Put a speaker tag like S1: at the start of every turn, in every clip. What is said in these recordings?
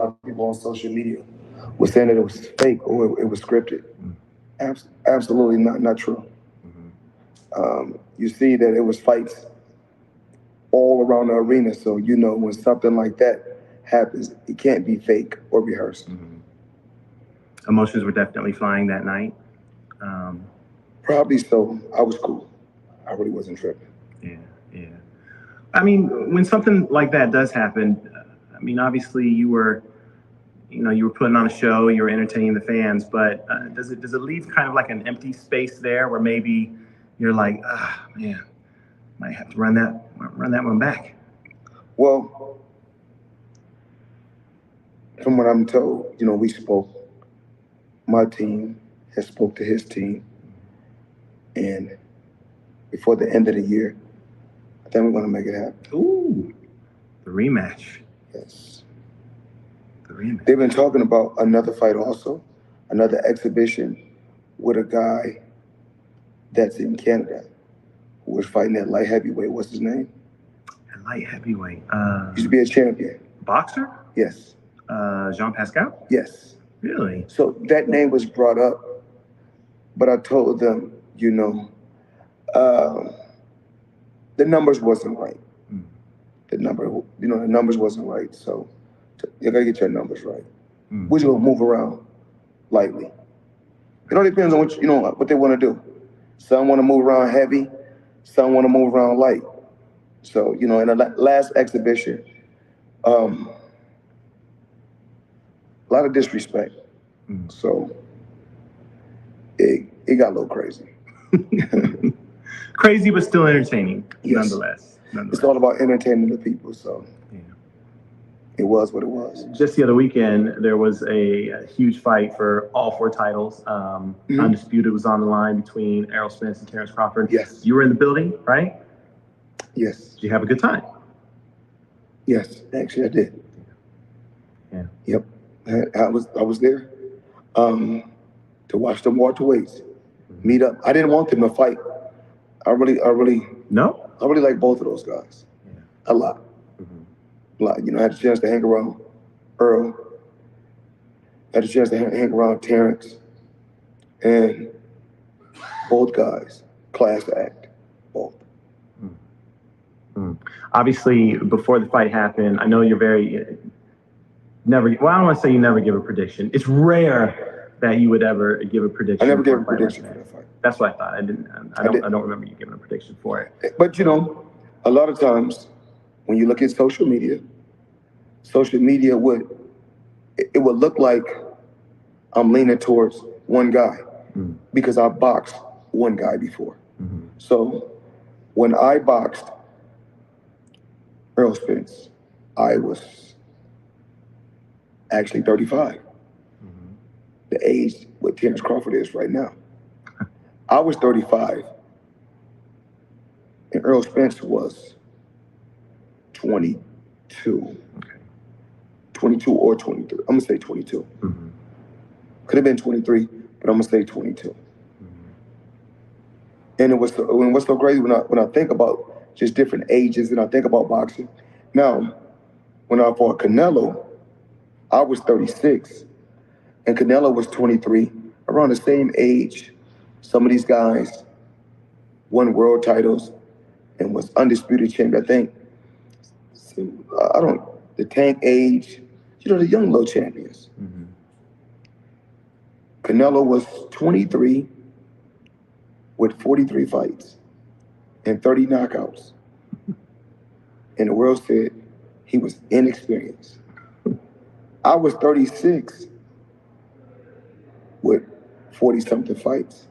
S1: of people on social media were saying that it was fake or it was scripted. Absolutely not true. You see that it was fights all around the arena, so you know when something like that happens, it can't be fake or rehearsed.
S2: Emotions were definitely flying that night. Um,
S1: Probably so. I was cool. I really wasn't tripping.
S2: yeah, yeah. I mean, when something like that does happen, I mean, obviously you were putting on a show, you were entertaining the fans, but does it leave kind of like an empty space there where maybe you're like, ah, man, might have to run that one back.
S1: Well, from what I'm told, we spoke. My team has spoke to his team, and before the end of the year, I think we're going to make it happen.
S2: Ooh, the rematch.
S1: Yes.
S2: The rematch.
S1: They've been talking about another fight also, another exhibition with a guy that's in Canada who was fighting at light heavyweight. What's his name?
S2: At light heavyweight.
S1: Used to be a champion.
S2: Boxer?
S1: Yes.
S2: Jean Pascal?
S1: Yes.
S2: Really?
S1: So that name was brought up, but I told them, uh, the numbers wasn't right.
S2: Mm.
S1: The numbers wasn't right. So you gotta get your numbers right.
S2: Mm.
S1: We're just gonna move around lightly. It all depends on what they want to do. Some want to move around heavy, some want to move around light. So in the last exhibition, um, a lot of disrespect.
S2: Mm.
S1: So it got a little crazy.
S2: Crazy, but still entertaining,
S1: Yes.
S2: nonetheless.
S1: It's all about entertaining the people. So
S2: Yeah.
S1: it was what it was.
S2: Just the other weekend, there was a huge fight for all four titles. Undisputed was on the line between Errol Spence and Terrence Crawford.
S1: Yes.
S2: You were in the building, right?
S1: Yes.
S2: Did you have a good time?
S1: Yes. Actually, I did.
S2: Yeah.
S1: Yep. I was there to watch them welterweights meet up. I didn't want them to fight. I really
S2: No?
S1: like both of those guys.
S2: Yeah.
S1: A lot. A lot. I had a chance to hang around Earl. Had a chance to hang around Terrence. And both guys, class act. Both.
S2: Mm. Obviously, before the fight happened, I know you're very never. Well, I don't want to say you never give a prediction. It's rare that you would ever give a prediction.
S1: I never gave a
S2: for fight
S1: prediction
S2: like
S1: for that fight.
S2: That's what I thought. I didn't. I don't remember you giving a prediction for it.
S1: But a lot of times when you look at social media would look like I'm leaning towards one guy because I boxed one guy before. So when I boxed Earl Spence, I was actually 35, the age what Terrence Crawford is right now. I was 35, and Earl Spence was 22. 22 or 23. I'm gonna say 22. Could have been 23, but I'm gonna say 22. And what's so crazy when I think about just different ages and I think about boxing. Now, when I fought Canelo, I was 36, and Canelo was 23, around the same age. Some of these guys won world titles and was undisputed champion. I think I don't the Tank age, the young little champions. Canelo was 23 with 43 fights and 30 knockouts. And the world said he was inexperienced. I was 36 with 40 something fights.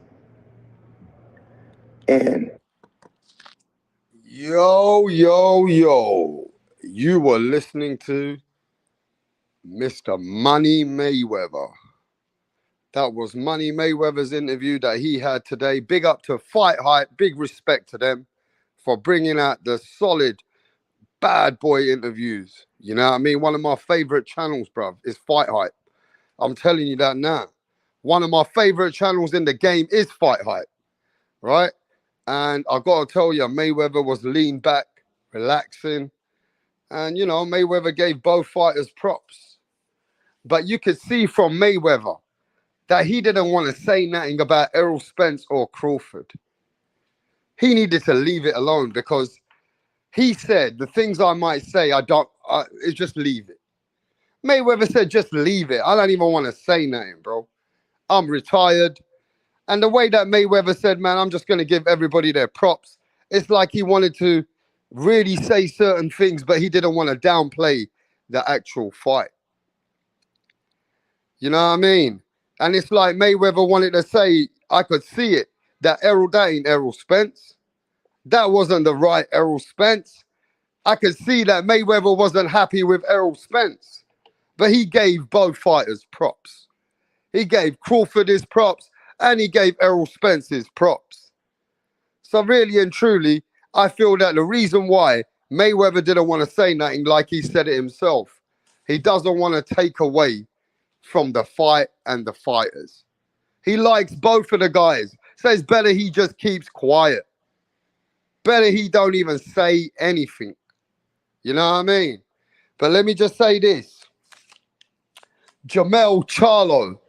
S1: And
S3: yo, you were listening to Mr. Money Mayweather. That was Money Mayweather's interview that he had today. Big up to Fight Hype. Big respect to them for bringing out the solid bad boy interviews. You know what I mean? One of my favorite channels, bruv, is Fight Hype. I'm telling you that now. One of my favorite channels in the game is Fight Hype, right? And I got to tell you, Mayweather was lean back, relaxing. And, Mayweather gave both fighters props. But you could see from Mayweather that he didn't want to say nothing about Errol Spence or Crawford. He needed to leave it alone because he said the things I might say, it's just leave it. Mayweather said, just leave it. I don't even want to say nothing, bro. I'm retired. And the way that Mayweather said, man, I'm just going to give everybody their props. It's like he wanted to really say certain things, but he didn't want to downplay the actual fight. You know what I mean? And it's like Mayweather wanted to say, I could see it, that ain't Errol Spence. That wasn't the right Errol Spence. I could see that Mayweather wasn't happy with Errol Spence. But he gave both fighters props. He gave Crawford his props and he gave Errol Spence his props. So really and truly, I feel that the reason why Mayweather didn't want to say nothing, like he said it himself, he doesn't want to take away from the fight and the fighters. He likes both of the guys. So it's better he just keeps quiet. Better he don't even say anything. You know what I mean? But let me just say this. JERMELL CHARLO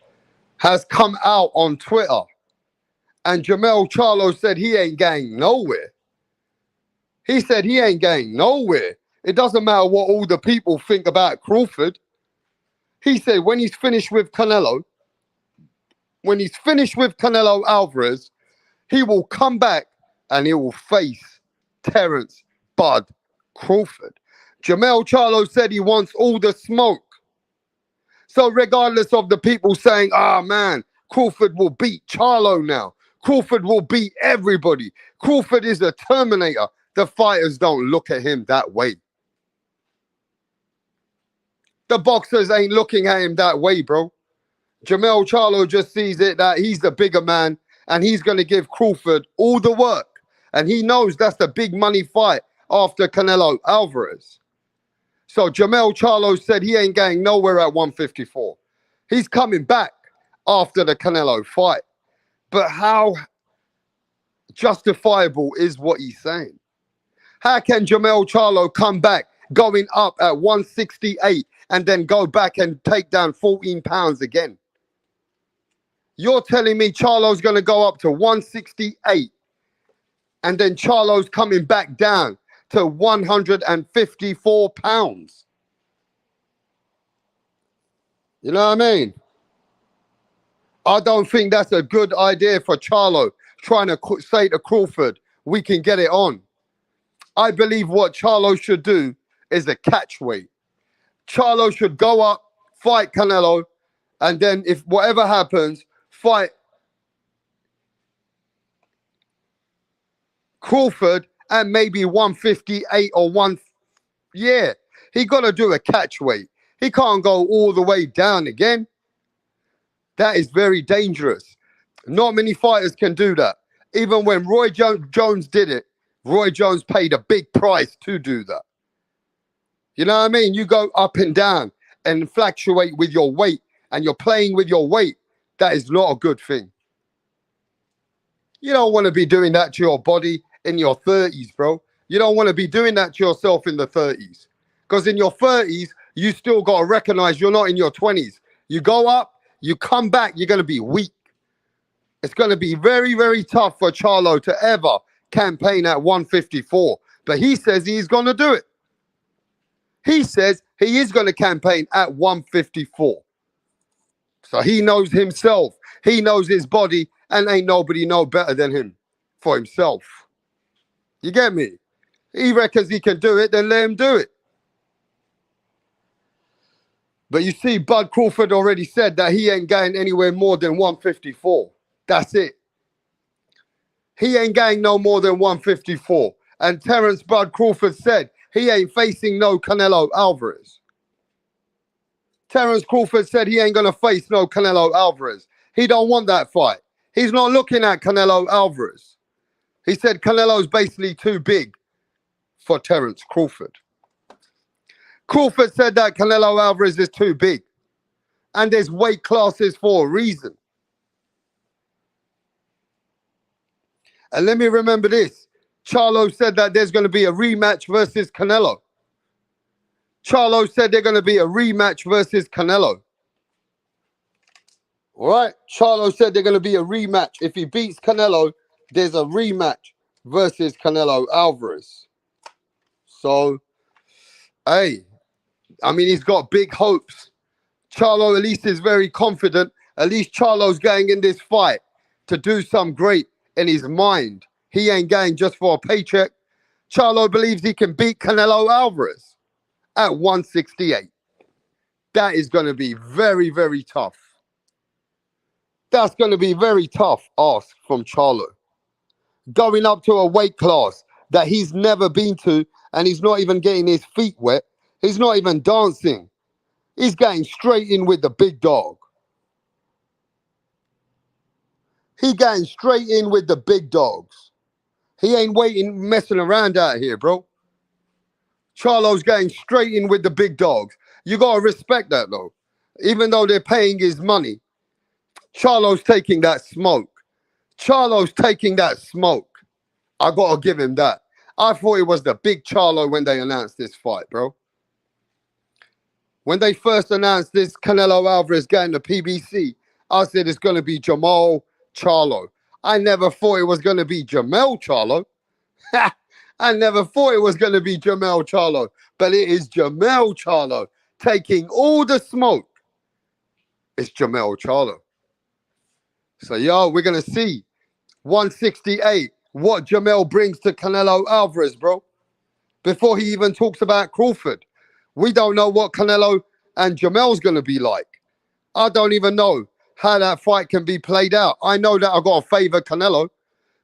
S3: has come out on Twitter. And JERMELL CHARLO said he ain't going nowhere. He said he ain't going nowhere. It doesn't matter what all the people think about Crawford. He said when he's finished with Canelo, Alvarez, he will come back and he will face Terence Bud Crawford. JERMELL CHARLO said he wants all the smoke. So regardless of the people saying, man, Crawford will beat Charlo now. Crawford will beat everybody. Crawford is a Terminator. The fighters don't look at him that way. The boxers ain't looking at him that way, bro. JERMELL CHARLO just sees it that he's the bigger man and he's going to give Crawford all the work. And he knows that's the big money fight after Canelo Alvarez. So JERMELL CHARLO said he ain't going nowhere at 154. He's coming back after the Canelo fight. But how justifiable is what he's saying? How can JERMELL CHARLO come back going up at 168 and then go back and take down 14 pounds again? You're telling me Charlo's going to go up to 168 and then Charlo's coming back down to 154 pounds. You know what I mean? I don't think that's a good idea for Charlo trying to say to Crawford, we can get it on. I believe what Charlo should do is a catch weight. Charlo should go up, fight Canelo, and then if whatever happens, fight Crawford and maybe 158 or 1. Yeah, he got to do a catch weight. He can't go all the way down again. That is very dangerous. Not many fighters can do that. Even when Roy Jones did it, Roy Jones paid a big price to do that. You know what I mean? You go up and down and fluctuate with your weight and you're playing with your weight. That is not a good thing. You don't want to be doing that to your body in your 30s, bro. You don't want to be doing that to yourself in the 30s. Because in your 30s, you still got to recognize you're not in your 20s. You go up, you come back, you're going to be weak. It's going to be very, very tough for Charlo to ever campaign at 154. But he says he's going to do it. He says he is going to campaign at 154. So he knows himself. He knows his body, and ain't nobody know better than him for himself. You get me? He reckons he can do it, then let him do it. But you see, Bud Crawford already said that he ain't going anywhere more than 154. That's it. He ain't going no more than 154. And Terence Bud Crawford said he ain't facing no Canelo Alvarez. Terence Crawford said he ain't going to face no Canelo Alvarez. He don't want that fight. He's not looking at Canelo Alvarez. He said Canelo's basically too big for Terence Crawford. Crawford said that Canelo Alvarez is too big. And there's weight classes for a reason. And let me remember this. Charlo said that there's going to be a rematch versus Canelo. Charlo said there's going to be a rematch versus Canelo. All right. Charlo said they're going to be a rematch. If he beats Canelo, there's a rematch versus Canelo Alvarez. So, hey, I mean, he's got big hopes. Charlo at least is very confident. At least Charlo's going in this fight to do some great in his mind. He ain't going just for a paycheck. Charlo believes he can beat Canelo Alvarez at 168. That is going to be very, very tough. That's going to be very tough ask from Charlo. Going up to a weight class that he's never been to, and he's not even getting his feet wet. He's not even dancing. He's going straight in with the big dog. He going straight in with the big dogs. He ain't messing around out here, bro. Charlo's going straight in with the big dogs. You got to respect that, though. Even though they're paying his money, Charlo's taking that smoke. Charlo's taking that smoke. I got to give him that. I thought it was the big Charlo when they announced this fight, bro. When they first announced this Canelo Alvarez getting the PBC, I said it's going to be JERMELL CHARLO. I never thought it was going to be JERMELL CHARLO. I never thought it was going to be JERMELL CHARLO. But it is JERMELL CHARLO taking all the smoke. It's JERMELL CHARLO. So, yo, we're going to see 168, what JERMELL brings to Canelo Alvarez, bro. Before he even talks about Crawford. We don't know what Canelo and JERMELL's going to be like. I don't even know how that fight can be played out. I know that I've got to favor Canelo.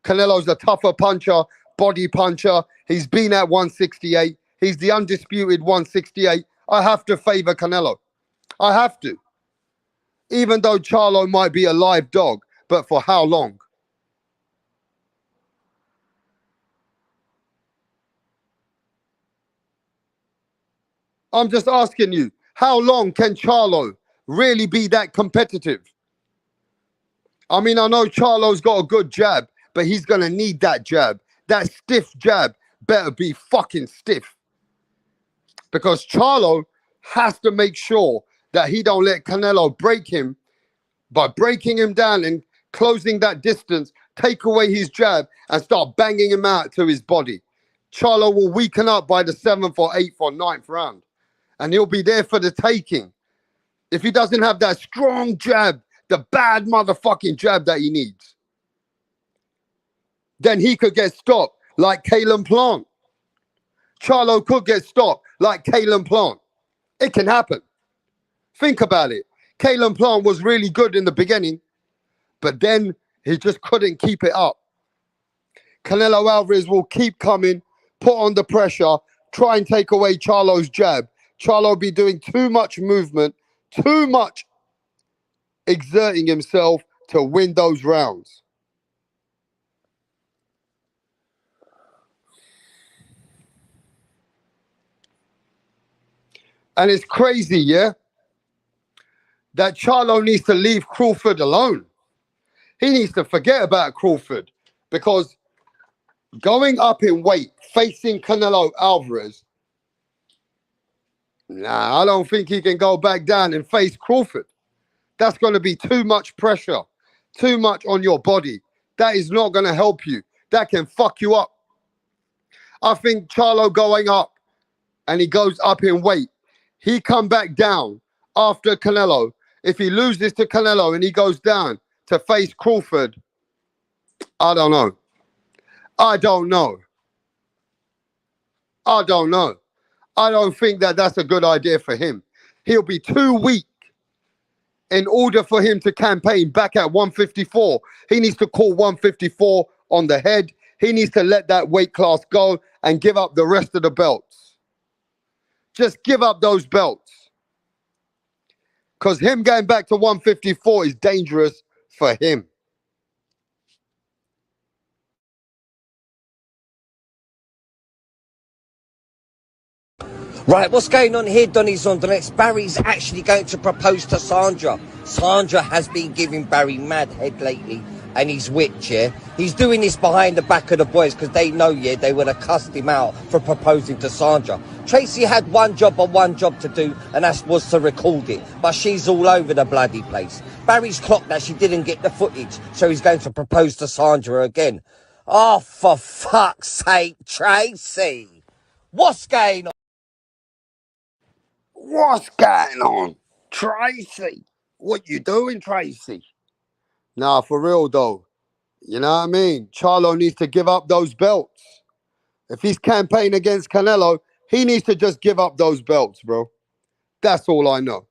S3: Canelo's a tougher puncher, body puncher. He's been at 168. He's the undisputed 168. I have to favor Canelo. I have to. Even though Charlo might be a live dog, but for how long? I'm just asking you, how long can Charlo really be that competitive? I mean, I know Charlo's got a good jab, but he's going to need that jab. That stiff jab better be fucking stiff. Because Charlo has to make sure that he don't let Canelo break him by breaking him down and closing that distance, take away his jab and start banging him out to his body. Charlo will weaken up by the 7th or 8th or 9th round. And he'll be there for the taking. If he doesn't have that strong jab, the bad motherfucking jab that he needs, then he could get stopped like CANELO PLANT. Charlo could get stopped like CANELO PLANT. It can happen. Think about it. CANELO PLANT was really good in the beginning, but then he just couldn't keep it up. Canelo Alvarez will keep coming, put on the pressure, try and take away Charlo's jab. Charlo be doing too much movement, too much exerting himself to win those rounds. And it's crazy, yeah, that Charlo needs to leave Crawford alone. He needs to forget about Crawford because going up in weight, facing Canelo Alvarez, nah, I don't think he can go back down and face Crawford. That's going to be too much pressure, too much on your body. That is not going to help you. That can fuck you up. I think Charlo going up and he goes up in weight, he come back down after Canelo. If he loses to Canelo and he goes down to face Crawford, I don't know. I don't know. I don't know. I don't think that that's a good idea for him. He'll be too weak in order for him to campaign back at 154. He needs to call 154 on the head. He needs to let that weight class go and give up the rest of the belts. Just give up those belts. Because him going back to 154 is dangerous for him.
S4: Right, what's going on here, Donny's on the next? Barry's actually going to propose to Sandra. Sandra has been giving Barry mad head lately, and he's witch, yeah? He's doing this behind the back of the boys because they know, yeah, they would have cussed him out for proposing to Sandra. Tracy had one job to do, and that was to record it. But she's all over the bloody place. Barry's clocked that she didn't get the footage, so he's going to propose to Sandra again. Oh, for fuck's sake, Tracy. What's going on?
S3: What's going on, Tracy? What you doing, Tracy? Nah, for real though. You know what I mean? Charlo needs to give up those belts. If he's campaigning against Canelo, he needs to just give up those belts, bro. That's all I know.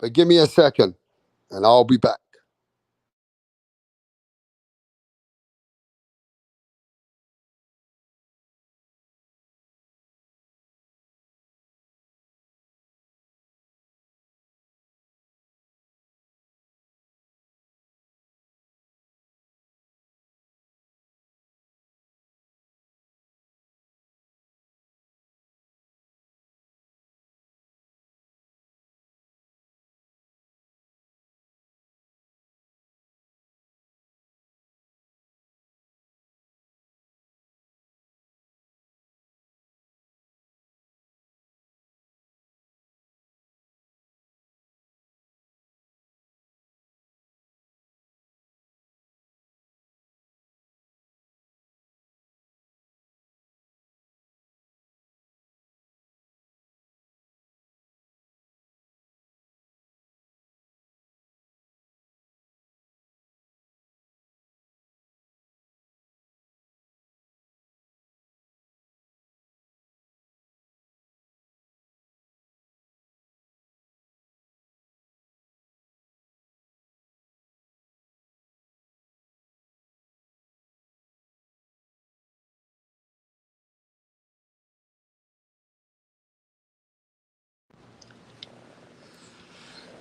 S3: But give me a second, and I'll be back.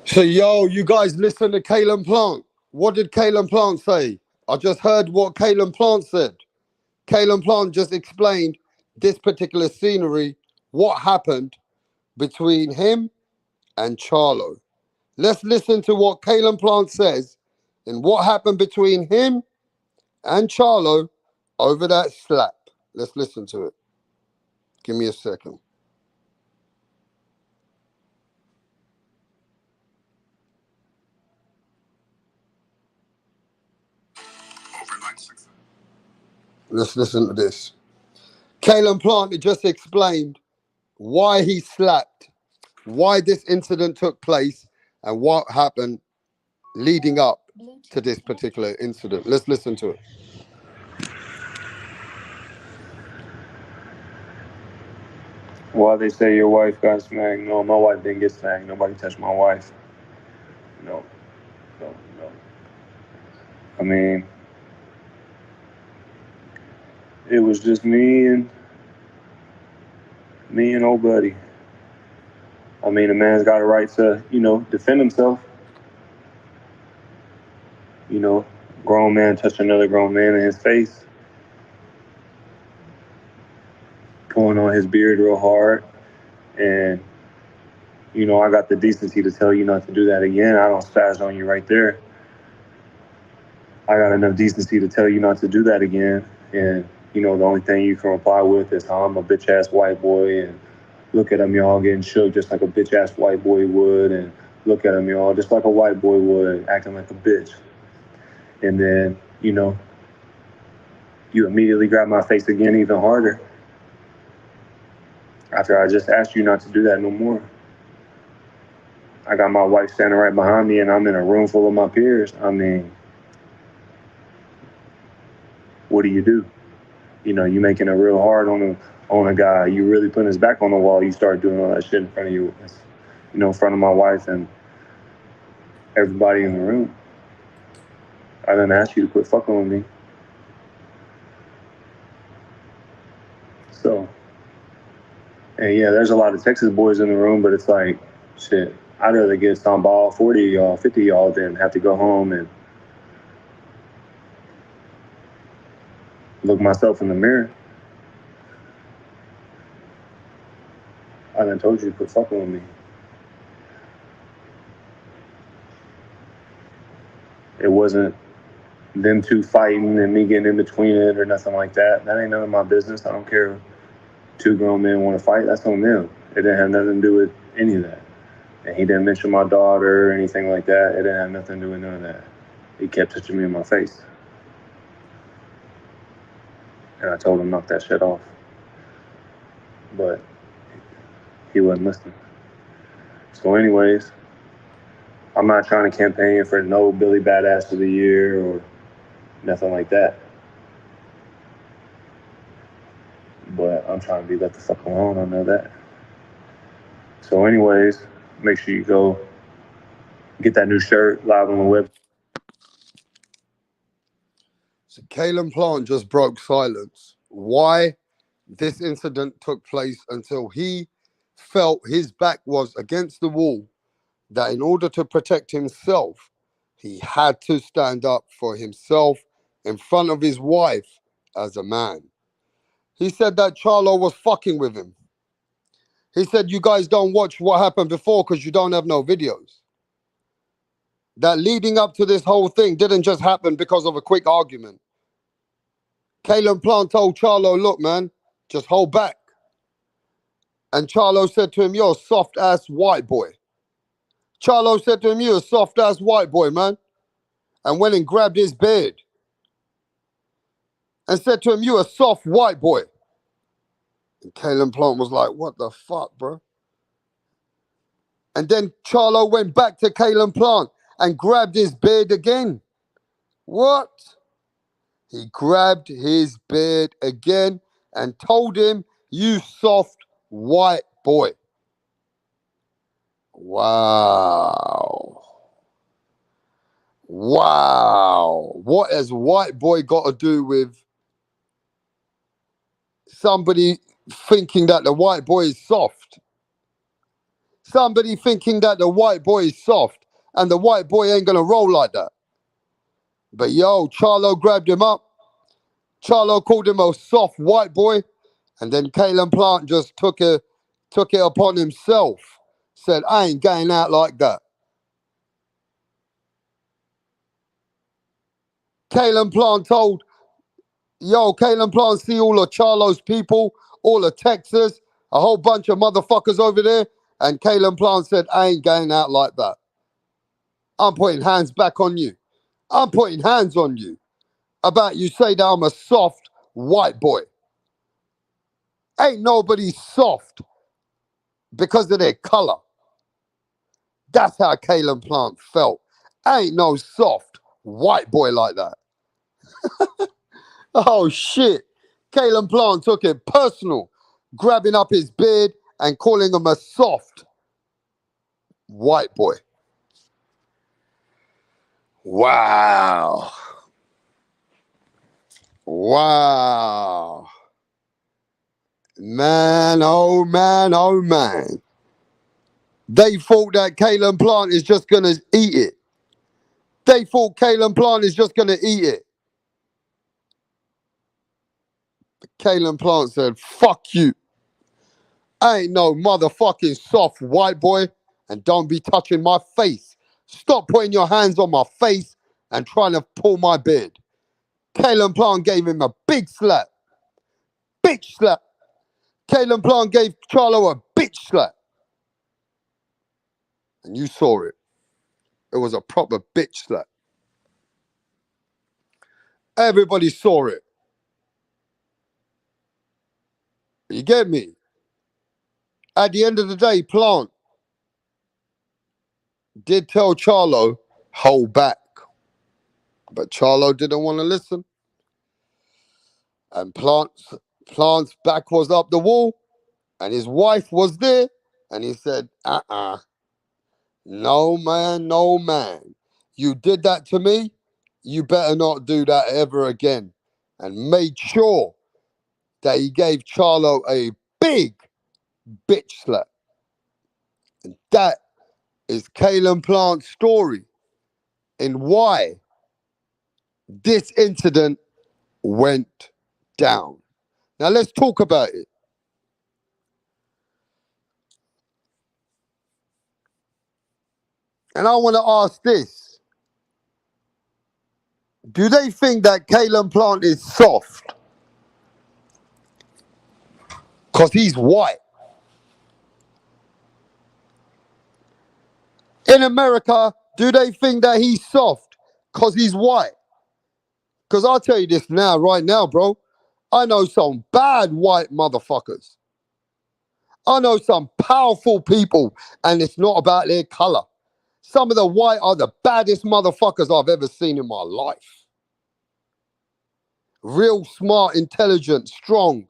S3: So, yo, you guys listen to Caleb Plant. What did Caleb Plant say? I just heard what Caleb Plant said. Caleb Plant just explained this particular scenery, what happened between him and Charlo. Let's listen to what Caleb Plant says and what happened between him and Charlo over that slap. Let's listen to it. Give me a second. Let's listen to this. Caleb Plant just explained why he slapped, why this incident took place, and what happened leading up to this particular incident. Let's listen to it.
S5: Why they say your wife got smacked? No, my wife didn't get smacked. Nobody touched my wife. No. I mean, it was just me and old buddy. I mean, a man's got a right to, defend himself. Grown man touched another grown man in his face, pulling on his beard real hard. And, I got the decency to tell you not to do that again. I don't spaz on you right there. I got enough decency to tell you not to do that again. And, the only thing you can reply with is how I'm a bitch-ass white boy, and look at them, y'all, getting shook just like a bitch-ass white boy would, and look at them, y'all, just like a white boy would, acting like a bitch. And then, you immediately grab my face again even harder after I just asked you not to do that no more. I got my wife standing right behind me, and I'm in a room full of my peers. I mean, what do? You making it real hard on a guy. You really putting his back on the wall. You start doing all that shit in front of you, in front of my wife and everybody in the room. I didn't ask you to quit fucking with me. So, and yeah, there's a lot of Texas boys in the room, but it's like, shit, I'd rather get some ball 40 of y'all, 50 of y'all than have to go home and look myself in the mirror. I done told you to quit fucking with me. It wasn't them two fighting and me getting in between it or nothing like that. That ain't none of my business. I don't care if two grown men want to fight. That's on them. It didn't have nothing to do with any of that. And he didn't mention my daughter or anything like that. It didn't have nothing to do with none of that. He kept touching me in my face. And I told him knock that shit off. But he wasn't listening. So anyways, I'm not trying to campaign for no Billy Badass of the Year or nothing like that. But I'm trying to be let the fuck alone, I know that. So anyways, make sure you go get that new shirt live on the web.
S3: So Caleb Plant just broke silence. Why this incident took place until he felt his back was against the wall, that in order to protect himself, he had to stand up for himself in front of his wife as a man. He said that Charlo was fucking with him. He said, you guys don't watch what happened before because you don't have no videos. That leading up to this whole thing didn't just happen because of a quick argument. Caleb Plant told Charlo, look, man, just hold back. And Charlo said to him, you're a soft-ass white boy. Charlo said to him, you're a soft-ass white boy, man. And went and grabbed his beard. And said to him, you're a soft white boy. And Caleb Plant was like, what the fuck, bro? And then Charlo went back to Caleb Plant and grabbed his beard again. What? He grabbed his beard again and told him, you soft white boy. Wow. Wow. What has white boy got to do with somebody thinking that the white boy is soft? Somebody thinking that the white boy is soft and the white boy ain't going to roll like that. But yo, Charlo grabbed him up. Charlo called him a soft white boy. And then Caleb Plant just took it upon himself. Said, I ain't going out like that. Caleb Plant told, Caleb Plant see all of Charlo's people, all of Texas, a whole bunch of motherfuckers over there. And Caleb Plant said, I ain't going out like that. I'm putting hands back on you. I'm putting hands on you about you say that I'm a soft white boy. Ain't nobody soft because of their color. That's how Caleb Plant felt. Ain't no soft white boy like that. Oh shit. Caleb Plant took it personal, grabbing up his beard and calling him a soft white boy. Wow. Wow. Man, oh man, oh man. They thought that Caleb Plant is just going to eat it. They thought Caleb Plant is just going to eat it. But Caleb Plant said, fuck you. I ain't no motherfucking soft white boy and don't be touching my face. Stop putting your hands on my face and trying to pull my beard. Caleb Plant gave him a big slap. Bitch slap. Caleb Plant gave Charlo a bitch slap. And you saw it. It was a proper bitch slap. Everybody saw it. You get me? At the end of the day, Plant did tell Charlo, hold back. But Charlo didn't want to listen. And Plant's back was up the wall. And his wife was there. And he said, no, man, no, man. You did that to me. You better not do that ever again. And made sure that he gave Charlo a big bitch slap. And that is Caleb Plant's story and why this incident went down. Now let's talk about it. And I want to ask this. Do they think that Caleb Plant is soft? Because he's white. In America, do they think that he's soft because he's white? Because I'll tell you this now, right now, bro. I know some bad white motherfuckers. I know some powerful people, and it's not about their color. Some of the white are the baddest motherfuckers I've ever seen in my life. Real smart, intelligent, strong.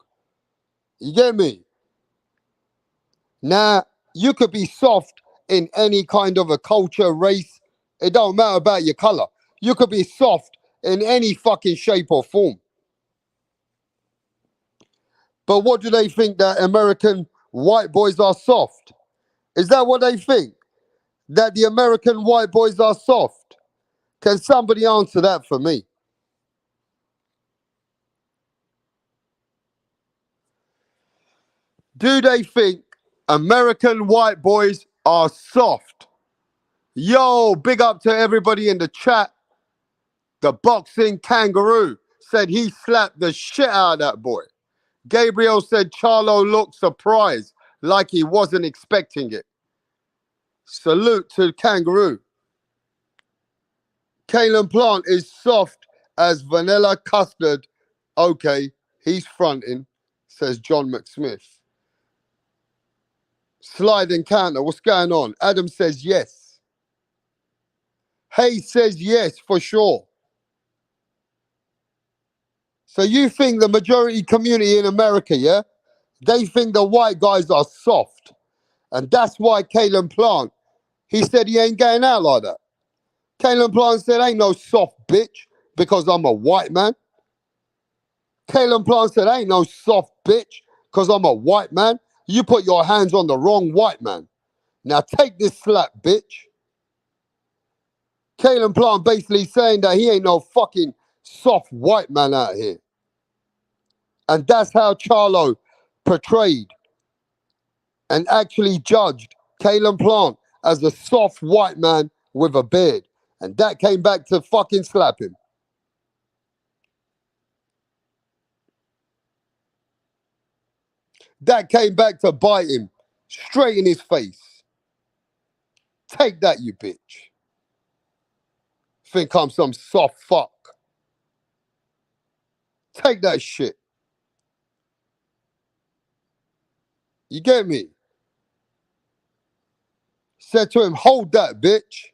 S3: You get me? Now, you could be soft in any kind of a culture, race. It don't matter about your color. You could be soft in any fucking shape or form. But what do they think, that American white boys are soft? Is that what they think? That the American white boys are soft? Can somebody answer that for me? Do they think American white boys are soft? Yo, big up to everybody in the chat. The boxing kangaroo said he slapped the shit out of that boy. Gabriel said Charlo looked surprised, like he wasn't expecting it. Salute to kangaroo. Kalen Plant is soft as vanilla custard. Okay, he's fronting, says John McSmith. Slide encounter, what's going on? Adam says yes. Hayes says yes, for sure. So you think the majority community in America, yeah? They think the white guys are soft. And that's why Kalen Plant, he said he ain't getting out like that. Kalen Plant said, ain't no soft bitch because I'm a white man. Kalen Plant said, ain't no soft bitch because I'm a white man. You put your hands on the wrong white man. Now take this slap, bitch. Kalen Plant basically saying that he ain't no fucking soft white man out here. And that's how Charlo portrayed and actually judged Kalen Plant as a soft white man with a beard. And that came back to fucking slap him. That came back to bite him straight in his face. Take that, you bitch. Think I'm some soft fuck. Take that shit. You get me? Said to him, hold that, bitch.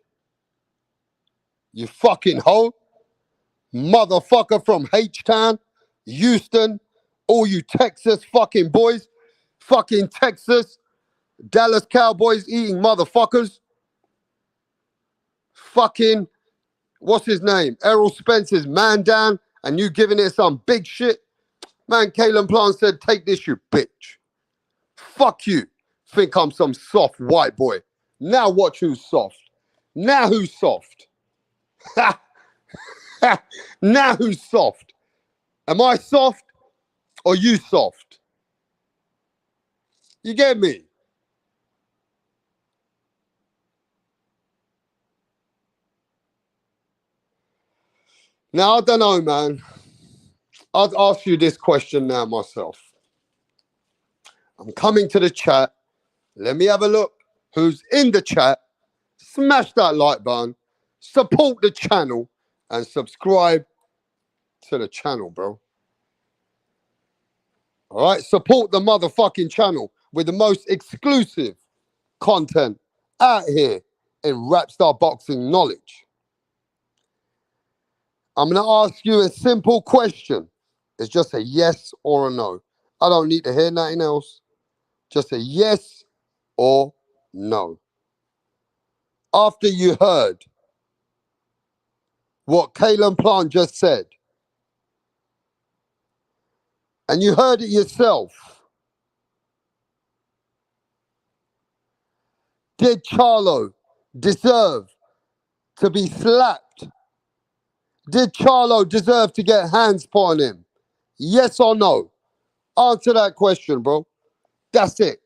S3: You fucking hoe. Motherfucker from H-Town, Houston, all you Texas fucking boys, fucking Texas, Dallas Cowboys eating motherfuckers. Fucking, what's his name? Errol Spencer's man down, and you giving it some big shit. Man, Kalen Plant said, take this, you bitch. Fuck you. Think I'm some soft white boy. Now watch who's soft. Now who's soft? Now who's soft? Am I soft or you soft? You get me? Now, I don't know, man. I'd ask you this question now myself. I'm coming to the chat. Let me have a look who's in the chat. Smash that like button. Support the channel and subscribe to the channel, bro. All right? Support the motherfucking channel with the most exclusive content out here in Rapstar Boxing knowledge. I'm going to ask you a simple question. It's just a yes or a no. I don't need to hear nothing else. Just a yes or no. After you heard what Kalen Plant just said, and you heard it yourself, did Charlo deserve to be slapped? Did Charlo deserve to get hands put on him? Yes or no? Answer that question, bro. That's it.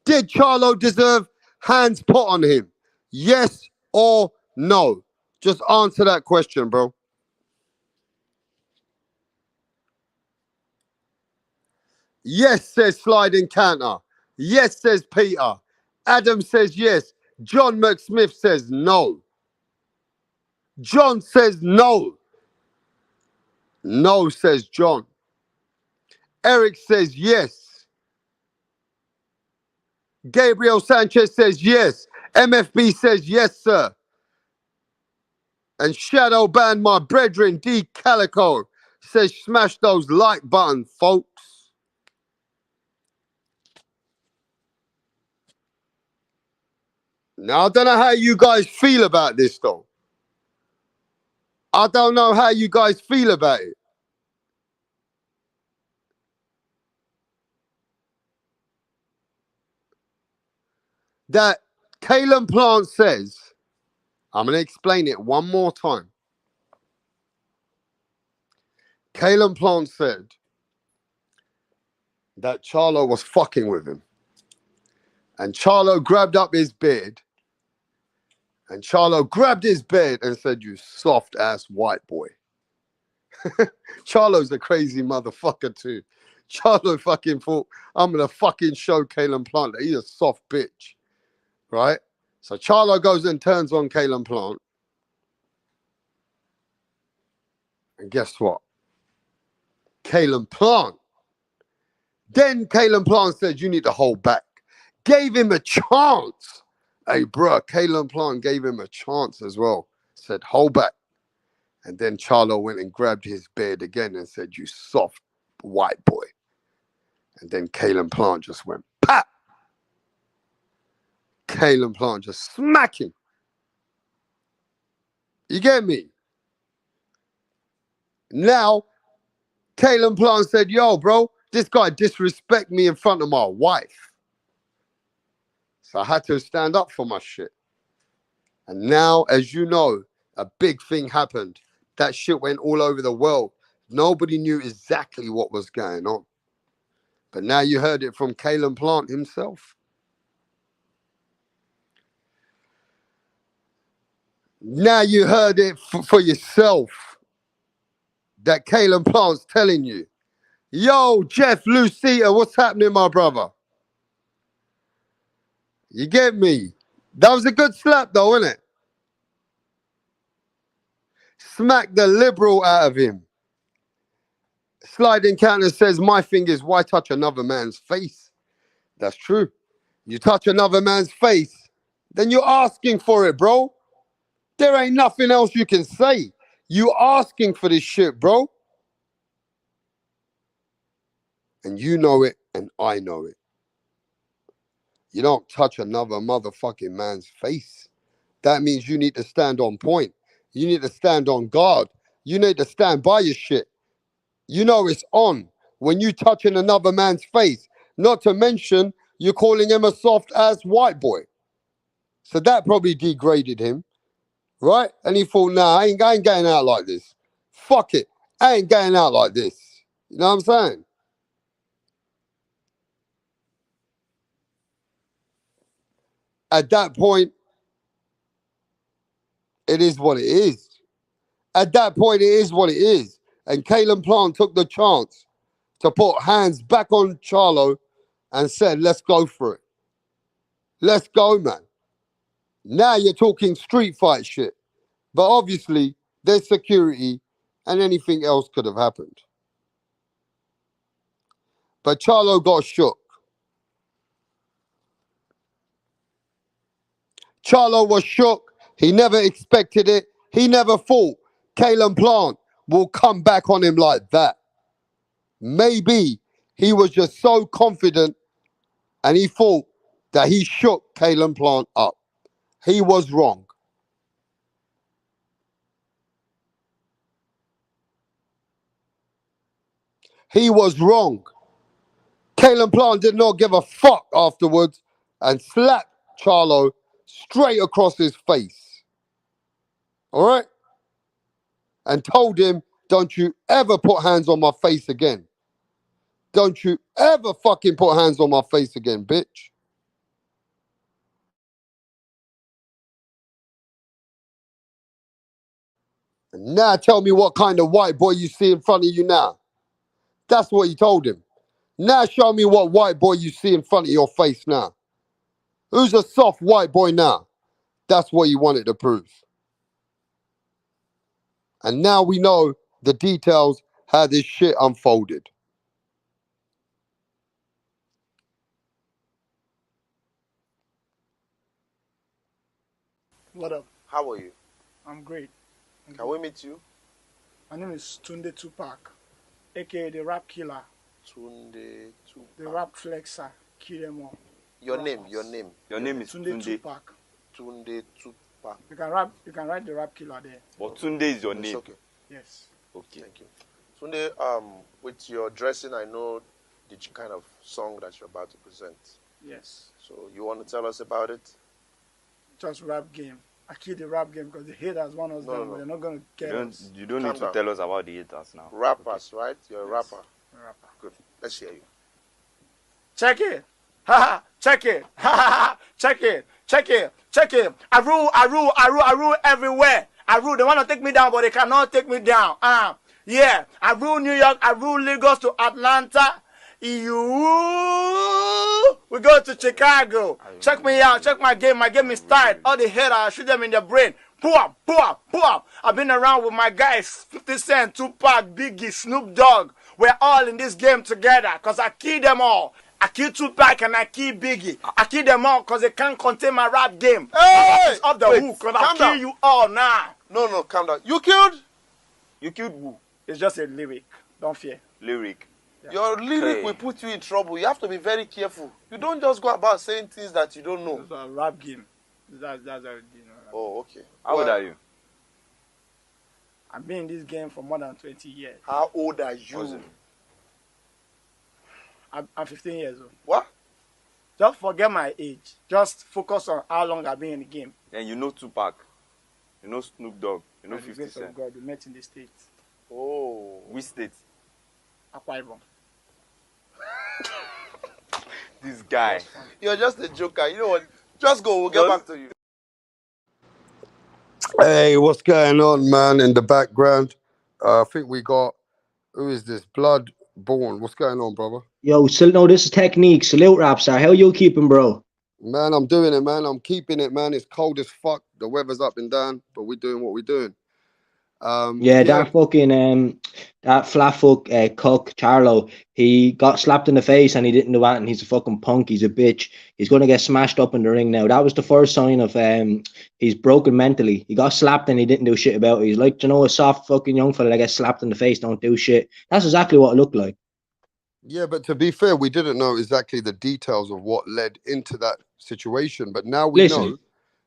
S3: Did Charlo deserve hands put on him? Yes or no? Just answer that question, bro. Yes, says Slide Encounter. Yes, says Peter. Adam says yes. John McSmith says no. John says no. No, says John. Eric says yes. Gabriel Sanchez says yes. MFB says yes, sir. And Shadow Band, my brethren, D Calico, says smash those like button, folks. Now, I don't know how you guys feel about this, though. I don't know how you guys feel about it. That Caleb Plant says, I'm going to explain it one more time. Caleb Plant said that Charlo was fucking with him. And Charlo grabbed up his beard. And Charlo grabbed his beard and said, you soft-ass white boy. Charlo's a crazy motherfucker too. Charlo fucking thought, I'm going to fucking show Caleb Plant that he's a soft bitch. Right? So Charlo goes and turns on Caleb Plant. And guess what? Caleb Plant. Then Caleb Plant said, you need to hold back. Gave him a chance. Hey, bro, Caleb Plant gave him a chance as well. Said, hold back. And then Charlo went and grabbed his beard again and said, you soft white boy. And then Caleb Plant just went, pap. Caleb Plant just smack him. You get me? Now, Caleb Plant said, yo, bro, this guy disrespect me in front of my wife. So I had to stand up for my shit. And now, as you know, a big thing happened. That shit went all over the world. Nobody knew exactly what was going on. But now you heard it from Caleb Plant himself. Now you heard it for yourself. That Caleb Plant's telling you, yo, Jeff Lucita, what's happening, my brother? You get me? That was a good slap, though, wasn't it? Smack the liberal out of him. Sliding counter says, my thing is, why touch another man's face? That's true. You touch another man's face, then you're asking for it, bro. There ain't nothing else you can say. You asking for this shit, bro. And you know it, and I know it. You don't touch another motherfucking man's face. That means you need to stand on point. You need to stand on guard. You need to stand by your shit. You know it's on when you touching another man's face. Not to mention, you're calling him a soft-ass white boy. So that probably degraded him, right? And he thought, nah, I ain't getting out like this. Fuck it. I ain't getting out like this. You know what I'm saying? At that point, it is what it is. At that point, it is what it is. And Caleb Plant took the chance to put hands back on Charlo and said, let's go for it. Let's go, man. Now you're talking street fight shit. But obviously, there's security and anything else could have happened. But Charlo got shook. Charlo was shook. He never expected it. He never thought Caleb Plant will come back on him like that. Maybe he was just so confident and he thought that he shook Caleb Plant up. He was wrong. He was wrong. Caleb Plant did not give a fuck afterwards and slapped Charlo straight across his face. All right? And told him, don't you ever put hands on my face again. Don't you ever fucking put hands on my face again, bitch. And now tell me what kind of white boy you see in front of you now. That's what he told him. Now show me what white boy you see in front of your face now. Who's a soft white boy now? That's what he wanted to prove. And now we know the details how this shit unfolded.
S6: What up?
S7: How are you?
S6: I'm great.
S7: Can we meet you?
S6: My name is Tunde Tupac, aka the Rap Killer,
S7: Tunde Tupac.
S6: the Rap Flexer, kill them all.
S7: Your
S6: Rappers.
S7: name, your name.
S8: Your name is
S6: Tunde
S8: Tunde.
S6: Tupac.
S7: Tunde Tupac.
S6: You can write the Rap Killer there.
S8: But Tunde is your
S7: It's
S8: name.
S7: okay.
S6: Yes.
S8: Okay.
S7: Thank you. Tunde, with your dressing, I know the kind of song that you're about to present.
S6: Yes.
S7: So you want to tell us about it?
S6: Just rap game. I kill the rap game because the haters want us down, but they're not gonna get us.
S8: You don't need
S7: Calm
S8: to
S7: down.
S8: tell us about the haters now.
S7: Rappers, right? You're a
S6: Yes.
S7: rapper.
S6: Rapper.
S7: Good. Let's hear you.
S6: Check it. Ha ha. Check it. Ha ha ha. Check it. Check it. Check it. I rule everywhere. I rule. They want to take me down, but they cannot take me down. Yeah. I rule New York. I rule Lagos to Atlanta. We go to Chicago. Check me out. Check my game. My game is tight. All the haters, I shoot them in the brain. Boom, boom, boom. I've been around with my guys, 50 Cent, Tupac, Biggie, Snoop Dogg. We're all in this game together because I kill them all. I kill Tupac and I kill Biggie. I kill them all because they can't contain my rap game.
S7: Hey!
S6: It's off the hook because I
S7: calm
S6: kill
S7: down.
S6: you all now.
S7: No, calm down. You killed?
S8: You killed who?
S6: It's just a lyric. Don't fear.
S8: Lyric.
S7: Your lyric
S8: Hey.
S7: will put you in trouble. You have to be very careful. You don't just go about saying things that you don't know.
S6: It's a rap game. That's how you know.
S7: Oh, okay.
S8: How old are you?
S6: I've been in this game for more than 20 years.
S7: How old are
S8: What's
S7: you?
S8: it?
S6: I'm 15 years old.
S7: What?
S6: Just forget my age. Just focus on how long I've been in the game.
S8: And you know Tupac. You know Snoop Dogg. You know
S6: By the
S8: 50
S6: grace of
S8: Cent.
S6: God, we met in the States.
S7: Oh.
S8: Which state?
S6: Akwa Ibom.
S8: This guy.
S7: You're just a joker. You know what? Just go. We'll get back to you.
S3: Hey, what's going on, man? In the background, I think we got, who is this? Bloodborne. What's going on, brother?
S9: Yo, no, this is Technique. Salute, Rapstar. How you keeping, bro?
S3: Man, I'm doing it, man. I'm keeping it, man. It's cold as fuck. The weather's up and down, but we're doing what we're doing.
S9: Yeah, that fucking that flat foot cuck Charlo, he got slapped in the face and he didn't do anything. He's a fucking punk. He's a bitch. He's gonna get smashed up in the ring now. That was the first sign of he's broken mentally. He got slapped and he didn't do shit about it. He's like, you know, a soft fucking young fella that gets slapped in the face, don't do shit. That's exactly what it looked like.
S3: Yeah, but to be fair, we didn't know exactly the details of what led into that situation. But now we know.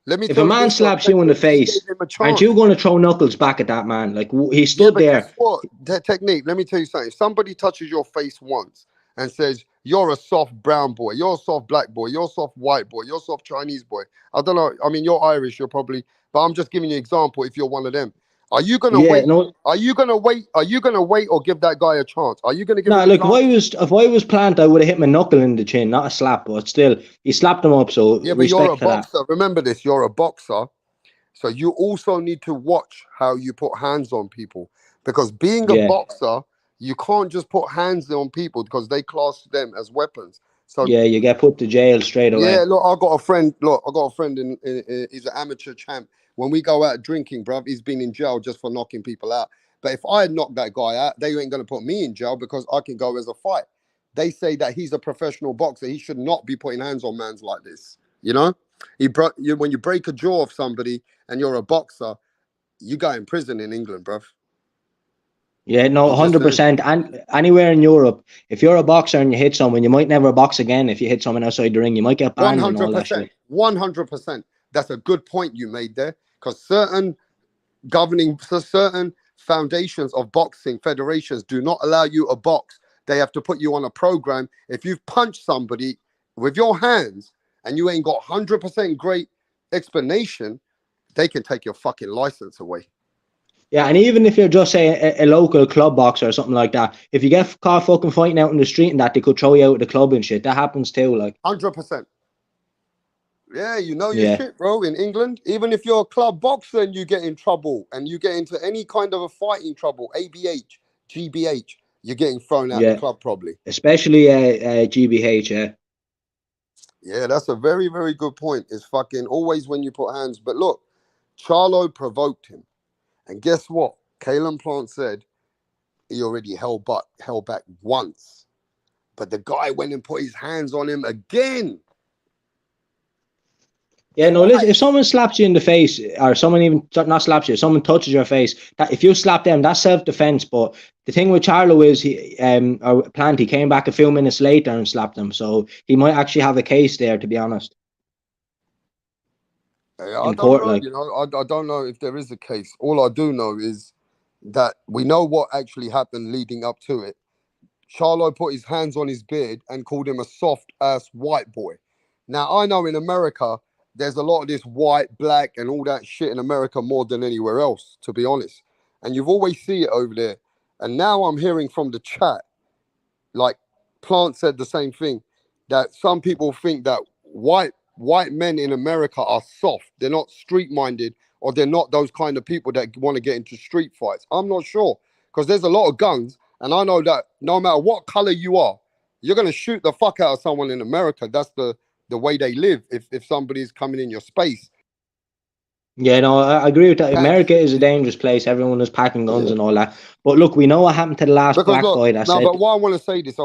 S3: Let me
S9: If
S3: tell
S9: a
S3: you
S9: man
S3: this,
S9: slaps you in the face, aren't you going to throw knuckles back at that man? Like, he stood there.
S3: Guess what? Technique. Let me tell you something. If somebody touches your face once and says, you're a soft brown boy, you're a soft black boy, you're a soft white boy, you're a soft Chinese boy. I don't know. I mean, you're Irish, you're probably, but I'm just giving you an example if you're one of them. Are you gonna wait?
S9: No.
S3: Are you gonna wait? Are you gonna wait or give that guy a chance? Are you gonna give?
S9: No, look, if I was Plant, I would have hit my knuckle in the chin, not a slap, but still, he slapped him up. So
S3: yeah, but you're a
S9: respect for that.
S3: boxer. Remember this: you're a boxer, so you also need to watch how you put hands on people, because being a boxer, you can't just put hands on people because they class them as weapons. So
S9: yeah, you get put to jail straight away.
S3: Yeah, look, I got a friend. Look, I got a friend in he's an amateur champ. When we go out drinking, bruv, he's been in jail just for knocking people out. But if I knock that guy out, they ain't gonna put me in jail because I can go as a fight. They say that he's a professional boxer. He should not be putting hands on mans like this. You know, when you break a jaw of somebody and you're a boxer, you go in prison in England, bruv.
S9: Yeah, no, 100%. And anywhere in Europe, if you're a boxer and you hit someone, you might never box again. If you hit someone outside the ring, you might get banned and all that shit.
S3: 100%. That's a good point you made there, because certain foundations of boxing federations do not allow you a box. They have to put you on a program. If you've punched somebody with your hands and you ain't got 100% great explanation, they can take your fucking license away.
S9: Yeah, and even if you're just a local club boxer or something like that, if you get caught fucking fighting out in the street and that, they could throw you out of the club and shit. That happens too, like.
S3: 100%. Yeah, you know your shit, bro. In England, even if you're a club boxer and you get in trouble and you get into any kind of a fighting trouble, ABH, GBH, you're getting thrown out of the club probably.
S9: Especially GBH, yeah.
S3: Yeah, that's a very, very good point. It's fucking always when you put hands. But look, Charlo provoked him. And guess what? Kalen Plant said he already held back once. But the guy went and put his hands on him again.
S9: Yeah, no, listen, if someone slaps you in the face, or someone even not slaps you, someone touches your face, that if you slap them, that's self-defense. But the thing with Charlo is or Plant, he came back a few minutes later and slapped them. So he might actually have a case there, to be honest.
S3: I don't know, you know, I don't know if there is a case. All I do know is that we know what actually happened leading up to it. Charlo put his hands on his beard and called him a soft ass white boy. Now I know in America there's a lot of this white, black, and all that shit in America more than anywhere else, to be honest. And you've always see it over there. And now I'm hearing from the chat, like Plant said the same thing, that some people think that white men in America are soft. They're not street minded, or they're not those kind of people that want to get into street fights. I'm not sure, because there's a lot of guns. And I know that no matter what color you are, you're going to shoot the fuck out of someone in America. That's the way they live. If somebody's coming in your space.
S9: Yeah, no, I agree with that. America is a dangerous place. Everyone is packing guns and all that. But look, we know what happened to the last black boy that said...
S3: But why I want to say this,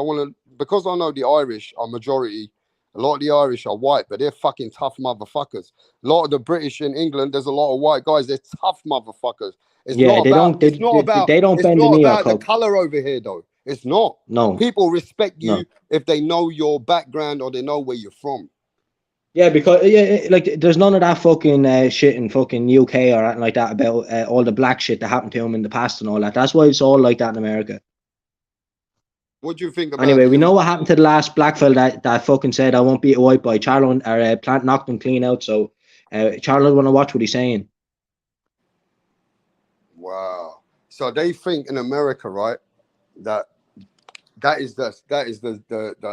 S3: because I know the Irish are majority, a lot of the Irish are white, but they're fucking tough motherfuckers. A lot of the British in England, there's a lot of white guys, they're tough motherfuckers. It's not about the color over here, though. It's not.
S9: No.
S3: People respect you if they know your background or they know where you're from.
S9: Yeah, because like there's none of that fucking shit in fucking UK or anything like that about all the black shit that happened to him in the past and all that. That's why it's all like that in America.
S3: What do you think about?
S9: Anyway, we know what happened to the last black fella that fucking said I won't beat a white boy. Charlo or Plant knocked him clean out. So Charlo want to watch what he's saying.
S3: Wow. So they think in America, right, that is the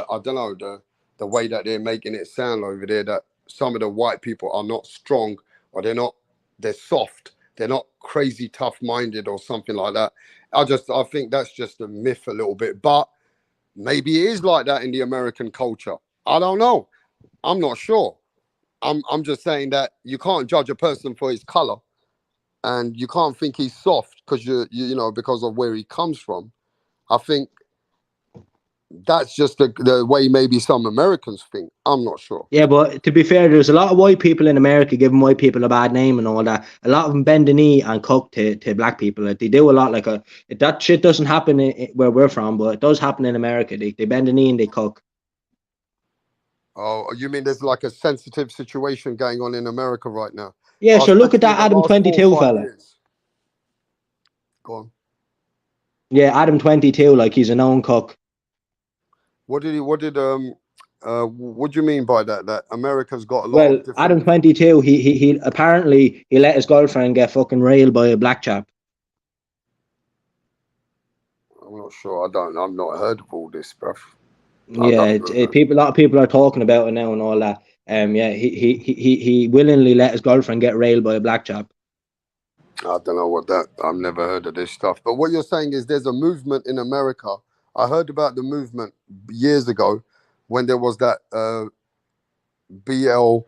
S3: I don't know, the way that they're making it sound over there, that some of the white people are not strong, or they're soft, they're not crazy tough-minded or something like that. I think that's just a myth a little bit, but maybe it is like that in the American culture. I don't know. I'm not sure. I'm just saying that you can't judge a person for his color, and you can't think he's soft because you know, because of where he comes from. I think that's just the way maybe some Americans think. I'm not sure.
S9: Yeah, but to be fair, there's a lot of white people in America giving white people a bad name and all that. A lot of them bend the knee and cook to black people. Like, they do a lot. That shit doesn't happen where we're from, but it does happen in America. They bend the knee and they cook.
S3: Oh, you mean there's like a sensitive situation going on in America right now?
S9: Yeah, so look at that Adam 22 fella.
S3: Go on.
S9: Yeah, Adam 22, like he's a known cook.
S3: What do you mean by that? That America's got a lot
S9: well,
S3: of different...
S9: Adam 22, he apparently he let his girlfriend get fucking railed by a black chap.
S3: I'm not sure. I've not heard of all this stuff.
S9: Yeah, a lot of people are talking about it now and all that. Yeah, he willingly let his girlfriend get railed by a black chap.
S3: I don't know what that. I've never heard of this stuff. But what you're saying is there's a movement in America. I heard about the movement years ago when there was that BLM.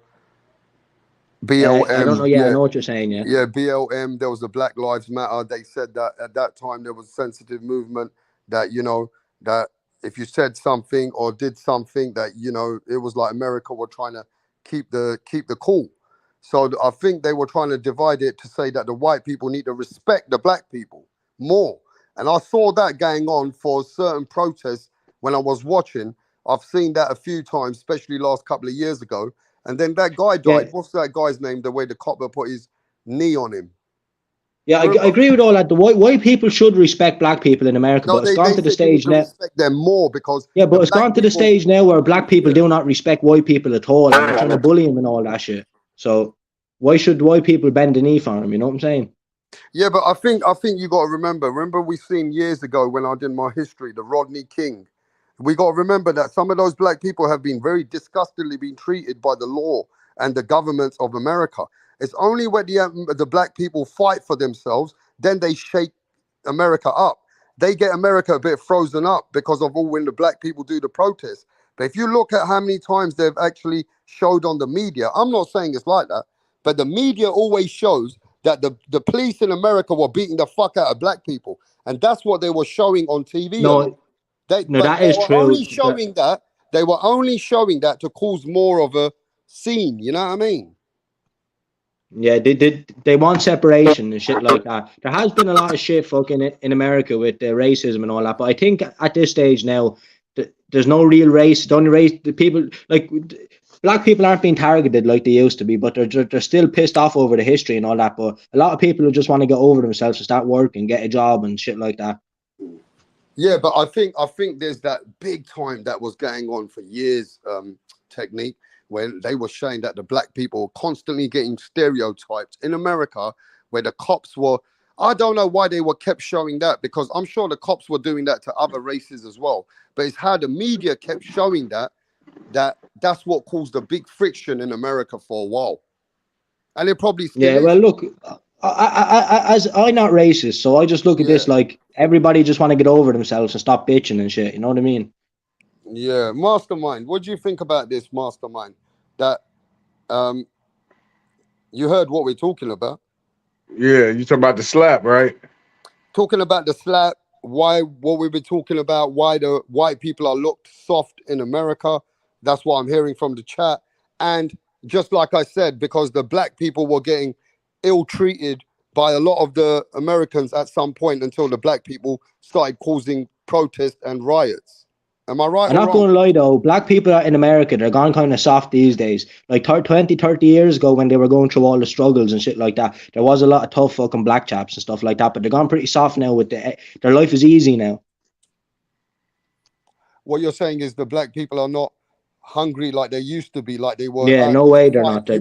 S9: I don't know. Yeah, I know what you're saying. Yeah.
S3: Yeah, BLM. There was the Black Lives Matter. They said that at that time there was a sensitive movement that, you know, that if you said something or did something that, you know, it was like America were trying to keep the cool. So I think they were trying to divide it to say that the white people need to respect the black people more. And I saw that going on for certain protests when I was watching. I've seen that a few times, especially last couple of years ago. And then that guy died. Yeah. What's that guy's name? The way the copper put his knee on him.
S9: Yeah, I agree with all that. The white people should respect black people in America, but it's gone to the stage now.
S3: Respect them more because
S9: but it's gone to the stage now where black people do not respect white people at all, and they're trying to bully them and all that shit. So why should white people bend the knee for them? You know what I'm saying?
S3: Yeah, but I think you got to remember we seen years ago when I did my history, the Rodney King. We got to remember that some of those black people have been very disgustingly been treated by the law and the governments of America. It's only when the black people fight for themselves, then they shake America up. They get America a bit frozen up because of all when the black people do the protests. But if you look at how many times they've actually showed on the media, I'm not saying it's like that, but the media always shows that the police in America were beating the fuck out of black people. And that's what they were showing on TV a lot.
S9: No, no,
S3: But
S9: that
S3: they
S9: is
S3: were
S9: true.
S3: only showing that. They were only showing that to cause more of a scene. You know what I mean?
S9: Yeah, they want separation and shit like that. There has been a lot of shit fucking in America with racism and all that, but I think at this stage now, there's no real race. The only race, the people like black people aren't being targeted like they used to be, but they're still pissed off over the history and all that. But a lot of people who just want to get over themselves and start working, get a job and shit like that.
S3: Yeah, but I think there's that big time that was going on for years, technique, when they were showing that the black people were constantly getting stereotyped in America, where the cops were. I don't know why they were kept showing that, because I'm sure the cops were doing that to other races as well. But it's how the media kept showing that's what caused a big friction in America for a while, and it probably still is.
S9: Well, look, I'm not racist, so I just look at this like everybody just want to get over themselves and stop bitching and shit. You know what I mean?
S3: Yeah, Mastermind. What do you think about this, Mastermind? That you heard what we're talking about?
S10: Yeah, you talking about the slap, right?
S3: Talking about the slap. What we've been talking about? Why the white people are looked soft in America? That's what I'm hearing from the chat. And just like I said, because the black people were getting ill-treated by a lot of the Americans at some point, until the black people started causing protests and riots. Am I right?
S9: I'm not going to lie though, black people in America, they're gone kind of soft these days. Like 20, 30 years ago when they were going through all the struggles and shit like that, there was a lot of tough fucking black chaps and stuff like that, but they're gone pretty soft now with their life is easy now.
S3: What you're saying is the black people are not hungry like they used to be, like they were.
S9: Yeah, no way they're not.
S3: You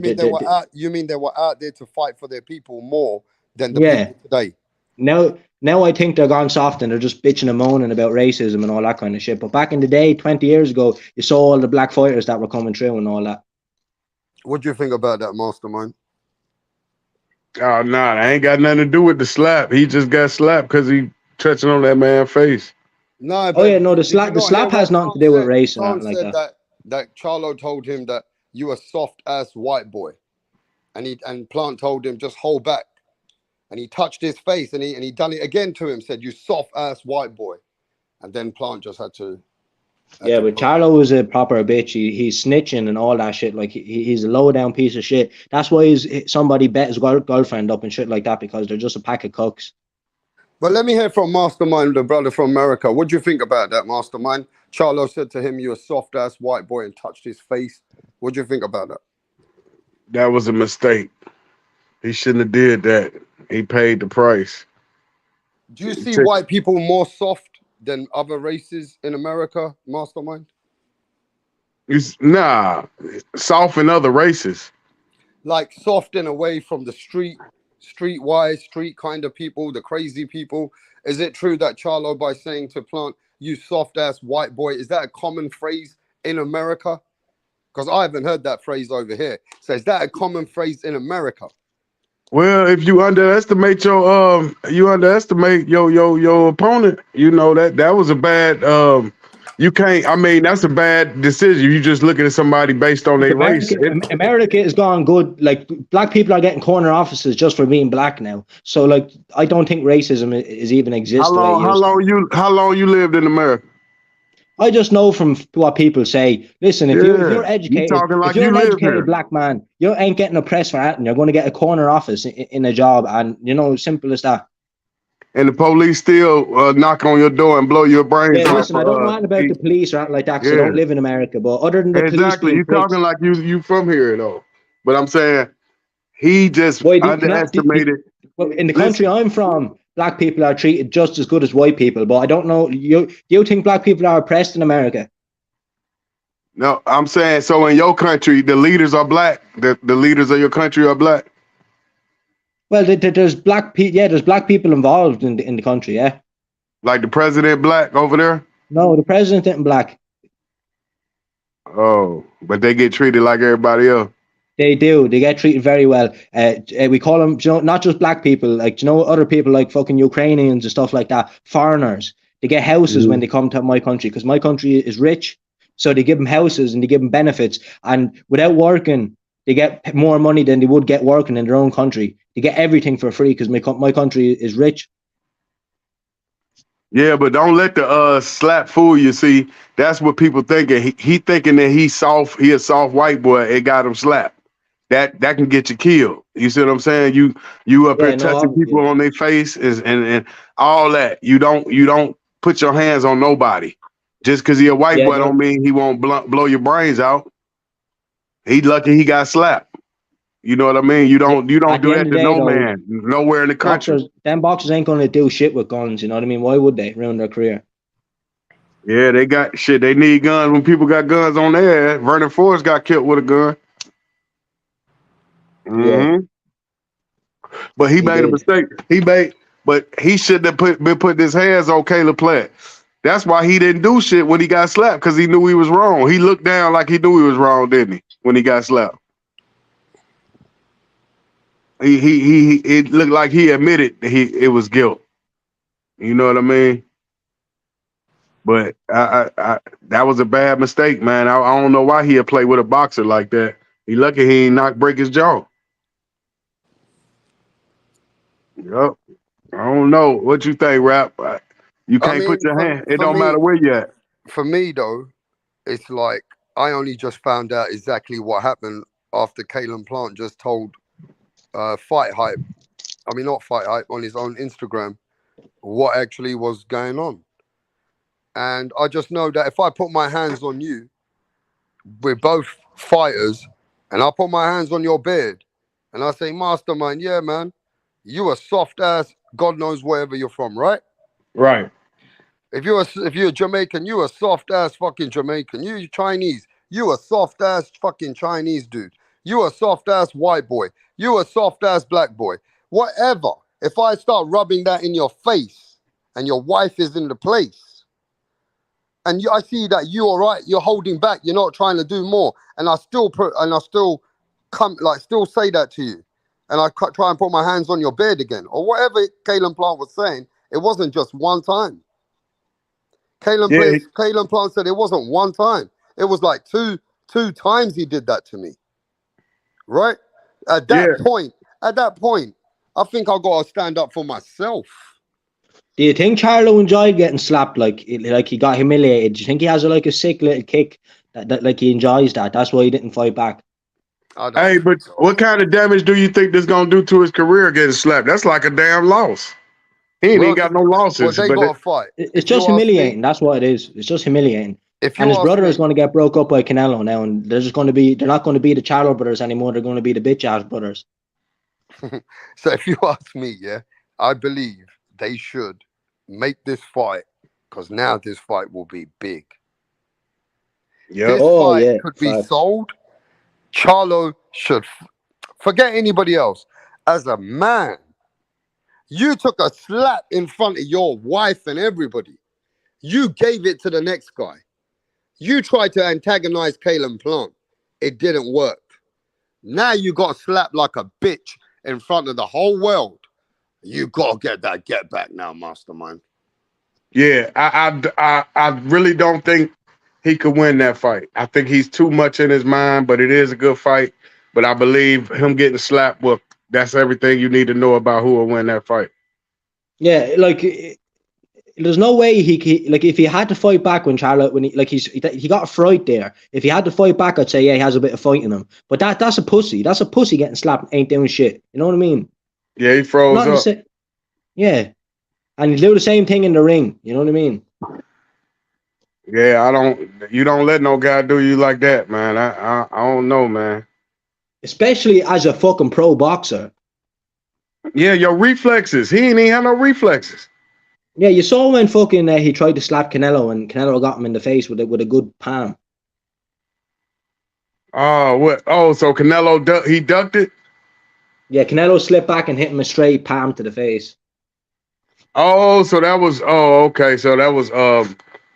S3: mean they were out there to fight for their people more than the people today?
S9: Now I think they're gone soft and they're just bitching and moaning about racism and all that kind of shit. But back in the day, 20 years ago, you saw all the black fighters that were coming through and all that.
S3: What do you think about that, Mastermind?
S10: Oh, nah, I ain't got nothing to do with the slap. He just got slapped because he touching on that man's face.
S3: No,
S9: but the slap has nothing to do with race and nothing like that.
S3: That Charlo told him that you a soft ass white boy, and Plant told him just hold back, and he touched his face and he done it again to him, said you soft ass white boy, and then Plant just had to.
S9: But Charlo is a proper bitch. He's snitching and all that shit. Like he's a low down piece of shit. That's why somebody bet his girlfriend up and shit like that, because they're just a pack of cooks.
S3: But let me hear from Mastermind, the brother from America. What do you think about that, Mastermind? Charlo said to him, "You a soft ass white boy," and touched his face. What do you think about that?
S10: That was a mistake. He shouldn't have did that. He paid the price.
S3: Do you see white people more soft than other races in America, Mastermind?
S10: Nah, soft in other races.
S3: Like soft and away from the streetwise, street kind of people, the crazy people. Is it true that Charlo, by saying to Plant, "You soft ass white boy," is that a common phrase in America? Because I haven't heard that phrase over here. So is that a common phrase in America?
S10: Well, if you underestimate your opponent, you know that was a bad you can't. I mean, that's a bad decision. You just looking at somebody based on their race.
S9: America has gone good. Like black people are getting corner offices just for being black now. So like, I don't think racism is even exists.
S10: How long you lived in America?
S9: I just know from what people say. Listen, if you're educated, if you're an educated black man, you ain't getting oppressed for that, and you're going to get a corner office in a job, and simple as that.
S10: And the police still knock on your door and blow your brains off.
S9: Listen, I don't know about the police or anything like that, because I don't live in America. But other than the police,
S10: you're talking like you from here though. But I'm saying he just underestimated.
S9: In the country I'm from, black people are treated just as good as white people. But I don't know. Do you think black people are oppressed in America?
S10: No, I'm saying so. In your country, the leaders are black. The leaders of your country are black.
S9: Well, there's black people. Yeah, there's black people involved in the country. Yeah,
S10: like the president, black over there.
S9: No, the president isn't black.
S10: Oh, but they get treated like everybody else.
S9: They do. They get treated very well. We call them, not just black people. Like, other people like fucking Ukrainians and stuff like that. Foreigners. They get houses when they come to my country, because my country is rich. So they give him houses and they give him benefits, and without working, they get more money than they would get working in their own country. They get everything for free because my country is rich.
S10: Yeah, but don't let the slap fool you. See, that's what people thinking. He thinking that he's soft. He a soft white boy. It got him slapped. That can get you killed. You see what I'm saying? You up here touching people on their face and all that. You don't put your hands on nobody. Just because he a white boy don't mean he won't blow your brains out. He lucky he got slapped. You know what I mean? You don't do that to no man, nowhere in the country.
S9: Boxers ain't gonna do shit with guns. You know what I mean? Why would they ruin their career?
S10: Yeah, they got shit. They need guns when people got guns on their ass. Vernon Forrest got killed with a gun. Mm-hmm. Yeah. But he made a mistake. But he shouldn't have been putting his hands on Caleb Plant. That's why he didn't do shit when he got slapped, because he knew he was wrong. He looked down like he knew he was wrong, didn't he? When he got slapped. It looked like he admitted it was guilt. You know what I mean? But I that was a bad mistake, man. I don't know why he'd play with a boxer like that. He lucky he ain't break his jaw. Yep. I don't know. What you think, Rap? You can't put your hand. It don't matter where you at.
S3: For me, though, it's like I only just found out exactly what happened after Caleb Plant just told Fight Hype. I mean, not Fight Hype, on his own Instagram, what actually was going on. And I just know that if I put my hands on you, we're both fighters, and I put my hands on your beard, and I say, Mastermind, yeah, man, you a soft ass, God knows wherever you're from, right?
S10: Right.
S3: If you're Jamaican, you a soft ass fucking Jamaican. You Chinese, you a soft ass fucking Chinese dude. You a soft ass white boy. You a soft ass black boy. Whatever. If I start rubbing that in your face, and your wife is in the place, and I see that you all right, you're holding back, you're not trying to do more, and I still still say that to you, and I try and put my hands on your beard again, or whatever Caleb Plant was saying, it wasn't just one time. Caleb Plant said it wasn't one time. It was like two times he did that to me. Right? At that point, I think I got to stand up for myself.
S9: Do you think Charlo enjoyed getting slapped? Like he got humiliated? Do you think he has a sick little kick that like he enjoys that? That's why he didn't fight back.
S10: Hey, but what kind of damage do you think this gonna do to his career getting slapped? That's like a damn loss. He ain't got no losses.
S3: Well, they got to fight.
S9: It's just humiliating. That's what it is. It's just humiliating. And his brother is going to get broke up by Canelo now, and they're not going to be the Charlo brothers anymore. They're going to be the bitch ass brothers.
S3: So if you ask me, I believe they should make this fight, because now this fight will be big.
S10: Yeah.
S3: This fight could be sold. Charlo should forget anybody else. As a man, you took a slap in front of your wife and everybody. You gave it to the next guy. You tried to antagonize Caleb Plant. It didn't work. Now you got slapped like a bitch in front of the whole world. You got to get that get back now, Mastermind.
S10: Yeah, I really don't think he could win that fight. I think he's too much in his mind, but it is a good fight. But I believe him getting slapped, well, that's everything you need to know about who will win that fight.
S9: Yeah, there's no way he if he had to fight back when Charlo he got a fright there. If he had to fight back, I'd say he has a bit of fight in him. But that's a pussy. That's a pussy getting slapped, ain't doing shit. You know what I mean?
S10: Yeah, he froze up.
S9: Yeah, and he do the same thing in the ring. You know what I mean?
S10: Yeah, you don't let no guy do you like that, man. I don't know, man.
S9: Especially as a fucking pro boxer.
S10: Yeah, your reflexes. He ain't even have no reflexes.
S9: Yeah, you saw when fucking he tried to slap Canelo, and Canelo got him in the face with a good palm.
S10: Oh, what? Oh, so Canelo he ducked it?
S9: Yeah, Canelo slipped back and hit him a straight palm to the face.
S10: Oh, so that was okay. So that was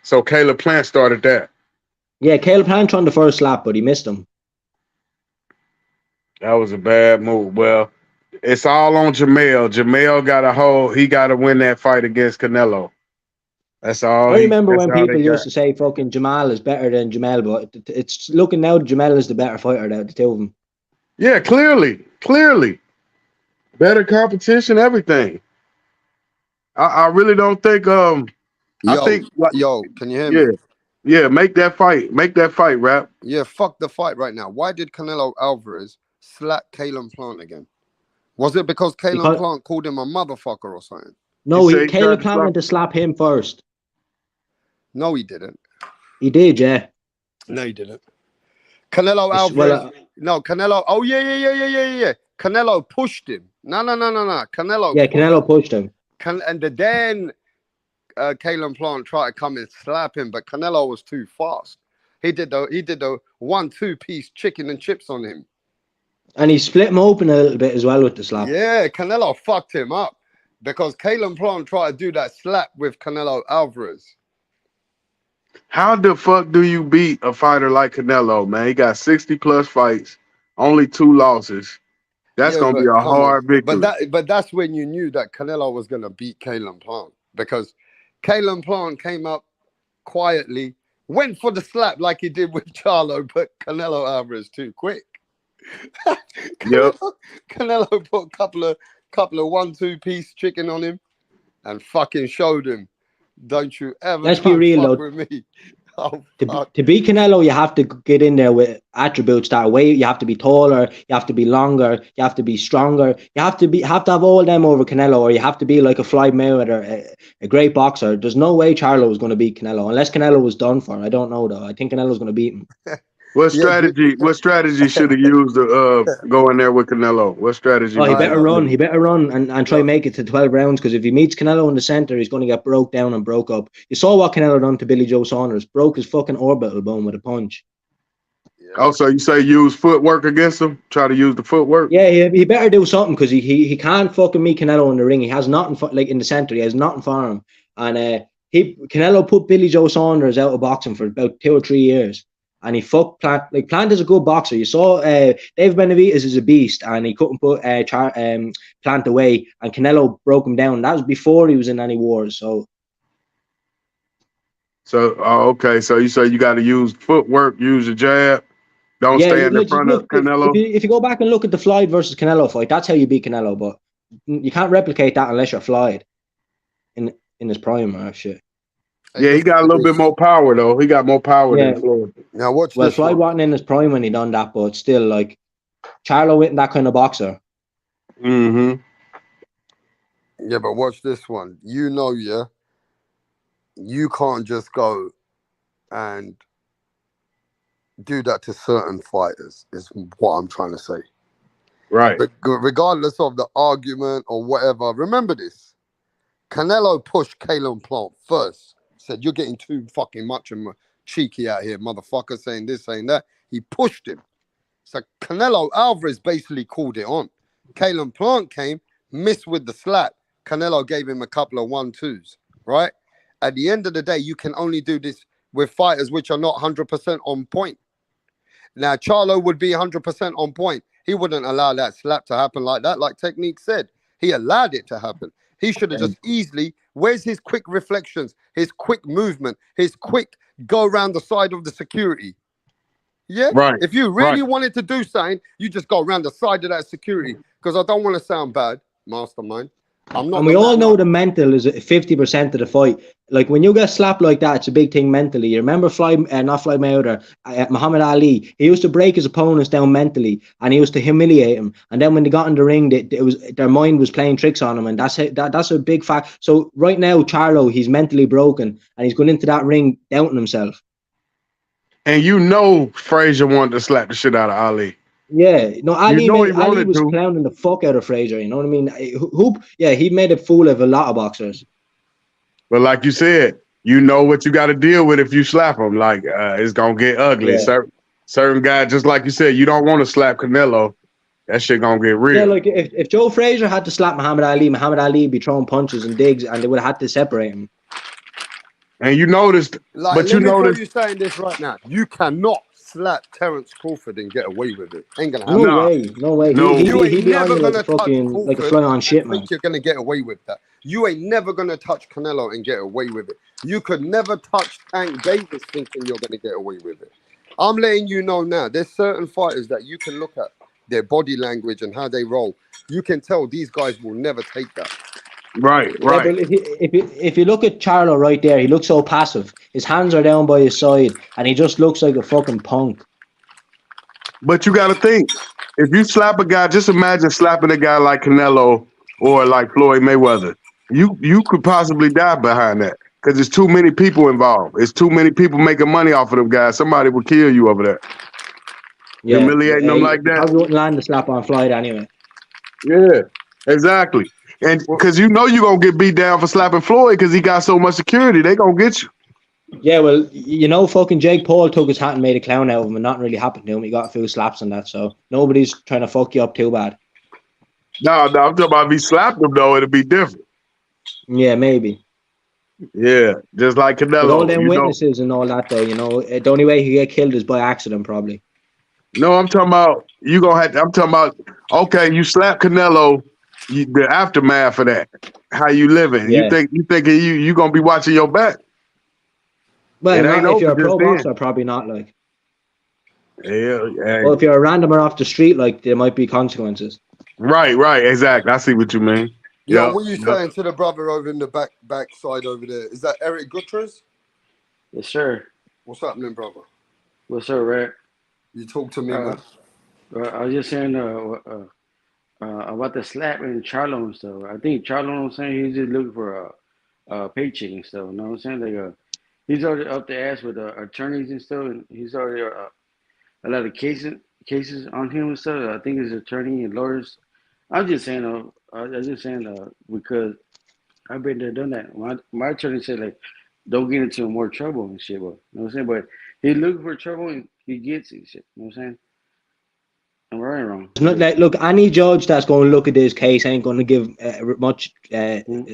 S10: so Caleb Plant started that.
S9: Yeah, Caleb Plant tried the first slap, but he missed him.
S10: That was a bad move. Well, it's all on JERMELL. JERMELL got he got to win that fight against Canelo. That's all
S9: I remember when
S10: they
S9: people
S10: got.
S9: used to say fucking Jamal is better than Jermell, but it's looking now Jermell is the better fighter out of the two of them.
S10: Yeah, clearly. Better competition, everything. I really don't think I think
S3: Can you hear me?
S10: yeah, make that fight, Rap.
S3: Yeah, fuck the fight right now. Why did Canelo Alvarez slap Caleb Plant again? Was it because Caleb Plant called him a motherfucker or something?
S9: No, Caleb Plant went to slap him first.
S3: No, he didn't.
S9: He did, yeah.
S3: No, he didn't. Canelo Alvarez. Canelo. Oh, yeah. Canelo pushed him. No. Canelo.
S9: Yeah, Canelo pushed him.
S3: And then Caleb Plant tried to come and slap him, but Canelo was too fast. He did the 1-2 piece chicken and chips on him.
S9: And he split him open a little bit as well with the slap.
S3: Yeah, Canelo fucked him up because Caleb Plant tried to do that slap with Canelo Alvarez.
S10: How the fuck do you beat a fighter like Canelo, man? He got 60 plus fights, only 2 losses. That's gonna be a hard victory.
S3: But that's when you knew that Canelo was gonna beat Caleb Plant, because Caleb Plant came up quietly, went for the slap like he did with Charlo, but Canelo Alvarez too quick. Canelo put a couple of 1-2 piece chicken on him and fucking showed him, don't you ever
S9: Let's be real though.
S3: With me.
S9: To beat Canelo, you have to get in there with attributes that way. You have to be taller, you have to be longer, you have to be stronger, you have to have all them over Canelo, or you have to be like a Floyd Mayweather, a great boxer. There's no way Charlo was going to beat Canelo unless Canelo was done for. I don't know though. I think Canelo's going to beat him.
S10: What strategy should he use to go in there with Canelo? What strategy?
S9: Oh, he better run. He better run and try make it to 12 rounds, because if he meets Canelo in the center, he's going to get broke down and broke up. You saw what Canelo done to Billy Joe Saunders. Broke his fucking orbital bone with a punch.
S10: Oh, so you say use footwork against him? Try to use the footwork?
S9: Yeah, he better do something, because he can't fucking meet Canelo in the ring. He has nothing like in the center. He has nothing for him. And Canelo put Billy Joe Saunders out of boxing for about 2 or 3 years. And he fucked Plant. Like, Plant is a good boxer. You saw Dave Benavidez is a beast, and he couldn't put Plant away. And Canelo broke him down. That was before he was in any wars.
S10: Okay. So you say you got to use footwork, use your jab. Don't stand in front of Canelo.
S9: If you go back and look at the Floyd versus Canelo fight, that's how you beat Canelo. But you can't replicate that unless you're Floyd in his prime or shit.
S10: Yeah, he got a little bit more power though. He got more power than Floyd.
S3: Now watch this.
S9: Well, Floyd wasn't in his prime when he done that, but still, like, Charlo isn't that kind of boxer.
S10: Mm-hmm.
S3: Yeah, but watch this one. You can't just go and do that to certain fighters, is what I'm trying to say.
S10: Right.
S3: Regardless of the argument or whatever, remember this. Canelo pushed Caleb Plant first. Said, you're getting too fucking much and cheeky out here, motherfucker, saying this, saying that. He pushed him. So Canelo Alvarez basically called it on. Caleb Plant came, missed with the slap. Canelo gave him a couple of 1-2s, right? At the end of the day, you can only do this with fighters which are not 100% on point. Now, Charlo would be 100% on point. He wouldn't allow that slap to happen like that, like Technique said. He allowed it to happen. He should have just easily, where's his quick reflections, his quick movement, his quick go around the side of the security? Yeah?
S10: Right.
S3: If you really wanted to do something, you just go around the side of that security. Because I don't want to sound bad, mastermind. I'm not.
S9: And we all know the mental is 50% of the fight. Like, when you get slapped like that, it's a big thing mentally. You remember not Floyd Mayweather, Muhammad Ali. He used to break his opponents down mentally, and he used to humiliate him. And then when they got in the ring, their mind was playing tricks on him, and that's a big fact. So right now, Charlo, he's mentally broken, and he's going into that ring doubting himself.
S10: And you know, Frazier wanted to slap the shit out of Ali.
S9: Yeah, no, Ali was clowning the fuck out of Frazier. You know what I mean? He made a fool of a lot of boxers.
S10: But like you said, you know what you got to deal with if you slap him. Like, it's gonna get ugly.
S9: Yeah.
S10: Certain guys, just like you said, you don't want to slap Canelo. That shit gonna get real.
S9: Yeah, like if Joe Frazier had to slap Muhammad Ali would be throwing punches and digs, and they would have had to separate him.
S10: And you noticed,
S3: but you noticed, you saying this right now. You cannot slap Terence Crawford and get away with it. Ain't gonna happen.
S9: No way.
S3: You ain't
S9: He'd be
S3: never
S9: on you like a
S3: gonna
S9: fucking
S3: touch
S9: like a fly on shit, man.
S3: think you're gonna get away with that. You ain't never gonna touch Canelo and get away with it. You could never touch Tank Davis thinking you're gonna get away with it. I'm letting you know now. There's certain fighters that you can look at their body language and how they roll. You can tell these guys will never take that.
S10: Right,
S9: Yeah,
S10: right.
S9: but if you look at Charlo right there, he looks so passive. His hands are down by his side, and he just looks like a fucking punk.
S10: But you got to think, if you slap a guy, just imagine slapping a guy like Canelo or like Floyd Mayweather. You could possibly die behind that because there's too many people involved. It's too many people making money off of them guys. Somebody will kill you over that.
S9: Yeah,
S10: Humiliating them
S9: he
S10: like that.
S9: probably wouldn't land the slap on Floyd anyway.
S10: Yeah, exactly. And because you know you're going to get beat down for slapping Floyd because he got so much security, they going to get you.
S9: Yeah, well, you know, fucking Jake Paul took his hat and made a clown out of him, and nothing really happened to him. He got a few slaps on that, so nobody's trying to fuck you up too bad.
S10: No, I'm talking about if he slapped him, though, it'll be different.
S9: Yeah, maybe.
S10: Yeah, just like Canelo.
S9: But all them
S10: you
S9: witnesses and all that, though, you know, the only way he get killed is by accident, probably.
S10: No, I'm talking about you gonna have. I'm talking about okay. You slap Canelo, the aftermath of that. How you living?
S9: Yeah.
S10: You thinking you gonna be watching your back?
S9: Well,
S10: It ain't
S9: not if you're a
S10: over
S9: pro
S10: just then.
S9: boxer, probably not. Like,
S10: Yeah,
S9: well, if you're a randomer off the street, like, there might be consequences.
S10: right, exactly. I see what you mean.
S3: Yo,
S10: Yeah,
S3: what are you saying to the brother over in the back side over there? Is that Eric Gutierrez?
S11: Yes, sir.
S3: What's happening, brother?
S11: What's up, Red?
S3: You talk to me, man.
S11: I was just saying about the slap and Charlo and stuff. I think Charlo, you know what I'm saying, he's just looking for a paycheck and stuff. You know what I'm saying? Like, he's already up the ass with attorneys and stuff, and he's already a lot of cases on him and stuff. I think his attorney and lawyers. I'm just saying, because I've been there, done that. My attorney said, like, don't get into more trouble and shit. But, you know what I'm saying? But he's looking for trouble and he gets it. Shit. You know what I'm saying? I'm right or wrong?
S9: It's not like, look, any judge that's going to look at this case ain't going to give much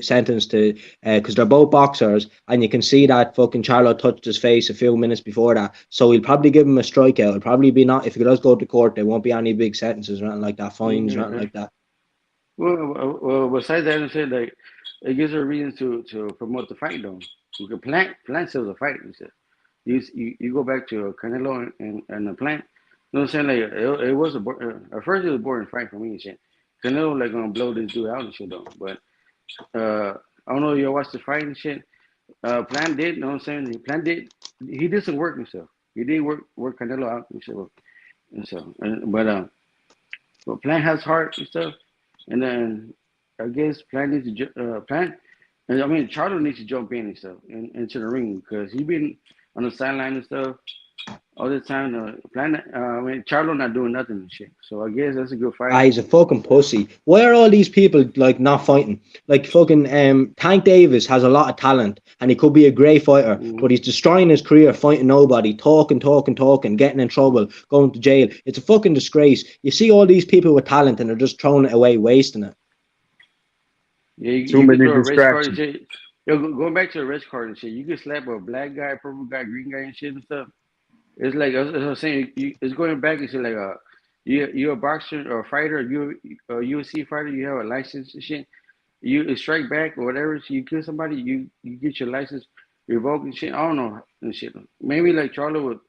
S9: sentence to, because they're both boxers, and you can see that fucking Charlo touched his face a few minutes before that, so he'll probably give him a strikeout. It'll probably be not, if he does go to court, there won't be any big sentences or anything like that, fines or anything like that.
S11: Well, besides that, I said, like, it gives her a reason to promote the fight, though. You can plant sells a fight. He said, you go back to Canelo and the Plant. You know what I'm saying? Like, it was at first it was a boring fight for me and shit. Canelo like gonna blow this dude out and shit though. But I don't know if you watched the fight and shit. Plant did, you know what I'm saying? He did some work and stuff. He did work Canelo out and shit. But Plant has heart and stuff. And then I guess Plant needs to Charlo needs to jump in and stuff into the ring because he been on the sideline and stuff all the time. Charlo not doing nothing and shit. So I guess that's a good fight.
S9: He's a fucking pussy. Why are all these people like not fighting? Like fucking Tank Davis has a lot of talent and he could be a great fighter, but he's destroying his career fighting nobody, talking, getting in trouble, going to jail. It's a fucking disgrace. You see all these people with talent and they're just throwing it away, wasting it.
S11: Yeah,
S10: too many distractions.
S11: Going back to the red card and shit, you can slap a black guy, purple guy, green guy and shit and stuff. It's like, as I was saying, it's going back and shit, like, you're a boxer or a fighter, you're a UFC fighter, you have a license and shit, you strike back or whatever, so you kill somebody, you get your license revoked and shit. I don't know and shit. Maybe like Charlo would.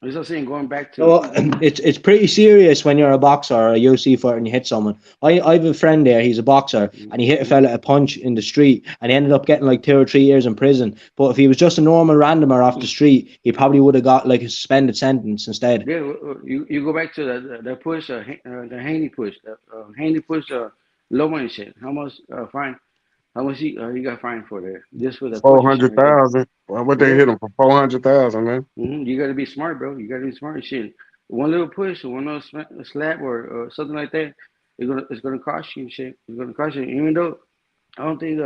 S11: As I was saying, going back to
S9: it's pretty serious when you're a boxer or a UFC fighter and you hit someone. I have a friend there, he's a boxer, and he hit a fella a punch in the street and he ended up getting like 2 or 3 years in prison. But if he was just a normal randomer off the street, he probably would have got like a suspended sentence instead.
S11: Yeah, you go back to the push, the Haney push, Loma and shit. How much fine? How much he got fined for there? Just for the
S10: 400,000. What they hit him for 400,000, man?
S11: You got to be smart, bro. You got to be smart and shit. One little push, one little slap, or something like that, it's gonna cost you shit. It's gonna cost you. Even though I don't think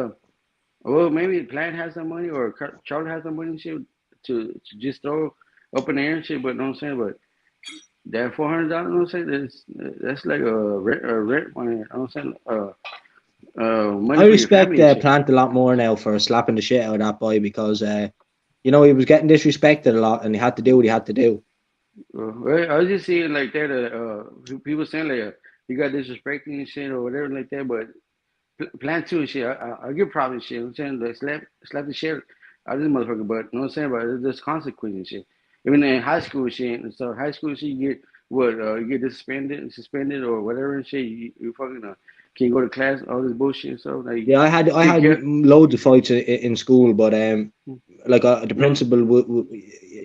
S11: well, maybe Plant has some money or Charlie has some money and shit to just throw up in the air and shit. But you know what I'm saying? But that $400, you know what I'm saying? That's like a rent money. You know what I'm saying?
S9: I respect Plant a lot more now for slapping the shit out of that boy because he was getting disrespected a lot and he had to do what he had to do.
S11: Well, I was just seeing like that. People saying like he got disrespected and shit or whatever like that, but Plant too and shit. I give props and shit. You know what I'm saying? Like slap the shit out of this motherfucker, but you know what I'm saying? But there's consequences and shit. Even in high school and shit. And so high school shit, you get what? You get suspended or whatever and shit. You fucking can't go to class. All this bullshit. So like,
S9: Yeah, I had loads of fights in school, but like the principal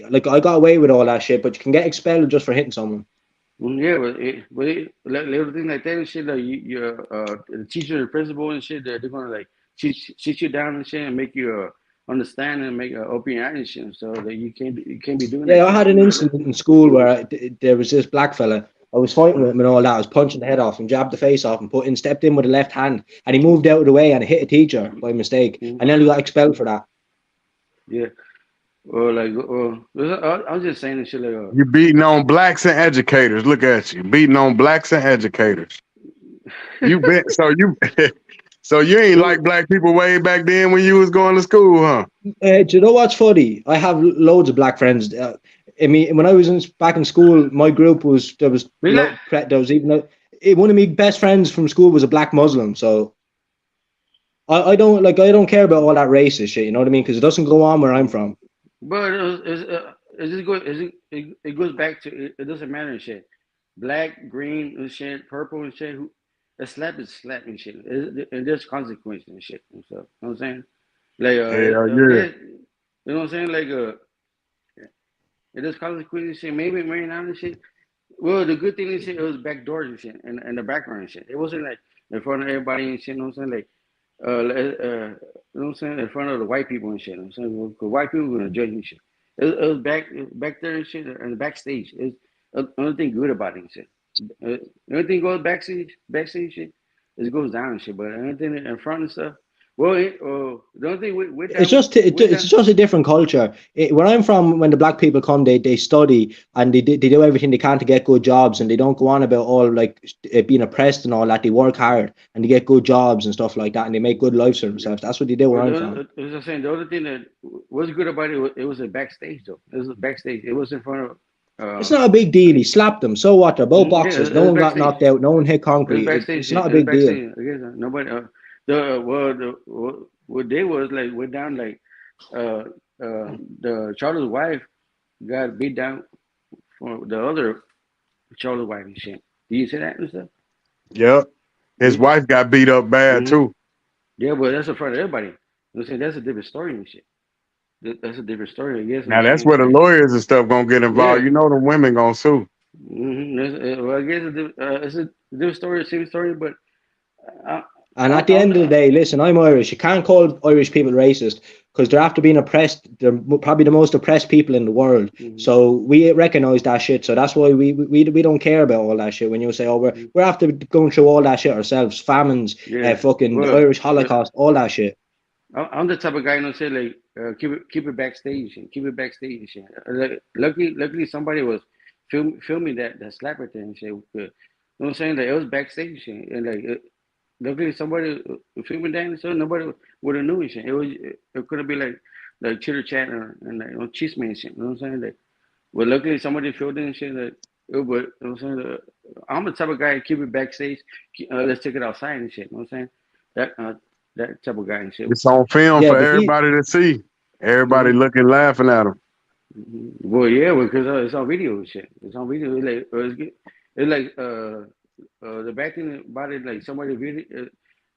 S9: like I got away with all that shit, but you can get expelled just for hitting someone.
S11: Yeah, little things like that and shit. Like the teacher and the principal and shit. They're gonna like sit you down and shit and make you understand and make open your eyes and shit. So that you can't be doing that.
S9: Yeah, I had an incident in school where there was this black fella. I was fighting with him and all that. I was punching the head off and jabbed the face off and stepped in with the left hand, and he moved out of the way and hit a teacher by mistake, and then he got expelled for that.
S11: Yeah. Or like, I was just saying this shit like.
S10: You beating on blacks and educators. Look at you, beating on blacks and educators. You bet. So you ain't like black people way back then when you was going to school, huh?
S9: Do you know what's funny? I have loads of black friends. I mean, when I was back in school, my group was there was even one of my best friends from school was a black Muslim. So I don't care about all that racist shit. You know what I mean? Because it doesn't go on where I'm from.
S11: But it goes back to it doesn't matter and shit. Black, green and shit, purple and shit. A slap is slap and shit. And there's consequences and shit and stuff. You know what I'm saying? Like you know what I'm saying? Like it does consequences and shit. Maybe not and shit. Well, the good thing is shit, it was backdoors and shit and the background and shit. It wasn't like in front of everybody and shit. You know what I'm saying? Like you know what I'm saying? In front of the white people and shit. You know what I'm saying? Because white people were gonna judge and shit. It was back there and shit, and the backstage. It's only thing good about it and shit. Everything goes backstage shit. It goes down and shit. But anything in front and stuff. Well, the only thing with that,
S9: it's just a different culture. Where I'm from, when the black people come, they study and they do everything they can to get good jobs, and they don't go on about all like being oppressed and all that. They work hard and they get good jobs and stuff like that, and they make good lives for themselves. That's what they do where I'm from.
S11: As I'm saying, the other thing that was good about it was a backstage though. It was a backstage. It was in front of.
S9: It's not a big deal. He slapped them. So what? They're both boxers. No one got knocked out. No one hit concrete. It's not a big deal.
S11: Nobody. What they was like went down like the Charlo's wife got beat down for the other Charlo's wife and shit. Do you see that and stuff?
S10: Yep. His wife got beat up bad too.
S11: Yeah, but that's in front of everybody. I'm saying that's a different story and shit. That's a different story, I guess.
S10: Now that's where the lawyers and stuff gonna get involved. You know, the women gonna sue.
S11: Well, I guess it's a different story, same story, but.
S9: And at the end of the day, listen, I'm Irish. You can't call Irish people racist because they're after being oppressed. They're probably the most oppressed people in the world. So we recognize that shit. So that's why we don't care about all that shit. When you say, oh, we're after going through all that shit ourselves, famines, fucking the Irish Holocaust, all that shit.
S11: I'm the type of guy, you know, say like keep it backstage and keep it backstage and shit. Like, luckily somebody was filming that slapper thing and shit. You know what I'm saying? Like it was backstage shit, and like. Luckily, somebody filming that and so nobody would have knew and shit. It could have been like chitter chat and like chisme and shit. You know what I'm saying? Like, but luckily somebody filmed it and shit. Like, but you know what I'm saying? I'm the type of guy keep it backstage. Let's take it outside and shit. You know what I'm saying? That type of guy and shit.
S10: It's on film for everybody to see. Everybody looking, laughing at him.
S11: Well, yeah, because it's on video and shit. It's on video. It's like the bad thing about it, like somebody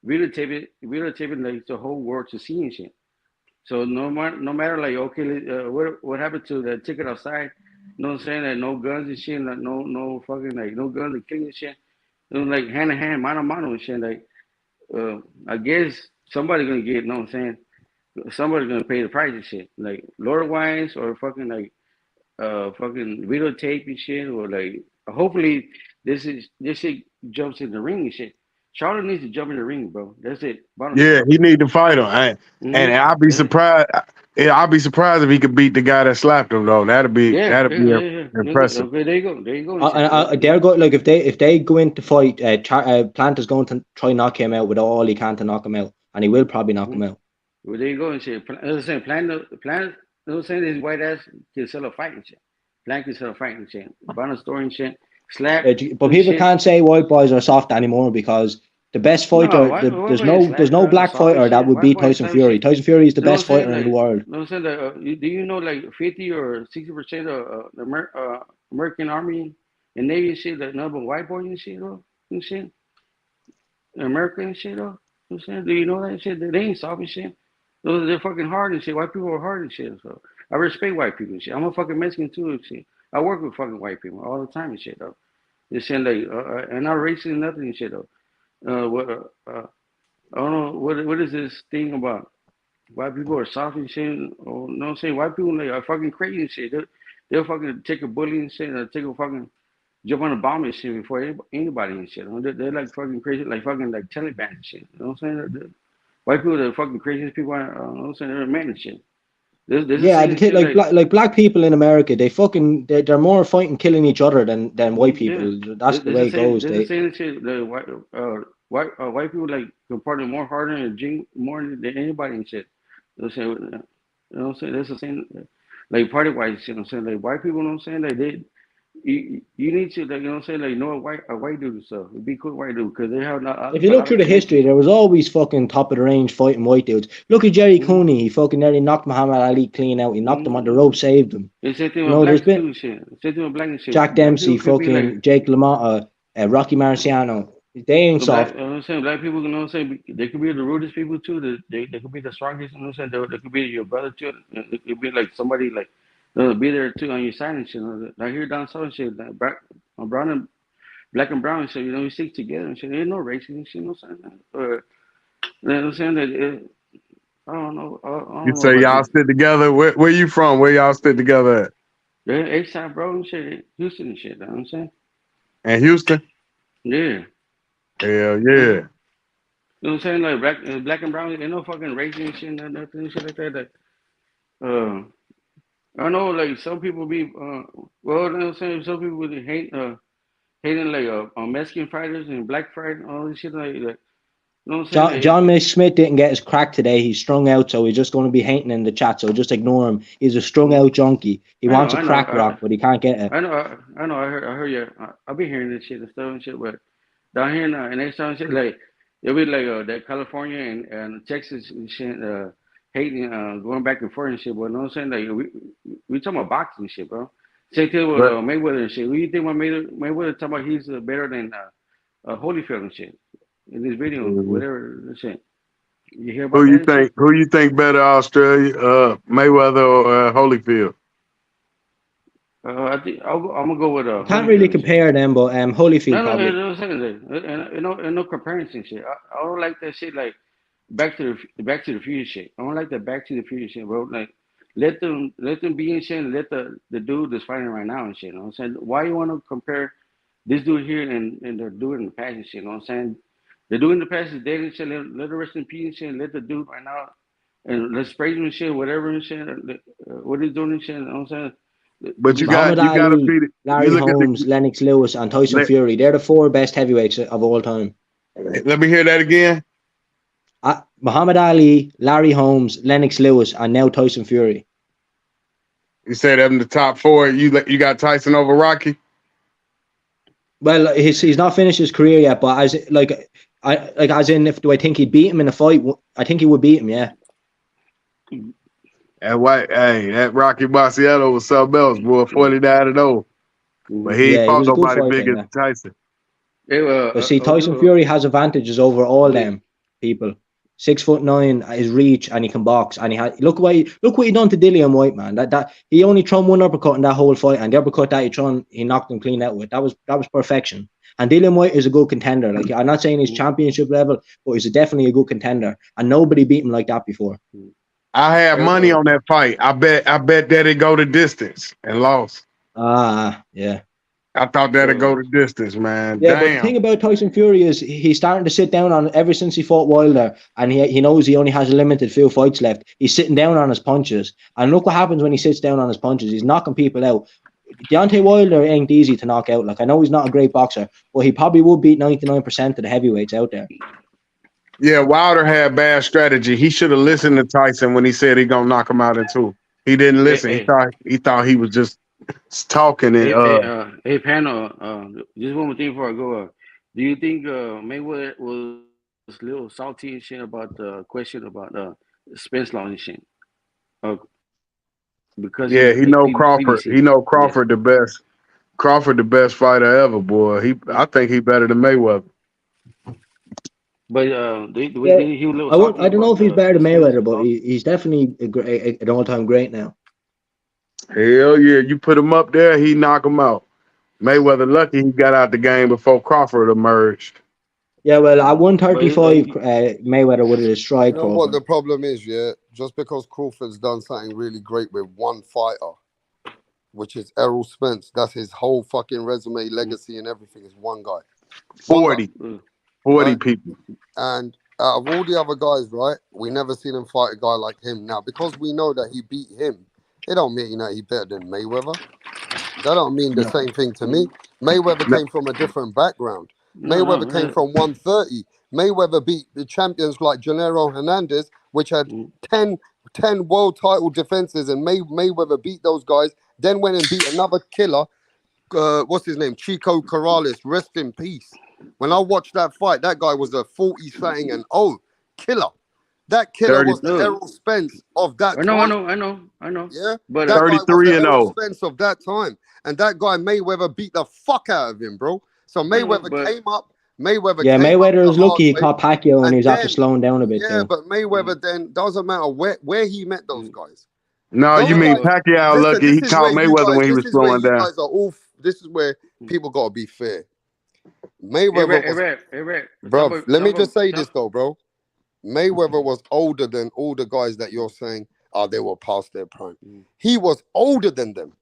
S11: videotaping like the whole world to see and shit. So no matter like okay, what happened to the ticket outside? You know what I'm saying? Like no guns and shit, like no fucking like no guns and killing and shit. It was like hand to hand, mano a mano and shit. Like I guess somebody's gonna get. You know what I'm saying? Somebody's gonna pay the price and shit. Like Lord Wines or fucking like fucking videotape and shit, or like hopefully. This shit jumps in the ring and shit. Charlo needs to jump in the ring, bro. That's it.
S10: He need to fight him. And I'll be surprised. I'll be surprised if he could beat the guy that slapped him though. That'd be impressive.
S11: Okay, there you go.
S9: They're going like if they go in to fight, Plant is going to try knock him out with all he can to knock him out, and he will probably knock him out.
S11: Well, there you go and shit. As I said, Plant. You know what I'm saying? His white ass can sell a fight and shit. Plant can sell a fight and shit. Run a story and shit. Slap,
S9: but people can't say white boys are soft anymore because The best
S11: No,
S9: fighter,
S11: why
S9: there's no black
S11: soft and
S9: fighter that
S11: shit?
S9: would
S11: Why
S9: beat
S11: boy
S9: Tyson
S11: soft
S9: Fury.
S11: shit?
S9: Tyson Fury is the
S11: You know what I'm
S9: best fighter
S11: saying?
S9: in the
S11: Like,
S9: world.
S11: you know what I'm saying? Like, do you know like 50 or 60% of the American Army and Navy and shit, like nothing but white boys and shit, though? And shit, American and shit, though. You know what I'm saying? Do you know that shit? They ain't soft and shit. They're fucking hard and shit. White people are hard and shit. So I respect white people and shit. I'm a fucking Mexican too and shit. I work with fucking white people all the time and shit, though. They're saying like, and not racist and nothing and shit, though. What I don't know what is this thing about white people are soft and shit. Or no, I'm saying white people like are fucking crazy and shit. They'll fucking take a bully and shit, or take a fucking jump on a bomb and shit before anybody and shit. They're like fucking crazy, like fucking like Taliban and shit. You know what I'm saying? White people are the fucking craziest people. You know what I'm saying? They're men and shit. There's a
S9: Yeah,
S11: saying shit
S9: like black people in America, they're more fighting killing each other than white
S11: yeah.
S9: people. That's the way it goes.
S11: There's a saying shit. The white people like can party more harder and drink more than anybody and shit. You know what I'm saying? You know what I'm saying? That's the same, like party white shit. I'm saying like white people. You know what I'm saying? Like you need to like you know what I'm saying? Like know a white dude and stuff. Be cool white dude because they have
S9: If you
S11: a
S9: look
S11: lot
S9: through
S11: of
S9: the history,
S11: connections.
S9: there was always fucking top of the range fighting white dudes. Look at Jerry Cooney. He fucking nearly knocked Muhammad Ali clean out. He knocked him on the rope, saved him.
S11: And same thing
S9: You
S11: with
S9: know, there's
S11: blacks
S9: been
S11: too. Shit. Same thing with black and shit.
S9: Jack
S11: Black people
S9: Dempsey,
S11: could be like.
S9: fucking Jake LaMotta, Rocky Marciano. They ain't
S11: So black,
S9: soft.
S11: you know what I'm saying? Black people, you know what I'm saying? They could be the rudest people too. They could be the strongest, you know what I'm saying? They could be your brother too. It could be like somebody like, be there too on your side and shit. Like here down south and shit, like brown and black and brown and shit, you know, we stick together and shit. There ain't no racism and shit, you know what I'm saying? Or, you know what I'm saying? I don't know. I
S10: You
S11: don't know
S10: say
S11: about
S10: y'all
S11: this.
S10: stick together. Where you from? Where y'all stick together at?
S11: Yeah, A-side, bro, and shit. Houston and shit, you know what I'm saying?
S10: In Houston?
S11: Yeah.
S10: Hell yeah.
S11: You know what I'm saying? Like black and brown, ain't no fucking racism and shit, nothing and shit like that. Like, I know, like some people be, well, you know what I'm saying? Some people would hating like Mexican fighters and black fighters, all this shit like that. You know what I'm saying?
S9: John Smith didn't get his crack today. He's strung out, so he's just going to be hating in the chat. So just ignore him. He's a strung out junkie. He wants a crack rock, but he can't get it.
S11: I know. I heard you. I've been hearing this shit and stuff and shit, but down here in that sound shit, like it'll be like that California and Texas and shit, hating, going back and forth and shit. But you know what I'm saying? Like we talking about boxing shit, bro. Same thing with
S10: But
S11: Mayweather and shit. What do you think about Mayweather talking about he's better than Holyfield and shit in this video, whatever and shit. You hear about that and shit?
S10: who you think better, Australia, Mayweather or Holyfield?
S11: I think I'm gonna go with
S9: You can't really
S11: Holyfield and shit.
S9: compare them, but Holyfield probably.
S11: No, and no comparison shit. I don't like that shit. Like Back to the Future shit. I don't like that Back to the Future shit, bro. Like let them be in shit and let the dude that's fighting right now and shit. You know what I'm saying? Why you want to compare this dude here and the dude in the past and shit? You know what I'm saying? The dude in the past is dead and shit. Let the rest in peace and shit. And let the dude right now and let's praise him and shit. Whatever and shit. What he's doing and shit. You know what I'm saying?
S10: But you
S9: Muhammad
S10: gotta
S9: Ali,
S10: beat it.
S9: Larry
S10: You look at
S9: Holmes, Lennox Lewis, and Tyson
S10: let,
S9: Fury. They're the four best heavyweights of all time.
S10: let me hear that again.
S9: Muhammad Ali, Larry Holmes, Lennox Lewis, and now Tyson Fury.
S10: You said them the top four. You got Tyson over Rocky.
S9: Well, he's not finished his career yet, but as in, do I think he'd beat him in a fight? I think he would beat him. Yeah.
S10: That Rocky Marciano was something else, boy. 49-0. But he ain't fought nobody bigger than Tyson.
S9: But see, Tyson Fury has advantages over all them people. 6'9", his reach, and he can box. And look what he done to Dillian White, man. That he only thrown one uppercut in that whole fight, and the uppercut that he knocked him clean out with. That was perfection. And Dillian White is a good contender. Like, I'm not saying he's championship level, but he's definitely a good contender. And nobody beat him like that before.
S10: I had money on that fight. I bet that it go the distance and lost.
S9: Yeah.
S10: I thought that'd go the distance, man.
S9: Yeah,
S10: Damn.
S9: but the thing about Tyson Fury is he's starting to sit down on ever since he fought Wilder, and he knows he only has a limited few fights left. He's sitting down on his punches, and look what happens when he sits down on his punches. He's knocking people out. Deontay Wilder ain't easy to knock out. Like, I know he's not a great boxer, but he probably would beat 99% of the heavyweights out there.
S10: Yeah, Wilder had bad strategy. He should have listened to Tyson when he said he gonna knock him out in two. He didn't listen. He thought he was just talking. And
S11: hey, panel. Just one more thing before I go. Do you think Mayweather was a little salty and shit about the question about Spence law and shit? Uh, because he
S10: Yeah, he know Crawford.
S11: previously,
S10: He know
S11: yeah.
S10: Crawford the best. Crawford the best fighter ever, boy. I think he better than Mayweather.
S11: But
S9: Yeah,
S11: he was a little
S9: I won't.
S11: salty
S9: I don't know
S11: about
S9: if he's better
S11: the
S9: than
S11: Spence
S9: Mayweather, but
S11: loss.
S9: he's definitely an all-time great now.
S10: Hell yeah, you put him up there, he knock him out. Mayweather lucky he got out the game before Crawford emerged.
S9: Yeah, well, at
S11: But
S9: 135, Mayweather would have
S3: You
S9: destroyed
S3: know what
S9: Crawford.
S3: the problem is, yeah? Just because Crawford's done something really great with one fighter, which is Errol Spence, that's his whole fucking resume, legacy, and everything is one guy. One guy,
S10: 40. 40
S3: right?
S10: people.
S3: And out of all the other guys, right, we never seen him fight a guy like him. Now, because we know that he beat him, it don't mean that he better than Mayweather. That don't mean the
S10: No,
S3: same thing to me. Mayweather
S10: no,
S3: came from a different background.
S11: no,
S3: Mayweather came from 130. Mayweather beat the champions like Janero Hernandez, which had 10, 10 world title defenses, and Mayweather beat those guys, then went and beat another killer, what's his name? Chico Corrales, rest in peace. When I watched that fight, that guy was a 40 something and killer. That killer
S10: 30,
S3: was the
S11: no.
S3: Errol Spence of that
S11: I know, I
S3: time.
S11: know, I know, I know.
S3: Yeah,
S11: But
S3: that guy was
S10: 33
S3: the
S10: and
S3: Errol
S10: 0.
S3: Spence of that time, and that guy Mayweather beat the fuck out of him, bro. So
S11: I know,
S3: Mayweather
S11: but
S3: came up. Mayweather
S9: Yeah,
S3: came up
S9: Mayweather
S3: the
S9: was lucky
S3: hard
S9: he
S3: way,
S9: caught Pacquiao and he
S3: and
S9: was after
S3: then
S9: slowing down a bit
S3: yeah,
S9: too.
S3: but Mayweather then doesn't matter where he met those guys.
S10: No,
S3: Those
S10: you
S11: no,
S10: mean
S3: guys.
S11: but
S10: Pacquiao
S3: Listen,
S10: lucky
S3: this
S10: he
S3: is where
S10: caught
S3: you
S10: Mayweather
S3: guys.
S10: when he
S3: This
S10: was
S3: is where
S10: slowing
S3: you
S10: down.
S3: guys are all. This is where people gotta be fair.
S11: hey,
S3: Mayweather was,
S11: Red.
S3: bruv. Let me just say this though, bro. Mayweather was older than all the guys that you're saying, they were past their prime. He was older than them.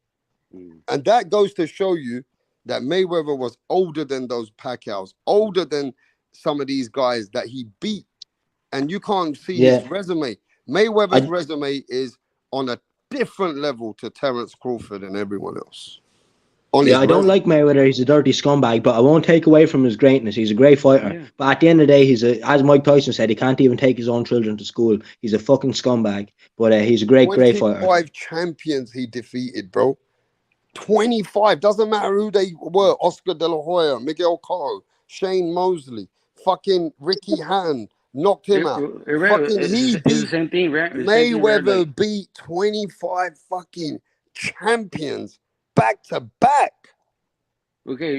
S3: And that goes to show you that Mayweather was older than those Pacquiaos, older than some of these guys that he beat. And you can't see his
S9: Yeah,
S3: resume. Mayweather's
S9: I
S3: resume is on a different level to Terence Crawford and everyone else. On
S9: yeah,
S3: his
S9: I don't
S3: resume.
S9: like Mayweather. He's a dirty scumbag, but I won't take away from his greatness. He's a great fighter.
S11: Yeah.
S9: But at the end of the day, as Mike Tyson said, he can't even take his own children to school. He's a fucking scumbag. But he's a great fighter.
S3: 25 champions he defeated, bro. 25. Doesn't matter who they were. Oscar De La Hoya, Miguel Cotto, Shane Mosley, fucking Ricky Hatton knocked him out.
S11: Red,
S3: Fucking he
S11: it's the
S3: beat
S11: same thing, Red. It's the same thing, Red. Like,
S3: Mayweather beat 25 fucking champions back to back.
S11: okay,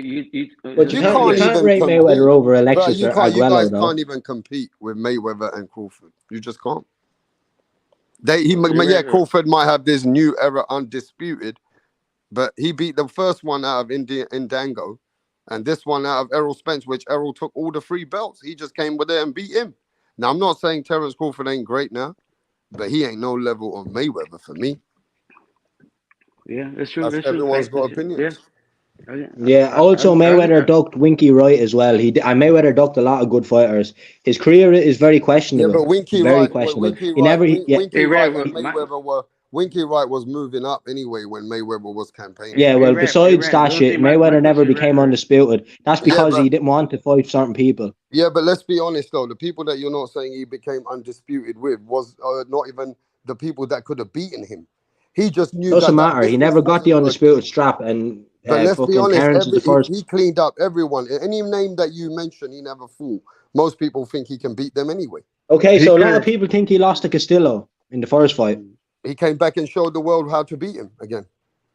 S9: But
S11: it's
S9: you
S3: You
S11: the same
S9: can't
S11: thing.
S9: you
S3: can't
S11: Like,
S9: can't
S3: even
S9: rate Mayweather
S3: compete.
S9: over
S3: Bro,
S9: Alexis
S3: you
S9: or
S3: can't. You
S9: Aguero
S3: guys
S9: though.
S3: can't even compete with Mayweather and Crawford. You just can't.
S11: Red,
S3: Crawford might have this new era undisputed, but he beat the first one out of Indango, and this one out of Errol Spence, which Errol took all the three belts. He just came with it and beat him. Now I'm not saying Terence Crawford ain't great now, but he ain't no level of Mayweather for me.
S11: yeah, that's true.
S3: That's
S11: That's true.
S3: everyone's got
S11: Yeah.
S3: opinions.
S9: Yeah, also Mayweather
S11: I,
S9: ducked Winky Wright as well. And Mayweather ducked a lot of good fighters. His career is very
S3: Yeah,
S9: questionable,
S3: but Winky
S9: very
S3: Wright,
S9: questionable. He never, yeah,
S3: Winky Wright and
S9: he,
S3: Mayweather were Winky Wright was moving up anyway when Mayweather was campaigning.
S9: yeah. Well, besides
S11: Red.
S9: that
S11: The only
S9: shit,
S11: thing, my
S9: Mayweather never
S11: question,
S9: became
S11: Red.
S9: undisputed. That's
S3: Yeah,
S9: because he
S3: but
S9: didn't want to fight certain people.
S3: let's be honest though, the people that you're not saying he became undisputed with was not even the people that could have beaten him. He just knew
S9: Doesn't
S3: that
S9: matter. He
S3: business
S9: never got the
S3: wasn't working.
S9: undisputed strap, and
S3: But let's be
S9: fucking
S3: honest,
S9: Terrence is the first.
S3: he cleaned up everyone. Any name that you mention, he never fought. Most people think he can beat them anyway.
S9: Okay,
S10: He
S9: so a lot of
S10: cleared.
S9: people think he lost to Castillo in the first fight.
S3: He came back and showed the world how to beat him again.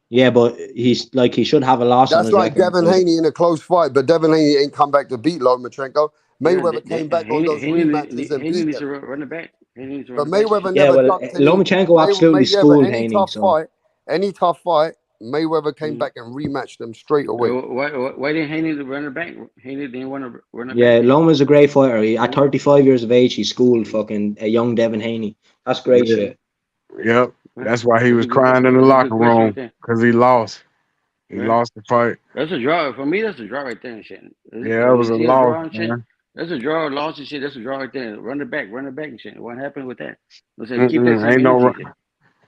S9: Yeah, but he should have a loss on
S3: That's
S9: his
S3: like
S9: record.
S3: Devin Haney in a close fight, but Devin Haney ain't come back to beat Lomachenko.
S11: Yeah,
S3: Mayweather came back on those rematches and
S11: Haney
S3: beat
S11: needs
S3: them.
S11: to run it back. Haney needs to
S3: But
S11: run it back and
S3: Mayweather
S11: shit.
S9: Yeah,
S3: never
S9: well,
S3: ducked any.
S9: Lomachenko absolutely
S3: But
S9: schooled Haney. So
S3: any tough fight, Mayweather came back and rematched them straight away.
S11: Why didn't Haney run it back? Haney didn't want to run it
S9: yeah,
S11: back.
S9: Loma's a great fighter. At 35 years of age, he schooled fucking a young Devin Haney. That's great
S10: Yeah.
S9: shit.
S10: Yep. That's why he
S11: That's
S10: was
S11: a good.
S10: crying in the
S11: That's a good
S10: locker
S11: question right
S10: room
S11: there.
S10: because he lost. He
S11: Right?
S10: lost the fight.
S11: That's a draw for me. That's a draw right there and shit.
S10: Yeah, it was
S11: You
S10: a
S11: see a
S10: loss,
S11: draw and shit.
S10: man.
S11: That's a draw, loss and shit. That's a draw right there. Run it back and shit. What happened with that? Let's say keep that same
S10: Ain't no
S11: energy.
S10: run.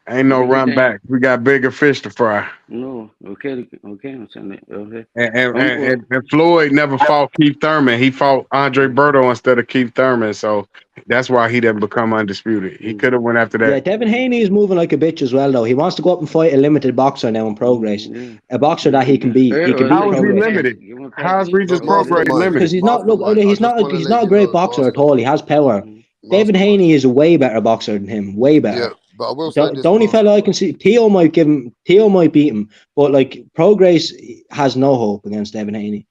S10: Ain't no run back. We got bigger fish to fry.
S11: No, okay. I'm saying that. Okay.
S10: And Floyd never fought Keith Thurman. He fought Andre Berto instead of Keith Thurman. So that's why he didn't become undisputed. He could have went after that.
S9: Yeah, Devin Haney is moving like a bitch as well, though. He wants to go up and fight a limited boxer now in Progress. A boxer that he can beat. He can beat
S10: How is he
S9: Progress.
S10: limited? How is Regis Progress limited?
S9: Because he's not. Look, he's not a great boxer at all. He has power. David Haney is a way better boxer than him. Way better.
S3: Yeah, but I will say this,
S9: the only fella I can see, Theo might beat him, but like Progress has no hope against Devin Haney.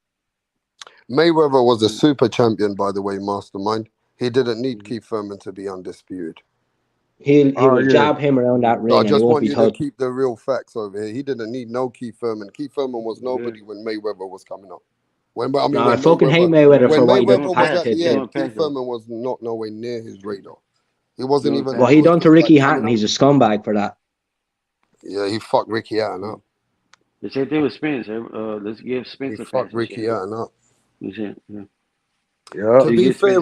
S3: Mayweather was a super champion, by the way, Mastermind. He didn't need Keith Thurman to be undisputed.
S9: He will jab him around that ring.
S3: I just want you to
S9: touched.
S3: keep the real facts over here. He didn't need no Keith Thurman. Keith Thurman was nobody when Mayweather was coming up.
S9: I fucking hate Mayweather for what he did to Pat.
S3: Keith Thurman was not nowhere near his radar. He wasn't even.
S9: What he done to Ricky Hatton, he's a scumbag for that.
S3: Yeah, he fucked Ricky Hatton up.
S11: The same thing with Spence. Let's give Spence
S3: he
S11: a pass.
S3: Fucked Ricky Hatton up.
S11: Yeah.
S3: To be fair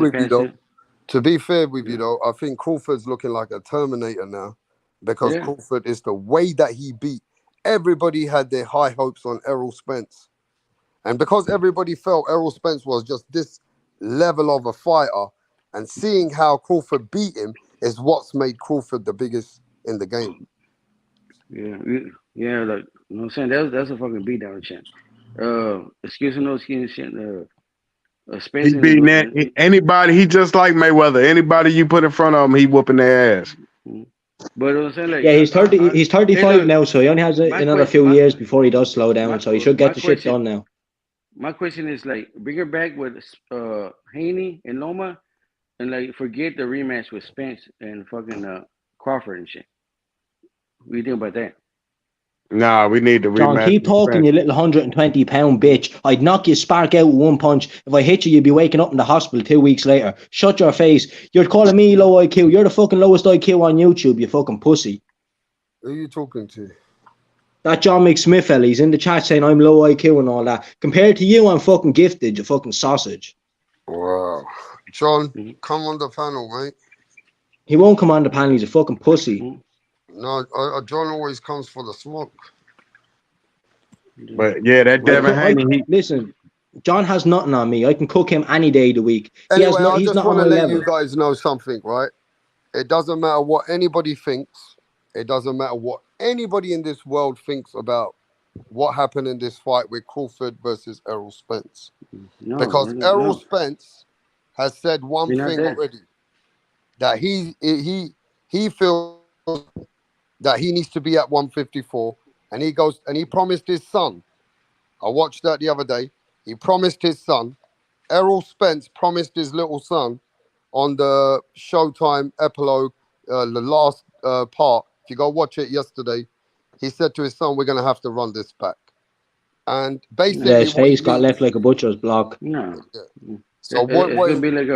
S3: with you though, I think Crawford's looking like a Terminator now, because Crawford is the way that he beat. Everybody had their high hopes on Errol Spence. And because everybody felt Errol Spence was just this level of a fighter, and seeing how Crawford beat him is what's made Crawford the biggest in the game.
S11: Yeah, like, you know what I'm saying? That's a fucking beatdown champ. Excuse me, no excuse shit. Spence
S10: he beating anybody. He just like Mayweather. Anybody you put in front of him, he whooping their ass.
S11: But I'm saying, like,
S9: he's 30. He's 35 now, so he only has another few years before he does slow down. So he should get the shit done now.
S11: My question is, like, bring her back with Haney and Loma, and like forget the rematch with Spence and fucking Crawford and shit. What do you think about that?
S10: Nah, we need the rematch.
S9: John, keep talking, you little 120-pound bitch. I'd knock you spark out with one punch. If I hit you, you'd be waking up in the hospital 2 weeks later. Shut your face. You're calling me low IQ. You're the fucking lowest IQ on YouTube, you fucking pussy.
S3: Who are you talking to?
S9: That John McSmith fella, he's in the chat saying I'm low IQ and all that. Compared to you, I'm fucking gifted, you fucking sausage.
S3: Wow. John, come on the panel, mate.
S9: He won't come on the panel, he's a fucking pussy.
S3: No, John always comes for the smoke.
S10: But yeah, that Devin Haney.
S9: Listen, John has nothing on me. I can cook him any day of the week.
S3: Anyway, I just want to let you guys know something, right? It doesn't matter what anybody thinks. It doesn't matter what anybody in this world thinks about what happened in this fight with Crawford versus Errol Spence. Because Errol Spence has said one thing already, that he feels that he needs to be at 154, and he goes and he promised his son. I watched that the other day. He promised his son. Errol Spence promised his little son on the Showtime epilogue, the last part. If you go watch it yesterday, he said to his son, "We're going to have to run this back." And basically,
S9: his face got left like a butcher's block.
S11: No.
S3: Yeah. So
S11: it's going to be like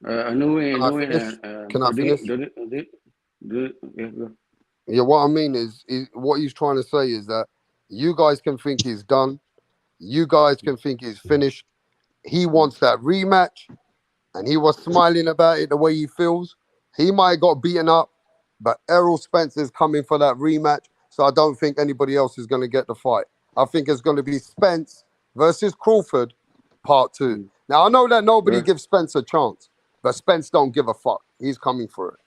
S11: a new way.
S3: Can I finish? Yeah, what I mean is what he's trying to say is that you guys can think he's done. You guys can think he's finished. He wants that rematch, and he was smiling about it the way he feels. He might have got beaten up, but Errol Spence is coming for that rematch, so I don't think anybody else is going to get the fight. I think it's going to be Spence versus Crawford, part 2. Now, I know that nobody gives Spence a chance, but Spence don't give a fuck. He's coming for it.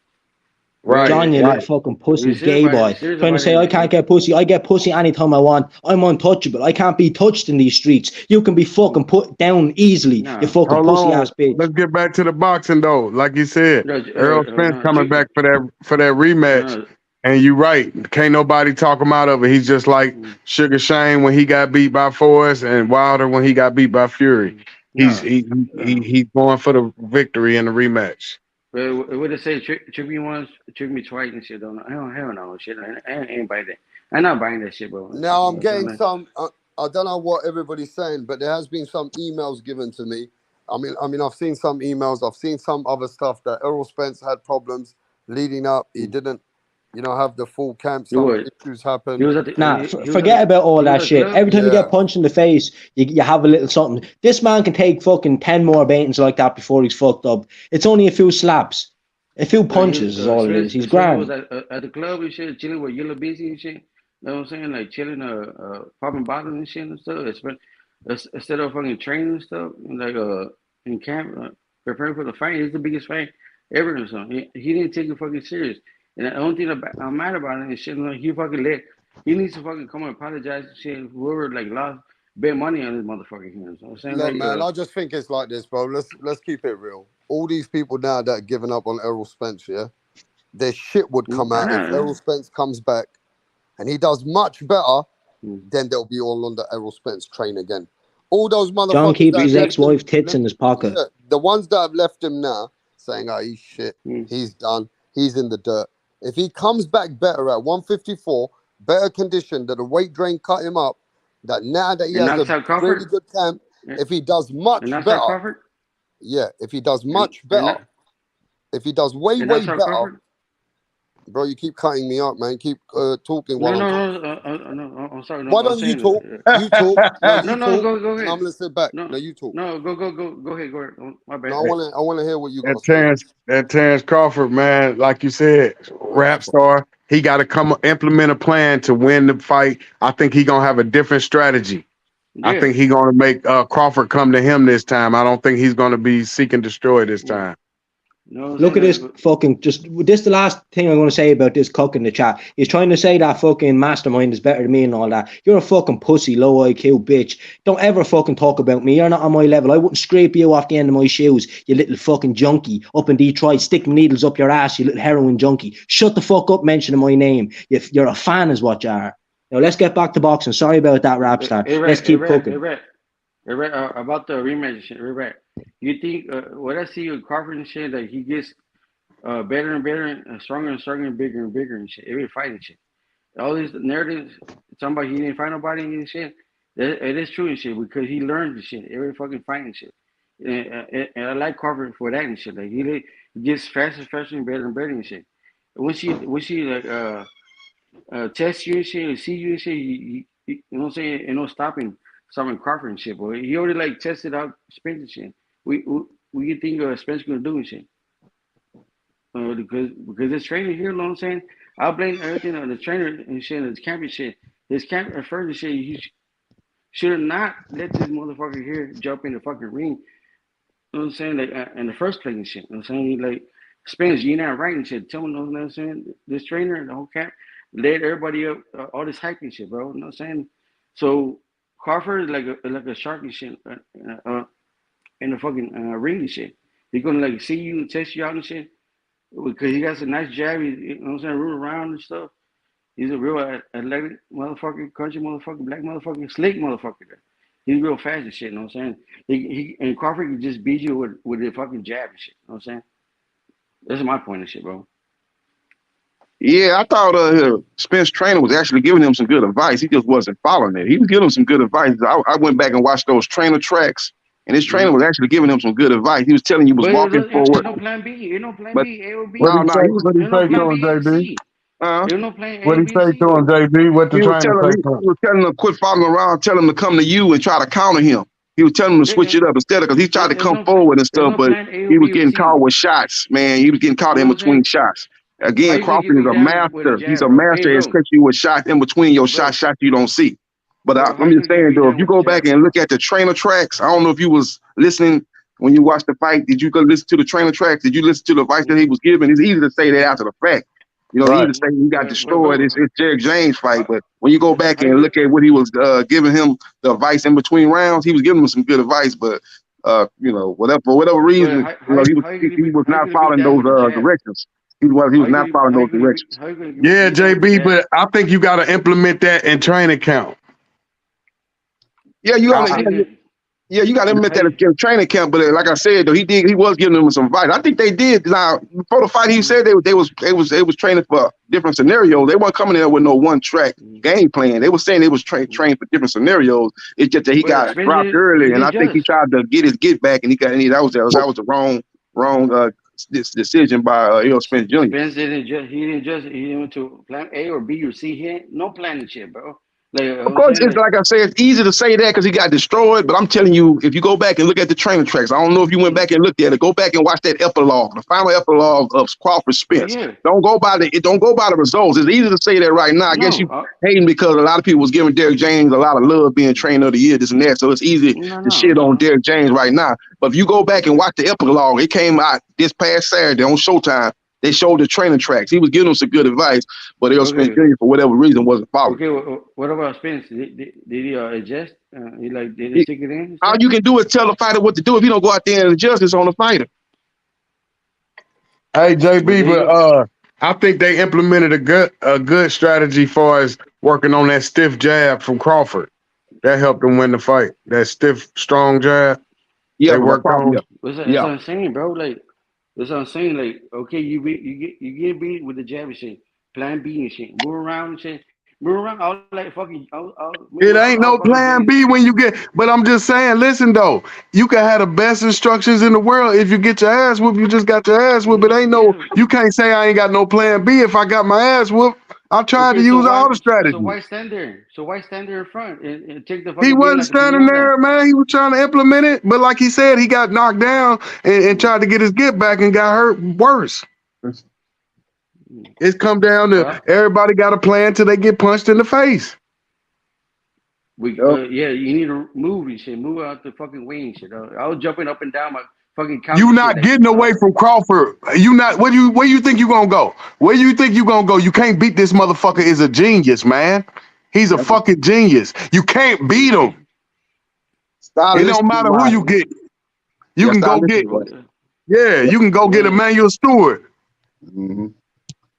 S9: Right, John, you little fucking pussy gay boy. Trying to say I can't get pussy. I get pussy anytime I want. I'm untouchable. I can't be touched in these streets. You can be fucking put down easily, you fucking pussy ass bitch.
S10: Let's get back to the boxing though. Like you said, Errol Spence coming back for that rematch. And you're right. Can't nobody talk him out of it. He's just like Sugar Shane when he got beat by Forrest, and Wilder when he got beat by Fury. He's going for the victory in the rematch.
S11: But what they say, trick me twice and shit. Don't know. Hell no, shit. I ain't buying that. I'm not buying that shit, bro.
S3: Now I'm getting some. I don't know what everybody's saying, but there has been some emails given to me. I mean, I've seen some emails. I've seen some other stuff that Errol Spence had problems leading up. He didn't, have the full camp. Some issues happened.
S9: Forget about all that shit. Every time you get punched in the face, you have a little something. This man can take fucking 10 more beatings like that before he's fucked up. It's only a few slaps. A few punches is all it is. He's
S11: Spence was
S9: grand.
S11: at the club and shit, chilling with Yellow Busy and shit. You know what I'm saying? Like chilling, popping bottles and shit and stuff. Instead of fucking training and stuff, like in camp, preparing for the fight. He's the biggest fight ever or something. He didn't take it fucking serious. And the only thing I'm mad about it is shit. Like, he needs to fucking come and apologize to shit. Whoever like lost bet money on this motherfucker. You know what I'm saying?
S3: Look,
S11: Like,
S3: man, I just think it's like this, bro. Let's keep it real. All these people now that are giving up on Errol Spence, yeah, their shit would come out if Errol Spence comes back and he does much better. Then they'll be all on the Errol Spence train again. All those motherfuckers.
S9: John keeps his
S3: that left
S9: ex-wife
S3: him-
S9: tits in his pocket.
S3: Yeah, the ones that have left him now saying, "Oh, he's shit. He's done. He's in the dirt." If he comes back better at 154, better condition, that the weight drain cut him up, that now that he
S11: And
S3: has
S11: knocks
S3: a
S11: out
S3: really good camp, if he does much
S11: and that's
S3: better,
S11: Crawford.
S3: yeah, if he does much better, if he does way better,
S11: Crawford.
S3: bro, you keep cutting me up, man. Keep talking while I'm talking.
S11: No, I'm sorry. No,
S3: Why
S11: I'm
S3: don't you
S11: saying,
S3: talk? You talk. No, you
S11: no,
S3: talk.
S11: go
S3: And
S11: ahead.
S3: I'm gonna sit back.
S11: No,
S3: No, you talk.
S11: No, go ahead. My bad.
S3: No, I wanna hear what you got
S10: That
S3: to say.
S10: Terrence Crawford, man, like you said, rap star. He got to implement a plan to win the fight. I think he gonna have a different strategy.
S11: Yeah.
S10: I think he gonna make Crawford come to him this time. I don't think he's gonna be seek and destroy this time.
S9: Look at this fucking this the last thing I'm going to say about this cock in the chat. He's trying to say that fucking mastermind is better than me and all that. You're a fucking pussy, low IQ bitch. Don't ever fucking talk about me. You're not on my level. I wouldn't scrape you off the end of my shoes, you little fucking junkie up in Detroit, sticking needles up your ass, you little heroin junkie. Shut the fuck up mentioning my name. You're a fan is what you are. Now let's get back to boxing. Sorry about that, rap star. Let's keep cooking.
S11: About the rematch shit, you think what I see with Crawford and shit, like he gets better and better and stronger and bigger and shit. Every fight and shit. All these narratives, talking about he didn't fight nobody and shit. It is true and shit because he learned the shit. Every fucking fight and shit. And I like Crawford for that and shit. Like he gets faster and better and shit. When she like test you and shit, or see you and shit, you know what I'm saying? And no stopping Crawford and shit, boy. He already like tested out Spence and shit. We you think Spence gonna do and shit? Because this trainer here, you know what I'm saying? I'll blame everything on the trainer and shit, and his camp and shit. His camp at first and shit, he should have not let this motherfucker here jump in the fucking ring. You know what I'm saying? Like in the first place and shit. You know what I'm saying? Like Spence, you're not right and shit. Tell him, you know what I'm saying? This trainer, the whole camp, led everybody up all this hype and shit, bro. You know what I'm saying? So Crawford is like a shark and shit in the fucking ring and shit. He's gonna like see you and test you out and shit because he got some nice jab. You know what I'm saying? Root around and stuff. He's a real athletic motherfucker, country motherfucker, black motherfucker, slick motherfucker. He's real fast and shit. You know what I'm saying? He and Crawford can just beat you with the fucking jab and shit. You know what I'm saying? That's my point of shit, bro.
S12: Yeah, I thought Spence trainer was actually giving him some good advice. He just wasn't following it. He was giving him some good advice. I went back and watched those trainer tracks, and his trainer was actually giving him some good advice. He was telling you was walking forward.
S11: Ain't no plan B. Ain't no plan
S12: But,
S11: B. A or B.
S10: What
S12: no,
S10: he say to him, JB?
S11: Ain't no plan A
S10: What
S11: or
S10: he
S11: B,
S10: say
S11: C.
S10: to him, JB? What the
S12: he was
S10: trainer say to him?
S12: he was telling him to quit following around, tell him to come to you and try to counter him. He was telling him to switch it up instead of because he tried to come forward and stuff, but he was getting caught with shots, man. He was getting caught in between shots. Again, Crawford is a master. He's a master at catching you with shots in between your shots you don't see. But I'm just saying, though, if you go back and look at the trainer tracks, I don't know if you was listening when you watched the fight. Did you go listen to the trainer tracks? Did you listen to the advice that he was giving? It's easy to say that after the fact. You know, easy to say he got destroyed. It's Derek James' fight. But when you go back and look at what he was giving him, the advice in between rounds, he was giving him some good advice. But, you know, for whatever reason, he was not following those directions. He was not following those directions.
S10: Yeah, JB, but I think you got to implement that in training camp.
S12: Yeah, you got to. Yeah, you got to implement that in training camp. But like I said, though, he was giving them some advice. I think they did. Now before the fight, he said they was training for different scenarios. They weren't coming there with no one track game plan. They were saying they was trained for different scenarios. It's just that he got dropped early, and I think he tried to get his get back, and that was the wrong decision by Errol Spence Jr.
S11: Spence he didn't went to plan A or B or C. He ain't no planning shit, bro.
S12: Of course, it's like I said, it's easy to say that because he got destroyed. But I'm telling you, if you go back and look at the training tracks, I don't know if you went back and looked at it. Go back and watch that epilogue, the final epilogue of Crawford Spence. Don't go by the results. It's easy to say that right now. I guess you hating because a lot of people was giving Derrick James a lot of love being trainer of the year, this and that. So it's easy to shit on Derrick James right now. But if you go back and watch the epilogue, it came out this past Saturday on Showtime. They showed the training tracks. He was giving them some good advice, but Earl Spence Jr. for whatever reason wasn't following.
S11: Okay, what about Spence? Did he adjust? Did he stick it in?
S12: All you can do is tell the fighter what to do. If you don't go out there and adjust, it's on the fighter.
S10: Hey JB, but I think they implemented a good strategy for us working on that stiff jab from Crawford. That helped them win the fight. That stiff, strong jab.
S12: Yeah,
S10: they worked on.
S11: That's what I'm saying, bro. That's what I'm saying. Okay, you get beat with the jab and shit. Plan B and shit. Move around and shit. Move around all like fucking.
S10: It ain't no plan B when you get. But I'm just saying. Listen though, you can have the best instructions in the world. If you get your ass whooped, you just got your ass whooped. It ain't no. You can't say I ain't got no plan B if I got my ass whooped. I tried to use all the strategies.
S11: So why stand there? So why stand there in front and take the fucking?
S10: He wasn't standing there, man. He was trying to implement it, but like he said, he got knocked down and tried to get his get back and got hurt worse. It's come down to everybody got a plan till they get punched in the face.
S11: Yeah, you need to move and shit. Move out the fucking way and shit. I was jumping up and down my fucking couch.
S10: You not getting away from Crawford. You not. Where you think you gonna go? Where you think you gonna go? You can't beat this motherfucker. Is a genius, man. He's a fucking genius. You can't beat him. It don't matter who you get. You can go get. Yeah, you can go get Emmanuel Stewart.
S12: Mm-hmm.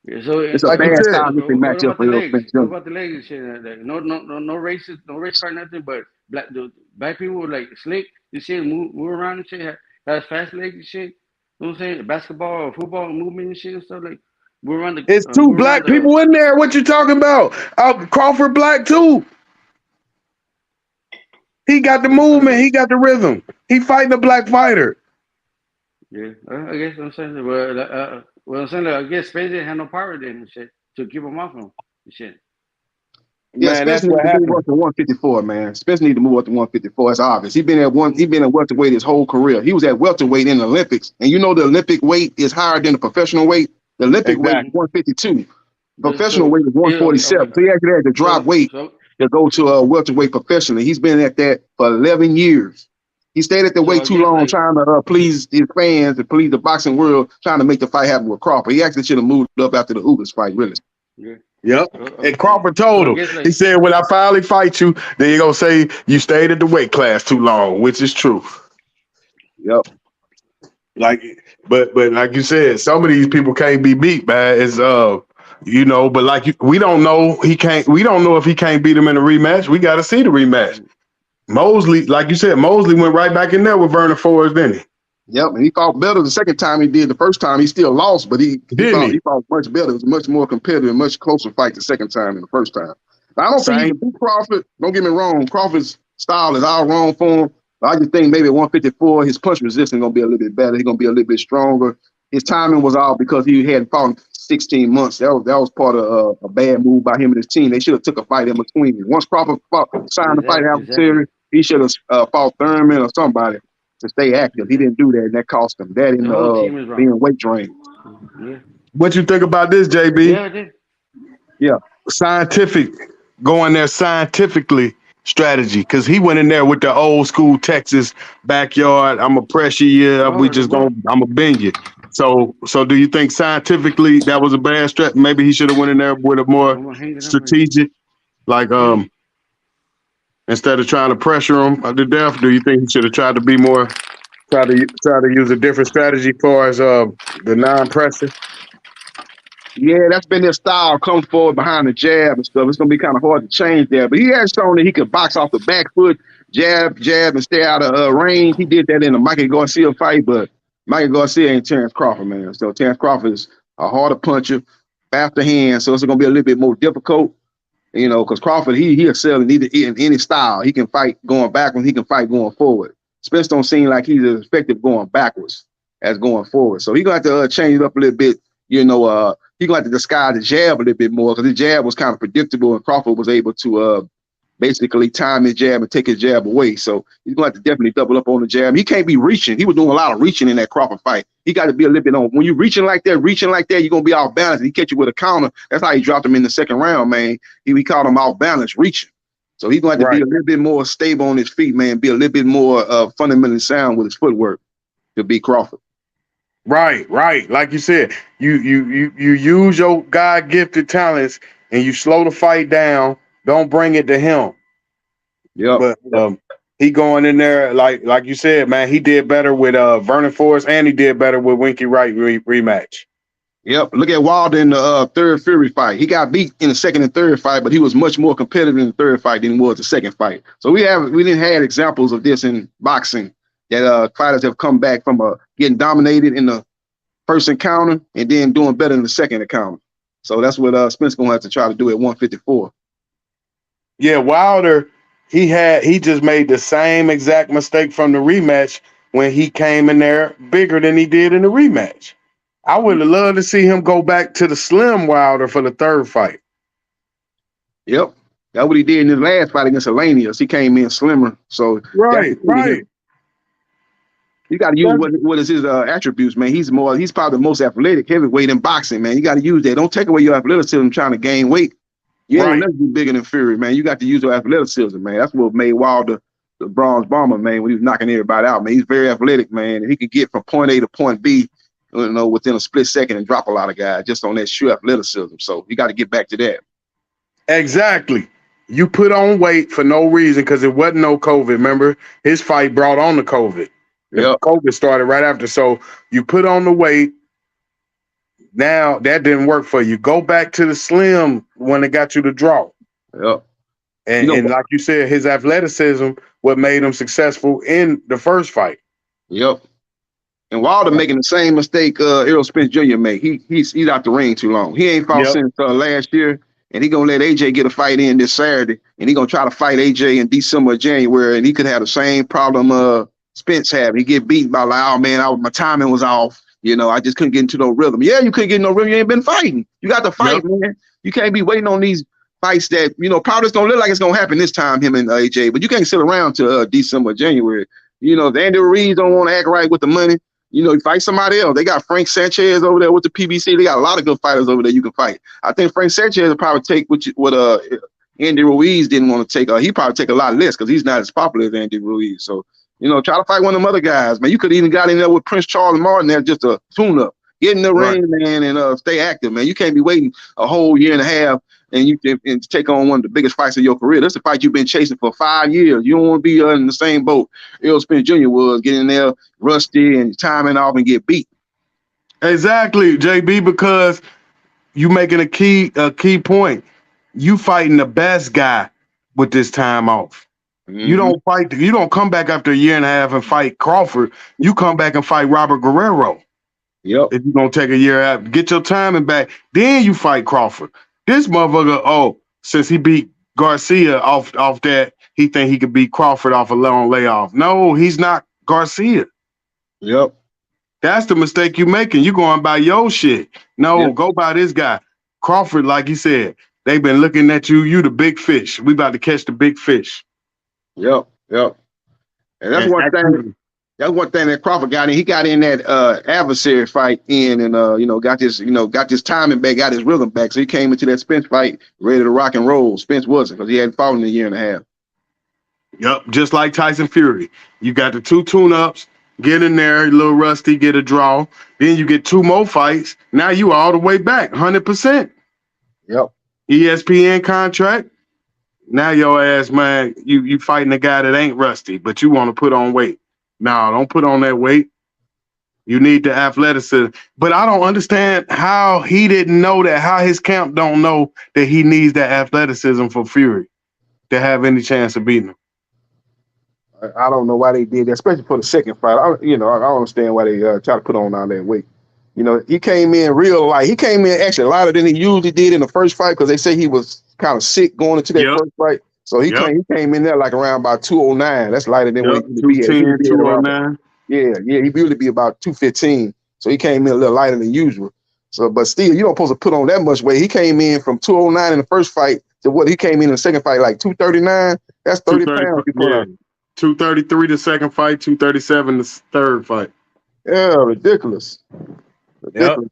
S11: Yeah, so
S12: it's like a bad time if they match up with
S11: What about the legs and shit? No racist, no race or nothing. But black people were like slick. You see, move around and shit. Has fast legs and shit. You know what I'm saying? Basketball or football movement and shit and stuff like. Move around the.
S10: It's two black people in there. What you talking about? Crawford black too. He got the movement. He got the rhythm. He fighting a black fighter.
S11: Yeah, I guess I'm saying. Well, I'm saying I guess Spence didn't have no power then and shit to keep him off him and shit.
S12: Yeah, Spence needs to move up to 154, man. Spence needs to move up to 154. It's obvious. He's been at welterweight his whole career. He was at welterweight in the Olympics, and you know the Olympic weight is higher than the professional weight. The Olympic weight is 152. Professional weight is 147. So he actually had to drop weight to go to a welterweight professionally. He's been at that for 11 years. He stayed at the weight too long, trying to please his fans and please the boxing world, trying to make the fight happen with Crawford. He actually should have moved up after the Ugas fight, really.
S11: Yeah.
S10: Yep. And Crawford told him, he said, when I finally fight you, then you're going to say you stayed at the weight class too long, which is true.
S12: Yep.
S10: But like you said, some of these people can't be beat, man. It's, but like we don't know we don't know if he can't beat him in a rematch. We got to see the rematch. Mosley, like you said, Mosley went right back in there with Vernon Forrest, didn't he?
S12: Yep, and he fought better the second time he did. The first time he still lost, but he fought much better. It was a much more competitive, much closer fight the second time than the first time. I don't think he can beat Crawford. Don't get me wrong. Crawford's style is all wrong for him. But I just think maybe at 154, his punch resistance going to be a little bit better. He's going to be a little bit stronger. His timing was off because he hadn't fought in 16 months. That was part of a bad move by him and his team. They should have took a fight in between. Once Crawford signed the fight adversary, he should have fought Thurman or somebody to stay active. He didn't do that, and that cost him. That and being weight drained.
S11: Yeah.
S10: What you think about this, JB?
S11: Yeah, I did.
S12: Yeah.
S10: Scientific, going there scientifically strategy, because he went in there with the old school Texas backyard. I'm gonna pressure you. I'm gonna bend you. So do you think scientifically that was a bad strat? Maybe he should have went in there with a more strategic, instead of trying to pressure him to death. Do you think he should have tried to be more, try to use a different strategy for as the non-pressure?
S12: Yeah, that's been his style. Come forward behind the jab and stuff. It's gonna be kind of hard to change that. But he has shown that he could box off the back foot, jab, and stay out of range. He did that in the Michael Garcia fight, but Michael Garcia ain't Terrence Crawford, man. So Terrence Crawford is a harder puncher, faster hand. So it's gonna be a little bit more difficult, because Crawford he excels in any style. He can fight going backwards. He can fight going forward. Spence don't seem like he's as effective going backwards as going forward. So he's gonna have to change it up a little bit. He's gonna have to disguise the jab a little bit more because the jab was kind of predictable, and Crawford was able to basically time his jab and take his jab away. So he's going to have to definitely double up on the jab. He can't be reaching. He was doing a lot of reaching in that Crawford fight. He got to be a little bit on. When you're reaching like that, you're going to be off balance. He catch you with a counter. That's how he dropped him in the second round, man. We caught him off balance, reaching. So he's going to have to be a little bit more stable on his feet, man. Be a little bit more fundamentally sound with his footwork to beat Crawford.
S10: Right. Like you said, you use your God-gifted talents and you slow the fight down. Don't bring it to him.
S12: Yeah.
S10: But he going in there like you said, man. He did better with Vernon Forrest, and he did better with Winky Wright rematch.
S12: Yep. Look at Wilder in the third Fury fight. He got beat in the second and third fight, but he was much more competitive in the third fight than he was the second fight. So we didn't have examples of this in boxing that fighters have come back from getting dominated in the first encounter and then doing better in the second encounter. So that's what Spence gonna have to try to do at 154.
S10: Yeah, Wilder, he just made the same exact mistake from the rematch when he came in there bigger than he did in the rematch. I would have loved to see him go back to the slim Wilder for the third fight.
S12: Yep. That's what he did in his last fight against Elanius. He came in slimmer. So
S10: right.
S12: You got to use what is his attributes, man. He's probably the most athletic heavyweight in boxing, man. You got to use that. Don't take away your athleticism trying to gain weight. You ain't never be bigger than Fury, man. You got to use your athleticism, man. That's what made Wilder the bronze bomber, man, when he was knocking everybody out, man. He's very athletic, man. And he can get from point A to point B, within a split second and drop a lot of guys just on that sheer athleticism. So you got to get back to that.
S10: Exactly. You put on weight for no reason because it wasn't no COVID. Remember, his fight brought on the COVID.
S12: Yep.
S10: COVID started right after. So you put on the weight. Now that didn't work for you. Go back to the slim when it got you the draw.
S12: Yep.
S10: And like you said, his athleticism what made him successful in the first fight.
S12: Yep. And Wilder making the same mistake Errol Spence Jr. made. He's out the ring too long. He ain't fought since last year, and he gonna let AJ get a fight in this Saturday, and he gonna try to fight AJ in December or January, and he could have the same problem Spence had. He get beat by like, oh man, my timing was off. I just couldn't get into no rhythm. Yeah, you couldn't get no rhythm. You ain't been fighting. You got to fight, man. You can't be waiting on these fights that probably it's gonna look like it's gonna happen this time, him and AJ. But you can't sit around till December, January. If Andy Ruiz don't want to act right with the money, you fight somebody else. They got Frank Sanchez over there with the PBC. They got a lot of good fighters over there you can fight. I think Frank Sanchez will probably take what Andy Ruiz didn't want to take. He probably take a lot less because he's not as popular as Andy Ruiz. So, try to fight one of them other guys, man. You could even got in there with Prince Charles Martin there just a tune-up. Get in the ring, man, and stay active, man. You can't be waiting a whole year and a half and take on one of the biggest fights of your career. That's a fight you've been chasing for 5 years. You don't want to be in the same boat Errol Spence Jr. was, getting in there rusty and timing off and get beat.
S10: Exactly, JB, because you making a key point. You fighting the best guy with this time off. Mm-hmm. You don't come back after a year and a half and fight Crawford. You come back and fight Robert Guerrero.
S12: Yep.
S10: If you're gonna take a year out, get your timing back, then you fight Crawford. This motherfucker, since he beat Garcia off that, he think he could beat Crawford off a long layoff. No, he's not Garcia.
S12: Yep.
S10: That's the mistake you're making. You going by your shit. No, go by this guy. Crawford, like he said, they've been looking at you. You the big fish. We about to catch the big fish.
S12: Yep. And that's one thing. That's one thing that Crawford got in. He got in that adversary fight and got his timing back, got his rhythm back. So he came into that Spence fight ready to rock and roll. Spence wasn't because he hadn't fought in a year and a half.
S10: Yep, just like Tyson Fury. You got the 2 tune-ups, get in there, a little rusty, get a draw. Then you get 2 more fights. Now you all the way back, 100%.
S12: Yep.
S10: ESPN contract. Now your ass, man, you fighting a guy that ain't rusty, but you want to put on weight. No, don't put on that weight. You need the athleticism. But I don't understand how he didn't know that, how his camp don't know that he needs that athleticism for Fury to have any chance of beating him.
S12: I don't know why they did that, especially for the second fight. I don't understand why they try to put on all that weight. He came in real light. He came in actually lighter than he usually did in the first fight because they say he was kind of sick going into that first fight. So he came in there like around about 209. That's lighter than what he would be at.
S10: 209.
S12: Yeah, he usually be about 215. So he came in a little lighter than usual. So, but still, you don't supposed to put on that much weight. He came in from 209 in the first fight what he came in the second fight like 239. That's 30 pounds he put on.
S10: 233 the second fight, 237 the third fight.
S12: Yeah, ridiculous. Ridiculous.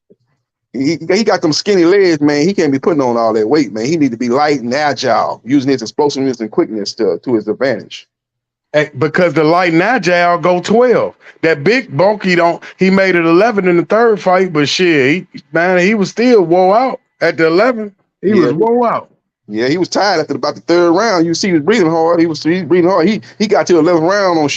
S12: Yep. He got them skinny legs, man. He can't be putting on all that weight, man. He need to be light and agile, using his explosiveness and quickness to his advantage.
S10: Because the light and agile go 12. That big bulky he made it 11 in the third fight, but shit, he was still wore out at the 11. He was wore out.
S12: Yeah, he was tired after about the third round. You see, he was breathing hard. He was breathing hard. He got to the 11th round on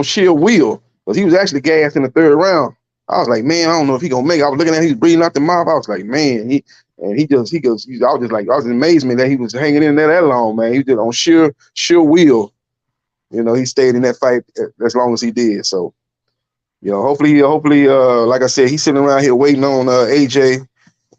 S12: sheer will, because he was actually gassed in the third round. I was like, man, I don't know if he gonna make it. I was looking at him, he was breathing out the mouth. I was like, man, I was in amazement that he was hanging in there that long, man. He was just on sheer will. You know, he stayed in that fight as long as he did. So, you know, hopefully, like I said, he's sitting around here waiting on AJ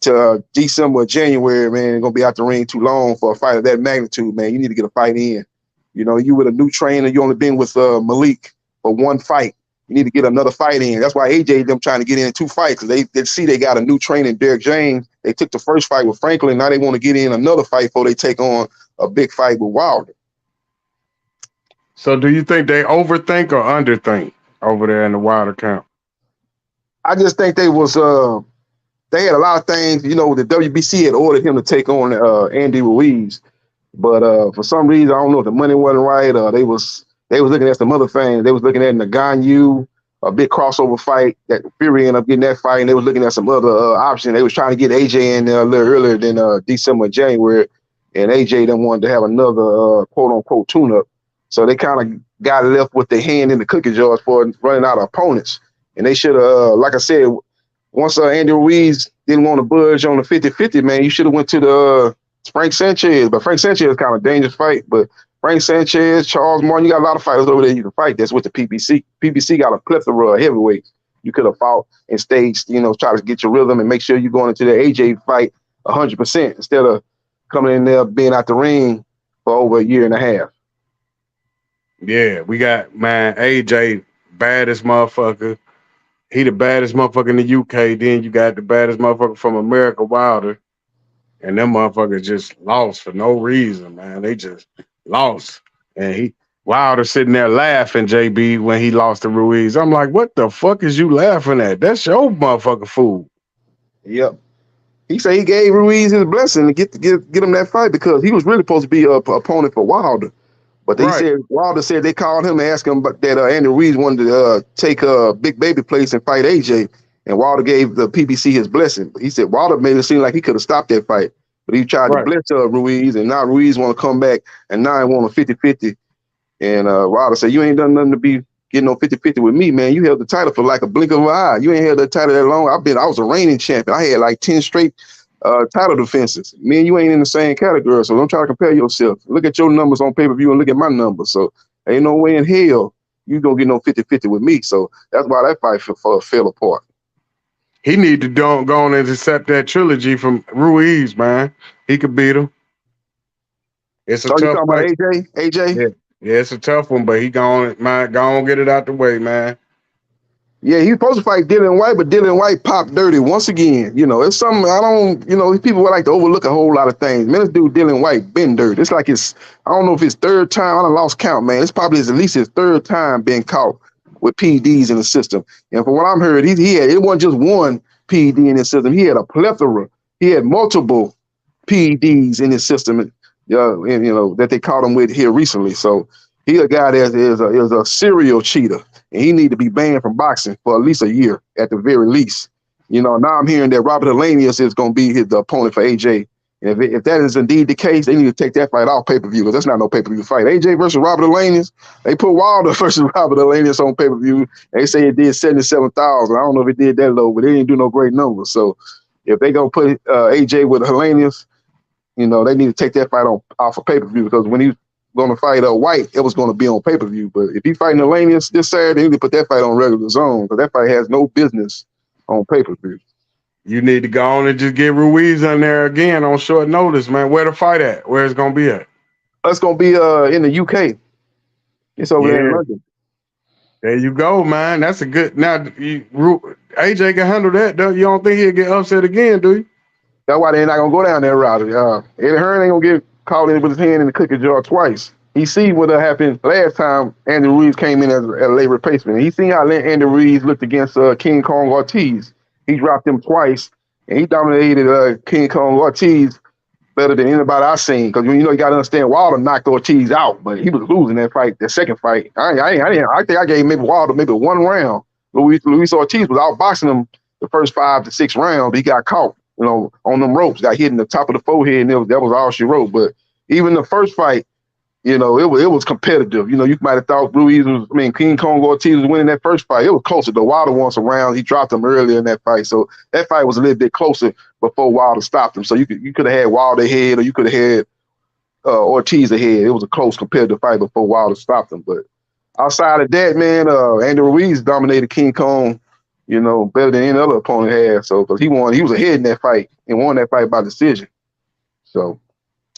S12: to December or January, man. Gonna be out the ring too long for a fight of that magnitude, man. You need to get a fight in. You know, you with a new trainer, you only been with Malik for one fight. You need to get another fight in. That's why AJ them trying to get in 2 fights, because they see they got a new trainer, Derek James. They took the first fight with Franklin. Now they want to get in another fight before they take on a big fight with Wilder.
S10: So do you think they overthink or underthink over there in the Wilder camp?
S12: I just think they had a lot of things. You know, the WBC had ordered him to take on Andy Ruiz, but for some reason, I don't know if the money wasn't right, or they was looking at some other things. They was looking at Ngannou, a big crossover fight that Fury ended up getting that fight, and they was looking at some other options. They was trying to get AJ in there a little earlier than December, January, and AJ then wanted to have another quote unquote tune-up. So they kind of got left with their hand in the cookie jars for running out of opponents. And they should have, like I said, once Andy Ruiz didn't want to budge on the 50-50, man, you should have went to the Frank Sanchez. But Frank Sanchez is kind of a dangerous fight. But Frank Sanchez, Charles Martin, you got a lot of fighters over there you can fight. That's with the PBC. PBC got a plethora of heavyweights you could have fought and staged, you know, try to get your rhythm and make sure you're going into the AJ fight 100% instead of coming in there being out the ring for over a year and a half.
S10: Yeah, we got, man, AJ, baddest motherfucker. He the baddest motherfucker in the UK. Then you got the baddest motherfucker from America, Wilder. And them motherfuckers just lost for no reason, man. They just lost. And Wilder sitting there laughing, JB, when he lost to Ruiz. I'm like, what the fuck is you laughing at? That's your motherfucking fool.
S12: Yep. He said he gave Ruiz his blessing to get him that fight, because he was really supposed to be an opponent for Wilder. But they said Wilder said they called him and asked him that Andy Ruiz wanted to take a big baby place and fight AJ, and Wilder gave the PBC his blessing. He said Wilder made it seem like he could have stopped that fight, but he tried to bless Ruiz, and now Ruiz want to come back, and now he want a 50-50. And Wilder said, you ain't done nothing to be getting on 50-50 with me, man. You held the title for like a blink of an eye. You ain't held that title that long. I was a reigning champion. I had like 10 straight title defenses. Me and you ain't in the same category, so don't try to compare yourself. Look at your numbers on pay-per-view and look at my numbers. So ain't no way in hell you gonna get no 50-50 with me. So that's why that fight fell apart.
S10: He need to go on and accept that trilogy from Ruiz, man. He could beat him. It's a tough
S12: you talking
S10: fight.
S12: about AJ?
S10: Yeah, it's a tough one, but he go on get it out the way, man.
S12: Yeah, he was supposed to fight Dillian White, but Dillian White popped dirty once again. You know, it's something people would like to overlook a whole lot of things. Man, this dude Dillian White been dirty. It's like I don't know if it's third time. I done lost count, man. It's probably at least his third time being caught with PEDs in the system. And from what I'm heard, it wasn't just one PED in his system. He had a plethora. He had multiple PEDs in his system, and that they caught him with here recently. So he a guy that is a serial cheater. And he need to be banned from boxing for at least a year at the very least. You know, now I'm hearing that Robert Helenius is going to be the opponent for AJ. And if that is indeed the case, they need to take that fight off pay-per-view, because that's not no pay-per-view fight. AJ versus Robert Helenius, they put Wilder versus Robert Helenius on pay-per-view. They say it did 77,000. I don't know if it did that low, but it didn't do no great numbers. So if they going to put AJ with Helenius, you know, they need to take that fight off of pay-per-view, because when he going to fight White, it was going to be on pay-per-view. But if he fighting Helenius this Saturday, they need to put that fight on regular zone, because that fight has no business on pay-per-view.
S10: You need to go on and just get Ruiz in there again on short notice, man. Where the fight at? Where it's going to be at?
S12: It's going to be in the UK. It's over there in London.
S10: There you go, man. That's a good... Now, AJ can handle that, though. You don't think he'll get upset again, do you?
S12: That's why they're not going to go down that route. Eddie Hearn ain't going to get caught it with his hand in the cookie jar twice. He see what happened last time Andy Ruiz came in as a late replacement. He seen how Andy Ruiz looked against King Kong Ortiz. He dropped him twice, and he dominated King Kong Ortiz better than anybody I seen. Because you know you got to understand, Wilder knocked Ortiz out, but he was losing that fight. That second fight, I think I gave maybe Wilder maybe one round. Luis Ortiz was outboxing him the first 5 to 6 rounds. But he got caught, you know, on them ropes, got hit in the top of the forehead, and that was all she wrote. But even the first fight, you know, it was competitive. You know, you might have thought King Kong Ortiz was winning that first fight. It was closer. The Wilder won some rounds. He dropped him earlier in that fight. So that fight was a little bit closer before Wilder stopped him. So you could have had Wilder ahead, or you could have had Ortiz ahead. It was a close competitive fight before Wilder stopped him. But outside of that, man, Andy Ruiz dominated King Kong, you know, better than any other opponent had. So because he was ahead in that fight and won that fight by decision.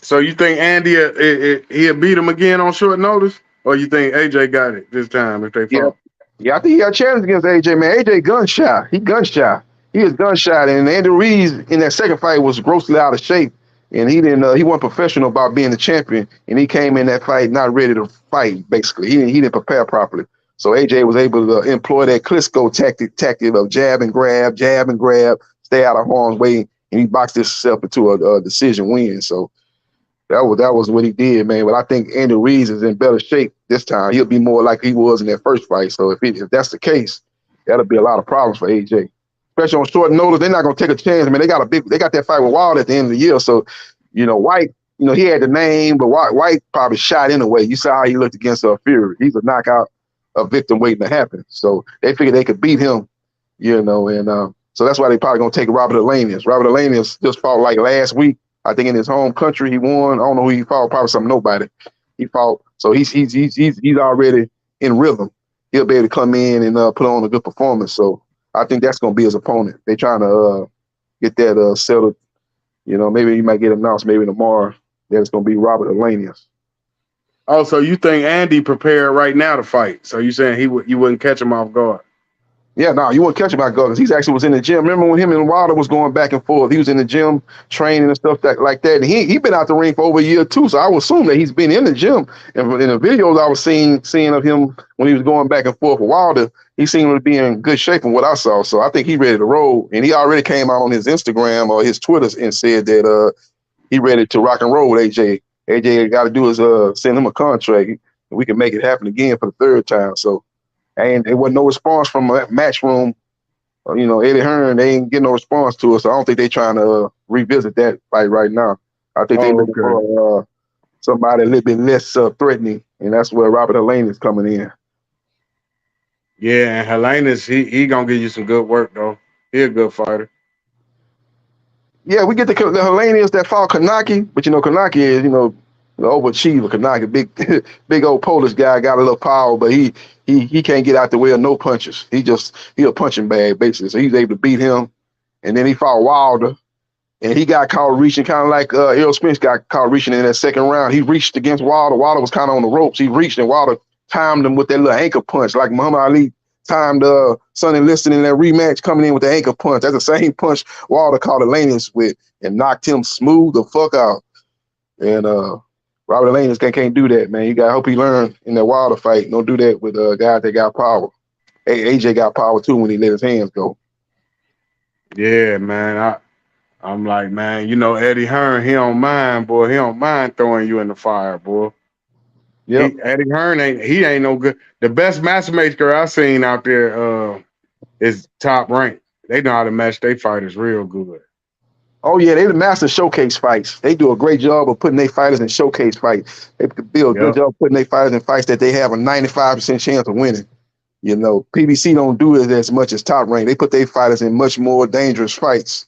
S10: So you think Andy he'll beat him again on short notice, or you think AJ got it this time if they fought?
S12: Yeah, I think he got a chance against AJ, man. AJ gun shy. He gun shy. He is gun shy, and Andy Ruiz in that second fight was grossly out of shape, and he wasn't professional about being the champion, and he came in that fight not ready to fight. Basically, he didn't prepare properly. So AJ was able to employ that Klitschko tactic of jab and grab, stay out of harm's way, and he boxed himself into a decision win. So. That was what he did, man. But I think Andy Ruiz is in better shape this time. He'll be more like he was in that first fight. So if that's the case, that'll be a lot of problems for AJ. Especially on short notice, they're not gonna take a chance. I mean, they got that fight with Wilder at the end of the year. So, you know, White, you know, he had the name, but White probably shot anyway. You saw how he looked against Fury. He's a knockout, a victim waiting to happen. So they figured they could beat him, you know, and so that's why they probably gonna take Robert Elenius. Robert Elenius just fought like last week. I think in his home country he won. I don't know who he fought, probably some nobody. He fought, so he's already in rhythm. He'll be able to come in and put on a good performance. So I think that's going to be his opponent. They're trying to get that settled. You know, maybe he might get announced maybe tomorrow that it's going to be Robert Elenius.
S10: Oh, so you think Andy prepared right now to fight? So you saying you wouldn't catch him off guard?
S12: Yeah, no, you wouldn't catch him off guard because he actually was in the gym. Remember when him and Wilder was going back and forth? He was in the gym training and stuff like that. And he been out the ring for over a year too. So I would assume that he's been in the gym. And in the videos I was seeing of him when he was going back and forth with Wilder, he seemed to be in good shape from what I saw. So I think he's ready to roll. And he already came out on his Instagram or his Twitter and said that he ready to rock and roll with AJ. AJ got to do is send him a contract, and we can make it happen again for the third time. So. And there wasn't no response from that Matchroom. You know, Eddie Hearn, they ain't getting no response to us. So I don't think they're trying to revisit that fight right now. I think they're looking for somebody a little bit less threatening, and that's where Robert Helenius is coming in.
S10: Yeah, and Helenius, he gonna give you some good work though. He a good fighter.
S12: Yeah, we get the Helenius that fought Kanaki, but you know, Kanaki is, you know, the overachiever. Kanaki, big old Polish guy, got a little power, but he can't get out the way of no punches. He a punching bag basically. So he's able to beat him, and then he fought Wilder, and he got caught reaching, kind of like Errol Spence got caught reaching in that second round. He reached against Wilder. Wilder was kind of on the ropes. He reached, and Wilder timed him with that little ankle punch, like Muhammad Ali timed Sonny Liston in that rematch, coming in with the ankle punch. That's the same punch Wilder caught Elenius with and knocked him smooth the fuck out. And Robert Elenius can't do that, man. I hope he learned in that Wilder fight. Don't do that with guys that got power. AJ got power too when he let his hands go.
S10: Yeah, man. I'm like, man, you know, Eddie Hearn, he don't mind, boy. He don't mind throwing you in the fire, boy. Yeah, Eddie Hearn ain't no good. The best matchmaker I seen out there is Top Rank. They know how to match their fighters real good.
S12: Oh yeah, they the master showcase fights. They do a great job of putting their fighters in showcase fights. They do a good job of putting their fighters in fights that they have a 95% chance of winning. You know, PBC don't do it as much as Top Rank. They put their fighters in much more dangerous fights.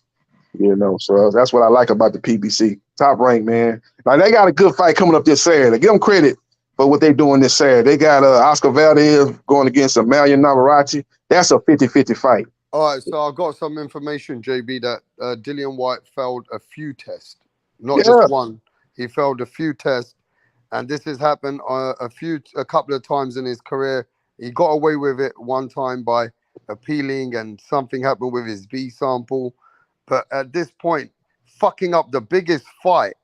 S12: You know, so that's what I like about the PBC. Top Rank, man. Now they got a good fight coming up this Saturday. Give them credit for what they're doing this Saturday. They got Oscar Valdez going against Emelian Navarrete. That's a 50-50 fight.
S3: All right, so I've got some information, JB, that Dillian White failed a few tests, not just one. He failed a few tests, and this has happened a couple of times in his career. He got away with it one time by appealing, and something happened with his B sample. But at this point, fucking up the biggest fight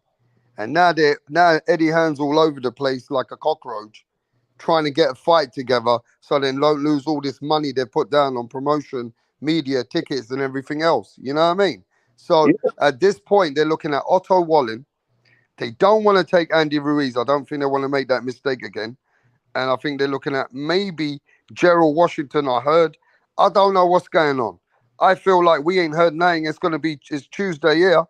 S3: And now Eddie Hearn's all over the place like a cockroach, trying to get a fight together so they don't lose all this money they put down on promotion, media, tickets, and everything else. You know what I mean? So at this point, they're looking at Otto Wallen. They don't want to take Andy Ruiz. I don't think they want to make that mistake again. And I think they're looking at maybe Gerald Washington, I heard. I don't know what's going on. I feel like we ain't heard nothing. It's Tuesday here.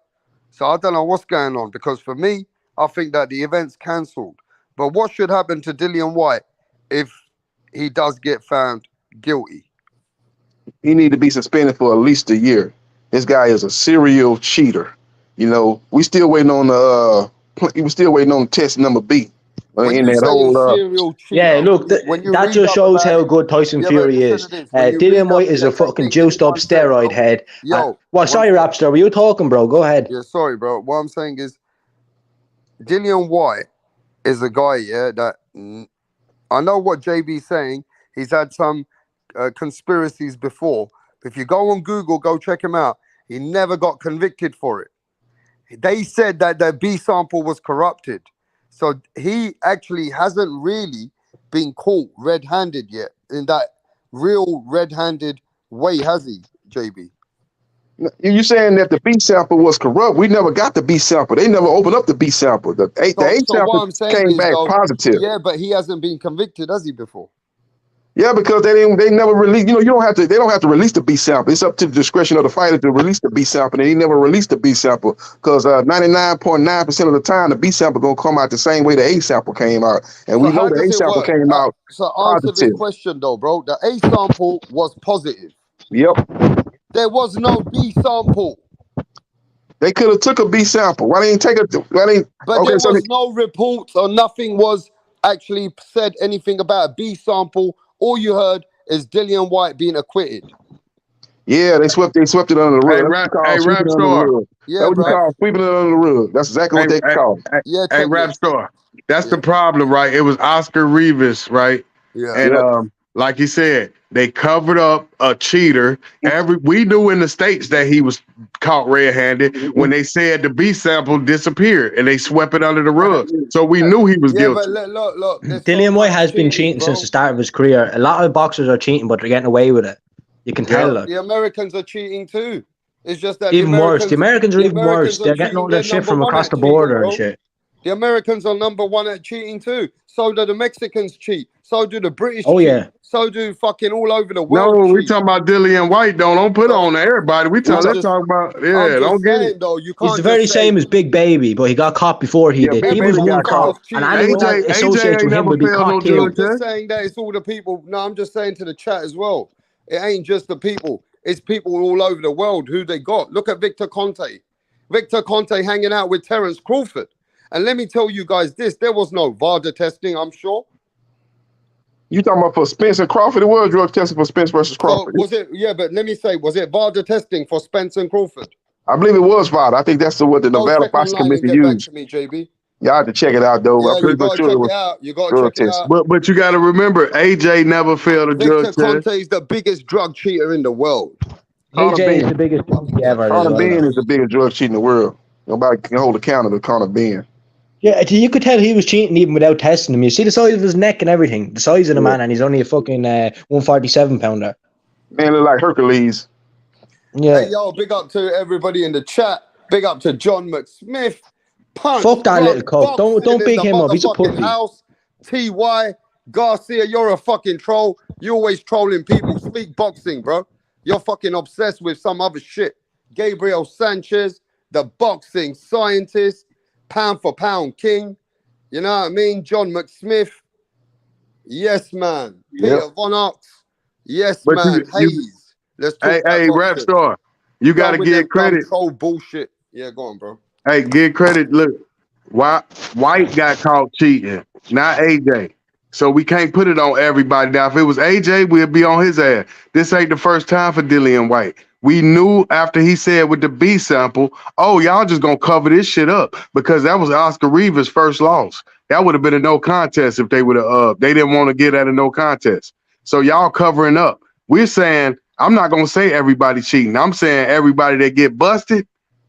S3: So I don't know what's going on. Because for me, I think that the event's cancelled. But what should happen to Dillian White if he does get found guilty?
S12: He need to be suspended for at least a year. This guy is a serial cheater. You know, we still waiting on test number B. In that whole
S9: look, that just shows how good Tyson Fury is. Dillian White is a fucking juiced up steroid head. Sorry, Rapster, were you talking, bro? Go ahead.
S3: Yeah, sorry, bro. What I'm saying is, Dillian White is a guy, that I know what JB's saying. He's had some conspiracies before. If you go on Google, go check him out. He never got convicted for it. They said that the B sample was corrupted. So he actually hasn't really been caught red-handed yet in that real red-handed way, has he, JB?
S12: You saying that the B sample was corrupt? We never got the B sample. They never opened up the B sample. The A sample came back positive.
S3: Yeah, but he hasn't been convicted, has he, before?
S12: Yeah, because they never released. You know, they don't have to release the B sample. It's up to the discretion of the fighter to release the B sample. And they never released the B sample because 99.9% of the time the B sample gonna come out the same way the A sample came out, and we know the A sample came out.
S3: So answer this question though, bro. The A sample was positive.
S12: Yep.
S3: There was no B sample.
S12: They could have took a B sample. Why they didn't take it?
S3: But there was no reports or nothing was actually said anything about a B sample. All you heard is Dillian White being acquitted.
S12: Yeah, they swept it under the rug.
S10: Rap Star.
S12: Yeah, that's what you call sweeping it under the rug. That's exactly what they call it.
S3: Yeah,
S10: Rap Star. That's the problem, right? It was Oscar Rivas, right?
S3: Yeah.
S10: And like you said, they covered up a cheater. We knew in the States that he was caught red-handed when they said the B sample disappeared and they swept it under the rug. So we knew he was guilty.
S3: But look,
S9: Dillian White has been cheating since the start of his career. A lot of boxers are cheating, but they're getting away with it. You can tell. Look.
S3: The Americans are cheating too. It's just that
S9: even worse. The Americans are even worse. They're getting all their shit from across the border and shit.
S3: The Americans are number one at cheating too. So do the Mexicans cheat. So do the British
S9: cheat. Yeah.
S3: So do fucking all over the world.
S10: No, we talking about Dillian White. Don't put it on everybody. Let's talk about don't get it.
S3: Though, you can't
S9: He's the very same as Big Baby, but he got caught before he did. He was one caught. And anyone that associates with him will be caught too.
S3: I'm just saying that it's all the people. No, I'm just saying to the chat as well. It ain't just the people. It's people all over the world who they got. Look at Victor Conte. Victor Conte hanging out with Terence Crawford. And let me tell you guys this, there was no VADA testing, I'm sure.
S12: You talking about for Spence and Crawford? It was drug testing for Spence versus Crawford.
S3: Was it? Yeah, but let me say, was it VADA testing for Spence and Crawford?
S12: I believe it was VADA. I think that's what the Nevada Boxing Committee used.
S3: Back to me, JB.
S12: Y'all have to check it out, though.
S3: Yeah, you got to check it out. You got to check it out.
S10: But you got to remember, AJ never failed a drug test.
S3: Victor Conte is the biggest drug cheater in the world.
S9: AJ is the biggest drug ever.
S12: Conor Benn is the biggest drug cheater in the world. Nobody can hold a counter to Conor Benn.
S9: Yeah, you could tell he was cheating even without testing him. You see the size of his neck and everything. The size of the man, and he's only a fucking 147-pounder.
S12: Man, look like Hercules.
S9: Yeah.
S3: Hey, yo, big up to everybody in the chat. Big up to John McSmith. Punch,
S9: fuck that little cock. Don't big him up. He's a pussy.
S3: House. TY Garcia, you're a fucking troll. You always trolling people. Speak boxing, bro. You're fucking obsessed with some other shit. Gabriel Sanchez, the boxing scientist. Pound for pound king, you know what I mean? John McSmith, yes man. Peter Von Ox, yes but man. Hayes, let's talk.
S10: Hey, Rap Star, you got to give credit.
S3: Troll bullshit. Yeah, go on, bro.
S10: Hey, give credit. Look, White got caught cheating, not AJ. So we can't put it on everybody. Now, if it was AJ, we'd be on his ass. This ain't the first time for Dillian White. We knew after he said with the B sample, oh, y'all just gonna cover this shit up because that was Oscar Rivas' first loss. That would have been a no contest if they would have they didn't want to get at a no contest. So y'all covering up. We're saying, I'm not gonna say everybody cheating. I'm saying everybody that get busted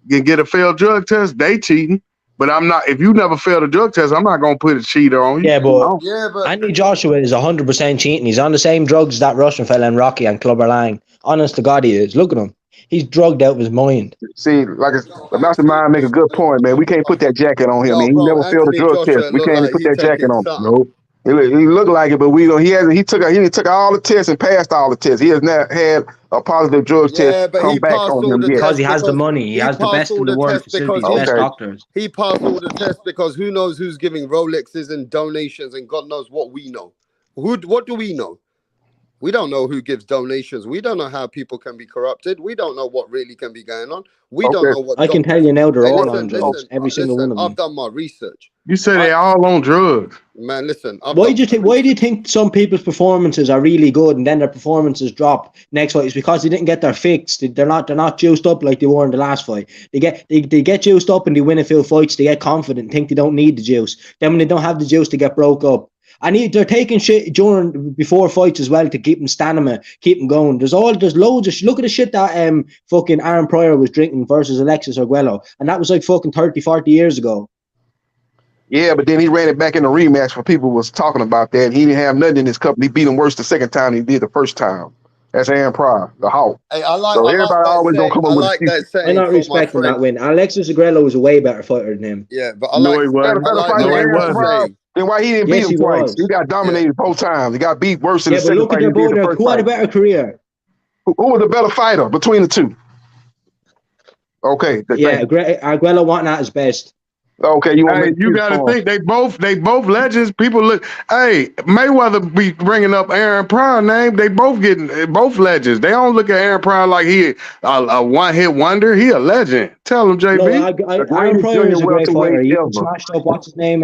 S10: and get a failed drug test, they cheating But I'm not. If you never failed a drug test, I'm not gonna put a cheater on you.
S9: Yeah, but
S3: Yeah, but
S9: Anthony Joshua is 100% cheating. He's on the same drugs that Russian fella and Rocky and Clubber Lang. Honest to God, he is. Look at him. He's drugged out of his mind.
S12: See, like the mastermind make a good point, man. We can't put that jacket on him.
S3: yo,
S12: Man, he
S3: bro,
S12: never failed a
S3: Anthony
S12: drug test.
S3: Joshua
S12: We
S3: look
S12: can't even
S3: like
S12: put
S3: he
S12: that jacket
S3: taking
S12: on him.
S3: something.
S12: No. He look like it, but we don't. He took all the tests and passed all the tests. He has not had a positive drug test
S3: Yeah, but
S12: come
S3: he
S12: back
S3: passed
S12: on
S3: all
S12: him
S3: the
S12: yet.
S9: Because
S3: tests
S9: he has the
S3: because
S9: money. He
S3: he
S9: has the
S3: passed
S9: best
S3: all
S9: in the
S3: the
S9: world
S3: tests because
S9: facilities,
S3: he
S9: best doctors.
S3: he passed all the tests because who knows who's giving Rolexes and donations and God knows what we know. What do we know? We don't know who gives donations. We don't know how people can be corrupted. We don't know what really can be going on. We don't
S12: Okay.
S3: know what
S9: I can tell
S3: doctors.
S9: you now they're
S3: Hey,
S9: all on
S3: listen,
S9: drugs. Every single one of
S3: I've
S9: them.
S3: done my research.
S10: You say they all on drugs.
S3: Man, listen, I've
S9: Why
S3: done
S9: do you
S3: my
S9: think? Why do you
S3: research.
S9: think some people's performances are really good and then their performances drop next fight? It's because they didn't get their fix. They're not juiced up like they were in the last fight. They get juiced up and they win a few fights. They get confident and think they don't need the juice. Then when they don't have the juice, they get broke up. And they're taking shit before fights as well to keep them stamina, keep them going. There's loads of look at the shit that fucking Aaron Pryor was drinking versus Alexis Arguello, and that was like fucking 30, 40 years ago.
S12: Yeah, but then he ran it back in the rematch for people was talking about that. He didn't have nothing in his cup. He beat him worse the second time than he did the first time. That's Aaron Pryor, the Hawk.
S3: Hey,
S12: So everybody always gonna come
S3: I
S12: up with
S3: like that
S12: excuses.
S9: I'm
S3: saying
S9: not
S3: for my
S9: respecting that
S3: friend.
S9: win. Alexis Arguello was a way better fighter than him.
S3: Yeah, but I
S10: No,
S3: like
S10: he wasn't.
S12: Better fighter
S10: No,
S12: than
S10: he
S12: Aaron
S10: wasn't.
S12: Pryor. Then why he didn't beat
S9: Yes,
S12: him
S9: he
S12: twice? He
S9: was.
S12: got dominated both times. He got beat worse in
S9: Yeah,
S12: the
S9: but
S12: second
S9: look at
S12: fight than
S9: their
S12: he did the
S9: both.
S12: first
S9: Who had a
S12: fight.
S9: better career?
S12: Who was the better fighter between the two? Okay,
S9: Yeah, Arguello wasn't at his best.
S12: Okay, you want to
S10: Hey,
S12: make
S10: you got to
S12: for him.
S10: think they both legends. People look. Hey, Mayweather be bringing up Aaron Pryor name. They both legends. They don't look at Aaron Pryor like he a one hit wonder. He a legend. Tell him,
S9: No,
S10: JB.
S12: The
S9: Aaron
S12: greatest
S9: Pryor
S12: junior
S9: is a great
S12: welterweight
S9: fighter. He
S12: ever.
S9: smashed up what's his name,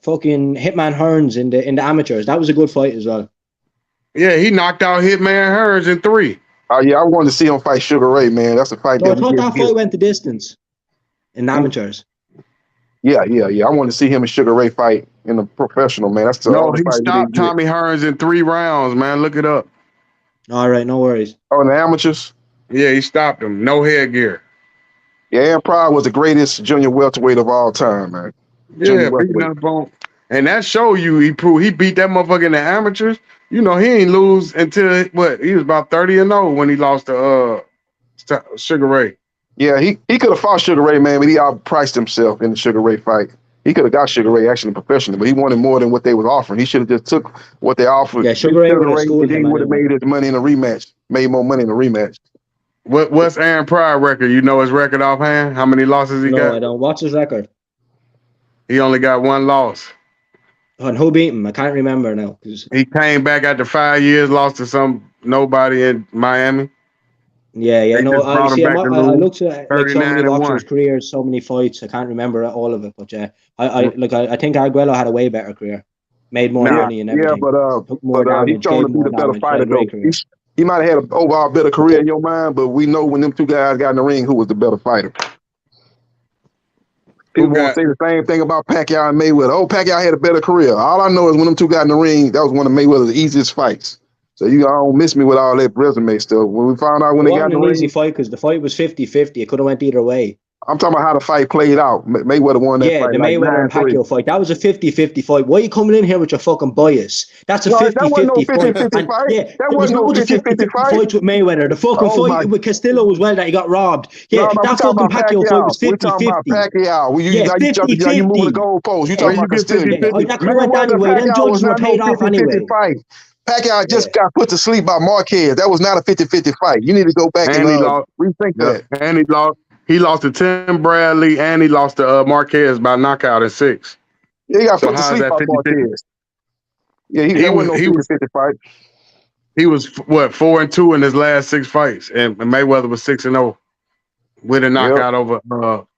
S9: fucking Hitman Hearns in the amateurs. That was a good fight as well.
S10: Yeah, he knocked out Hitman Hearns in 3.
S12: Oh yeah, I wanted to see him fight Sugar Ray, man. That's a fight
S9: No,
S12: that
S9: I
S12: we
S9: thought
S12: get.
S9: that fight went the distance in the amateurs.
S12: Yeah. I wanted to see him and Sugar Ray fight in the professional, man. That's the
S10: No,
S12: only
S10: he
S12: fight we
S10: stopped
S12: didn't get.
S10: Tommy Hearns in 3 rounds. Man, look it up.
S9: All right, no worries.
S12: Oh, in the amateurs?
S10: Yeah, he stopped him. No headgear.
S12: Yeah, Aaron Pryor was the greatest junior welterweight of all time, man. Junior
S10: Yeah, beating
S12: welterweight.
S10: up on. And that show you he beat that motherfucker in the amateurs. You know, he ain't lose until he was about 30-0 when he lost to Sugar Ray.
S12: Yeah, he could have fought Sugar Ray, man, but he outpriced himself in the Sugar Ray fight. He could have got Sugar Ray actually professionally, but he wanted more than what they was offering. He should have just took what they offered.
S9: Yeah, Sugar Ray would have schooled
S12: and then
S9: him
S12: he would have made his money in a rematch. Made more money in a rematch.
S10: What's Aaron Pryor record? You know his record offhand? How many losses he got?
S9: No, I don't. What's his record?
S10: He only got 1 loss.
S9: And who beat him? I can't remember now.
S10: He came back after 5 years, lost to nobody in Miami.
S9: Yeah.
S10: They
S9: No,
S10: just
S9: I
S10: brought him
S9: see.
S10: back to
S9: I
S10: lose.
S9: looked at like so many
S10: 39-1.
S9: boxers' careers, so many fights. I can't remember all of it, but yeah, I think Arguello had a way better career, made more money and everything. Took more
S12: he's
S9: damage,
S12: shown
S9: gave
S12: to be
S9: more
S12: the better
S9: damage.
S12: fighter
S9: Had a great
S12: though.
S9: career.
S12: He might have had an overall better career in your mind, but we know when them two guys got in the ring, who was the better fighter. People want to say the same thing about Pacquiao and Mayweather. Oh, Pacquiao had a better career. All I know is when them two got in the ring, that was one of Mayweather's easiest fights. So you don't miss me with all that resume stuff. When we found out when
S9: It
S12: they got in
S9: wasn't
S12: the
S9: an
S12: ring,
S9: easy fight because the fight was 50-50. It could have went either way.
S12: I'm talking about how the fight played out. Mayweather won that
S9: Yeah,
S12: fight
S9: the
S12: like
S9: Mayweather and
S12: 9-3.
S9: Pacquiao fight. That was a 50-50 fight. Why are you coming in here with your fucking bias? That's a
S12: No, that wasn't no
S9: 50-50 fight.
S12: 50-50
S9: And
S12: fight.
S9: yeah,
S12: That
S9: there was
S12: wasn't no
S9: loads of
S12: 50-50
S9: 50-50
S12: fight.
S9: fights with Mayweather. The fucking
S12: Oh,
S9: fight with Castillo as well that he got robbed. Yeah,
S12: No, we
S9: that
S12: talking
S9: fucking
S12: about
S9: Pacquiao fight was
S12: We're talking about
S9: 50-50.
S12: Pacquiao.
S9: Yeah,
S12: You
S9: 50-50.
S12: moving the goalposts. You talking about Castillo.
S9: That could have went
S12: Mayweather
S9: anyway. Them
S12: Pacquiao was
S9: judges were
S12: not no
S9: paid off
S12: 50-50
S9: anyway.
S12: fight. Pacquiao just got put to sleep by Marquez. That was not a 50-50 fight. You need to go back and
S10: he lost.
S12: rethink that.
S10: And he lost. He lost to Tim Bradley, and he lost to Marquez by knockout in 6.
S12: Yeah, he got put to
S10: how is
S12: sleep
S10: that
S12: by
S10: 50-50?
S12: Marquez. Yeah, that wasn't no 50-50 fight.
S10: He was 4-2 in his last 6 fights, and Mayweather was 6-0 with a knockout over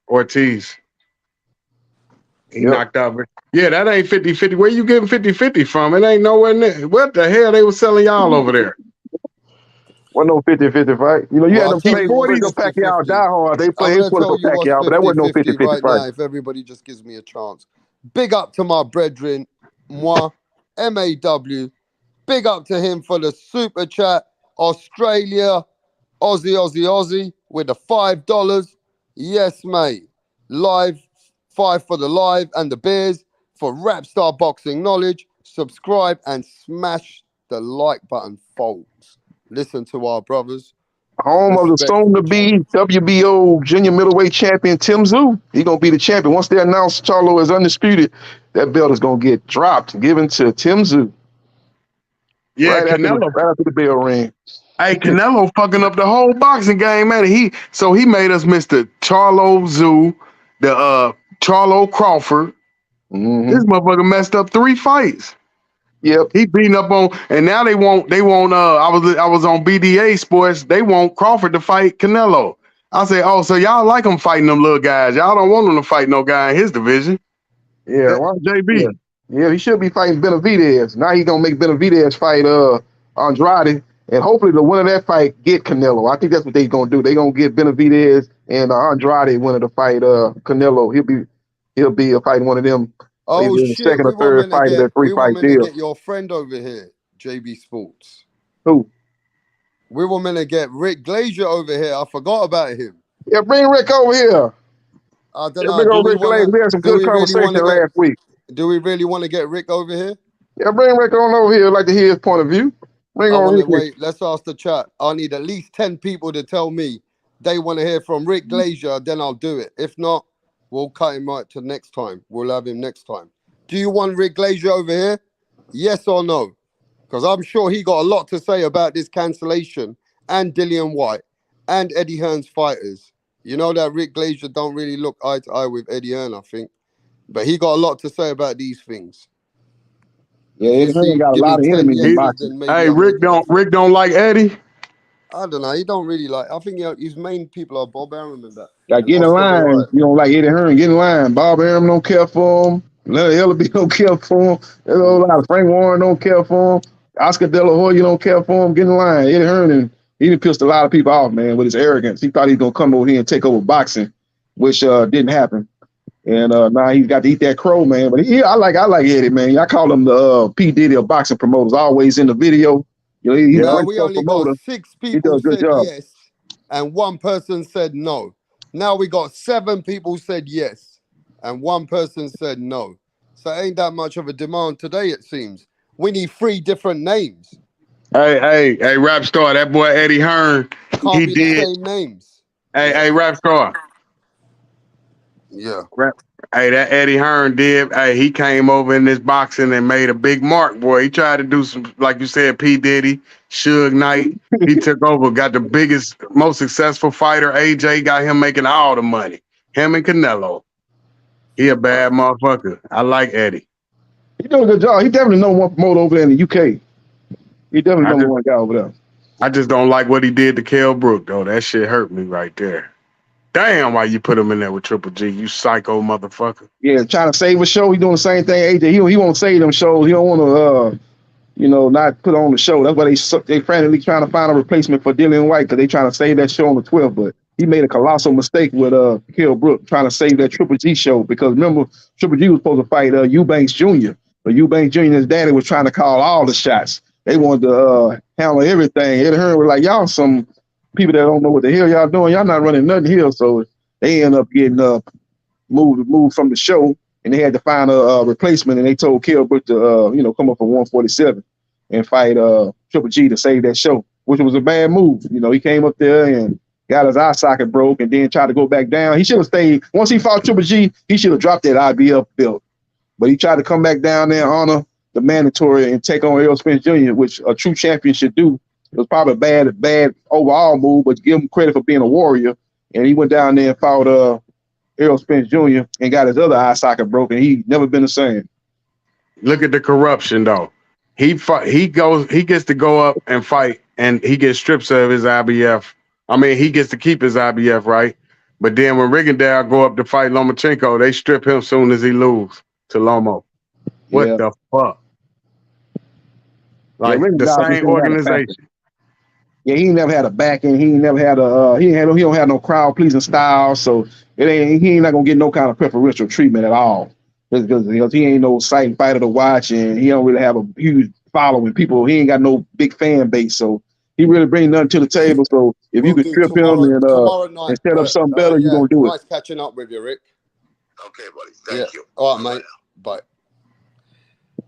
S10: Ortiz. He knocked out. Yeah, that ain't 50-50. Where you getting 50-50 from? It ain't nowhere near. What the hell they was selling y'all over there?
S12: Wasn't no 50-50 fight. You know, you had them
S3: tell you what's
S12: Pacquiao
S3: 50-50.
S12: diehard. They
S3: I'm
S12: play
S3: going to
S12: for
S3: tell you what's
S12: Pacquiao, but that wasn't no
S3: 50-50
S12: 50-50
S3: right
S12: fight.
S3: now if everybody just gives me a chance. Big up to my brethren, moi, MAW. Big up to him for the super chat. Australia, Aussie, with the $5. Yes, mate. Live $5 for the live and the beers. For Rapstar Boxing Knowledge, subscribe and smash the like button, folks. Listen to our brothers.
S12: Home of the soon-to-be WBO junior middleweight champion Tim Tszyu. He's going to be the champion. Once they announce Charlo is undisputed, that belt is going to get dropped, given to Tim Tszyu.
S10: Yeah,
S12: right
S10: Canelo.
S12: After the bell ring.
S10: Hey, Canelo fucking up the whole boxing game, man. He made us miss the Charlo Tszyu, the Charlo Crawford. This motherfucker messed up 3 fights.
S12: Yep.
S10: He beating up on, and now they want I was on BDA Sports. They want Crawford to fight Canelo. I say, oh, so y'all like him fighting them little guys. Y'all don't want him to fight no guy in his division.
S12: Yeah,
S10: JB.
S12: Yeah, he should be fighting Benavidez. Now he's gonna make Benavidez fight Andrade, and hopefully the winner of that fight get Canelo. I think that's what they're gonna do. They're gonna get Benavidez and Andrade winner to fight Canelo. He'll be fighting one of them.
S3: Oh
S12: in the
S3: shit!
S12: second or third fight of that 3-fight deal.
S3: Get your friend over here, JB Sports.
S12: Who?
S3: We were meant to get Rick Glazier over here. I forgot about him.
S12: Yeah, bring Rick over here.
S3: I don't know.
S12: We had some good conversation last week.
S3: Do we really want to get Rick over here?
S12: Yeah, bring Rick on over here. I'd like to hear his point of view.
S3: Wait, let's ask the chat. I need at least 10 people to tell me they want to hear from Rick Glazier, then I'll do it. If not, we'll cut him right to next time. We'll have him next time. Do you want Rick Glazier over here? Yes or no? Because I'm sure he got a lot to say about this cancellation and Dillian White and Eddie Hearn's fighters. You know that Rick Glazier don't really look eye to eye with Eddie Hearn, I think. But he got a lot to say about these things.
S12: Yeah, Eddie Hearn got a lot of enemies in boxing.
S10: Hey, Rick don't like Eddie.
S3: I don't know. He don't really like. I think his main people are Bob Arum and that.
S12: Like, get in line. You don't like Eddie Hearn, get in line. Bob Arum don't care for him. Larry Ellaby don't care for him. There's a whole lot of Frank Warren don't care for him. Oscar De La Hoya don't care for him. Get in line. Eddie Hearn, he done pissed a lot of people off, man, with his arrogance. He thought he was going to come over here and take over boxing, which didn't happen. And now he's got to eat that crow, man. But I like Eddie, man. I call him the P. Diddy of boxing promoters, always in the video. You know,
S3: we only got 6 people said yes, and 1 person said no. Now we got 7 people said yes, and 1 person said no. So ain't that much of a demand today, it seems. We need 3 different names.
S10: Hey, Rap Star, that boy Eddie Hearn,
S3: Can't be the same names.
S10: Hey, Rap Star.
S3: Yeah.
S10: Hey, that Eddie Hearn did. Hey, he came over in this boxing and made a big mark, boy. He tried to do some, like you said, P. Diddy, Suge Knight. He took over, got the biggest, most successful fighter. AJ got him making all the money. Him and Canelo. He a bad motherfucker. I like Eddie.
S12: He doing a good job. He definitely number 1 promoter over there in the UK. He definitely number 1 guy over there.
S10: I just don't like what he did to Kell Brook, though. That shit hurt me right there. Damn, why you put him in there with Triple G, you psycho motherfucker.
S12: Yeah, trying to save a show. He doing the same thing. AJ, he won't save them shows. He don't want to, not put on the show. That's why they frantically trying to find a replacement for Dillian White, because they trying to save that show on the 12th. But he made a colossal mistake with Kell Brook trying to save that Triple G show, because remember, Triple G was supposed to fight Eubanks Jr., but Eubanks Jr. and his daddy was trying to call all the shots. They wanted to handle everything. Eddie Hearn was like, y'all some people that don't know what the hell y'all doing. Y'all not running nothing here. So they end up getting moved from the show, and they had to find a replacement. And they told Kell Brook to come up from 147 and fight Triple G to save that show, which was a bad move. He came up there and got his eye socket broke, and then tried to go back down. He should have stayed. Once he fought Triple G, he should have dropped that IBF belt. But he tried to come back down there, honor the mandatory, and take on Errol Spence Jr., which a true champion should do. It was probably a bad overall move, but give him credit for being a warrior. And he went down there and fought Errol Spence Jr. and got his other eye socket broken. He never been the same.
S10: Look at the corruption, though. He gets to go up and fight, and he gets stripped of his IBF. I mean, he gets to keep his IBF, right? But then when Rigondeaux go up to fight Lomachenko, they strip him soon as he lose to Lomo. What the fuck? Like the same organization.
S12: Yeah, he never had a backing. He never had he don't have no crowd pleasing style. So he ain't not gonna get no kind of preferential treatment at all. Because he ain't no sight fighter to watch, and he don't really have a huge following. He ain't got no big fan base. So he really brings nothing to the table. So if you could strip him and set up something better, you're gonna do it.
S3: Nice catching up with you, Rick.
S1: Okay, buddy. Thank you.
S3: All right, mate. Bye.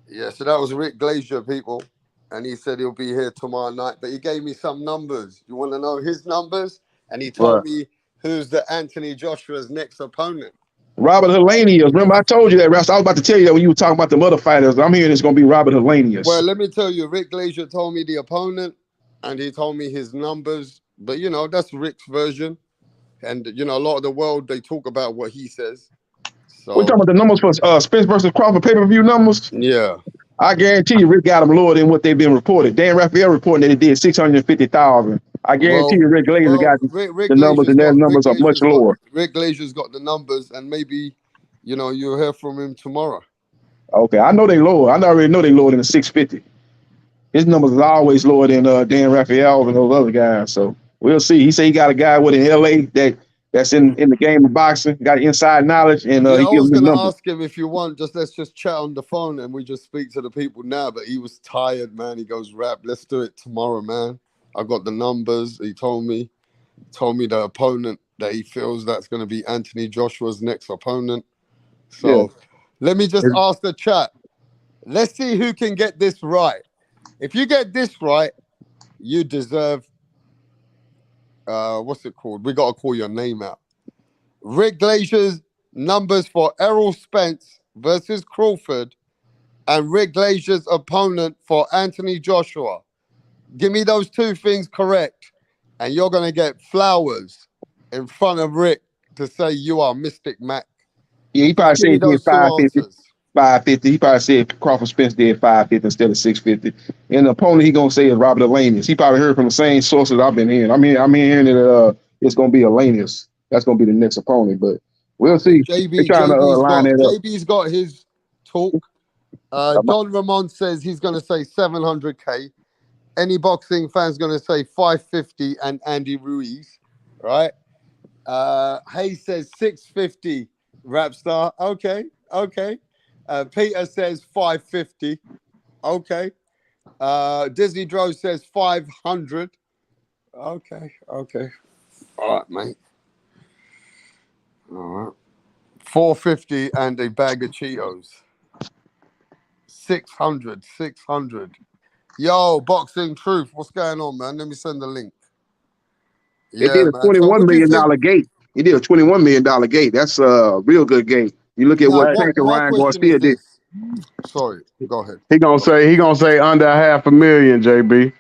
S3: Yeah, so that was Rick Glazier, people. And he said he'll be here tomorrow night. But he gave me some numbers. You want to know his numbers? And he told me who's the Anthony Joshua's next opponent.
S12: Robert Helenius. Remember, I told you that, Russ. I was about to tell you that when you were talking about the other fighters. I'm hearing it's going to be Robert Helenius.
S3: Well, let me tell you, Rick Glazier told me the opponent, and he told me his numbers. But, you know, that's Rick's version. And, you know, a lot of the world, they talk about what he says. So
S12: We're talking about the numbers for Spence versus Crawford pay-per-view numbers?
S3: Yeah.
S12: I guarantee you Rick got them lower than what they've been reported. Dan Raphael reporting that he did 650,000. I guarantee you Rick Glazier got the numbers, and their numbers are much lower.
S3: Rick Glazier's got the numbers, and maybe, you know, you'll hear from him tomorrow.
S12: Okay, I know they lower. I already know they lower than the 650. His numbers are always lower than Dan Raphael and those other guys. So we'll see. He said he got a guy with in LA that's in the game of boxing, got inside knowledge, and
S3: I
S12: he gives
S3: was
S12: him the
S3: going to
S12: numbers.
S3: ask him if you want, let's just chat on the phone and we just speak to the people now. But he was tired, man. He goes, Rap, let's do it tomorrow, man. I got the numbers. He told me the opponent that he feels that's going to be Anthony Joshua's next opponent. So let me just ask the chat. Let's see who can get this right. If you get this right, you deserve, what's it called? We got to call your name out. Rick Glazier's numbers for Errol Spence versus Crawford and Rick Glazier's opponent for Anthony Joshua. Give me those two things correct, and you're going to get flowers in front of Rick to say you are Mystic Mac.
S12: Yeah, he probably said he did 550. 550. He probably said Crawford Spence did 550 instead of 650. And the opponent he gonna say is Robert Elanius. He probably heard from the same sources I've been hearing. I'm hearing that it's gonna be Elanius. That's gonna be the next opponent, but we'll see. They're trying to line it up.
S3: JB's got his talk. Don Ramon says he's gonna say 700K. Any boxing fan's gonna say 550 and Andy Ruiz, right? Hayes says 650. Rapstar. Okay. Peter says 550. Okay. Disney Dro says 500. Okay. All right, mate. All right. 450 and a bag of Cheetos. 600. Yo, Boxing Truth. What's going on, man? Let me send the link.
S12: It did a $21 million gate. It did a $21 million gate. That's a real good gate. You look at what Tank and Ryan Garcia did.
S3: Sorry, go ahead.
S10: He gonna say under $500,000, JB.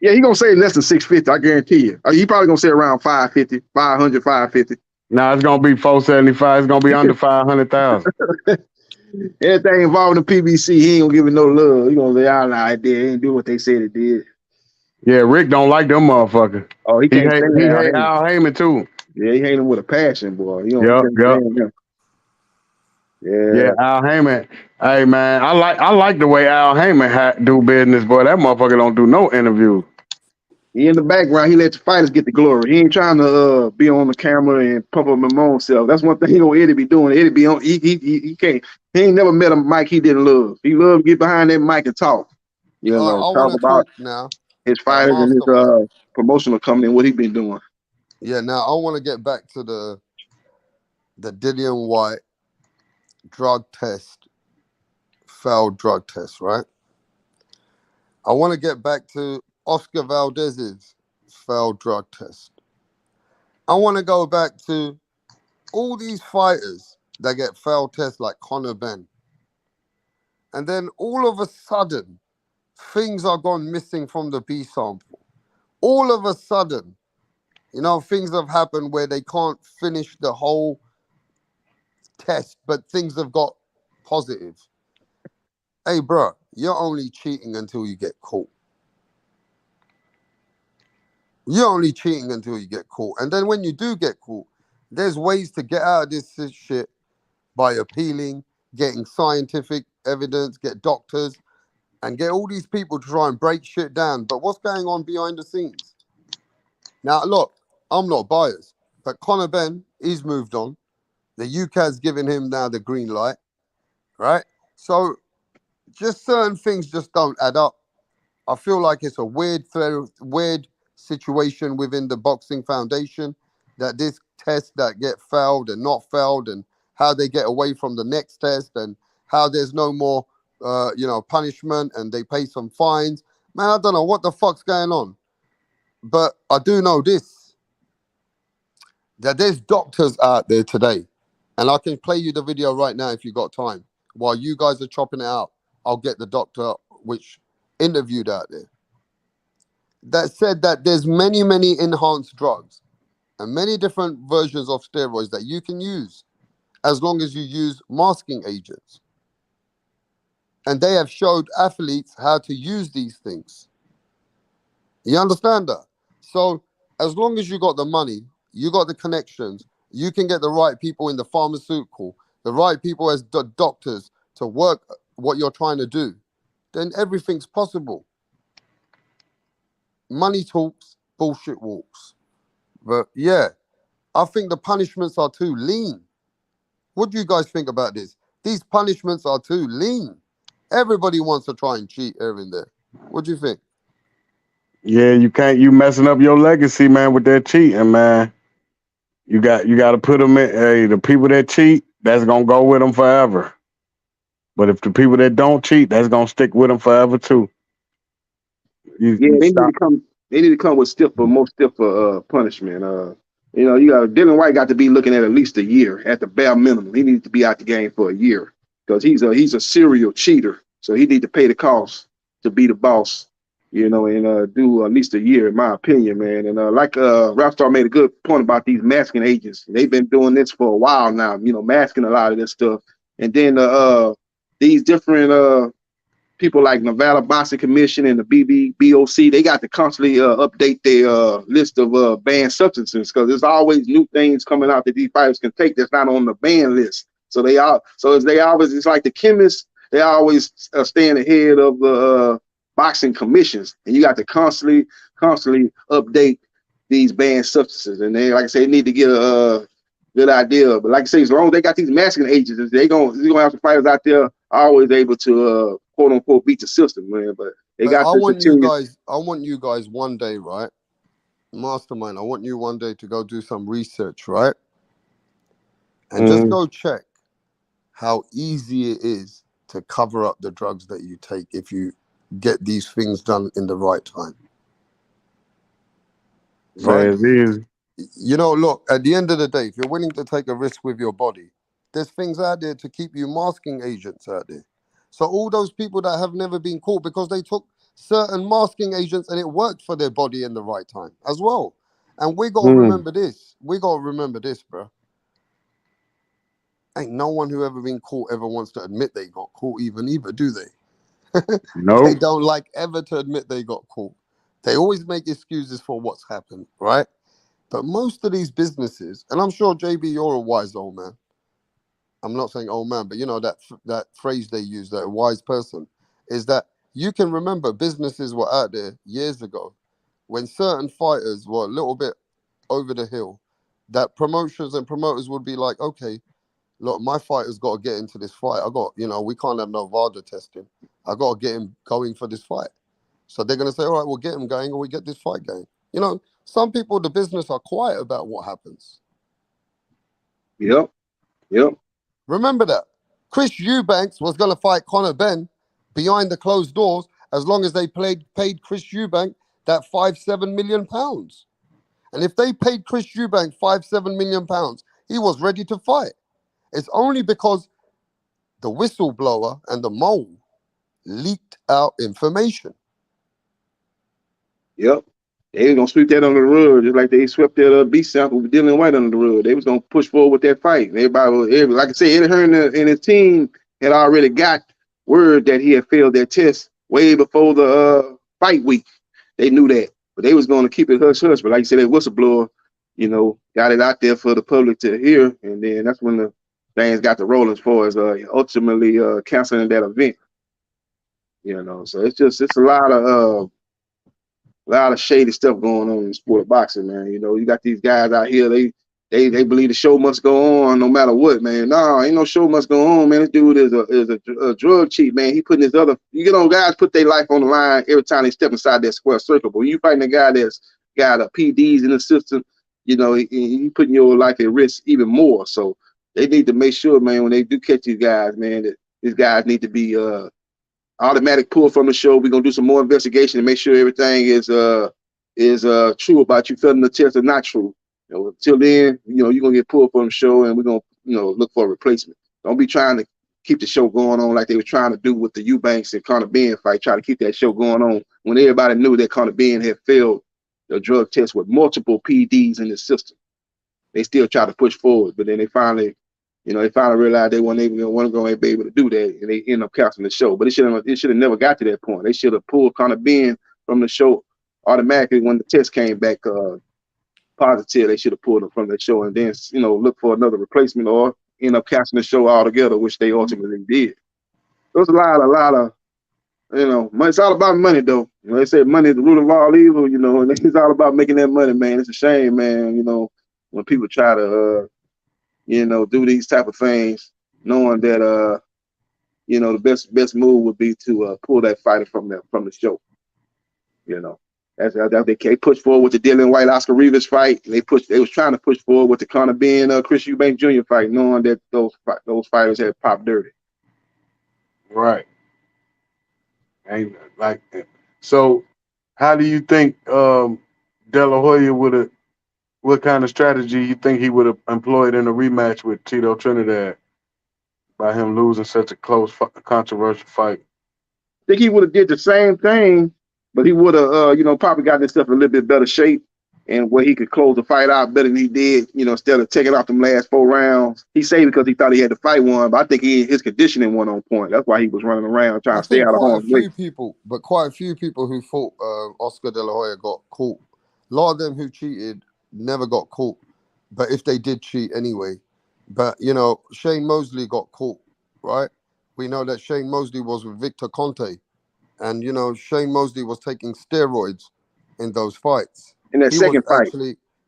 S12: Yeah, he gonna say less than 650. I guarantee you. He probably gonna say around 550, 500, 550.
S10: Nah, it's gonna be 475. It's gonna be under 500,000.
S12: Anything involving the PBC, he ain't gonna give it no love. He gonna say, nah, it did. It ain't do what they said it did.
S10: Yeah, Rick don't like them motherfuckers.
S12: Oh, he can't
S10: hate Al Heyman too.
S12: Yeah, he hate him with a passion, boy. You
S10: know,
S12: yep.
S10: Yeah, Al Heyman. Hey man, I like the way Al Heyman do business, boy. That motherfucker don't do no interview.
S12: He in the background. He let the fighters get the glory. He ain't trying to be on the camera and pump up his own self. That's one thing Eddie be doing. Eddie be on. He can't. He ain't never met a mic he didn't love. He loved to get behind that mic and talk. You know, talk about
S3: now
S12: his fighters and his promotional company and what he been doing.
S3: Yeah, now I want to get back to the Dillian White failed drug test, right? I want to get back to Oscar Valdez's failed drug test. I want to go back to all these fighters that get failed tests like Conor Benn. And then all of a sudden, things are gone missing from the B sample. All of a sudden, you know, things have happened where they can't finish the whole test, but things have got positive. Hey, bro, you're only cheating until you get caught. You're only cheating until you get caught. And then when you do get caught, there's ways to get out of this shit by appealing, getting scientific evidence, get doctors, and get all these people to try and break shit down. But what's going on behind the scenes? Now, look, I'm not biased, but Conor Benn, he's moved on. The UK's given him now the green light, right? So just certain things just don't add up. I feel like it's a weird situation within the Boxing Foundation that this test that get failed and not failed and how they get away from the next test and how there's no more, punishment and they pay some fines. Man, I don't know what the fuck's going on. But I do know this, that there's doctors out there today. And I can play you the video right now if you got time. While you guys are chopping it out, I'll get the doctor which interviewed out there that said that there's many, many enhanced drugs and many different versions of steroids that you can use as long as you use masking agents. And they have showed athletes how to use these things. You understand that? So as long as you got the money, you got the connections, you can get the right people in the pharmaceutical, the right people as doctors to work what you're trying to do, then everything's possible. Money talks, bullshit walks. But yeah, I think the punishments are too lean. What do you guys think about this? These punishments are too lean. Everybody wants to try and cheat here and there. What do you think?
S10: Yeah, you messing up your legacy, man, with that cheating, man. You got to put them in. Hey, the people that cheat, that's gonna go with them forever. But if the people that don't cheat, that's gonna stick with them forever too.
S12: They need to come. They need to come with more stiffer punishment. You got Dylan White got to be looking at least a year at the bare minimum. He needs to be out the game for a year because he's a serial cheater. So he needs to pay the cost to be the boss. And do at least a year, in my opinion, man. And like Rapstar made a good point about these masking agents. They've been doing this for a while now. Masking a lot of this stuff. And then these different people like Nevada Boxing Commission and the BOC, they got to constantly update their list of banned substances because there's always new things coming out that these fighters can take that's not on the ban list. So it's like the chemists, they always staying ahead of the boxing commissions, and you got to constantly update these banned substances. And they, like I say, need to get a good idea. But like I say, as long as they got these masking agents, they're gonna have some fighters out there always able to quote unquote beat the system, man. But they got
S3: I want you guys one day, right? Mastermind, I want you one day to go do some research, right? And just go check how easy it is to cover up the drugs that you take if you get these things done in the right time. Right? Look, at the end of the day, if you're willing to take a risk with your body, there's things out there to keep you, masking agents out there. So all those people that have never been caught because they took certain masking agents and it worked for their body in the right time as well. And we got to remember this. We got to remember this, bro. Ain't no one who ever been caught ever wants to admit they got caught either, do they?
S10: No.
S3: They don't like ever to admit they got caught. They always make excuses for what's happened, right? But most of these businesses, and I'm sure, JB, you're a wise old man. I'm not saying old man, but that phrase they use, that a wise person, is that you can remember businesses were out there years ago when certain fighters were a little bit over the hill, that promotions and promoters would be like, okay, look, my fighter's got to get into this fight. We can't have no VADA testing. I got to get him going for this fight. So they're going to say, all right, we'll get him going or we get this fight going. Some people in the business are quiet about what happens.
S12: Yep.
S3: Remember that. Chris Eubanks was going to fight Conor Benn behind the closed doors as long as they paid Chris Eubank that £5-7 million. And if they paid Chris Eubank £5-7 million, he was ready to fight. It's only because the whistleblower and the mole leaked out information.
S12: Yep. They was gonna sweep that under the rug, just like they swept that B sample with Dylan White under the rug. They was gonna push forward with that fight. Like I said, Eddie Hearn and his team had already got word that he had failed that test way before the fight week. They knew that, but they was gonna keep it hush hush. But like you said, that whistleblower, got it out there for the public to hear, and then that's when the things got to roll as far as ultimately canceling that event. So it's a lot of shady stuff going on in the sport of boxing, man. You got these guys out here, they believe the show must go on no matter what, man. No, ain't no show must go on, man. This dude is a drug cheat, man. He putting guys put their life on the line every time they step inside that square circle. But when you fighting a guy that's got PDs in the system, he putting your life at risk even more. So they need to make sure, man, when they do catch these guys, man, that these guys need to be automatic pull from the show. We're gonna do some more investigation to make sure everything is true about you failing the test or not true. You know, until then, you know, you're gonna get pulled from the show, and we're gonna, you know, look for a replacement. Don't be trying to keep the show going on like they were trying to do with the Eubanks and Conor Ben fight. Try to keep that show going on when everybody knew that Conor Ben had failed the drug test with multiple PDs in the system. They still try to push forward, but then they finally realized they weren't going to be able to do that, and they end up canceling the show. But it should have never got to that point. They should have pulled Conor Ben from the show automatically when the test came back positive. They should have pulled him from the show and then, you know, look for another replacement or end up canceling the show altogether, which they ultimately did. There's a lot of, you know, it's all about money though. You know, they say money is the root of all evil, you know, and it's all about making that money, man. It's a shame, man, you know, when people try to you know, do these type of things, knowing that you know, the best move would be to pull that fighter from the show. You know, that's they pushed forward with the Dylan White Oscar Rivas fight. They was trying to push forward with the Conor Ben Chris Eubanks Jr. fight, knowing that those fighters had popped dirty.
S10: Right. And like, so how do you think De La Hoya would have? What kind of strategy you think he would have employed in a rematch with Tito Trinidad by him losing such a close, controversial fight?
S12: I think he would have did the same thing, but he would have, you know, probably gotten himself in a little bit better shape and where he could close the fight out better than he did, you know, instead of taking off them last 4 rounds. He saved because he thought he had to fight one, but I think his conditioning went on point. That's why he was running around trying to stay out of harm's way.
S3: Quite a few people who thought Oscar De La Hoya got caught. A lot of them who cheated never got caught, but if they did cheat anyway. But, you know, Shane Mosley got caught, right? We know that Shane Mosley was with Victor Conte, and, you know, Shane Mosley was taking steroids in those fights.
S12: In that second fight.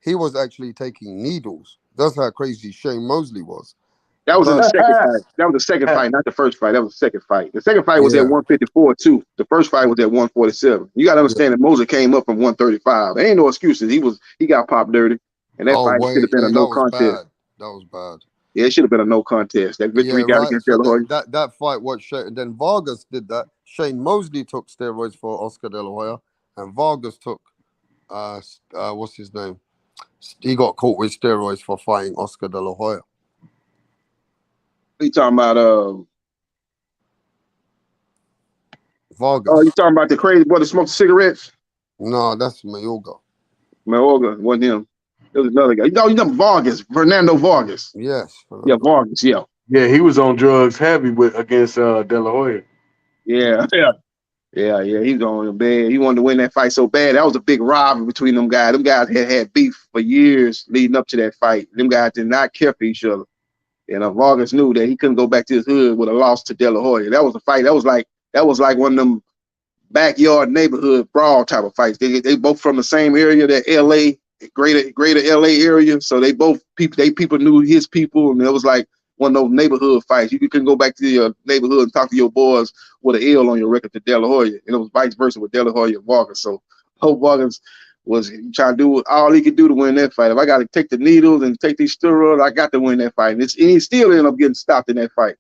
S3: He was actually taking needles. That's how crazy Shane Mosley was.
S12: That was in the second fight. That was the second fight, not the first fight. That was the second fight. The second fight was at 154 too. The first fight was at 147. You got to understand that Mosley came up from 135. There ain't no excuses. He got popped dirty, and that fight should have been a no contest.
S3: That was bad.
S12: Yeah, it should have been a no contest. That victory got against De La Hoya.
S3: That fight was then Vargas did that. Shane Mosley took steroids for Oscar De La Hoya, and Vargas took what's his name? He got caught with steroids for fighting Oscar De La Hoya.
S12: You talking about
S3: Vargas?
S12: Oh, you talking about the crazy boy that smoked cigarettes?
S3: No, that's Mayorga.
S12: Mayorga wasn't him. There was another guy. You know Vargas, Fernando Vargas.
S3: Yes.
S12: Yeah, Vargas. Yeah.
S10: Yeah, he was on drugs heavy against De La Hoya.
S12: Yeah. He's on bad. He wanted to win that fight so bad. That was a big rivalry between them guys. Them guys had beef for years leading up to that fight. Them guys did not care for each other. And Vargas knew that he couldn't go back to his hood with a loss to De La Hoya. That was a fight. That was like one of them backyard neighborhood brawl type of fights. They both from the same area, that LA, greater LA area. So they people knew his people, and it was like one of those neighborhood fights. You couldn't go back to your neighborhood and talk to your boys with an L on your record to De La Hoya. And it was vice versa with De La Hoya and Vargas. So Hope Vargas was trying to do all he could do to win that fight. If I got to take the needles and take these steroids, I got to win that fight. And he still ended up getting stopped in that fight.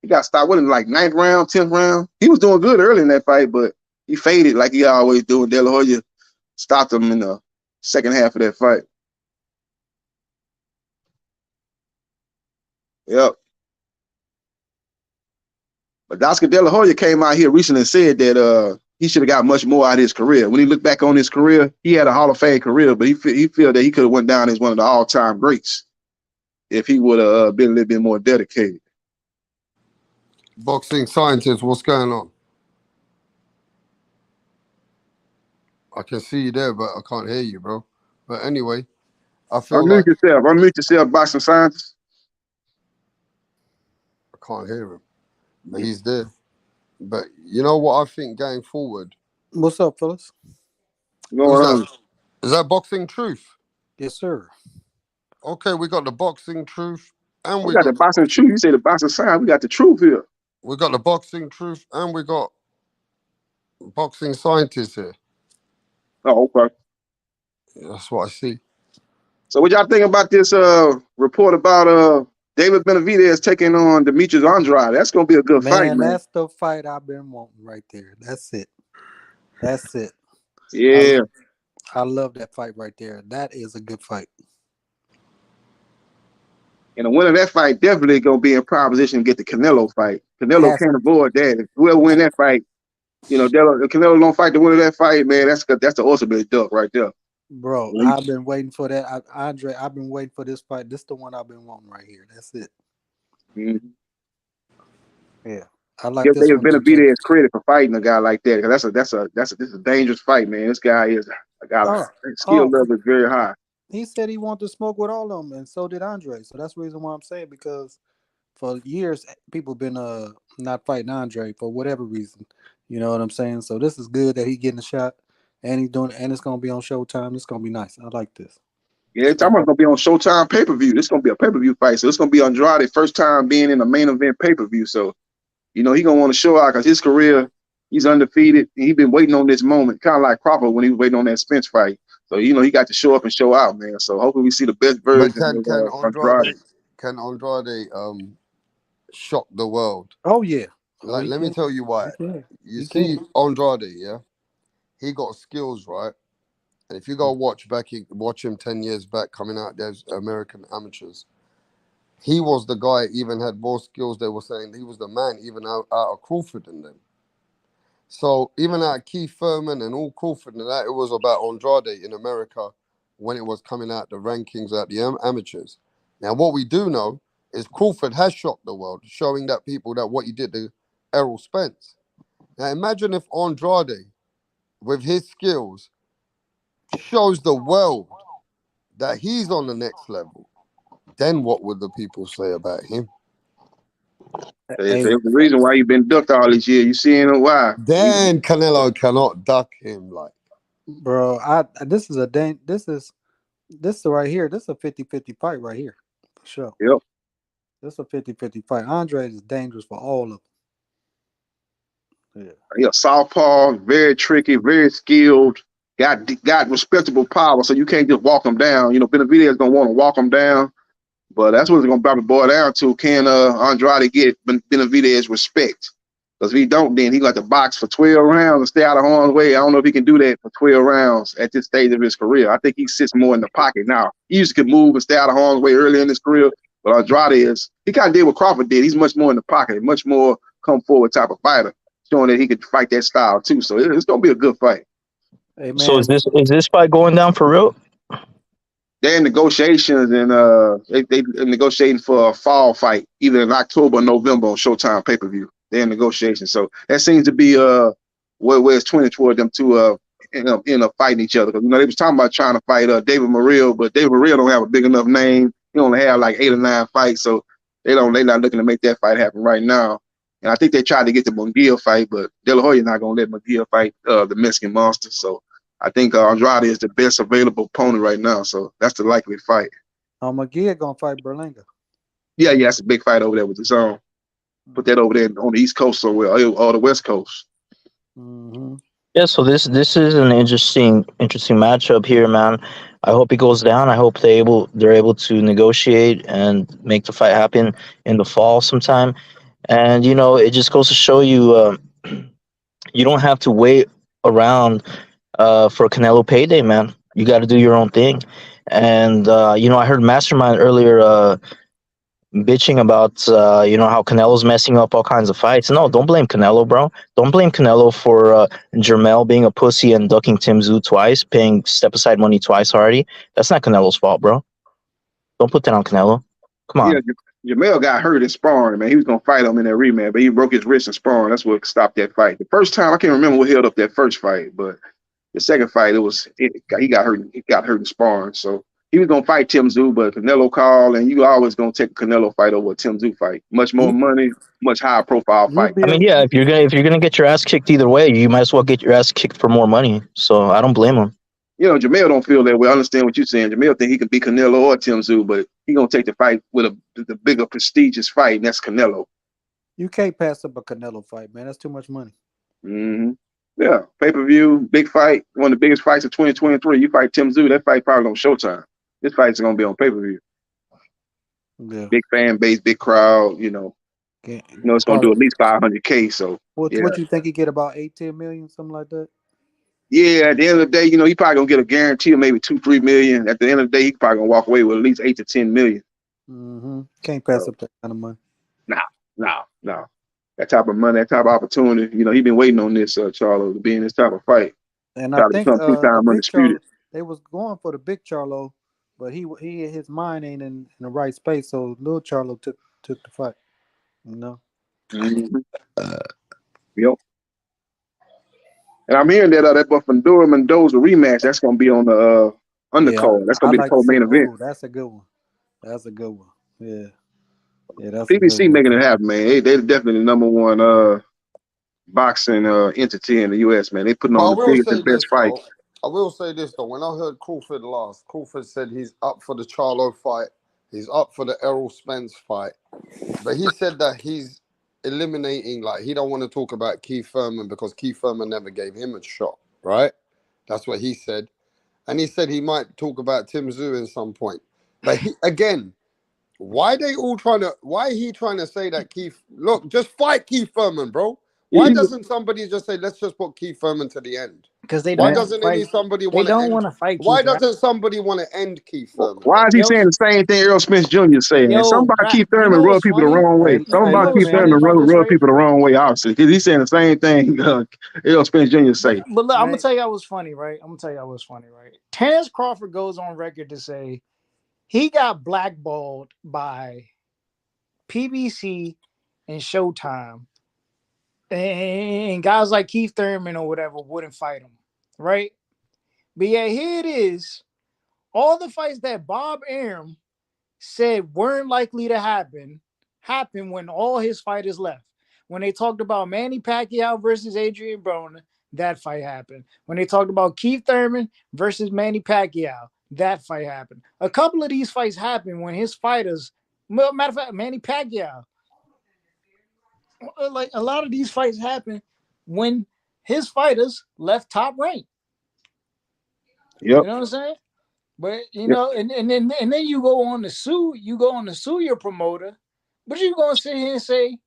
S12: He got stopped winning like 9th round, 10th round. He was doing good early in that fight, but he faded like he always do. And De La Hoya stopped him in the second half of that fight. Yep. But Oscar De La Hoya came out here recently and said that he should have got much more out of his career. When he looked back on his career, he had a Hall of Fame career, but he feel that he could have went down as one of the all-time greats if he would have been a little bit more dedicated.
S3: Boxing scientist, what's going on? I can see you there, but I can't hear you, bro. But anyway, I feel
S12: Unmute yourself. Unmute yourself, boxing scientist.
S3: I can't hear him, but he's there. But you know what I think going forward?
S13: What's up, fellas?
S3: Is that Boxing Truth?
S13: Yes, sir.
S3: Okay, we got the Boxing Truth, and
S12: we got the Boxing Truth. You say the Boxing Science. We got the truth here.
S3: We got the Boxing Truth, and we got Boxing Scientists here.
S12: Oh, okay.
S3: Yeah, that's what I see.
S12: So what y'all think about this report about David Benavidez taking on Demetrius Andrade. That's gonna be a good fight, man.
S13: That's the fight I've been wanting right there. That's it. That's it.
S12: Yeah.
S13: I love that fight right there. That is a good fight.
S12: And the winner of that fight definitely gonna be in prime position to get the Canelo fight. Canelo can't avoid that. If whoever win that fight, you know, if Canelo don't fight the winner of that fight, man, that's the ultimate duck right there.
S13: Bro, I've been waiting for that. Andre, I've been waiting for this fight. This is the one I've been wanting right here. That's it.
S12: Mm-hmm.
S13: Yeah, I like
S12: Give
S13: this
S12: David
S13: one.
S12: Benavidez credit for fighting a guy like that, because this is a dangerous fight, man. This guy is a guy. Skill level is very high.
S13: He said he wanted to smoke with all of them, and so did Andre. So that's the reason why I'm saying, because for years people been not fighting Andre for whatever reason. You know what I'm saying? So this is good that he getting a shot, and he's doing, and it's gonna be on Showtime. It's gonna be nice. I like this.
S12: Yeah, it's almost gonna be on Showtime pay-per-view. It's gonna be a pay-per-view fight, so it's gonna be Andrade first time being in a main event pay-per-view. So, you know, he gonna want to show out because his career, he's undefeated, and he's been waiting on this moment, kind of like Crawford when he was waiting on that Spence fight. So, you know, he got to show up and show out, man. So hopefully we see the best version of Andrade.
S3: Can Andrade shock the world?
S13: Oh yeah.
S3: Let me tell you why. You see, Andrade, yeah, he got skills, right? And if you go watch him 10 years back coming out as American amateurs, he was the guy, even had more skills. They were saying he was the man, even out of Crawford and them. So even out of Keith Thurman and all Crawford and that, it was about Andrade in America when it was coming out the rankings at the amateurs. Now, what we do know is Crawford has shocked the world, showing that people that what he did to Errol Spence. Now, imagine if Andrade, with his skills, shows the world that he's on the next level. Then what would the people say about him?
S12: There's the reason why you've been ducked all these years. You seeing why?
S3: Then Canelo cannot duck him, like.
S13: Bro, this is right here. This is a 50-50 fight right here. For sure.
S12: Yep.
S13: This is a 50-50 fight. Andre is dangerous for all of them. Yeah.
S12: He's a southpaw, very tricky, very skilled, got respectable power, so you can't just walk him down. You know, Benavidez is gonna want to walk him down, but that's what it's gonna probably boil down to. Can Andrade get Benavidez respect? Because if he don't, then he got to box for 12 rounds and stay out of harm's way. I don't know if he can do that for 12 rounds at this stage of his career. I think he sits more in the pocket now. He used to move and stay out of harm's way early in his career, but Andrade he kind of did what Crawford did. He's much more in the pocket, much more come forward type of fighter, showing that he could fight that style too. So it's gonna be a good fight.
S13: Hey,
S14: so is this fight going down for real?
S12: They're in negotiations, and they negotiating for a fall fight, either in October or November on Showtime pay-per-view. They're in negotiations, so that seems to be where it's trending toward them to end up fighting each other. Because you know they was talking about trying to fight David Morrell, but David Morrell don't have a big enough name. He only have like 8 or 9 fights, so they're not looking to make that fight happen right now. And I think they tried to get the McGill fight, but De La Hoya not gonna let McGill fight the Mexican monster. So I think Andrade is the best available opponent right now. So that's the likely fight.
S13: McGill gonna fight Berlanga.
S12: Yeah, that's a big fight over there with his own. Put that over there on the East Coast somewhere, or the West Coast.
S13: Mm-hmm.
S14: Yeah, so this is an interesting matchup here, man. I hope it goes down. I hope they're able to negotiate and make the fight happen in the fall sometime. And you know, it just goes to show you, you don't have to wait around for Canelo payday, man. You got to do your own thing. And you know, I heard Mastermind earlier bitching about how Canelo's messing up all kinds of fights. No, don't blame Canelo, bro. Don't blame Canelo for JERMELL being a pussy and ducking Tim Tszyu twice, paying step aside money twice already. That's not Canelo's fault, bro. Don't put that on Canelo. Come on.
S12: Yeah, JERMELL got hurt in sparring, man. He was gonna fight him in that rematch, but he broke his wrist in sparring. That's what stopped that fight. The first time, I can't remember what held up that first fight, but the second fight, he got hurt. He got hurt in sparring, so he was gonna fight Tim Tszyu, but Canelo called, and you always gonna take a Canelo fight over a Tim Tszyu fight. Much more money, much higher profile fight.
S14: I mean, yeah, if you're gonna get your ass kicked either way, you might as well get your ass kicked for more money. So I don't blame him.
S12: You know, JERMELL don't feel that way. I understand what you're saying. JERMELL think he can beat Canelo or Tim Tszyu, but he gonna take the fight with the bigger, prestigious fight, and that's Canelo.
S13: You can't pass up a Canelo fight, man. That's too much money.
S12: Mm-hmm. Yeah, pay-per-view, big fight, one of the biggest fights of 2023. You fight Tim Tszyu, that fight probably on Showtime. This fight's gonna be on pay-per-view.
S13: Yeah.
S12: Big fan base, big crowd. It's gonna do
S13: Probably.
S12: at least 500K. So yeah,
S13: What you think he get about 8-10 million, something like that?
S12: yeah. At the end of the day, he probably gonna get a guarantee of maybe 2-3 million. At the end of the day, he probably gonna walk away with at least 8 to 10 million.
S13: Mm-hmm. Can't pass
S12: So
S13: up that kind of money.
S12: no. That type of money, that type of opportunity. He been waiting on this, Charlo, to be in this type of fight.
S13: And I
S12: Try to
S13: think
S12: become
S13: the
S12: two-time
S13: big Charlo,
S12: undisputed.
S13: they was going for the big Charlo, but his mind ain't in the right space. So little Charlo took the fight.
S12: Mm-hmm. Yep. And I'm hearing that Fundora Mendoza rematch, that's gonna be on the
S13: Yeah,
S12: undercard. That's
S13: I
S12: gonna be the
S13: like to see.
S12: co-main event.
S13: Oh, that's a good one. That's a good one. Yeah, that's a good
S12: PBC
S13: one.
S12: making it happen, man. They're definitely the number one boxing entity in the US, man. They putting
S3: But
S12: on
S3: I
S12: the
S3: will
S12: biggest and
S3: say
S12: best
S3: this though.
S12: fights.
S3: I will say this though. When I heard Crawford last, Crawford said he's up for the Charlo fight. He's up for the Errol Spence fight. But he said that he's eliminating, like, he don't want to talk about Keith Thurman because Keith Thurman never gave him a shot, right? That's what he said. And he said he might talk about Tim Tszyu at some point. But again, why he trying to say that Keith, look, just fight Keith Thurman, bro. Why doesn't somebody just say, let's just put Keith Thurman to the end?
S15: Because they
S3: Why
S15: don't want to
S3: doesn't
S15: fight.
S3: somebody
S15: They
S3: want to
S15: don't
S3: end?
S15: want to fight
S3: Why
S15: Keith, right?
S3: doesn't somebody want to end Keith Thurman,
S12: Why
S3: bro?
S12: is he saying the same thing Earl Spence Jr. saying? And something about Keith
S15: You
S12: Thurman
S15: know
S12: rub
S15: what's
S12: people the
S15: funny?
S12: wrong way.
S13: Hey,
S12: Something
S15: You know
S12: about Keith
S15: what's funny
S12: Thurman
S15: about this,
S12: rub
S15: right?
S12: people the wrong way, obviously. Because he's saying the same thing Earl Spence Jr. say.
S15: But look, I'm gonna
S13: man.
S15: tell y'all what's funny, right? Terrence Crawford goes on record to say he got blackballed by PBC and Showtime, and guys like Keith Thurman or whatever wouldn't fight him, right? But yeah, here it is. All the fights that Bob Arum said weren't likely to happen happened when all his fighters left. When they talked about Manny Pacquiao versus Adrian Broner, that fight happened. When they talked about Keith Thurman versus Manny Pacquiao, that fight happened. A couple of these fights happened when his fighters, matter of fact, Manny Pacquiao, like a lot of these fights happened when his fighters left Top Rank.
S12: Yep.
S15: You know what I'm saying? But
S12: Yep.
S15: and then you go on to sue your promoter, but you gonna sit here and say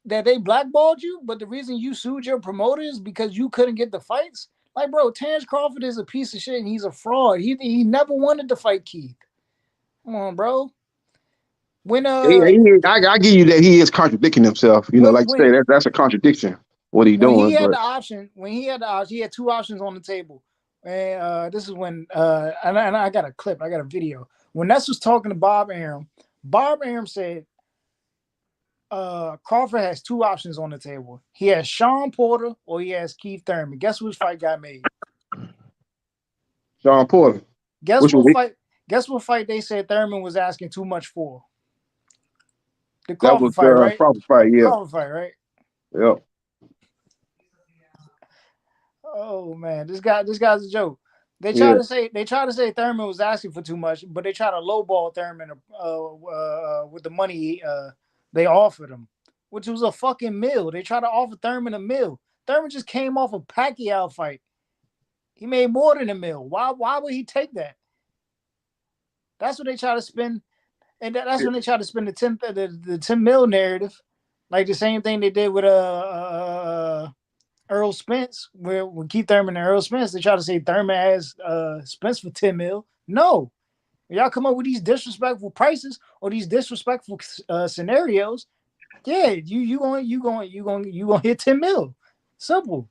S15: that they blackballed you, but the reason you sued your promoter is because you couldn't get the fights? Like, bro, Terrence Crawford is a piece of shit and he's a fraud. He never wanted to fight Keith. Come on, bro. When
S12: I give you that he is contradicting himself. Like you say, that's a contradiction what he's
S15: when he
S12: doing.
S15: had
S12: But
S15: the option, he had two options on the table. And this is when and I got a clip, I got a video. When Ness was talking to Bob Arum said Crawford has two options on the table. He has Sean Porter or he has Keith Thurman. Guess which fight got made?
S12: Sean Porter.
S15: Guess what fight they said Thurman was asking too much for? The Crawford fight, right?
S12: Crawford fight, yeah.
S15: Crawford fight, right?
S12: Yep.
S15: Oh man, this guy's a joke. They try to say Thurman was asking for too much, but they try to lowball Thurman with the money they offered him, which was a fucking mill. They try to offer Thurman a mill. Thurman just came off a Pacquiao fight. He made more than a mill. Why would he take that? That's what they try to spin, and that's when they try to spin the 10 mil narrative, like the same thing they did with Earl Spence, where when Keith Thurman and Earl Spence, they try to say Thurman has Spence for 10 mil. No. Y'all come up with these disrespectful prices or these disrespectful scenarios. Yeah, you gonna hit 10 mil. Simple.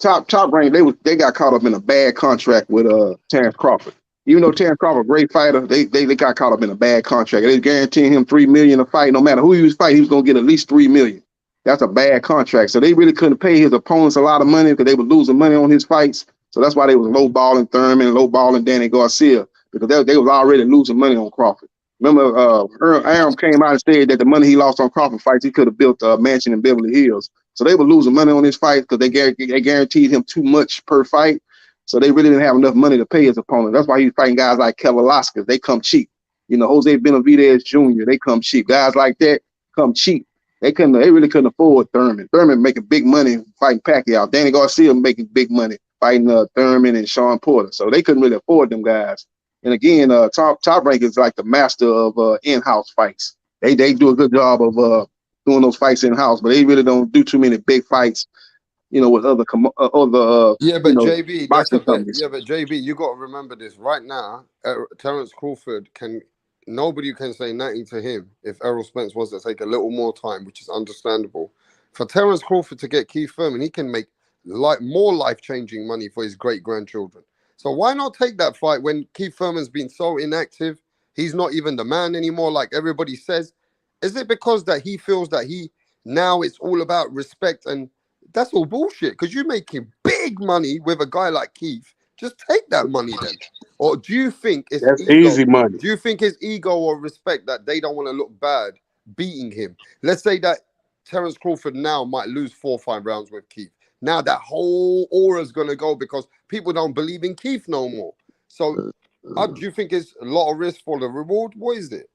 S12: Top Rank, they got caught up in a bad contract with Terrence Crawford. Even though Terrence Crawford, great fighter, they got caught up in a bad contract. They guaranteeing him $3 million a fight. No matter who he was fighting, he was gonna get at least $3 million. That's a bad contract. So they really couldn't pay his opponents a lot of money because they were losing money on his fights. So that's why they was lowballing Thurman, lowballing Danny Garcia, because they was already losing money on Crawford. Remember, Arum came out and said that the money he lost on Crawford fights, he could have built a mansion in Beverly Hills. So they were losing money on his fight because they guaranteed him too much per fight. So they really didn't have enough money to pay his opponent. That's why he's fighting guys like Kevin. They come cheap. Jose Benavidez Jr., they come cheap. Guys like that come cheap. They really couldn't afford Thurman. Thurman making big money fighting Pacquiao. Danny Garcia making big money fighting Thurman and Sean Porter. So they couldn't really afford them guys. And again, Top Rank is like the master of in-house fights. They do a good job of doing those fights in-house, but they really don't do too many big fights, with other
S3: Yeah, but JB, that's a
S12: boxing
S3: bit.
S12: companies.
S3: Yeah, but JB, you got to remember this right now. Terence Crawford nobody can say nothing to him if Errol Spence was to take a little more time, which is understandable. For Terence Crawford to get Keith Thurman, he can make more life-changing money for his great-grandchildren. So why not take that fight when Keith Thurman's been so inactive? He's not even the man anymore, like everybody says. Is it because that he feels that now it's all about respect? And that's all bullshit, because you're making big money with a guy like Keith. Just take that money then. Or do you think it's
S10: That's
S3: ego?
S10: easy money.
S3: Do you think it's ego or respect that they don't want to look bad beating him? Let's say that Terence Crawford now might lose 4 or 5 rounds with Keith. Now that whole aura's going to go because people don't believe in Keith no more. So do you think it's a lot of risk for the reward? What is it?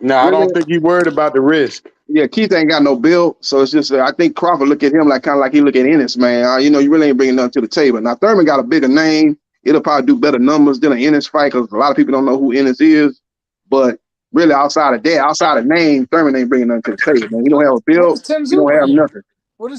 S10: No, I don't think he's worried about the risk.
S12: Yeah, Keith ain't got no build, so it's just I think Crawford look at him like kind of like he look at Ennis, man. You really ain't bringing nothing to the table. Now Thurman got a bigger name. It'll probably do better numbers than an Ennis fight because a lot of people don't know who Ennis is. But really, outside of name, Thurman ain't bringing nothing to the table, man. He don't have a build. He don't have nothing.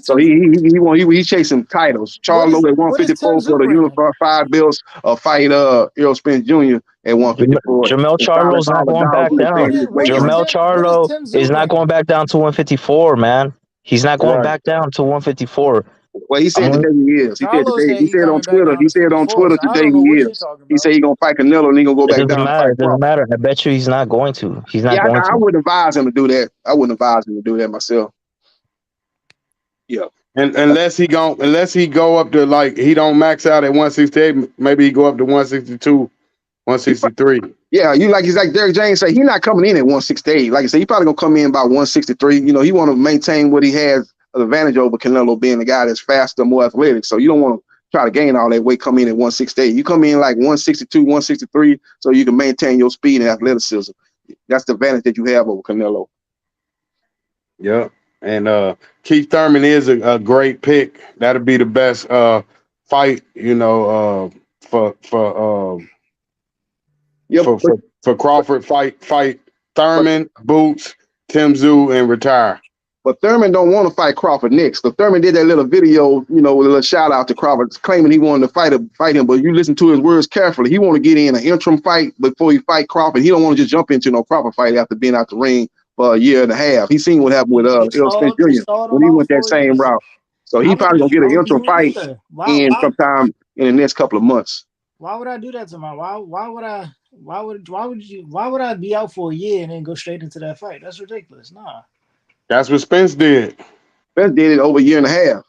S12: So he chasing titles. Charlo at 154 for the unified belts. Fight Errol Spence Jr. at 154.
S14: JERMELL CHARLO's not going back down. JERMELL CHARLO is not going back down to 154, man. He's not going back down to 154.
S12: Well, he said today he is. He said today. He said on Twitter. He said on Twitter today he is. He said he's gonna fight Canelo and he gonna go back down.
S14: It doesn't matter. I bet you he's not going to. He's not going to.
S12: I wouldn't advise him to do that. I wouldn't advise him to do that myself. Yeah.
S10: And unless he go up to, like, he don't max out at 168, maybe he go up to 162, 163.
S12: Yeah, he's like Derek James say, he's not coming in at 168. Like I said, he probably gonna come in about 163. He want to maintain what he has an advantage over Canelo, being the guy that's faster, more athletic. So you don't want to try to gain all that weight, come in at 168. You come in like 162, 163, so you can maintain your speed and athleticism. That's the advantage that you have over Canelo.
S10: Yeah. And Keith Thurman is a great pick. That'll be the best fight, for Crawford. Fight Thurman, Boots, Tim Tszyu, and retire.
S12: But Thurman don't want to fight Crawford next. So Thurman did that little video, with a little shout out to Crawford, claiming he wanted to fight him. But you listen to his words carefully. He want to get in an interim fight before he fight Crawford. He don't want to just jump into no Crawford fight after being out the ring for a year and a half. He seen what happened with Errol Spence Jr. when he went that same route. So he probably gonna get an interim fight in sometime in the next couple of months.
S15: Why would I do that to my? Why would I be out for a year and then go straight into that fight? That's ridiculous. Nah.
S10: That's what Spence did.
S12: Spence did it over a year and a half.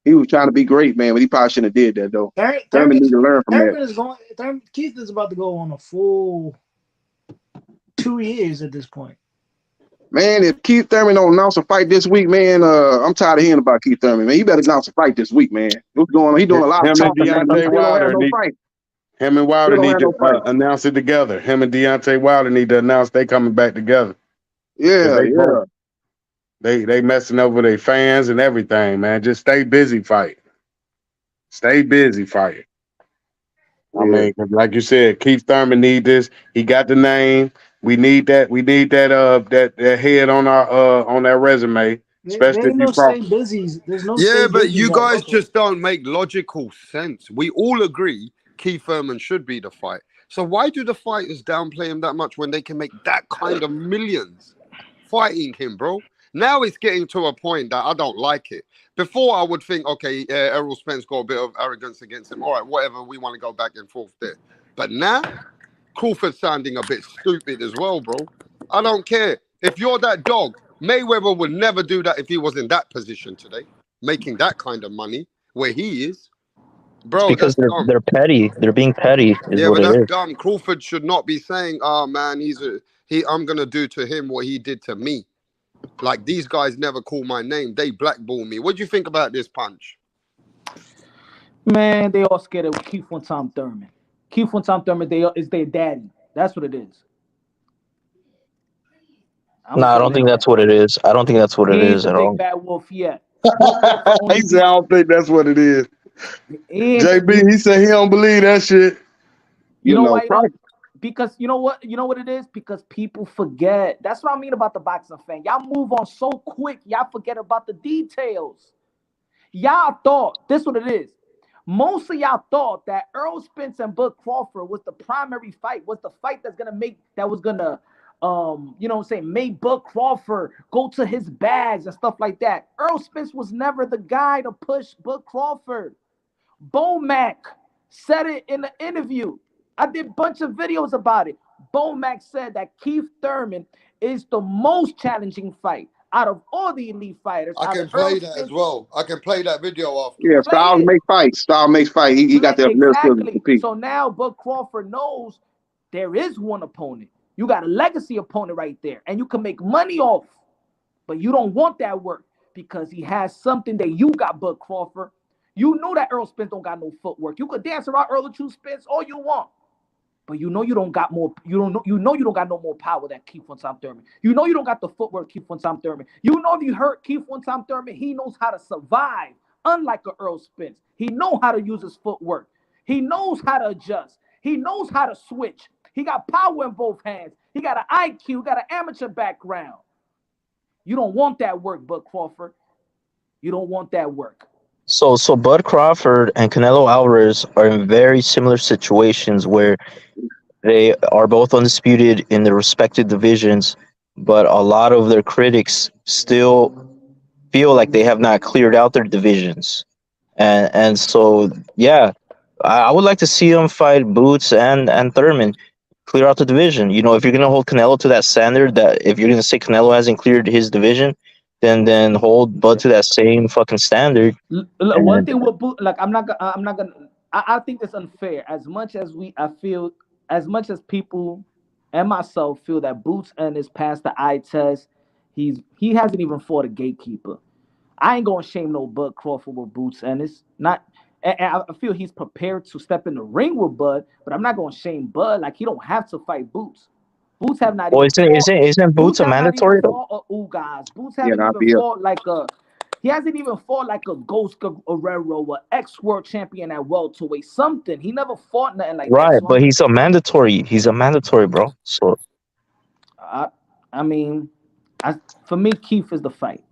S12: He was trying to be great, man, but he probably shouldn't have did that though. Thurman need to learn from that.
S15: Keith is about to go on a full 2 years at this point.
S12: Man, if Keith Thurman don't announce a fight this week, man, I'm tired of hearing about Keith Thurman, man. You better announce a fight this week, man. What's going on? He's doing a lot of talking.
S10: Him and Wilder need to announce it together. Him and Deontay Wilder need to announce they coming back together.
S12: Yeah,
S10: They messing over their fans and everything, man. Just stay busy fighting. Stay busy fighting. I mean, like you said, Keith Thurman need this. He got the name. We need that. We need that head on our resume. Especially if you
S15: stay busy. There's no.
S3: Yeah, but you guys just don't make logical sense. We all agree Keith Thurman should be the fight. So why do the fighters downplay him that much when they can make that kind of millions fighting him, bro? Now it's getting to a point that I don't like it. Before I would think, okay, Errol Spence got a bit of arrogance against him. All right, whatever. We want to go back and forth there. But now, Crawford sounding a bit stupid as well, bro. I don't care. If you're that dog, Mayweather would never do that if he was in that position today, making that kind of money where he is. Bro,
S14: it's because they're petty. They're being petty.
S3: Yeah, but that's dumb. Crawford should not be saying, "Oh man, I'm gonna do to him what he did to me." Like, these guys never call my name. They blackball me. What do you think about this, Punch?
S16: Man, they all scared of Keith Thurman. Keith Thurman is their daddy. That's what it is.
S14: No, I don't think that's what it is. I don't think that's what it is at all.
S16: Big bad wolf yet.
S10: He said, I don't think that's what it is. JB, he said he don't believe that shit.
S16: You know why? Because you know what it is? Because people forget. That's what I mean about the boxing fan. Y'all move on so quick, y'all forget about the details. Y'all thought this what it is. Most of y'all thought that Errol Spence and Bud Crawford was the primary fight, was the fight that was gonna make Bud Crawford go to his bags and stuff like that. Errol Spence was never the guy to push Bud Crawford. Bomac said it in the interview. I did a bunch of videos about it. Bomac said that Keith Thurman is the most challenging fight out of all the elite fighters.
S3: I can play that as well. I can play that video after.
S12: Yeah, Styles make fights. Styles makes fight. He got the ability to compete.
S16: So now Bud Crawford knows there is one opponent. You got a legacy opponent right there, and you can make money off. But you don't want that work because he has something that you got, Bud Crawford. You know that Errol Spence don't got no footwork. You could dance around Errol Spence all you want. But you know you don't got more. You don't got no more power than Keith Thurman. You know you don't got the footwork Keith Thurman. You know if you hurt Keith Thurman, he knows how to survive. Unlike a Errol Spence, he knows how to use his footwork. He knows how to adjust. He knows how to switch. He got power in both hands. He got an IQ. Got an amateur background. You don't want that work, Bud Crawford. You don't want that work.
S14: So Bud Crawford and Canelo Alvarez are in very similar situations where they are both undisputed in their respective divisions, but a lot of their critics still feel like they have not cleared out their divisions. And so, yeah, I would like to see them fight Boots and Thurman, clear out the division. You know, if you're going to hold Canelo to that standard, that if you're going to say Canelo hasn't cleared his division, then hold Bud to that same fucking standard.
S16: One thing with Boots, like I'm not gonna. I think it's unfair. As much as people and myself feel that Boots is past the eye test, he hasn't even fought a gatekeeper. I ain't gonna shame no Bud Crawford with Boots Ennis. Not, and I feel he's prepared to step in the ring with Bud, but I'm not gonna shame Bud. Like he don't have to fight Boots. Boots have not even
S14: isn't Boots a mandatory though?
S16: Guys, Boots haven't even fought like a. He hasn't even fought like a Ghost Guerrero or ex-world champion at welterweight. Something. He never fought nothing like that.
S14: Right, but he's a mandatory. He's a mandatory, bro. So,
S16: for me, Keith is the fight.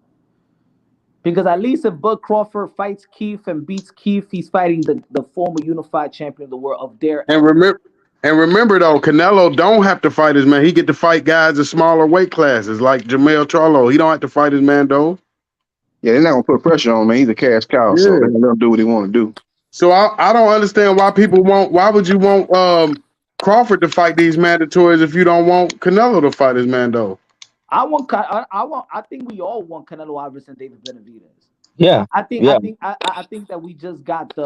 S16: Because at least if Bud Crawford fights Keith and beats Keith, he's fighting the former unified champion of the world of their.
S10: And remember though, Canelo don't have to fight his man. He get to fight guys in smaller weight classes like JERMELL CHARLO. He don't have to fight his man though.
S12: Yeah, they're not gonna put pressure on him, man. He's a cash cow, so they're gonna let him do what he want to do.
S10: So I don't understand why people want. Why would you want Crawford to fight these mandatories if you don't want Canelo to fight his man though?
S16: I think we all want Canelo Alvarez and David Benavidez.
S14: Yeah.
S16: I think that we just got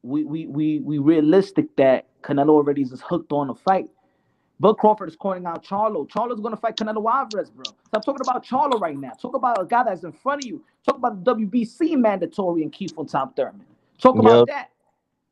S16: we realistic that Canelo already is hooked on the fight. Bud Crawford is calling out Charlo. Charlo's going to fight Canelo Alvarez, bro. Stop talking about Charlo right now. Talk about a guy that's in front of you. Talk about the WBC mandatory and Keith Thurman. Talk about that.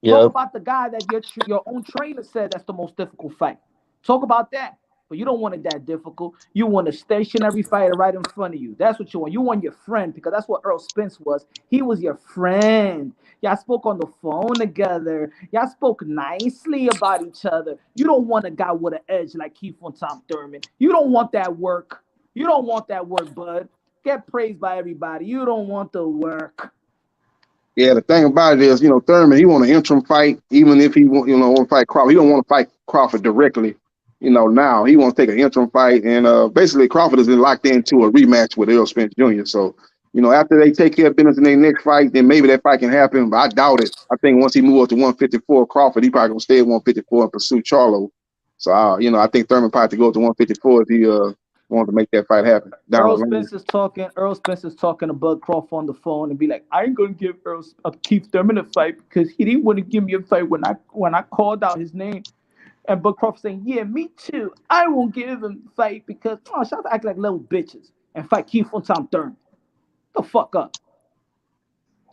S16: Talk about the guy that your own trainer said that's the most difficult fight. Talk about that. But you don't want it that difficult. You want a stationary fighter right in front of you. That's what you want. You want your friend, because that's what Errol Spence was. He was your friend. Y'all spoke on the phone together. Y'all spoke nicely about each other. You don't want a guy with an edge like Keith Thurman. You don't want that work. You don't want that work, bud. Get praised by everybody. You don't want the work.
S12: Yeah, the thing about it is, Thurman, he want an interim fight, even if he want to fight Crawford. He don't want to fight Crawford directly. Now he wants to take an interim fight, and basically Crawford has been locked into a rematch with Errol Spence Jr. So, after they take care of business in their next fight, then maybe that fight can happen. But I doubt it. I think once he moves up to 154, Crawford, he probably gonna stay at 154 and pursue Charlo. So, I think Thurman probably have to go to 154 if he wants to make that fight happen.
S16: Errol Spence is talking to Bud Crawford on the phone and be like, I ain't gonna give Keith Thurman a fight because he didn't want to give me a fight when I called out his name. And Bud Crawford saying, yeah, me too. I won't give him a fight because shout act like little bitches and fight Keith Thurman. The fuck up.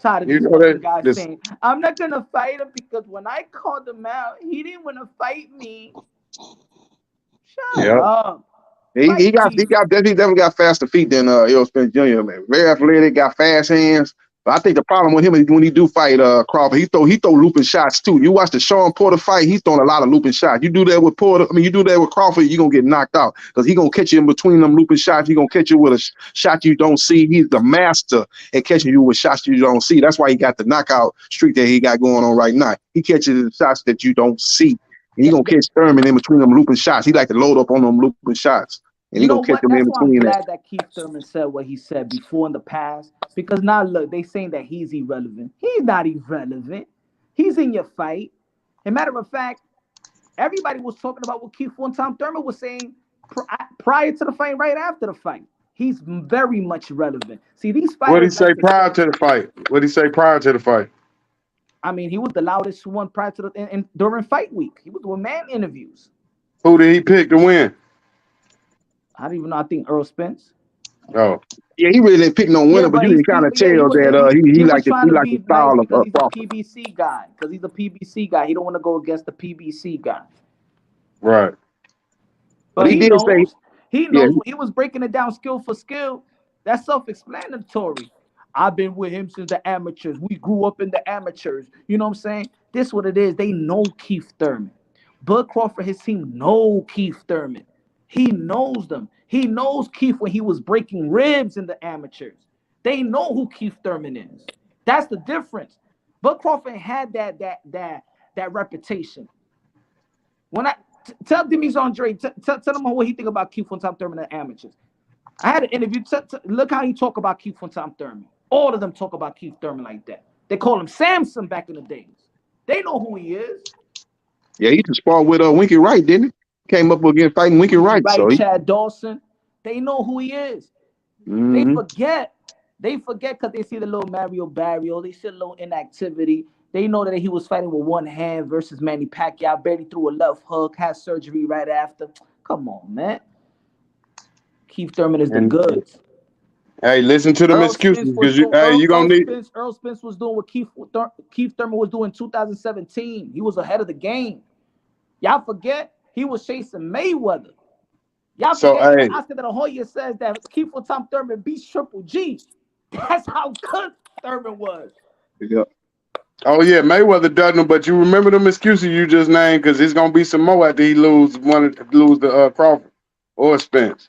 S16: Tired of these guys saying, I'm not gonna fight him because when I called him out, he didn't want to fight me. Shut up.
S12: He definitely got faster feet than Errol Spence Jr. Man, very athletic, got fast hands. But I think the problem with him is when he do fight Crawford, he throw looping shots too. You watch the Sean Porter fight, he's throwing a lot of looping shots. You do that with Porter, you do that with Crawford, you're gonna get knocked out because he gonna catch you in between them looping shots. He gonna catch you with a shot you don't see. He's the master at catching you with shots you don't see. That's why he got the knockout streak that he got going on right now. He catches the shots that you don't see. And he gonna catch Thurman in between them looping shots. He like to load up on them looping shots. And
S15: You
S12: he
S15: know
S12: gonna catch
S15: what?
S12: them in
S15: That's why I'm
S12: between that.
S15: glad that Keith Thurman said what he said before in the past. Because now look, they saying that he's irrelevant. He's not irrelevant. He's in your fight. As a matter of fact, everybody was talking about what Keith one time Thurman was saying prior to the fight, right after the fight. He's very much relevant. See, these fighters.
S10: What did he say prior to the fight? What did he say prior to the fight?
S15: I mean, he was the loudest one prior to the during fight week. He was doing man interviews.
S10: Who did he pick to win?
S15: I don't even know. I think Earl Spence.
S10: Oh.
S12: Yeah, he really didn't pick no winner, but you can kind of tell that he like the style of
S15: because he's a PBC guy. Because he's a PBC guy. He don't want to go against the PBC guy.
S10: Right.
S15: But he knows. He knows. He was breaking it down skill for skill. That's self-explanatory. I've been with him since the amateurs. We grew up in the amateurs. You know what I'm saying? This is what it is. They know Keith Thurman. Bud Crawford, his team know Keith Thurman. He knows them. He knows Keith when he was breaking ribs in the amateurs. They know who Keith Thurman is. That's the difference. Bud Crawford had that reputation. When I tell Demis Andre, tell him what he think about Keith Fontaine Thurman in the amateurs. I had an interview. Look how he talk about Keith Fontaine Thurman. All of them talk about Keith Thurman like that. They call him Samson back in the days. They know who he is.
S12: Yeah, he just sparred with Winky Wright, didn't he? Came up against fighting Winky Wright.
S15: So Chad Dawson. They know who he is. They forget. They forget because they see the little Mario Barrio. They see a little inactivity. They know that he was fighting with one hand versus Manny Pacquiao. Barely threw a left hook. Had surgery right after. Come on, man. Keith Thurman is the goods.
S10: Hey, listen to them excuses because you gonna need.
S15: Earl Spence was doing what Keith Thurman was doing in 2017. He was ahead of the game. Y'all forget he was chasing Mayweather. Y'all forget Oscar De La Hoya says that Keith Tom Thurman beats Triple G. That's how good Thurman was.
S12: Yeah.
S10: Oh yeah, Mayweather doesn't him, but you remember them excuses you just named because there's gonna be some more after he lose the Crawford or Spence.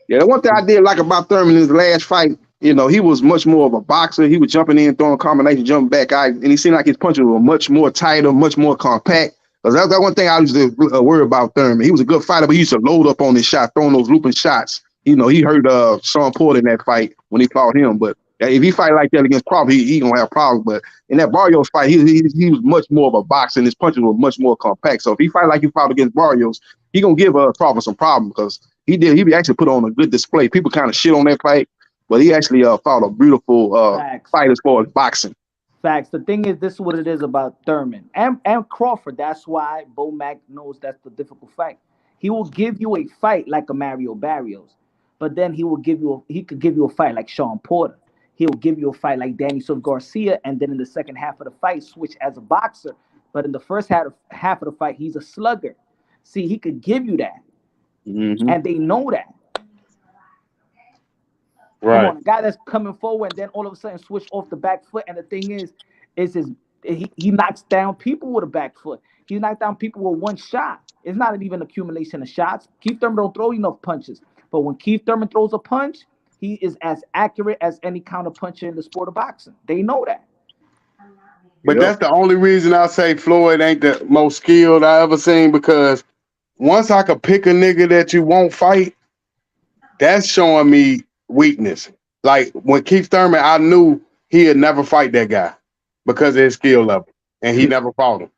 S12: Yeah, the one thing I did like about Thurman in his last fight, he was much more of a boxer. He was jumping in, throwing combinations, jumping back, and he seemed like his punches were much more tighter, much more compact. Because that's one thing I used to worry about Thurman. He was a good fighter, but he used to load up on his shot, throwing those looping shots. He hurt Sean Porter in that fight when he fought him. But if he fight like that against Crawford, he gonna have problems. But in that Barrios fight, he was much more of a boxer, and his punches were much more compact. So if he fight like he fought against Barrios, he gonna give Crawford some problem because he actually put on a good display. People kind of shit on that fight, but he actually fought a beautiful fight as far as boxing.
S15: Facts. The thing is, this is what it is about Thurman and Crawford. That's why Bo Mack knows that's the difficult fight. He will give you a fight like a Mario Barrios, but then he could give you a fight like Sean Porter. He'll give you a fight like Danny Silva Garcia, and then in the second half of the fight, switch as a boxer. But in the first half of the fight, he's a slugger. See, he could give you that, and they know that.
S10: Right.
S15: Come on, a guy that's coming forward and then all of a sudden switch off the back foot. And the thing is he knocks down people with a back foot. He knocks down people with one shot. It's not even accumulation of shots. Keith Thurman don't throw enough punches. But when Keith Thurman throws a punch, he is as accurate as any counter puncher in the sport of boxing. They know that.
S10: But that's the only reason I say Floyd ain't the most skilled I ever seen, because once I could pick a nigga that you won't fight, that's showing me weakness. Like when Keith Thurman, I knew he'd never fight that guy because of his skill level, and he never fought him.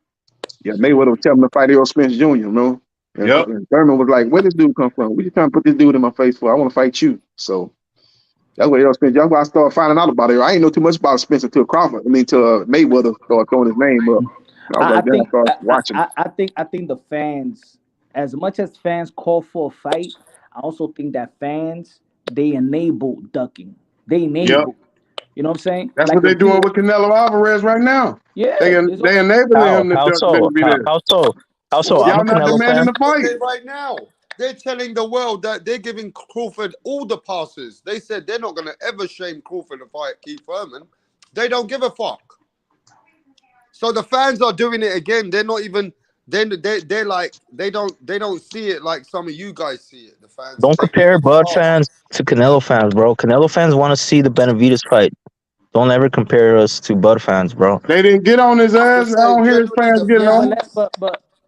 S12: Yeah, Mayweather was telling him to fight Earl Spence Jr., And Thurman was like, "Where this dude come from? What you trying to put this dude in my face for? I want to fight you." So that's what Earl Spence. That's why I started finding out about it. I ain't know too much about Spence until Mayweather started throwing his name up.
S15: I think the fans, as much as fans call for a fight, I also think that fans, they enable ducking. They enable. You know what I'm saying?
S10: That's what they're doing with Canelo Alvarez right now.
S15: Yeah,
S10: they enabling him to
S14: How so?
S10: be there.
S14: How so?
S10: Y'all
S14: I'm a
S10: not
S14: Canelo
S10: demanding
S14: fan.
S10: the fight
S3: right now. They're telling the world that they're giving Crawford all the passes. They said they're not going to ever shame Crawford to fight Keith Thurman. They don't give a fuck. So the fans are doing it again. They're not even. They're like they don't see it like some of you guys see it. The fans.
S14: Don't
S3: They give
S14: compare
S3: a
S14: Bud
S3: fuck.
S14: fans to Canelo fans, bro. Canelo fans want to see the Benavidez fight. Don't ever compare us to Bud fans, bro.
S10: They didn't get on his
S3: I'm
S10: ass.
S3: just
S10: I
S3: saying
S10: don't hear his
S3: generally
S10: fans
S3: the
S10: getting
S16: Yeah,
S10: on him.
S3: fans.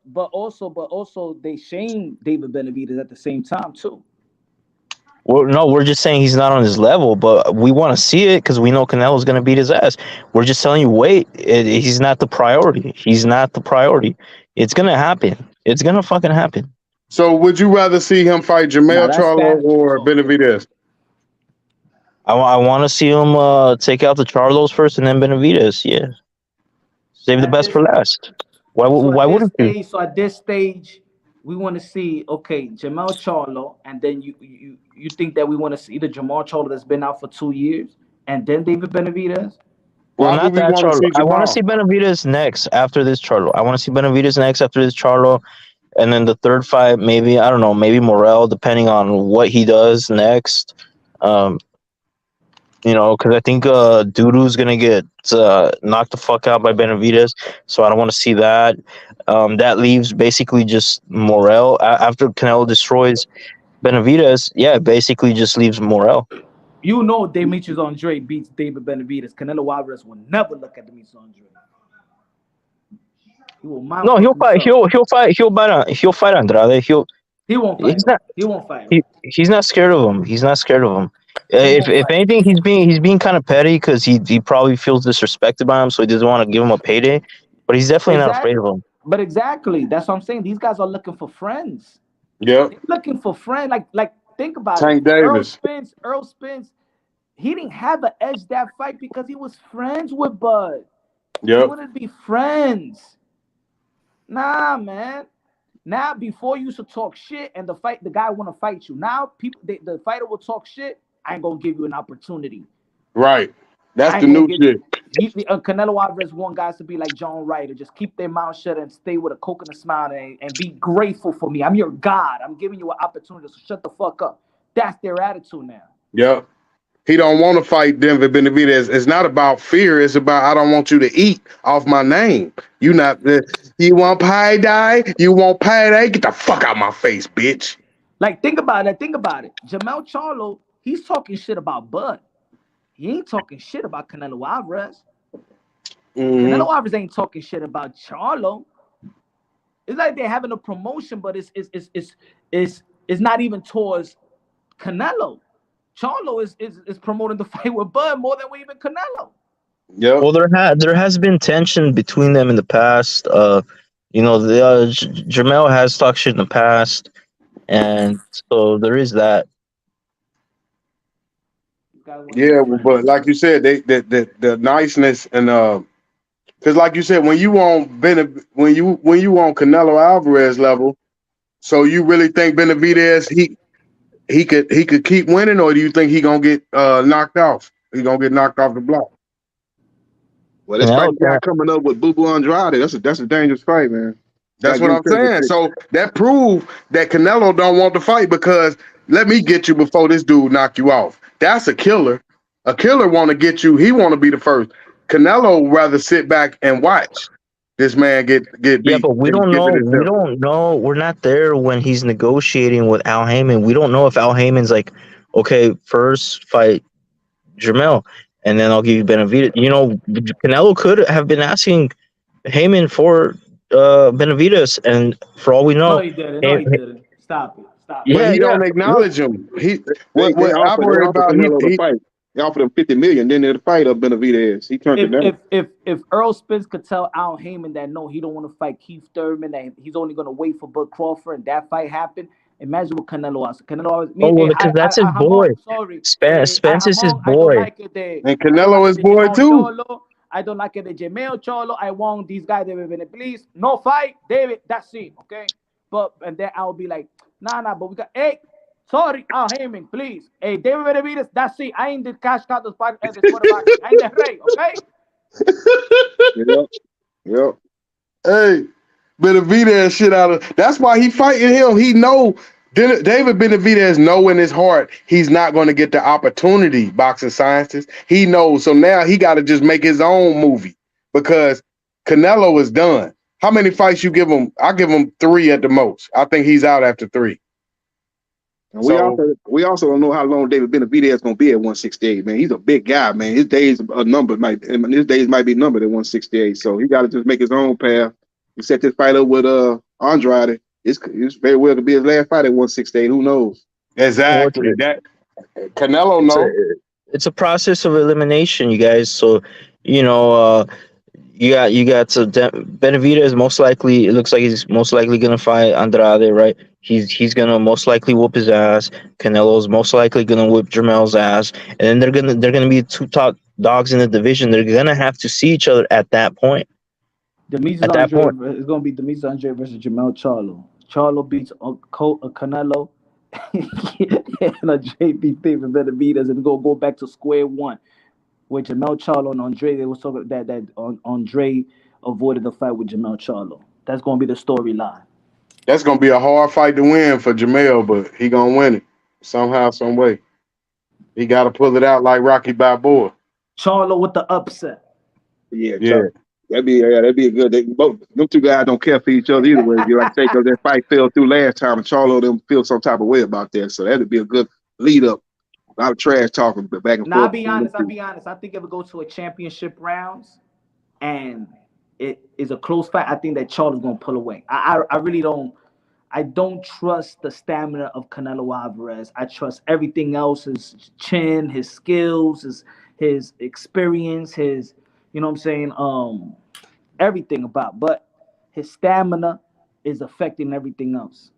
S16: but also they shame David Benavidez at the same time too.
S14: We're just saying he's not on his level, but we want to see it because we know Canelo's going to beat his ass. We're just telling you, wait, he's not the priority. He's not the priority. It's going to happen. It's going to fucking happen.
S10: So would you rather see him fight
S16: Nah,
S10: JERMELL
S16: that's
S10: CHARLO
S16: fantasy
S10: or
S16: talk.
S10: Benavidez?
S14: I want to see him take out the Charlos first and then Benavidez. Yeah. Save the
S16: At
S14: best
S16: this
S14: for last. Why wouldn't you?
S16: so at this stage, we want to see JERMELL CHARLO, and then you think that we want to see the JERMELL CHARLO that's been out for 2 years, and then David Benavidez.
S14: Well,
S10: Why would
S14: not
S10: we
S14: that
S10: want to
S14: Charlo.
S10: see
S14: I want to
S10: Jamal?
S14: see Benavidez next after this Charlo. I want to see Benavidez next after this Charlo. And then the third fight, maybe, I don't know, maybe Morel, depending on what he does next. Because I think Dudu's going to get knocked the fuck out by Benavidez. So I don't want to see that. That leaves basically just Morel. After Canelo destroys Benavidez, yeah, it basically just leaves Morel.
S16: You know Demetrius Andre beats David Benavidez. Canelo Alvarez will never look at Demetrius Andre. He will
S14: No, he'll fight.
S16: himself.
S14: He'll fight Andrade.
S16: He won't fight
S14: He's
S16: him.
S14: not.
S16: He won't fight him.
S14: He's not scared of him. He's not scared of him.
S16: He
S14: If
S16: won't
S14: if
S16: fight.
S14: anything, he's being kind of petty because he probably feels disrespected by him, so he doesn't want to give him a payday. But he's definitely not afraid of him.
S16: But exactly, that's what I'm saying. These guys are looking for friends.
S10: Yep.
S16: They're looking for friends. Like think about
S10: Tank
S16: it.
S10: Davis.
S16: Earl Spence, he didn't have an edge that fight because he was friends with Bud. He
S10: Yep.
S16: wanted to be friends. Nah, man. Now, before you used to talk shit and the guy want to fight you. Now, the fighter will talk shit. I ain't gonna give you an opportunity.
S10: Right. That's the new shit.
S16: Canelo Alvarez want guys to be like John Ryder, just keep their mouth shut and stay with a coconut smile and be grateful for me. I'm your God. I'm giving you an opportunity, so shut the fuck up. That's their attitude now.
S10: Yep. He don't want to fight Denver Benavidez. It's not about fear. It's about I don't want you to eat off my name. You want pie die? You want payday? Get the fuck out my face, bitch.
S16: Like think about it. JERMELL CHARLO, he's talking shit about Bud. He ain't talking shit about Canelo Alvarez. Canelo Alvarez ain't talking shit about Charlo. It's like they're having a promotion, but it's not even towards Canelo. Charlo is promoting the fight with Bud more than even Canelo.
S10: Yeah.
S14: Well, there has been tension between them in the past. JERMELL has talked shit in the past, and so there is that.
S10: Yeah, but like you said, the niceness and because like you said, when you on Canelo Alvarez level, so you really think Benavidez he could keep winning, or do you think he gonna get knocked off? He gonna get knocked off the block?
S12: Well, this fight got coming up with Boo Boo Andrade. That's a dangerous fight, man.
S10: That's what I'm saying. So that proved that Canelo don't want to fight because let me get you before this dude knock you off. That's a killer. A killer want to get you. He want to be the first. Canelo rather sit back and watch this man get beat.
S14: Yeah, but we don't know. We don't know. We're not there when he's negotiating with Al Heyman. We don't know if Al Heyman's like, okay, first fight JERMELL, and then I'll give you Benavidez. Canelo could have been asking Heyman for Benavidez, and for all we know,
S16: No, he didn't. Stop it.
S10: But he don't acknowledge him.
S12: They offered Canelo the fight. They offered him $50 million. Then the fight of Benavidez. He turned it down.
S16: If Earl Spence could tell Al Heyman that no, he don't want to fight Keith Thurman, that he's only going to wait for Bud Crawford, and that fight happened, imagine what Canelo was.
S14: Because that's his boy. Spence is his boy.
S10: And Canelo is boy too.
S16: I don't like it, the JERMELL CHARLO. I want these guys, David, please. No fight, David. That's it, okay? And then I'll be like, nah, but we got, hey, sorry, Al Heyman, please. Hey, David Benavidez, that's it. I ain't the cash card, the quarterback. I ain't the rey, okay?
S10: Yep. Hey, Benavidez shit out of. That's why he fighting him. He know David Benavidez know in his heart he's not going to get the opportunity, boxing scientists. He knows. So now he got to just make his own movie because Canelo is done. How many fights you give him? I give him 3 at the most. I think he's out after 3.
S12: And we also don't know how long David Benavidez is going to be at 168, man. He's a big guy, man. His days are numbered. His days might be numbered at 168. So he got to just make his own path. He set this fight up with Andrade. It's very well to be his last fight at 168. Who knows?
S10: Exactly. That Canelo know.
S14: It's a process of elimination, you guys. So, you know, you got so Benavidez most likely. It looks like he's most likely gonna fight Andrade, right? He's gonna most likely whoop his ass. Canelo's most likely gonna whip Jermell's ass, and then they're gonna be 2 top dogs in the division. They're gonna have to see each other at that point.
S16: It's gonna be Demetrius Andre versus Jermell Charlo. Charlo beats Canelo. And Andre beat David Benavidez, and go back to square one. With Jermell Charlo and Andre, they was talking that Andre avoided the fight with Jermell Charlo. That's gonna be the storyline.
S10: That's gonna be a hard fight to win for Jermell, but he gonna win it somehow, some way. He got to pull it out like Rocky Balboa.
S16: Charlo with the upset.
S12: Yeah. That'd be a good. Them 2 guys don't care for each other either way. You like say because that fight fell through last time, and Charlo them feel some type of way about that. So that'd be a good lead up. A lot of trash talking back and forth.
S16: I'll be honest. I think if it goes to a championship rounds, and it is a close fight, I think that Charlo's gonna pull away. I really don't. I don't trust the stamina of Canelo Alvarez. I trust everything else: his chin, his skills, his experience, his you know what I'm saying. Everything about, but his stamina is affecting everything else.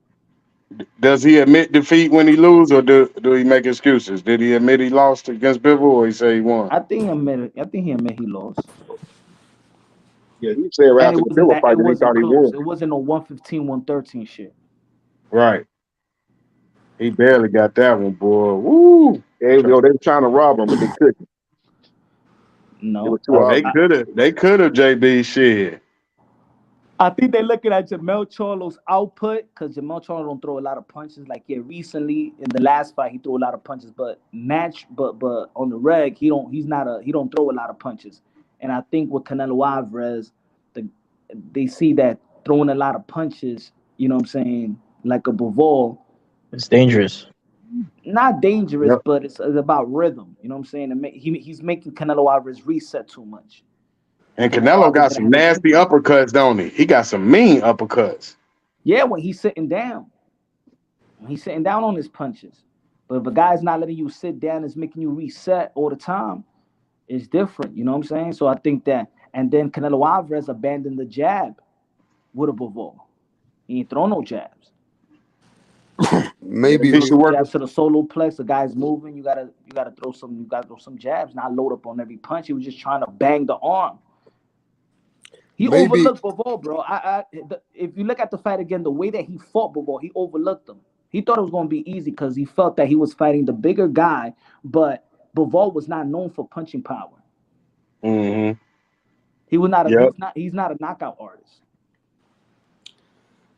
S10: Does he admit defeat when he loses, or do he make excuses? Did he admit he lost against Bivol, or he say he won?
S16: I think he admitted he lost.
S12: Yeah, he said right after the Bivol fight that he thought he won.
S16: It wasn't a 115, 113 shit.
S10: Right. He barely got that one, boy. Woo!
S12: They were trying to rob him, but they couldn't.
S16: No,
S10: they could have JB shit.
S16: I think they're looking at Jermell Charlo's output because Jermell Charlo don't throw a lot of punches. Like recently in the last fight, he threw a lot of punches, but on the reg, he don't throw a lot of punches. And I think with Canelo Alvarez, they see that throwing a lot of punches, you know what I'm saying, like a Bivol,
S14: it's dangerous.
S16: Not dangerous, but it's about rhythm. You know what I'm saying? He's making Canelo Alvarez reset too much.
S10: And Canelo got some nasty uppercuts, don't he? He got some mean uppercuts.
S16: Yeah, when he's sitting down. When he's sitting down on his punches. But if a guy's not letting you sit down, it's making you reset all the time, it's different. You know what I'm saying? So I think that, and then Canelo Alvarez abandoned the jab with a Bivol. He ain't throw no jabs.
S3: Maybe
S16: jabs to the solar plex. The guy's moving. You gotta throw some jabs. Not load up on every punch. He was just trying to bang the arm. He overlooked Bivol, bro. If you look at the fight again, the way that he fought Bivol, he overlooked him. He thought it was going to be easy because he felt that he was fighting the bigger guy, but Bivol was not known for punching power.
S10: Mm-hmm.
S16: He was not. He's not a knockout artist.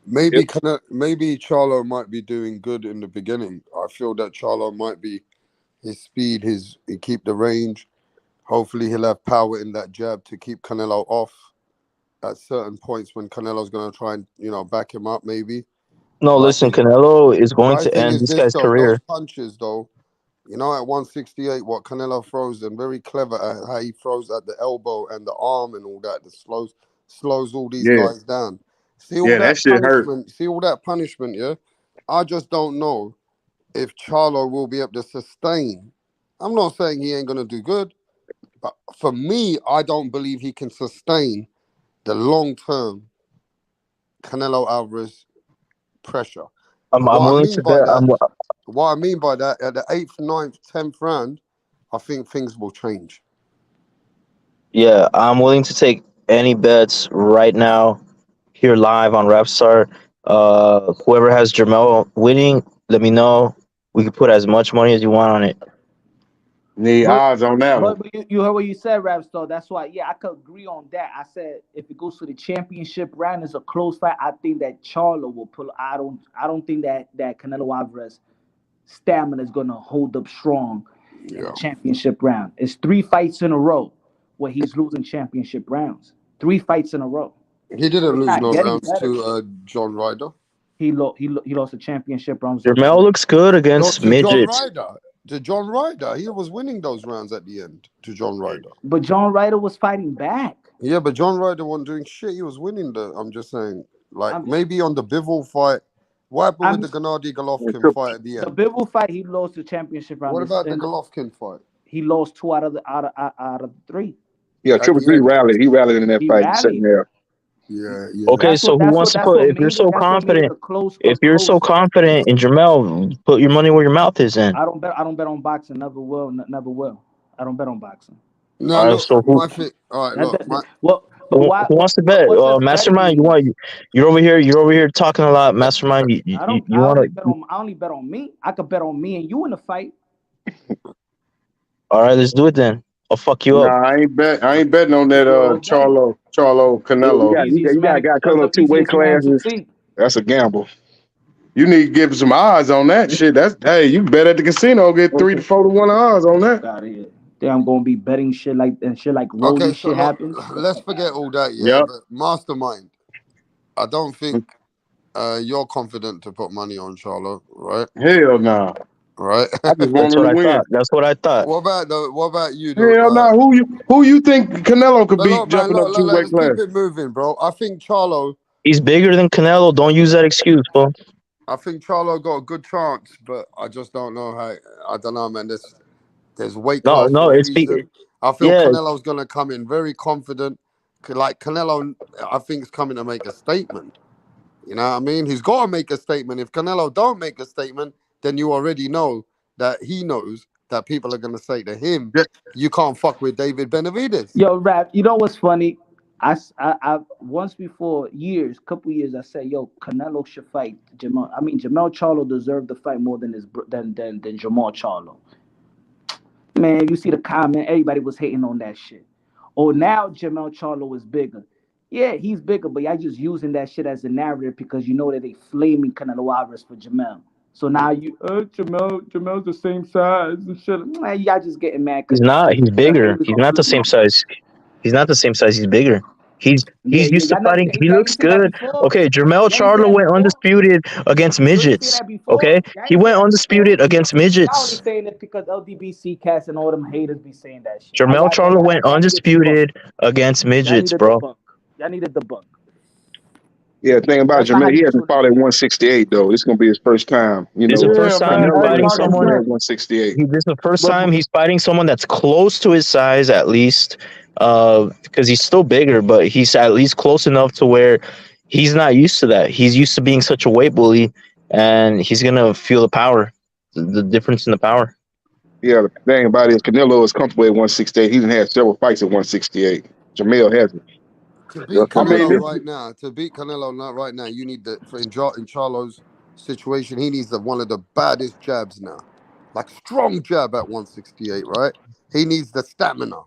S3: Maybe Charlo might be doing good in the beginning. I feel that Charlo might be his speed, he keep the range. Hopefully he'll have power in that jab to keep Canelo off at certain points when Canelo's going to try and, back him up maybe.
S14: No, listen, Canelo is going to end this guy's career.
S3: Those punches, though, at 168, what Canelo throws, and very clever at how he throws at the elbow and the arm and all that, slows all these guys down. See all that
S10: shit hurt.
S3: See all that punishment, yeah? I just don't know if Charlo will be able to sustain. I'm not saying he ain't going to do good, but for me, I don't believe he can sustain the long-term Canelo Alvarez pressure. What I mean by that, at the 8th, 9th, 10th round, I think things will change.
S14: Yeah, I'm willing to take any bets right now here live on Rapstar. Whoever has Jermell winning, let me know. We can put as much money as you want on it.
S10: Need odds on that one.
S16: But you heard what you said, Rapstar. That's why, yeah, I could agree on that. I said if it goes to the championship round, it's a close fight. I think that Charlo will pull. I don't think that Canelo Alvarez stamina is gonna hold up strong in the championship round. It's 3 fights in a row where he's losing championship rounds. 3 fights in a row.
S3: He didn't lose
S16: Not
S3: no
S16: getting
S3: rounds
S16: better.
S3: to John Ryder.
S16: He lost the championship rounds.
S14: Jermell looks good against
S3: to John
S14: midgets.
S3: Ryder. To John Ryder. He was winning those rounds at the end to John Ryder.
S16: But John Ryder was fighting back.
S3: Yeah, but John Ryder wasn't doing shit. He was winning I'm just saying. Like, maybe on the Bivol fight. What happened with the Gennady Golovkin fight at the end?
S16: The Bivol fight, he lost the championship round.
S3: What about the Golovkin fight?
S16: He lost 2 out of the 3.
S12: Yeah, Triple G rallied. He rallied in that fight. Second half.
S3: Yeah.
S14: Okay, so who wants to put? If you're so confident, in Jermell, put your money where your mouth is. In.
S16: I don't bet on boxing. Never will. Never will. I don't bet on boxing.
S3: No,
S14: all right,
S3: look,
S14: so who?
S3: All right, look.
S14: Who wants to bet? Mastermind, you're over here talking a lot. Mastermind, you want to?
S16: I only bet on me. I could bet on me and you in the fight.
S14: All right, let's do it then. I'll fuck you up.
S10: Nah, I ain't betting on that Charlo Canelo.
S12: You got a guy coming up 2 weight classes. That's a gamble.
S10: You need to give some odds on that shit. You bet at the casino, get 3 to 4 to 1 odds on that.
S16: Out of here. Then I'm gonna be betting shit like rolling shit happens.
S3: Let's forget all that, yeah. But Mastermind, I don't think you're confident to put money on Charlo, right?
S10: Hell no.
S3: Right?
S10: I just want him to win.
S14: That's what I thought.
S3: What about you?
S10: Hell no. Who you think Canelo could beat jumping up 2 weight classes?
S3: Keep it moving, bro. I think Charlo.
S14: He's bigger than Canelo. Don't use that excuse, bro.
S3: I think Charlo got a good chance, but I just don't know how. I don't know, man. There's weight class.
S14: No, it's big.
S3: I feel Canelo's gonna come in very confident. Like Canelo, I think is coming to make a statement. You know what I mean? He's got to make a statement. If Canelo don't make a statement, then you already know that he knows that people are gonna say to him, "You can't fuck with David Benavidez."
S16: Yo, Rap. You know what's funny? I once before couple years, I said, "Yo, Canelo should fight Jermell." I mean, Jermell Charlo deserved the fight more than Jermell Charlo. Man, you see the comment, everybody was hating on that shit. Oh, now Jermell Charlo is bigger. Yeah, he's bigger, but y'all just using that shit as a narrative because you know that they flaming Canelo Alvarez for Jermell. So now Jermell's the same size and shit. Man, y'all just getting mad.
S14: He's not. He's bigger. He's not the same size. He's not the same size. He's bigger. He's used to fighting. He looks good. Okay, Jermell Charlo went undisputed against midgets. Okay, he went undisputed against midgets.
S16: I only saying it because LDBC cats and all them haters be saying that shit.
S14: Jermell Charlo went undisputed against midgets, bro.
S16: Y'all needed the book.
S12: Yeah, the thing about Jermell, he hasn't fought at 168 though. This is gonna be his first time. You know,
S14: this is the first time he's fighting someone
S12: at 168.
S14: This is the first time he's fighting someone that's close to his size, at least. Because he's still bigger, but he's at least close enough to where he's not used to that. He's used to being such a weight bully, and he's gonna feel the power, the difference in the power.
S12: Yeah, the thing about it is Canelo is comfortable at 168. He's had several fights at 168. Jermell hasn't.
S3: To beat Canelo right now, you need in Charlo's situation, he needs one of the baddest jabs now. Like strong jab at 168, right? He needs the stamina.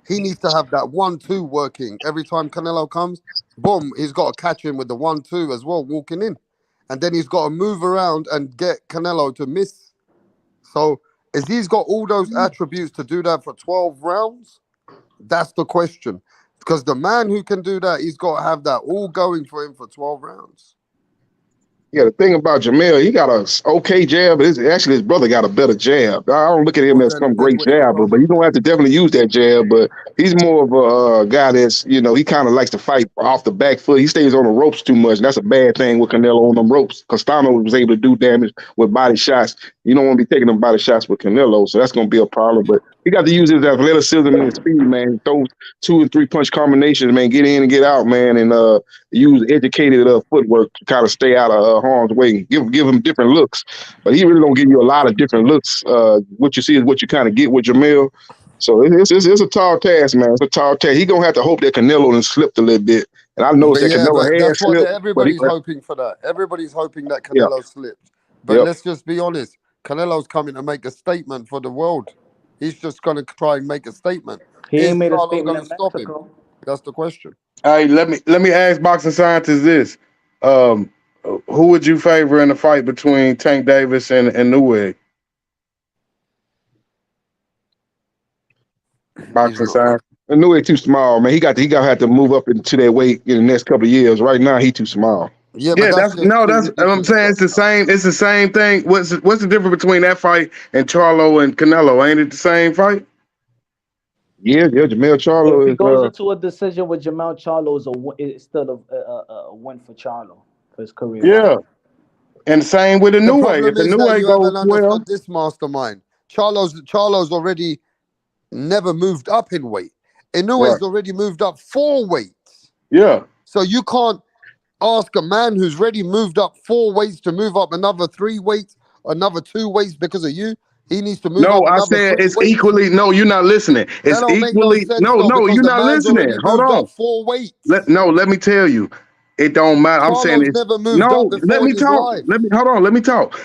S3: He needs to have that 1-2 working. Every time Canelo comes, boom, he's got to catch him with the 1-2 as well, walking in. And then he's got to move around and get Canelo to miss. So, is he's got all those attributes to do that for 12 rounds? That's the question. Because the man who can do that, he's got to have that all going for him for 12 rounds.
S12: Yeah, the thing about Jermell, he got a okay jab, but actually his brother got a better jab. I don't look at him as some great jabber, but you're going to have to definitely use that jab. But he's more of a guy that's, you know, he kind of likes to fight off the back foot. He stays on the ropes too much. And that's a bad thing with Canelo on them ropes. Costano was able to do damage with body shots. You don't want to be taking them body shots with Canelo, so that's going to be a problem. But he got to use his athleticism and his speed, man. Throw 2 and 3 punch combinations, man. Get in and get out, man, and use educated footwork to kind of stay out of harm's way. Give him different looks, but he really don't give you a lot of different looks. What you see is what you kind of get with Jermell. So it's a tall task, man. It's a tall task. He gonna have to hope that Canelo has slipped a little bit. And I know that Canelo has slipped.
S3: Everybody's hoping for that. Everybody's hoping that Canelo slips. But let's just be honest. Canelo's coming to make a statement for the world. He's just going to try and make a statement.
S16: He
S3: Is
S16: ain't made a
S3: Charlo going
S16: statement
S3: to
S16: in
S3: stop him?
S16: Mexico.
S3: That's the question.
S10: Hey, let me ask boxing scientists this. Um, who would you favor in the fight between Tank Davis and Newegg?
S3: He's
S10: Boxing
S3: not.
S10: science.
S12: I knew it too small, man. He got to have to move up into that weight in the next couple of years. Right now, he too small.
S3: Yeah, but
S10: Yeah,
S3: that's
S10: that's
S3: just
S10: no,
S3: too
S10: that's what I'm
S3: ridiculous
S10: saying.
S3: right
S10: It's the
S3: now.
S10: same. It's the same thing. What's the difference between that fight and Charlo and Canelo? Ain't it the same fight?
S12: Yeah, JERMELL
S16: If
S12: CHARLO
S16: he
S12: is
S16: goes into a decision with JERMELL CHARLO, it's still a win for Charlo for his career
S10: Yeah,
S16: wise.
S10: and same with the
S3: The
S10: new way. If
S3: problem
S10: the
S3: is
S10: new
S3: that
S10: way
S3: you
S10: goes
S3: haven't
S10: well,
S3: understood this mastermind. Charlo's already never moved up in weight.
S10: right?
S3: Inoue's already moved up 4 weights.
S10: Yeah.
S3: So you can't ask a man who's already moved up 4 weights to move up another 3 weights, another 2 weights because of you. He needs to move
S10: No,
S3: up
S10: I
S3: another
S10: said
S3: 3
S10: it's
S3: weights.
S10: equally. No, you're not listening.
S3: That
S10: It's
S3: don't make no
S10: equally.
S3: sense
S10: No,
S3: though,
S10: no,
S3: because
S10: you're
S3: the
S10: not
S3: man's
S10: listening.
S3: already
S10: Hold
S3: moved
S10: on.
S3: up 4 weights.
S10: Let me tell you. It don't matter. I'm saying
S3: Charlo's
S10: it's
S3: never moved up
S10: no. Let
S3: before in
S10: me
S3: his
S10: talk.
S3: life.
S10: Let me hold on. Let me talk.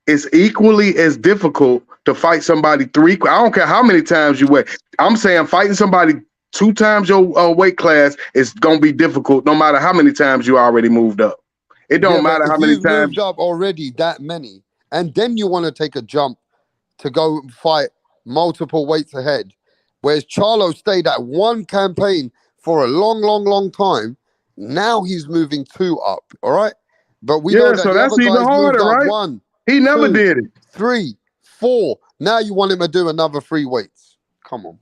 S10: It's equally as difficult to fight somebody three. I don't care how many times you weigh. I'm saying fighting somebody 2 times your weight class is gonna be difficult, no matter how many times you already moved up. It
S3: Yeah,
S10: don't
S3: but
S10: matter how
S3: if
S10: many
S3: you've
S10: times.
S3: moved up already that many, and then you want to take a jump to go and fight multiple weights ahead, whereas Charlo stayed at one campaign for a long, long, long time, now he's moving 2 up, all right? But we know
S10: Yeah,
S3: that
S10: so
S3: the
S10: that's
S3: other
S10: even
S3: guys moved
S10: harder,
S3: up
S10: right?
S3: 1,
S10: He never
S3: 2,
S10: did it.
S3: 3, 4. Now you want him to do another 3 weights. Come on.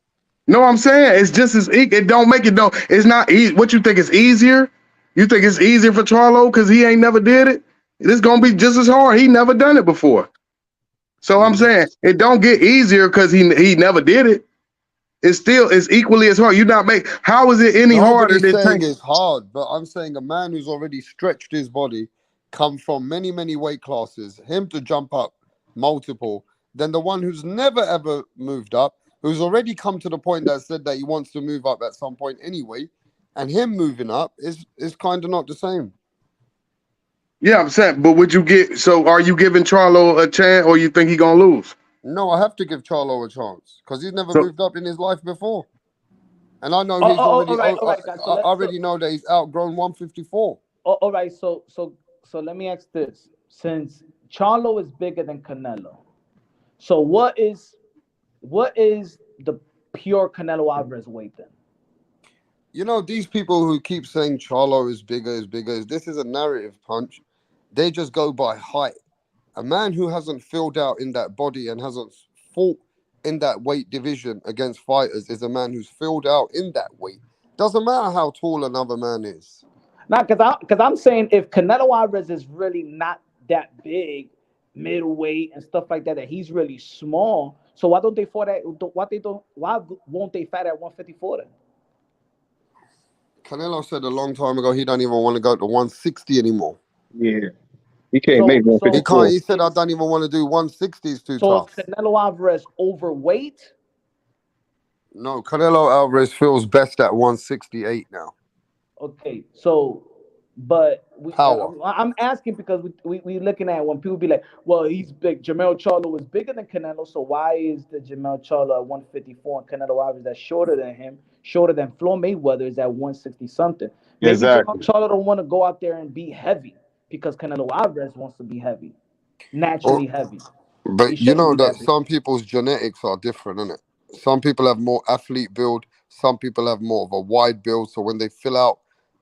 S10: No, I'm saying it's just as it don't make it don't. It's not easy. What you think is easier? You think it's easier for Charlo because he ain't never did it? It's gonna be just as hard. He never done it before. So I'm
S3: Mhm.
S10: saying it don't get easier because he never did it. It's equally as hard. You not make how is it any harder
S3: Nobody's
S10: than
S3: saying
S10: Tank?
S3: it's hard, but I'm saying a man who's already stretched his body, come from many, many weight classes, him to jump up multiple, than the one who's never ever moved up, who's already come to the point that said that he wants to move up at some point anyway, and him moving up is kind of not the same.
S10: Yeah, I'm saying, but would you get so are you giving Charlo a chance or you think he gonna lose?
S3: No, I have to give Charlo a chance because he's never
S10: So
S3: moved up in his life before, and I know
S16: Oh,
S3: he's already.
S16: all right, guys. So
S3: I
S16: let's
S3: already know that he's outgrown 154.
S16: all right. So let me ask this: since Charlo is bigger than Canelo, so what is the pure Canelo Alvarez weight then?
S3: You know, these people who keep saying Charlo is bigger, this is a narrative punch. They just go by height. A man who hasn't filled out in that body and hasn't fought in that weight division against fighters is a man who's filled out in that weight. Doesn't matter how tall another man is.
S16: Not because I'm saying if Canelo Alvarez is really not that big, middleweight and stuff like that, that he's really small. So why don't they fight at why won't they fight at 154 then?
S3: Canelo said a long time ago he don't even want to go to 160 anymore.
S12: Yeah, he can't make
S16: So
S3: He can't.
S12: 154.
S3: He said I
S16: is
S3: don't even want to do 160. It's too
S16: so is
S3: tough.
S16: Canelo Alvarez overweight?
S3: No, Canelo Alvarez feels best at 168 now.
S16: Okay, so but
S3: Power.
S16: I'm asking because we looking at when people be like, well, he's big. Jermell Charlo is bigger than Canelo, so why is the Jermell Charlo at 154 and Canelo Alvarez that's shorter than him, shorter than Floyd Mayweather is at 160 something? Maybe Jermell
S10: Exactly.
S16: Charlo don't want to go out there and be heavy because Canelo Alvarez wants to be heavy,
S3: Or
S16: naturally heavy. He
S3: But you
S16: shouldn't
S3: know
S16: be
S3: that
S16: that big.
S3: some people's genetics are different, innit? Some people have more athlete build, some people have more of a wide build. So when they fill out,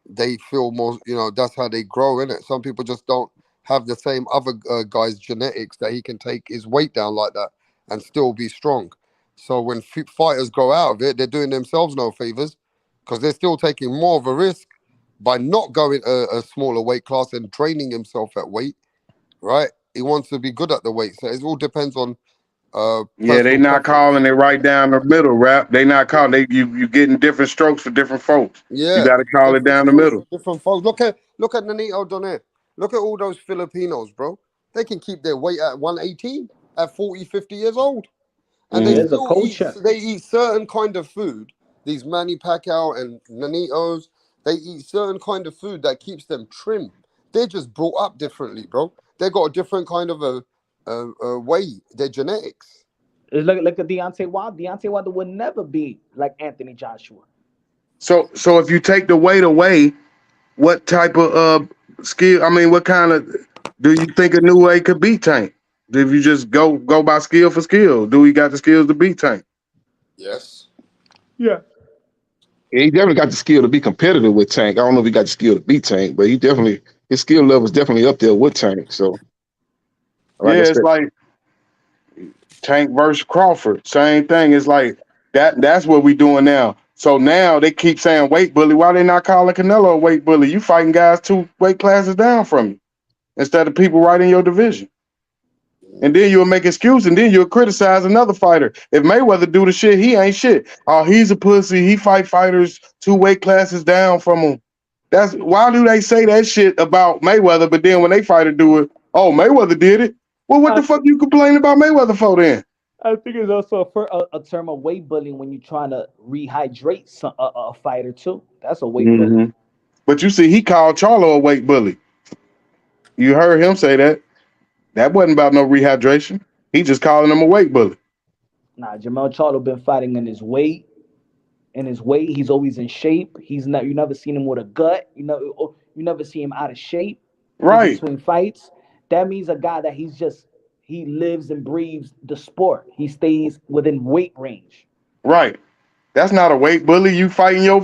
S3: they feel more, that's how they grow, innit? Some people just don't have the same other guy's genetics that he can take his weight down like that and still be strong. So when fighters go out of it, they're doing themselves no favors because they're still taking more of a risk by not going a smaller weight class and training himself at weight, right? He wants to be good at the weight. So it all depends on
S10: Yeah, they
S3: personal
S10: not
S3: preference.
S10: calling it right down the middle, rap. They not calling you getting different strokes for different folks. You
S3: Yeah,
S10: gotta call it
S3: different
S10: down the
S3: strokes for
S10: middle.
S3: different folks. Look at Nanito Donaire. Look at all those Filipinos, bro. They can keep their weight at 118 at 40, 50 years old. And they
S10: Mm-hmm.
S16: There's a
S3: still
S16: cold
S3: eat
S16: check.
S3: they eat certain kind of food. These Manny Pacquiao and Nanitos, they eat certain kind of food that keeps them trim. They're just brought up differently, bro. They got a different kind of a way, their genetics.
S16: Look at Deontay Wilder. Deontay Wilder would never be like Anthony Joshua.
S10: So if you take the weight away, what type of skill? I mean, what kind of do you think a new way could beat Tank? If you just go by skill for skill, do he got the skills to beat Tank?
S3: Yes.
S16: Yeah.
S12: Yeah, he definitely got the skill to be competitive with Tank. I don't know if he got the skill to beat Tank, but his skill level is definitely up there with Tank. So, like I
S10: Yeah, it's
S12: said,
S10: like Tank versus Crawford, same thing. It's like that's what we doing now. So now they keep saying weight bully. Why they not calling Canelo a weight bully? You fighting guys 2 weight classes down from you instead of people right in your division. And then you'll make excuses, and then you'll criticize another fighter. If Mayweather do the shit, he ain't shit. Oh, he's a pussy. He fight fighters 2 weight classes down from him. That's why do they say that shit about Mayweather, but then when they fighter do it, oh, Mayweather did it. Well, what the fuck you complaining about Mayweather for then?
S16: I think it's also a term of weight bullying when you're trying to rehydrate a fighter too. That's a weight bully.
S10: But you see, he called Charlo a weight bully. You heard him say that. That wasn't about no rehydration. He just calling him a weight bully.
S16: Nah, JERMELL CHARLO been fighting in his weight. He's always in shape. You never seen him with a gut. You never see him out of shape.
S10: Right.
S16: Between fights. That means a guy that he lives and breathes the sport. He stays within weight range.
S10: Right. That's not a weight bully. You fighting your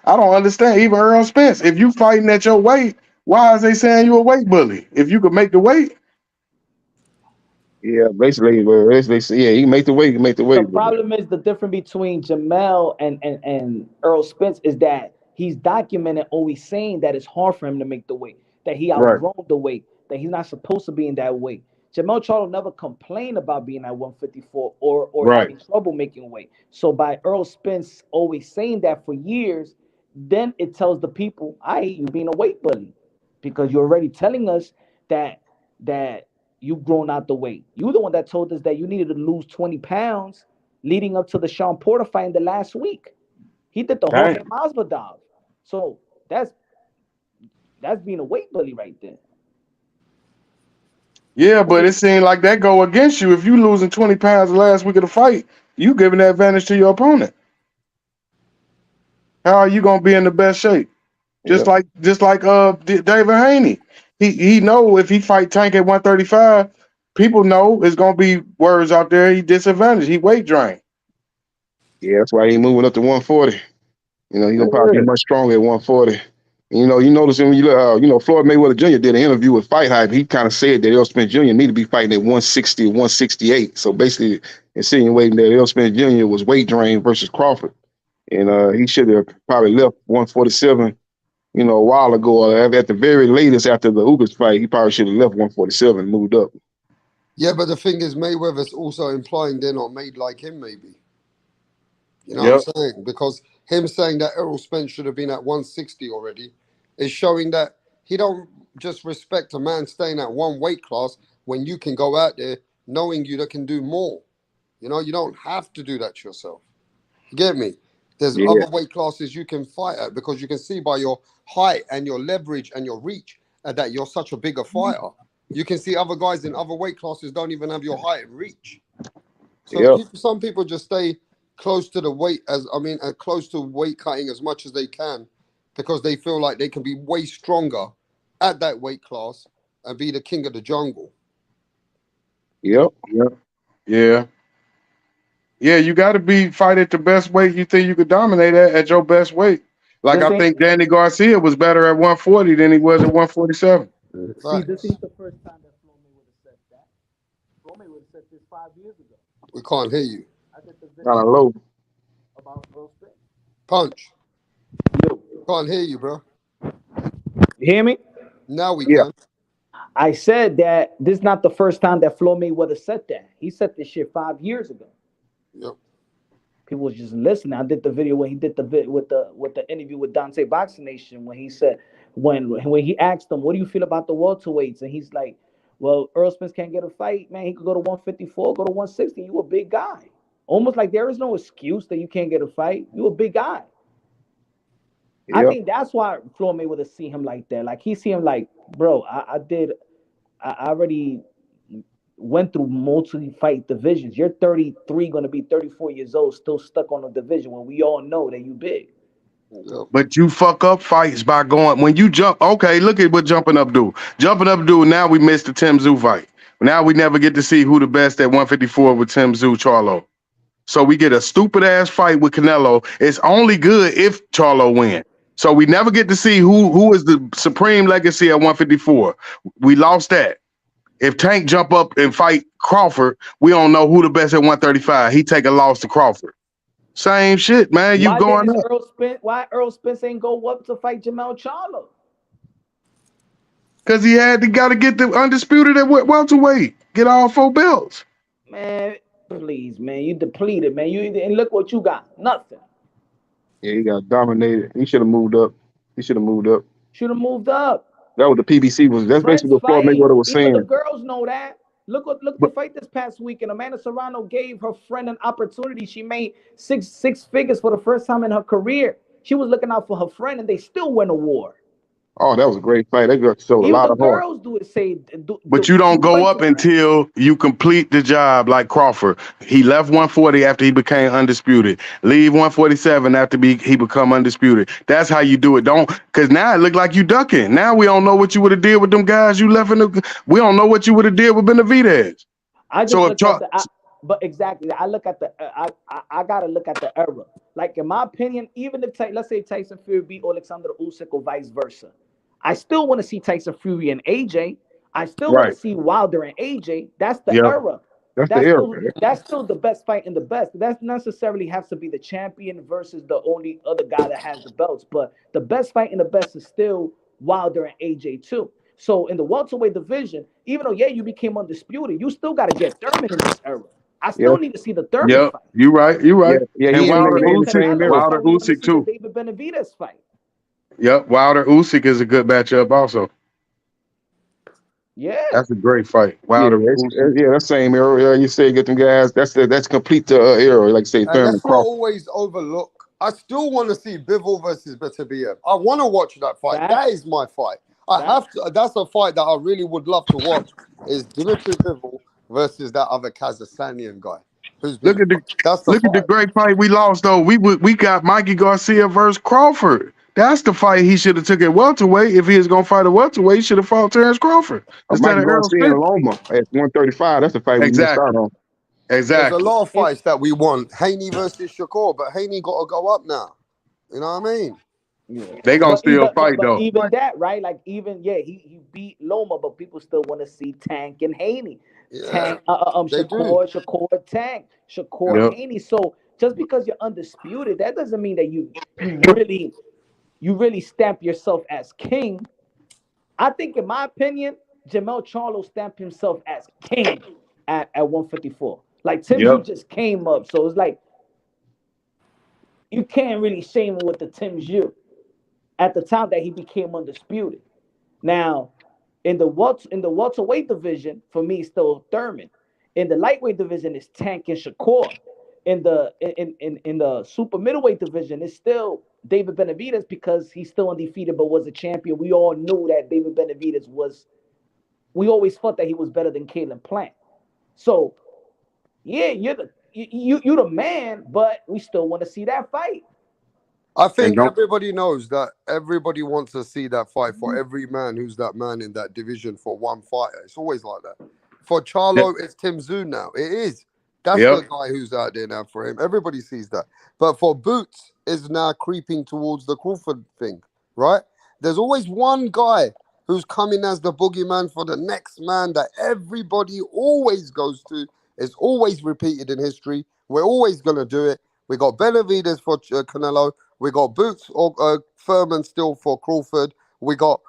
S10: I don't understand. Even Earl Spence, if you fighting at your weight, why is they saying you a weight bully? If you could make the weight.
S12: yeah, basically, he can make the weight. He can make the
S16: The
S12: weight. But
S16: problem is the difference between JERMELL and Earl Spence is that he's documented always saying that it's hard for him to make the weight, that he
S10: Right.
S16: outgrown the weight, that he's not supposed to be in that weight. JERMELL CHARLO never complained about being at 154 or
S10: Right.
S16: having trouble making weight. So by Earl Spence always saying that for years, then it tells the people, you being a weight bully, because you're already telling us that you've grown out the weight. You're the one that told us that you needed to lose 20 pounds leading up to the Sean Porter fight in the last week. He did the Jorge
S10: Dang.
S16: Masvidal. So that's being a weight bully right there.
S10: Yeah, but it seemed like that go against you. If you losing 20 pounds the last week of the fight, you giving the advantage to your opponent. How are you gonna be in the best shape? Just like David Haney. He know if he fight Tank at 135, people know it's gonna be words out there. He disadvantaged. He weight drained.
S12: yeah, that's why he moving up to 140. He's gonna probably
S10: Yeah.
S12: be much stronger at 140. You notice when Floyd Mayweather Jr. did an interview with Fight Hype. He kind of said that Errol Spence Jr. need to be fighting at 160 or 168. So basically, insinuating that Errol Spence Jr. was weight drained versus Crawford, and he should have probably left 147. A while ago, at the very latest after the Ugas fight, he probably should have left 147 and moved up.
S3: Yeah, but the thing is, Mayweather's also implying they're not made like him, maybe. You know
S10: Yep.
S3: what I'm saying? Because him saying that Errol Spence should have been at 160 already is showing that he don't just respect a man staying at one weight class when you can go out there knowing you that can do more. You don't have to do that to yourself. You get me? There's
S12: Yeah,
S3: other weight classes you can fight at because you can see by your height and your leverage and your reach that you're such a bigger fighter. You can see other guys in other weight classes don't even have your height and reach. So
S12: yep,
S3: some people just stay close to the weight close to weight cutting as much as they can because they feel like they can be way stronger at that weight class and be the king of the jungle.
S12: yep.
S10: Yeah. Yeah, you got to fight at the best weight you think you could dominate at your best weight. Like
S16: This
S10: I
S16: ain't
S10: think Danny Garcia was better at 140 than he was at 147.
S16: this ain't the first time that Flo Mayweather said that. Flo Mayweather said this 5 years ago.
S3: We can't hear you.
S16: I did the
S12: Kind of
S16: video
S12: low.
S16: about Earl Spence.
S3: Punch.
S16: Yo,
S3: Can't hear you, bro.
S16: you hear me?
S3: Now we
S12: Yeah,
S3: can.
S16: I said that this is not the first time that Flo Mayweather said that. He said this shit 5 years ago.
S3: Yep.
S16: People was just listening. I did the video when he did with the interview with Dante Boxing Nation when he said when he asked him, "What do you feel about the welterweights?" And he's like, "Well, Earl Spence can't get a fight, man. He could go to 154, go to 160. You a big guy. Almost like there is no excuse that you can't get a fight. You a big guy." I
S12: yep.
S16: think that's why Flo Mayweather see him like that. Like he see him like, bro, I already went through multi-fight divisions. You're 33, going to be 34 years old, still stuck on a division when we all know that you big.
S10: But you fuck up fights by going when you jump. Okay, look at what jumping up do. Jumping up do. Now we missed the Tim Zoo fight. Now we never get to see who the best at 154 with Tim Zoo Charlo. So we get a stupid ass fight with Canelo. It's only good if Charlo win. So we never get to see who is the supreme legacy at 154. We lost that. If Tank jump up and fight Crawford, we don't know who the best at 135. He take a loss to Crawford. Same shit, man. You
S16: Why
S10: going
S16: didn't
S10: up.
S16: Why Earl Spence ain't go up to fight JERMELL CHARLO?
S10: Because he got to get the undisputed at welterweight. Get all 4 belts.
S16: Man, please, man. You depleted, man. And look what you got. Nothing.
S12: Yeah, he got dominated. He should have moved up.
S16: Should have moved up.
S12: That was the PBC was. That's
S16: Friends
S12: basically what Floyd
S16: fighting.
S12: Mayweather was
S16: Even the
S12: saying.
S16: girls know that. Look the fight this past weekend. Amanda Serrano gave her friend an opportunity. She made six figures for the first time in her career. She was looking out for her friend, and they still win a war.
S12: Oh, that was a great fight. That girl showed a
S16: Even
S12: lot
S16: the
S12: of heart.
S16: girls do it. Say,
S10: But you don't go up until you complete the job like Crawford. He left 140 after he became undisputed. Leave 147 after he become undisputed. That's how you do it. Don't, because now it look like you ducking. Now we don't know what you would have did with them guys you left in the. We don't know what you would have did with Benavidez.
S16: I just look at the. But exactly, I look at the. I gotta look at the era. Like in my opinion, even if let's say Tyson Fury beat Alexander Usyk or vice versa, I still want to see Tyson Fury and AJ. I still want to see Wilder and AJ. That's the era.
S12: That's the era.
S16: That's still the best fight and the best. That necessarily has to be the champion versus the only other guy that has the belts. But the best fight and the best is still Wilder and AJ too. So in the welterweight division, even though you became undisputed, you still got to get Thurman in this era. I still need to see the Thurman fight.
S10: You right.
S12: Yeah,
S10: and
S12: he
S10: Wilder
S12: in the same era.
S10: Wilder Usyk too.
S16: The David Benavidez fight.
S10: Yep, Wilder Usyk is a good matchup also.
S16: Yeah,
S10: that's a great fight. Wilder
S12: yeah, that same era. Yeah, you say get them guys. That's complete era. Like say Thurman
S3: Let's not always overlook. I still want to see Bivol versus Beterbiev. I want to watch that fight. That is my fight. I have to. That's a fight that I really would love to watch. Is Dimitri Bivol versus that other Kazakhstanian guy?
S10: Look at the great fight we lost though. We got Mikey Garcia versus Crawford. That's the fight he should have took at welterweight. If he was gonna fight a welterweight, he should have fought Terrence Crawford instead of Errol Spence.
S12: Loma at 135. That's the fight we missed out on.
S3: There's a lot of fights that we want. Haney versus Shakur, but Haney got to go up now. You know what I mean?
S16: Yeah.
S10: They gonna still fight though.
S16: Even that, right? Like even he beat Loma, but people still want to see Tank and Haney. Tank, Shakur, Tank, Shakur, Haney. So just because you're undisputed, that doesn't mean that you really stamp yourself as king. I think, in my opinion, JERMELL CHARLO stamped himself as king at 154. Like Tim just came up, so it's like you can't really shame him with the Tim's U at the time that he became undisputed. Now, in the welterweight division, for me, it's still Thurman. In the lightweight division, it's Tank and Shakur. In the super middleweight division, it's still David Benavidez because he's still undefeated but was a champion. We all knew that David Benavidez was. We always thought that he was better than CANELO PLANT. So, yeah, you're the man, but we still want to see that fight.
S3: I think everybody knows that everybody wants to see that fight for every man who's that man in that division for one fighter. It's always like that. For Charlo, it's Tim Tszyu now. It is. That's the guy who's out there now for him. Everybody sees that. But for Boots, is now creeping towards the Crawford thing, right? There's always one guy who's coming as the boogeyman for the next man that everybody always goes to. It's always repeated in history. We're always going to do it. We got Benavidez for Canelo. We got Boots or Furman still for Crawford. We got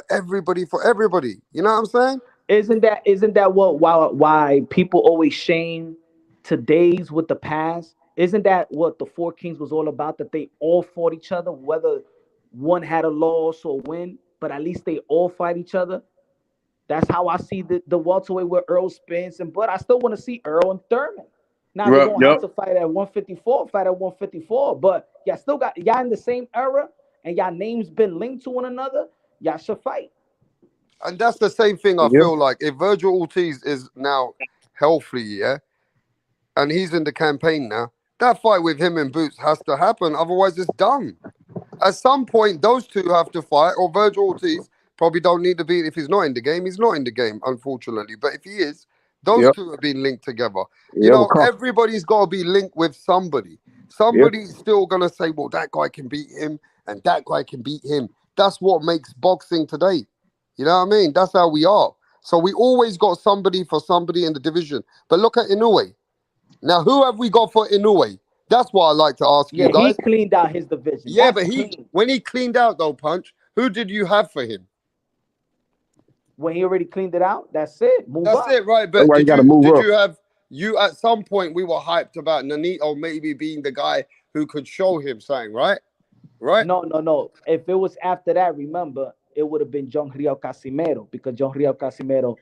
S3: everybody for everybody. You know what I'm saying?
S16: Isn't that why people always shame today's with the past? Isn't that what the Four Kings was all about? That they all fought each other, whether one had a loss or win, but at least they all fight each other. That's how I see the welterweight with Earl Spence, but I still want to see Earl and Thurman. Now they're gonna have to fight at 154, but y'all still got y'all in the same era and y'all names been linked to one another. Y'all should fight.
S3: And that's the same thing I
S12: Yeah.
S3: feel like. If Virgil Ortiz is now healthy, yeah, and he's in the campaign now, that fight with him and Boots has to happen. Otherwise, it's done. At some point, those two have to fight, or Virgil Ortiz probably don't need to be. If he's not in the game, he's not in the game, unfortunately. But if he is, those
S12: Yep.
S3: two have been linked together. You
S12: Yeah.
S3: know, everybody's got to be linked with somebody.
S12: Yeah.
S3: Somebody's still going to say, well, that guy can beat him, and that guy can beat him. That's what makes boxing today. You know what I mean? That's how we are. So we always got somebody for somebody in the division. But look at Inoue. Now, who have we got for Inoue? That's what I like to ask you
S16: Yeah, he
S3: guys.
S16: cleaned out his division.
S3: Yeah,
S16: That's
S3: but
S16: clean.
S3: when he cleaned out though, Punch, who did you have for him?
S16: When he already cleaned it out, that's it. Move
S3: That's
S16: up.
S3: it, right?
S12: That's
S3: But
S12: why you got to move up.
S3: you at some point we were hyped about Nonito maybe being the guy who could show him something, right? Right?
S16: No. If it was after that, remember, it would have been John Riel Casimero, because John Riel Casimero,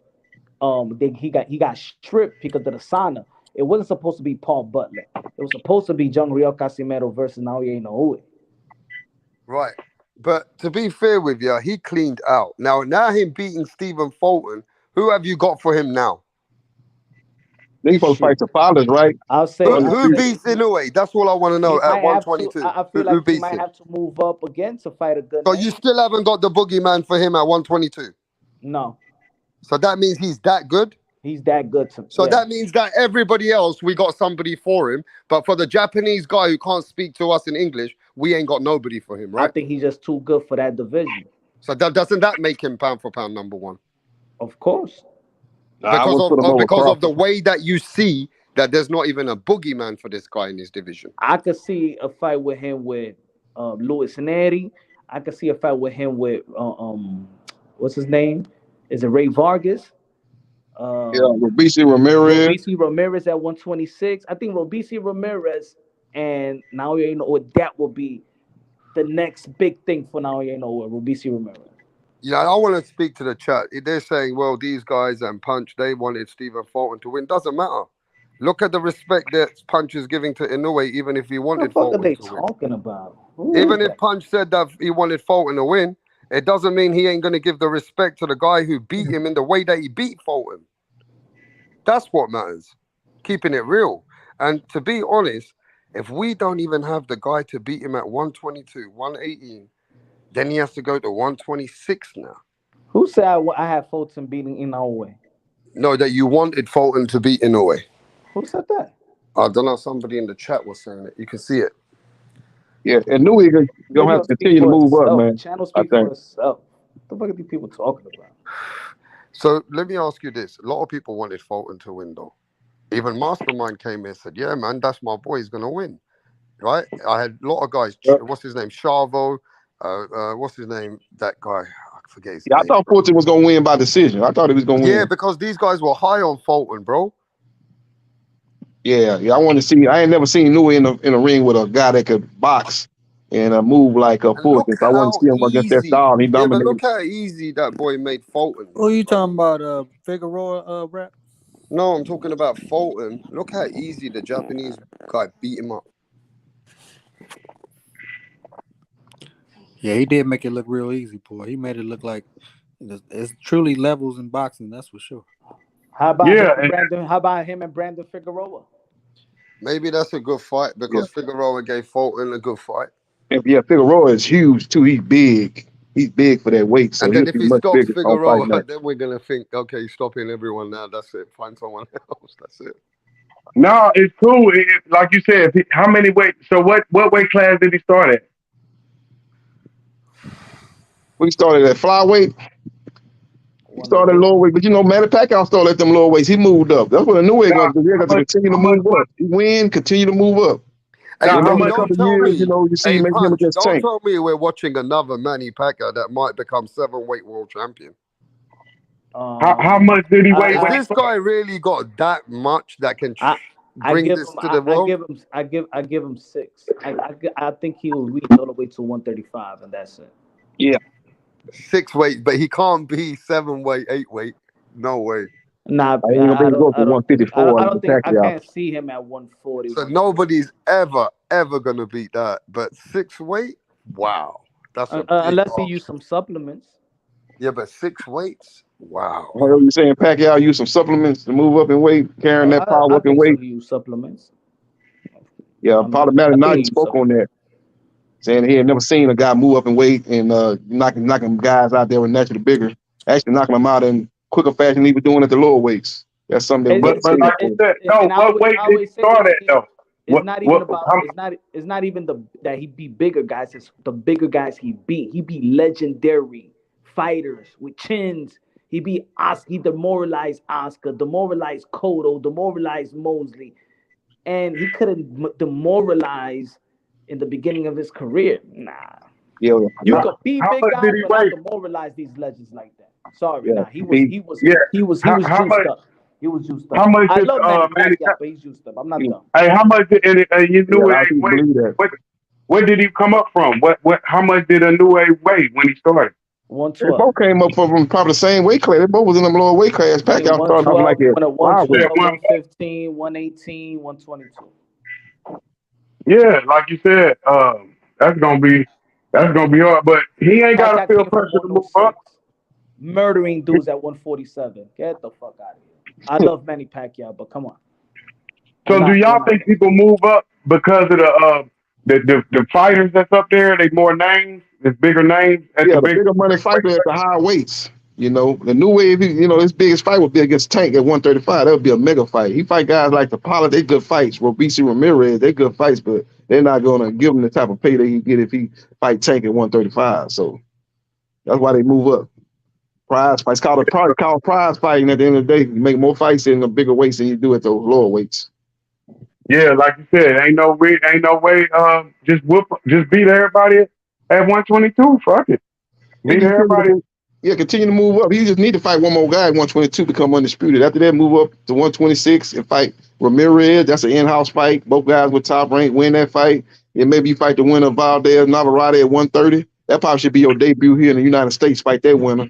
S16: he got stripped because of the sauna. It wasn't supposed to be Paul Butler. It was supposed to be John Riel Casimero versus Naoya Inoue.
S3: Right. But to be fair with you, he cleaned out. Now him beating Stephen Fulton, who have you got for him now?
S12: They supposed to fight the fathers, right?
S16: I'll say
S3: Who beats Inoue? That's all I want to know
S16: he
S3: at
S16: might have to.
S3: 122.
S16: I feel
S3: Who
S16: like he
S3: beats
S16: might
S3: him?
S16: have to move up again to fight a good
S3: So
S16: name.
S3: you still haven't got the boogeyman for him at 122?
S16: No.
S3: So that means he's that good?
S16: He's that good to me.
S3: So that means that everybody else, we got somebody for him. But for the Japanese guy who can't speak to us in English, we ain't got nobody for him, right?
S16: I think he's just too good for that division.
S3: So doesn't that make him pound for pound number one?
S16: Of course.
S3: Because of the way that you see that there's not even a boogeyman for this guy in his division.
S16: I could see a fight with him with Luis Neri. I could see a fight with him with what's his name? Is it Ray Vargas?
S12: Robeisy Ramirez.
S16: Robeisy Ramirez at 126. I think Robeisy Ramirez and Naoya Inoue, that will be the next big thing for Naoya Inoue, Robeisy Ramirez.
S3: Yeah, I want to speak to the chat. They're saying, well, these guys and Punch, they wanted Stephen Fulton to win. Doesn't matter. Look at the respect that Punch is giving to Inoue, even if he wanted Fulton to win.
S16: What the fuck are they talking about?
S3: Even if Punch said that he wanted Fulton to win, it doesn't mean he ain't going to give the respect to the guy who beat him in the way that he beat Fulton. That's what matters. Keeping it real. And to be honest, if we don't even have the guy to beat him at 122, 118, then he has to go to 126 now.
S16: Who said I had Fulton beating Inoue?
S3: No, that you wanted Fulton to beat Inoue.
S16: Who said that?
S3: I don't know. Somebody in the chat was saying it. You can see it.
S12: Yeah, and Louis gonna have to continue to move up, man.
S16: Channel speak for itself. What the fuck are these people talking about?
S3: So let me ask you this. A lot of people wanted Fulton to win, though. Even Mastermind came in and said, yeah, man, that's my boy. He's going to win. Right? I had a lot of guys. What's his name? Chavo. What's his name? That guy. I forget his name.
S12: I thought Fulton was going to win by decision. I thought he was going to win.
S3: Yeah, because these guys were high on Fulton, bro.
S12: Yeah. I want to see. I ain't never seen Louis in a ring with a guy that could box and move like a Fulton. So I want to see him against that style. He dominated.
S3: But look how easy that boy made Fulton.
S13: Who are you talking about? Figueroa rap?
S3: No, I'm talking about Fulton. Look how easy the Japanese guy beat him up.
S13: Yeah, he did make it look real easy, boy. He made it look like it's truly levels in boxing, that's for sure.
S16: How about him and Brandon Figueroa?
S3: Maybe that's a good fight because Figueroa gave Fulton a good fight.
S12: And Figueroa is huge too. He's big. He's big for that weight. So
S3: and then if he stops Figueroa,
S12: then
S3: we're gonna think, okay, he's stopping everyone now. That's it. Find someone else. That's it.
S10: No, it's cool. Like you said, how many weight? So what weight class did he start at?
S12: We started at flyweight. He started at lower weight, but Manny Pacquiao started at them lower weights. He moved up. That's what I knew he was going to do. He got to continue to move up. He win, continue to move up.
S3: Hey,
S12: How
S3: don't
S12: much
S3: tell me.
S12: you see making him against
S3: Don't
S12: Tank.
S3: tell me we're watching another Manny Pacquiao that might become 7-weight world champion.
S10: How much did he weigh?
S3: Has this guy really got that much that can bring this to the world?
S16: I give him 6. I think he will reach all the way to 135, and that's it.
S12: Yeah.
S3: 6 weight, but he can't be 7-weight, 8-weight. No way.
S16: Nah,
S12: I don't
S16: think I can't see him at 140.
S3: So nobody's ever gonna beat that. But 6 weight, wow, that's
S16: unless he use some supplements.
S3: Yeah, but 6 weights? Wow.
S12: I heard you saying Pacquiao used some supplements to move up in weight, carrying that power
S16: I
S12: up in
S16: think so.
S12: weight.
S16: He used supplements.
S12: Yeah,
S16: I
S12: Paulie
S16: mean, I think he
S12: Malignaggi
S16: used
S12: spoke on
S16: supplements.
S12: that, saying he had never seen a guy move up in weight and knocking guys out there were naturally bigger, actually knocking them out in quicker fashion than he was doing at the lower weights. That's something that we never
S17: But
S12: seen
S17: like you
S12: before.
S17: said, no.
S16: And
S17: What weight
S16: I
S17: did he
S16: always say
S17: start
S16: this.
S17: at though?
S16: It's
S17: What
S16: not even
S17: what?
S16: about.
S17: How,
S16: It's not even that he beat bigger guys. It's the bigger guys he beat. He beat legendary fighters with chins. He beat Oscar. He demoralized Oscar. Demoralized Cotto. Demoralized Mosley. And he couldn't demoralize in the beginning of his career. Nah.
S12: Yeah,
S16: You
S12: yeah,
S16: could beat
S17: how
S16: big
S17: much
S16: guys,
S17: did he
S16: but not
S17: weigh?
S16: demoralize these legends like that. Sorry,
S12: yeah.
S16: nah. He was
S12: He,
S16: he was
S17: Yeah.
S16: he was he was
S17: How
S16: juiced
S17: much?
S16: up. He was juiced
S17: How
S16: up.
S17: much
S16: I
S17: did
S16: love Manny
S17: Manny?
S16: Pacquiao, but he's juiced up. I'm not
S12: he,
S16: dumb.
S17: Hey, how much did and you
S12: yeah,
S17: knew
S12: a
S17: it
S12: lot of
S17: ain't
S12: people
S17: weight?
S12: believe that.
S17: Where did he come up from? What? How much did a new weigh when he started?
S12: They
S16: 112.
S12: both came up from probably the same weight class. They both was in them lower weight class.
S16: I mean,
S12: Pacquiao started off
S16: 112,
S12: like at
S17: Yeah,
S12: flyweight.
S16: 115, 118, 122.
S17: yeah, like you said, that's gonna be hard. But he ain't gotta
S16: Pacquiao
S17: feel
S16: came from
S17: pressure to move up.
S16: 106, murdering dudes at 147. Get the fuck out of here. I love Manny Pacquiao, but come on.
S17: So do
S16: We're
S17: y'all
S16: not
S17: think
S16: there.
S17: people move up because of the fighters that's up there? They more names, there's bigger names at the
S12: Yeah, the
S17: big.
S12: bigger money fighter at the higher weights. You know, the new wave, his biggest fight would be against Tank at 135. That would be a mega fight. He fight guys like the Pollard, they good fights. Robeisy Ramirez, they good fights, but they're not going to give him the type of pay that he get if he fight Tank at 135. So that's why they move up. Prize fights called prize fighting at the end of the day. You make more fights in the bigger weights than you do at those lower weights.
S17: Yeah, like you said, ain't no way. Just beat everybody at 122. Fuck it,
S12: He
S17: beat
S12: continue to
S17: everybody.
S12: move, yeah, continue to move up. He just need to fight one more guy at 122, become undisputed. After that, move up to 126 and fight Ramirez. That's an in-house fight. Both guys with top rank win that fight. And maybe you fight the winner of Valdez Navarrete at 130. That probably should be your debut here in the United States. Fight that winner,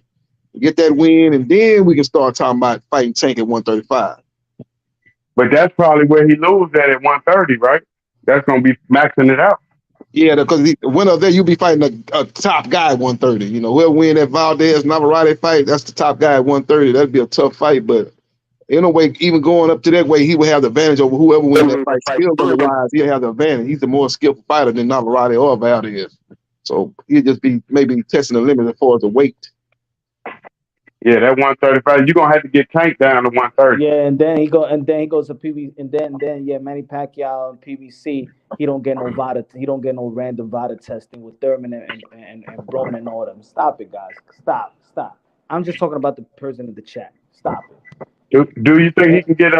S12: get that win, and then we can start talking about fighting Tank at 135.
S17: But that's probably where he lose at 130, right? That's gonna be maxing it out.
S12: Yeah, because the winner of that, you'll be fighting a top guy at 130. Whoever win that Valdez Navarrete fight, that's the top guy at 130. That'd be a tough fight, but in a way, even going up to that way, he would have the advantage over whoever win that fight. Skill wise, he'll have the advantage. He's a more skillful fighter than Navarrete or Valdez. So he'll just be maybe testing the limit as far as the weight.
S17: Yeah, that 135. You're gonna have to get Tank down to 130.
S16: Yeah, and then he goes to PB, and then yeah, Manny Pacquiao and PBC. He don't get no VADA. He don't get no random VADA testing with Thurman and Broman and all them. Stop it, guys. Stop. I'm just talking about the person in the chat. Stop it.
S17: Do you think he can get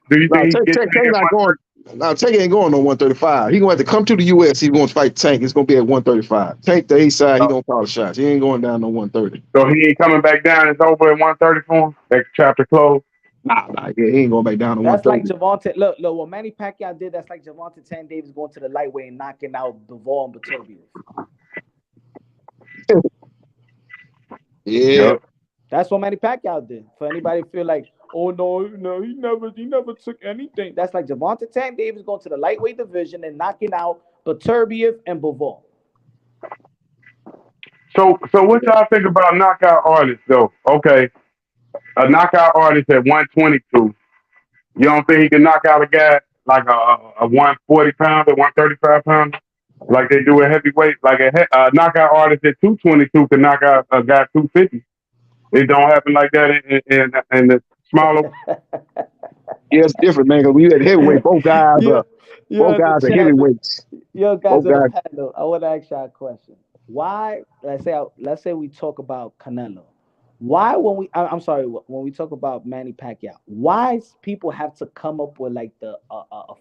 S17: Do you
S12: No,
S17: think he can get
S12: Tank
S17: Tank at
S12: not going.
S17: 130?
S12: No, Tank ain't going on 135. He gonna have to come to the US. He's going to fight Tank. It's gonna be at 135. Tank the A side. He gonna call the shots. He ain't going down to 130.
S17: So he ain't coming back down. It's over at 130 for him. That chapter closed.
S12: Nah, he ain't going back down to
S16: That's like
S12: 130.
S16: Javante. Look, what Manny Pacquiao did. That's like Javante Tan Davis going to the lightweight and knocking out Bivol and Beterbiev.
S12: Yeah.
S17: Yep.
S16: That's what Manny Pacquiao did. For anybody feel like, oh no, he never took anything. That's like Javante Tank Davis going to the lightweight division and knocking out Beterbiev and Bivol.
S17: So what y'all think about knockout artists though? Okay, a knockout artist at 122. You don't think he can knock out a guy like a 140 pounder, 135 pounder, like they do at heavyweight? Like a knockout artist at 222 can knock out a guy 250. It don't happen like that in the smaller.
S12: Yeah, it's different, man. Because we at heavyweight, both guys
S16: You're in the
S12: are
S16: chat.
S12: heavyweights.
S16: Yo, guys
S12: Both
S16: on the
S12: guys.
S16: panel, I want to ask y'all a question. Why? Let's say we talk about Canelo. Why I'm sorry, when we talk about Manny Pacquiao, why people have to come up with like the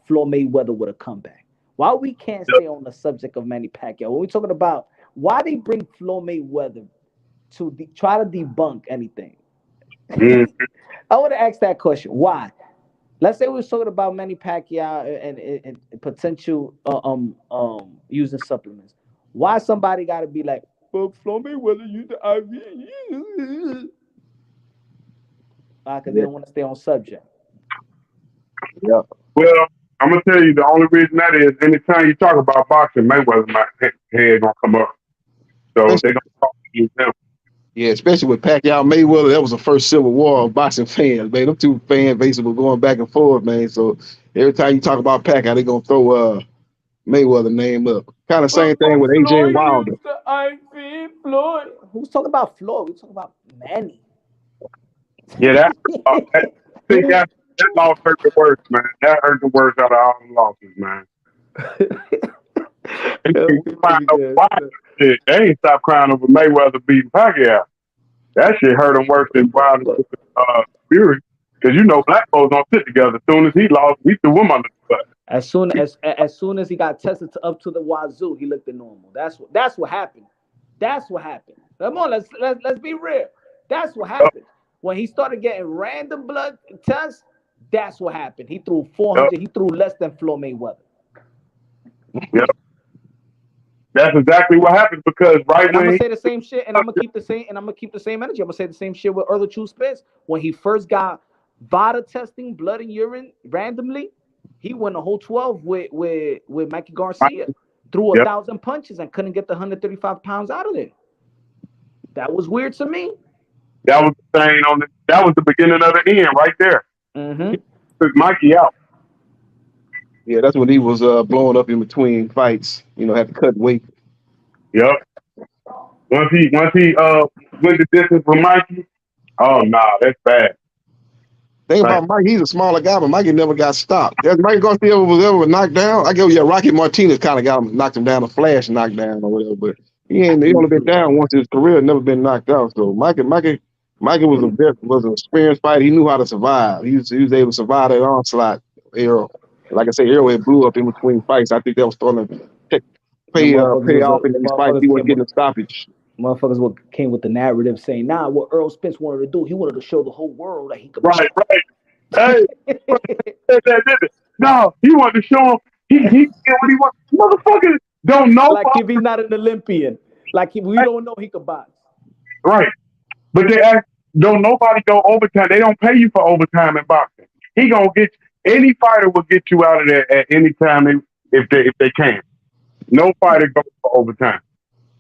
S16: Floyd Mayweather with a comeback? Why we can't stay on the subject of Manny Pacquiao? When we're talking about why they bring Floyd Mayweather to try to debunk anything.
S17: Mm.
S16: I want to ask that question. Why? Let's say we're talking about Manny Pacquiao and potential using supplements. Why somebody got to be like, well, Floyd Mayweather use the IV? Because they don't want to stay on subject.
S12: Yeah.
S17: Well, I'm gonna tell you the only reason that is anytime you talk about boxing, Mayweather, my head gonna come up. So they gonna talk to him.
S12: Yeah, especially with Pacquiao Mayweather, that was the first civil war of boxing fans, man. Them two fan bases were going back and forth, man. So every time you talk about Pacquiao, they gonna throw Mayweather name up. Kind of same thing with AJ and Wilder.
S16: Who's talking about Floyd? We talking about Manny.
S17: Yeah, see, that loss hurt the worst, man. That hurt the worst out of all the losses, man. Shit, they ain't stop crying over Mayweather beating Pacquiao. That shit hurt him worse than Wilder Fury. Because you know black folks don't sit together. As soon as he lost, he threw him under the bus.
S16: As soon as he got tested up to the wazoo, he looked normal. That's what happened. That's what happened. Come on, let's be real. That's what happened. When he started getting random blood tests, that's what happened. He threw 400. He threw less than Floyd Mayweather.
S17: Yep. That's exactly what happened because
S16: I'm gonna say the same shit, and I'm gonna keep the same, energy. I'm gonna say the same shit with Earl True Spence. When he first got VADA testing, blood and urine randomly, he won the whole 12 with Mikey Garcia. Threw 1,000 punches and couldn't get the 135 pounds out of there. That was weird to me.
S17: That was the thing that was the beginning of the end right there.
S16: Mm-hmm.
S17: Took Mikey out.
S12: Yeah, that's when he was blowing up in between fights. You know, had to cut weight.
S17: Yep. Once he went the distance for Mikey, oh nah, that's bad.
S12: Think about Mike, he's a smaller guy, but Mikey never got stopped. If Mikey Garcia was ever knocked down, I go, yeah, Rocky Martinez kind of knocked him down, a flash knockdown or whatever, but he only been down once in his career, never been knocked out. So Mikey was an experienced fighter. He knew how to survive. He was able to survive that onslaught. Errol. Like I said, Errol had blew up in between fights. I think that was starting to pay off in these fights. He wasn't getting a stoppage.
S16: Motherfuckers came with the narrative saying, nah, what Earl Spence wanted to do, he wanted to show the whole world that he could.
S17: Right. Hey, no, he wanted to show him he did what he wants. Motherfuckers don't know.
S16: Like if he's not an Olympian, we don't know he could box.
S17: Right, but don't nobody go overtime. They don't pay you for overtime in boxing. He gonna get any fighter will get you out of there at any time if they can. No fighter goes for overtime.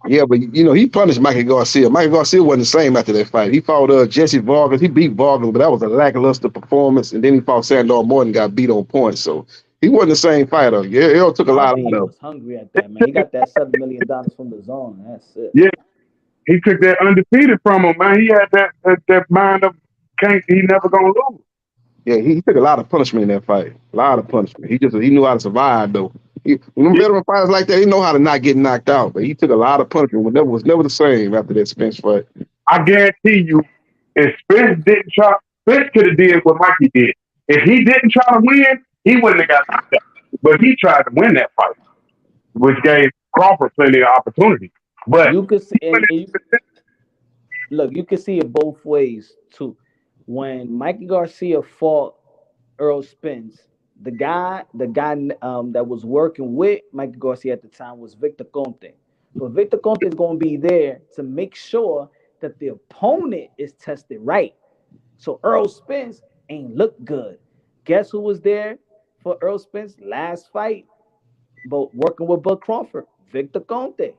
S12: Yeah, but you know, he punished Mikey Garcia. Mikey Garcia wasn't the same after that fight. He fought Jesse Vargas. He beat Vargas, but that was a lackluster performance. And then he fought Sandor Morton, got beat on points. So he wasn't the same fighter. Yeah, Errol took a lot out of him.
S16: He was hungry at that, man. He got that $7 million from the zone. That's it.
S17: Yeah, he took that undefeated from him, man. He had that mind of he never gonna lose.
S12: Yeah, he took a lot of punishment in that fight. A lot of punishment. He knew how to survive though. When veteran fighters like that, they know how to not get knocked out. But he took a lot of punishment. It was never the same after that Spence fight.
S17: I guarantee you, if Spence could have did what Mikey did. If he didn't try to win, he wouldn't have got knocked out. But he tried to win that fight, which gave Crawford plenty of opportunity. But
S16: you could see, you could see it both ways too. When Mikey Garcia fought Earl Spence, the guy that was working with Mikey Garcia at the time was Victor Conte. So Victor Conte is going to be there to make sure that the opponent is tested right. So Earl Spence ain't look good. Guess who was there for Earl Spence last fight? But working with Bud Crawford, Victor Conte.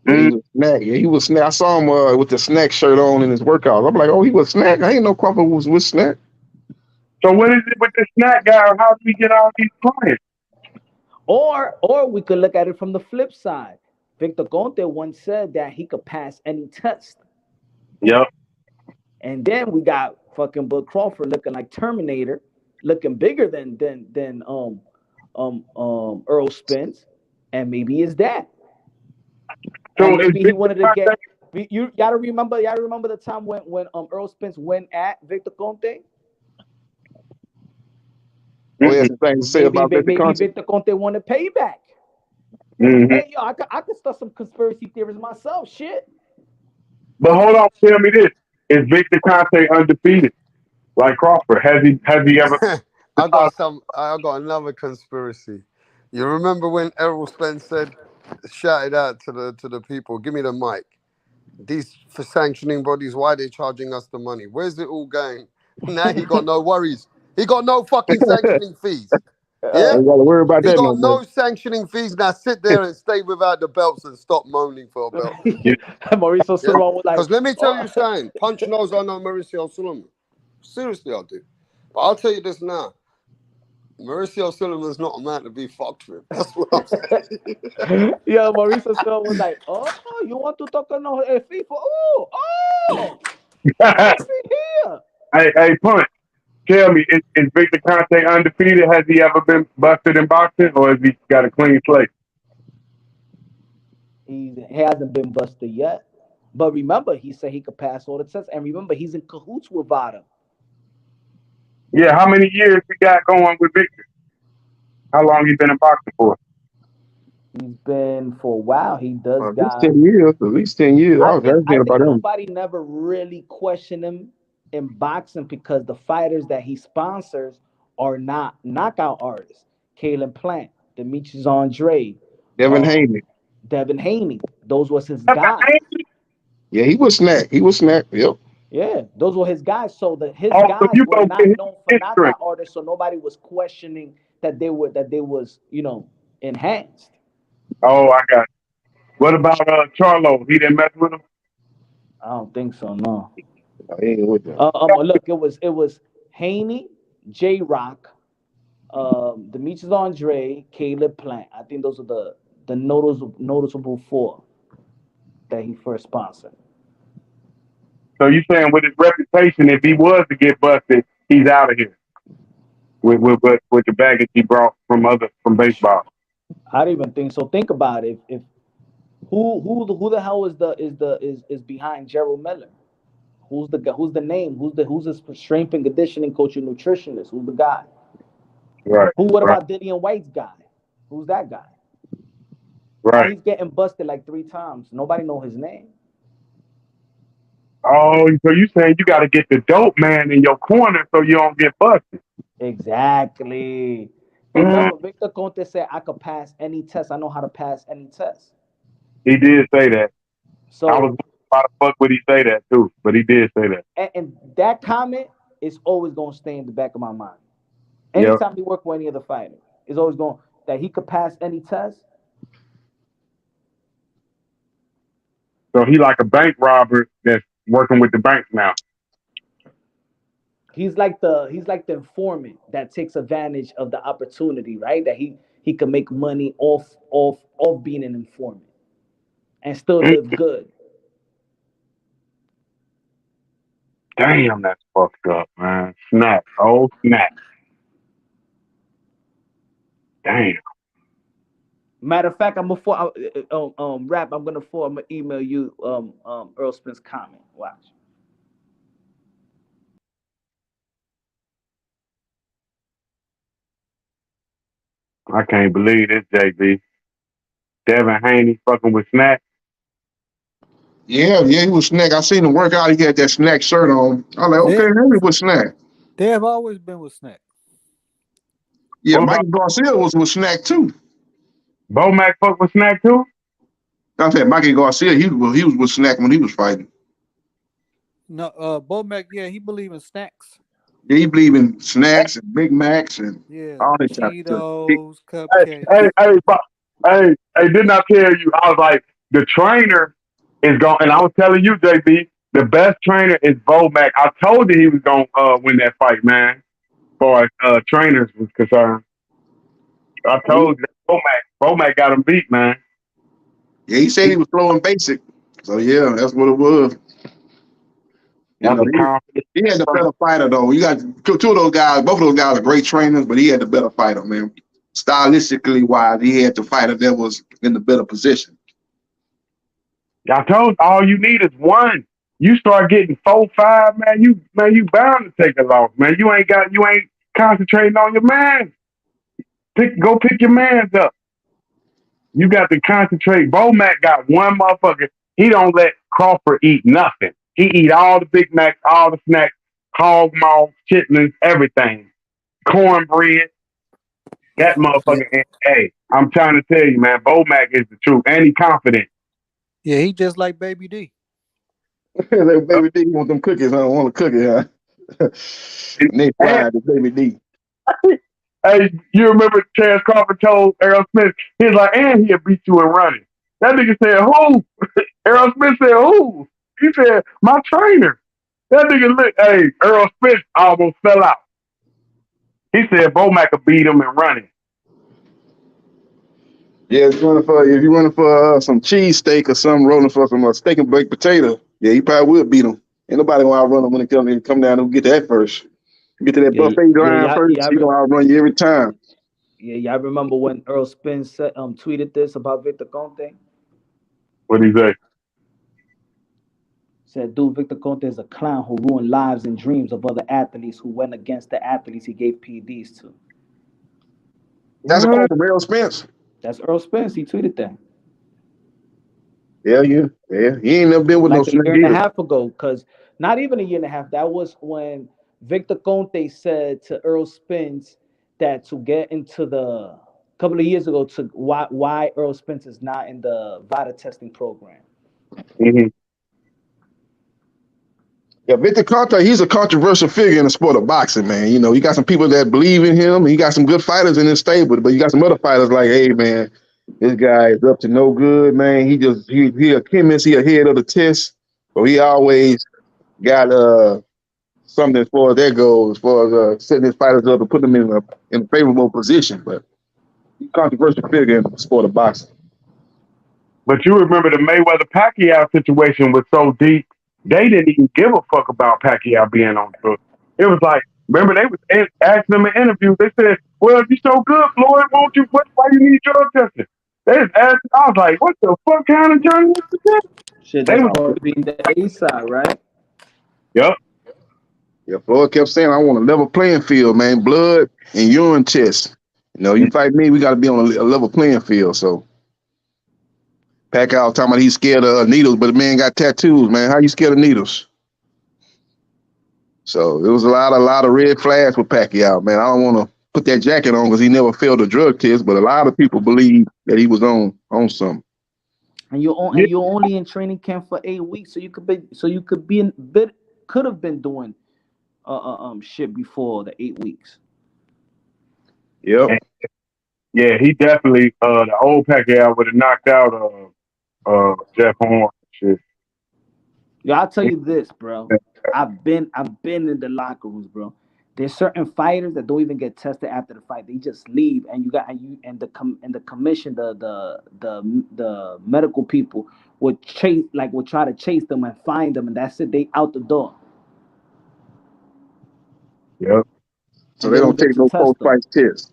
S12: Yeah, he was snack. I saw him with the snack shirt on in his workout. I'm like, oh, he was snack. I didn't know Crawford was with snack.
S17: So what is it with the snack guy? How do we get all these clients?
S16: Or we could look at it from the flip side. Victor Conte once said that he could pass any test.
S17: Yep.
S16: And then we got fucking Bud Crawford looking like Terminator, looking bigger than Earl Spence, and maybe it's that. So and maybe he wanted to get. You gotta remember the time when Earl Spence went at Victor Conte.
S12: Oh, yeah, some things to say about Victor Conte.
S16: Victor Conte wanted payback.
S17: Mm-hmm.
S16: Hey, yo, I could start some conspiracy theories myself. Shit.
S17: But hold on, tell me this: is Victor Conte undefeated like Crawford? Has he ever?
S3: I got another conspiracy. You remember when Errol Spence shouted out to the people, "Give me the mic." These for sanctioning bodies, why are they charging us the money? Where's it all going? Now he got no worries. He got no fucking sanctioning fees. Yeah.
S10: Ain't got to worry about
S3: He
S10: that no
S3: got
S10: more.
S3: no sanctioning fees. Now sit there and stay without the belts and stop moaning for a belt.
S16: Mauricio
S3: Yeah.
S16: Sullivan was like,
S3: Because let me tell you
S16: oh.
S3: something. Punch knows I know Mauricio Sullivan. Seriously, I do. But I'll tell you this now. Mauricio Sullivan's not a man to be fucked with. That's what I'm saying.
S16: Yeah, Mauricio Sullivan was like, oh, you want to talk on FIFA? Oh, here.
S17: Hey, Punch, tell me, is Victor Conte undefeated? Has he ever been busted in boxing, or has he got a clean slate?
S16: He hasn't been busted yet. But remember, he said he could pass all the tests. And remember, he's in cahoots with Vada.
S17: Yeah, how many years he got going with Victor? How long he been in boxing for?
S16: He's been for a while. He does
S10: At least
S16: got.
S10: 10 years. At least 10 years. I was
S16: I
S10: asking
S16: think
S10: about him.
S16: nobody never really questioned him in boxing because the fighters that he sponsors are not knockout artists. CANELO Plant, Demetrius Andre,
S10: Devin Haney.
S16: Devin Haney. Those was his guys.
S10: Yeah, he was snack. He was snack. Yep.
S16: Yeah, those were his guys. So his
S17: So
S16: guys
S17: you
S16: were
S17: go
S16: not
S17: get
S16: known for
S17: his
S16: knockout artists, so nobody was questioning that they was enhanced.
S17: Oh, I got it. What about Charlo? He didn't mess with him?
S16: I don't think so. No.
S10: He ain't with them.
S16: Look, it was Haney, J Rock, Demetrius Andre, CANELO Plant. I think those are the noticeable four that he first sponsored.
S17: So you saying with his reputation, if he was to get busted, he's out of here with the baggage he brought from baseball.
S16: I don't even think so. Think about it. If who the hell is behind Gerald Miller? Who's the name? Who's his strength and conditioning coach and nutritionist? Who's the guy?
S17: Right.
S16: What about Dillian White's guy? Who's that guy?
S17: Right.
S16: He's getting busted like 3 times. Nobody know his name.
S17: Oh, so you saying you got to get the dope man in your corner so you don't get busted?
S16: Exactly. Remember, Victor Conte said I could pass any test. I know how to pass any test.
S17: He did say that.
S16: So
S17: I was why the fuck would he say that too? But he did say that.
S16: And that comment is always going to stay in the back of my mind. Anytime he work with any other fighter, it's always going that he could pass any test.
S17: So he like a bank robber that's working with the bank now.
S16: He's like the informant that takes advantage of the opportunity, right? That he can make money off being an informant and still live good.
S17: Damn, that's fucked up, man. Snap. Oh, snap. Damn.
S16: Matter of fact, I'm gonna email you Earl Spence comment. Watch.
S17: I can't believe this, JB. Devin Haney fucking with Snack.
S12: Yeah, he was snack. I seen him work out. He had that snack shirt on. I was like, okay, Henry was snack.
S13: They have always been with snack.
S12: Yeah, Mikey Garcia was with snack too.
S17: Bomac fuck with snack too?
S12: I said Mikey Garcia, he was with snack when he was fighting.
S13: No, Bomac, yeah, he believe in snacks.
S12: Yeah, he believe in snacks and Big Macs and all that type of
S13: Cheetos,
S12: stuff.
S13: cupcakes.
S17: Hey, didn't I tell you? I was like, the trainer is going, and I was telling you, JB, the best trainer is Bomac. I told you he was going to win that fight, man, as far as trainers was concerned. I told you, Bomac got him beat, man.
S12: Yeah, he said he was throwing basic. So, yeah, that's what it was. You know, he had the better fighter, though. You got two of those guys, both of those guys are great trainers, but he had the better fighter, man. Stylistically wise, he had the fighter that was in the better position.
S17: I told all you need is one. You start getting 4, 5, man. You bound to take a loss, man. You ain't concentrating on your man. Go pick your mans up. You got to concentrate. Bomac got one motherfucker. He don't let Crawford eat nothing. He eat all the Big Macs, all the snacks, hog maw, chitlins, everything. Cornbread. That motherfucker. Hey, I'm trying to tell you, man. Bomac is the truth, and he confident.
S13: Yeah, he just like Baby D.
S12: Like Baby D want them cookies. I don't want a cookie, huh? And they fried the Baby D.
S17: Hey, you remember Terrence Crawford told Errol Smith, he was like, and he'll beat you in running. That nigga said, who? Errol Smith said, who? He said, my trainer. That nigga hey, Errol Smith almost fell out. He said Bomac could beat him in running.
S12: Yeah, if you're running for some cheese steak or something, rolling for some steak and baked potato, yeah, you probably will beat him. Ain't nobody gonna outrun him when it come down and get that first. Get to that buffet line first, he gonna outrun you every time.
S16: Yeah, y'all remember when Earl Spence said, tweeted this about Victor Conte?
S17: What'd he say?
S16: Said, dude, Victor Conte is a clown who ruined lives and dreams of other athletes who went against the athletes he gave PEDs to.
S12: That's a quote from Earl Spence.
S16: That's Earl Spence. He tweeted that.
S12: Yeah. He ain't never been with
S16: like
S12: no snake
S16: a year and
S12: either.
S16: a half ago, because not even a year and a half. That was when Victor Conte said to Earl Spence that to get into the couple of years ago to why Earl Spence is not in the VADA testing program.
S17: Mm-hmm.
S12: Yeah, Victor Conte, he's a controversial figure in the sport of boxing, man. You know, you got some people that believe in him, and you got some good fighters in his stable, but you got some other fighters like, hey, man, this guy is up to no good, man. He a chemist, he ahead of the test, but he always got something as far as that goes, as far as setting his fighters up and putting them in a favorable position. But he's a controversial figure in the sport of boxing.
S17: But you remember the Mayweather-Pacquiao situation was so deep, they didn't even give a fuck about Pacquiao being on drugs. It was like, remember they was asking him in interviews, they said, well, if you're so good, Floyd, why you need drug testing? They just asked, I was like, what the fuck kind of journalist is that?
S16: Shit, that's called being the A side, right?
S17: Yep.
S12: Yeah, Floyd kept saying, I want a level playing field, man, blood and urine tests. You know, you fight me, we got to be on a level playing field, so. Pacquiao talking about he's scared of needles, but the man got tattoos, man. How you scared of needles? So it was a lot of red flags with Pacquiao, man. I don't want to put that jacket on because he never failed a drug test, but a lot of people believe that he was on something.
S16: And you're only in training camp for 8 weeks, so you could have been doing shit before the 8 weeks.
S12: Yep.
S17: Yeah, he definitely the old Pacquiao would have knocked out Jeff Horn. Shit.
S16: Yeah, I'll tell you this, bro. I've been in the locker rooms, bro. There's certain fighters that don't even get tested after the fight. They just leave, and the commission, the medical people would try to chase them and find them, and that's it. They out the door.
S17: Yep.
S12: So they don't take no post-fight tests.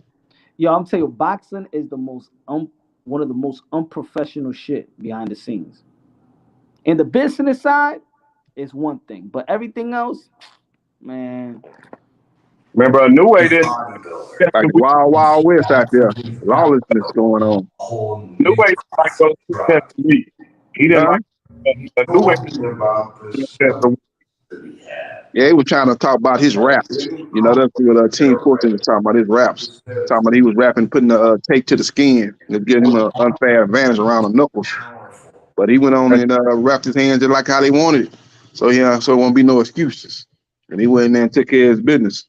S16: Yo, I'm telling you, boxing is the most one of the most unprofessional shit behind the scenes. In the business side, it's one thing, but everything else, man.
S17: Remember, a new way did
S12: like the wild west out there, lawlessness going on.
S17: New way like those test a week. He didn't like a new way test a week.
S12: Yeah, he was trying to talk about his raps. You know, that's what Team Fortune was talking about, his raps. Talking about he was rapping, putting the tape to the skin and giving him an unfair advantage around the knuckles. But he went on and wrapped his hands just like how they wanted it. So, yeah, so it won't be no excuses. And he went in there and took care of his business.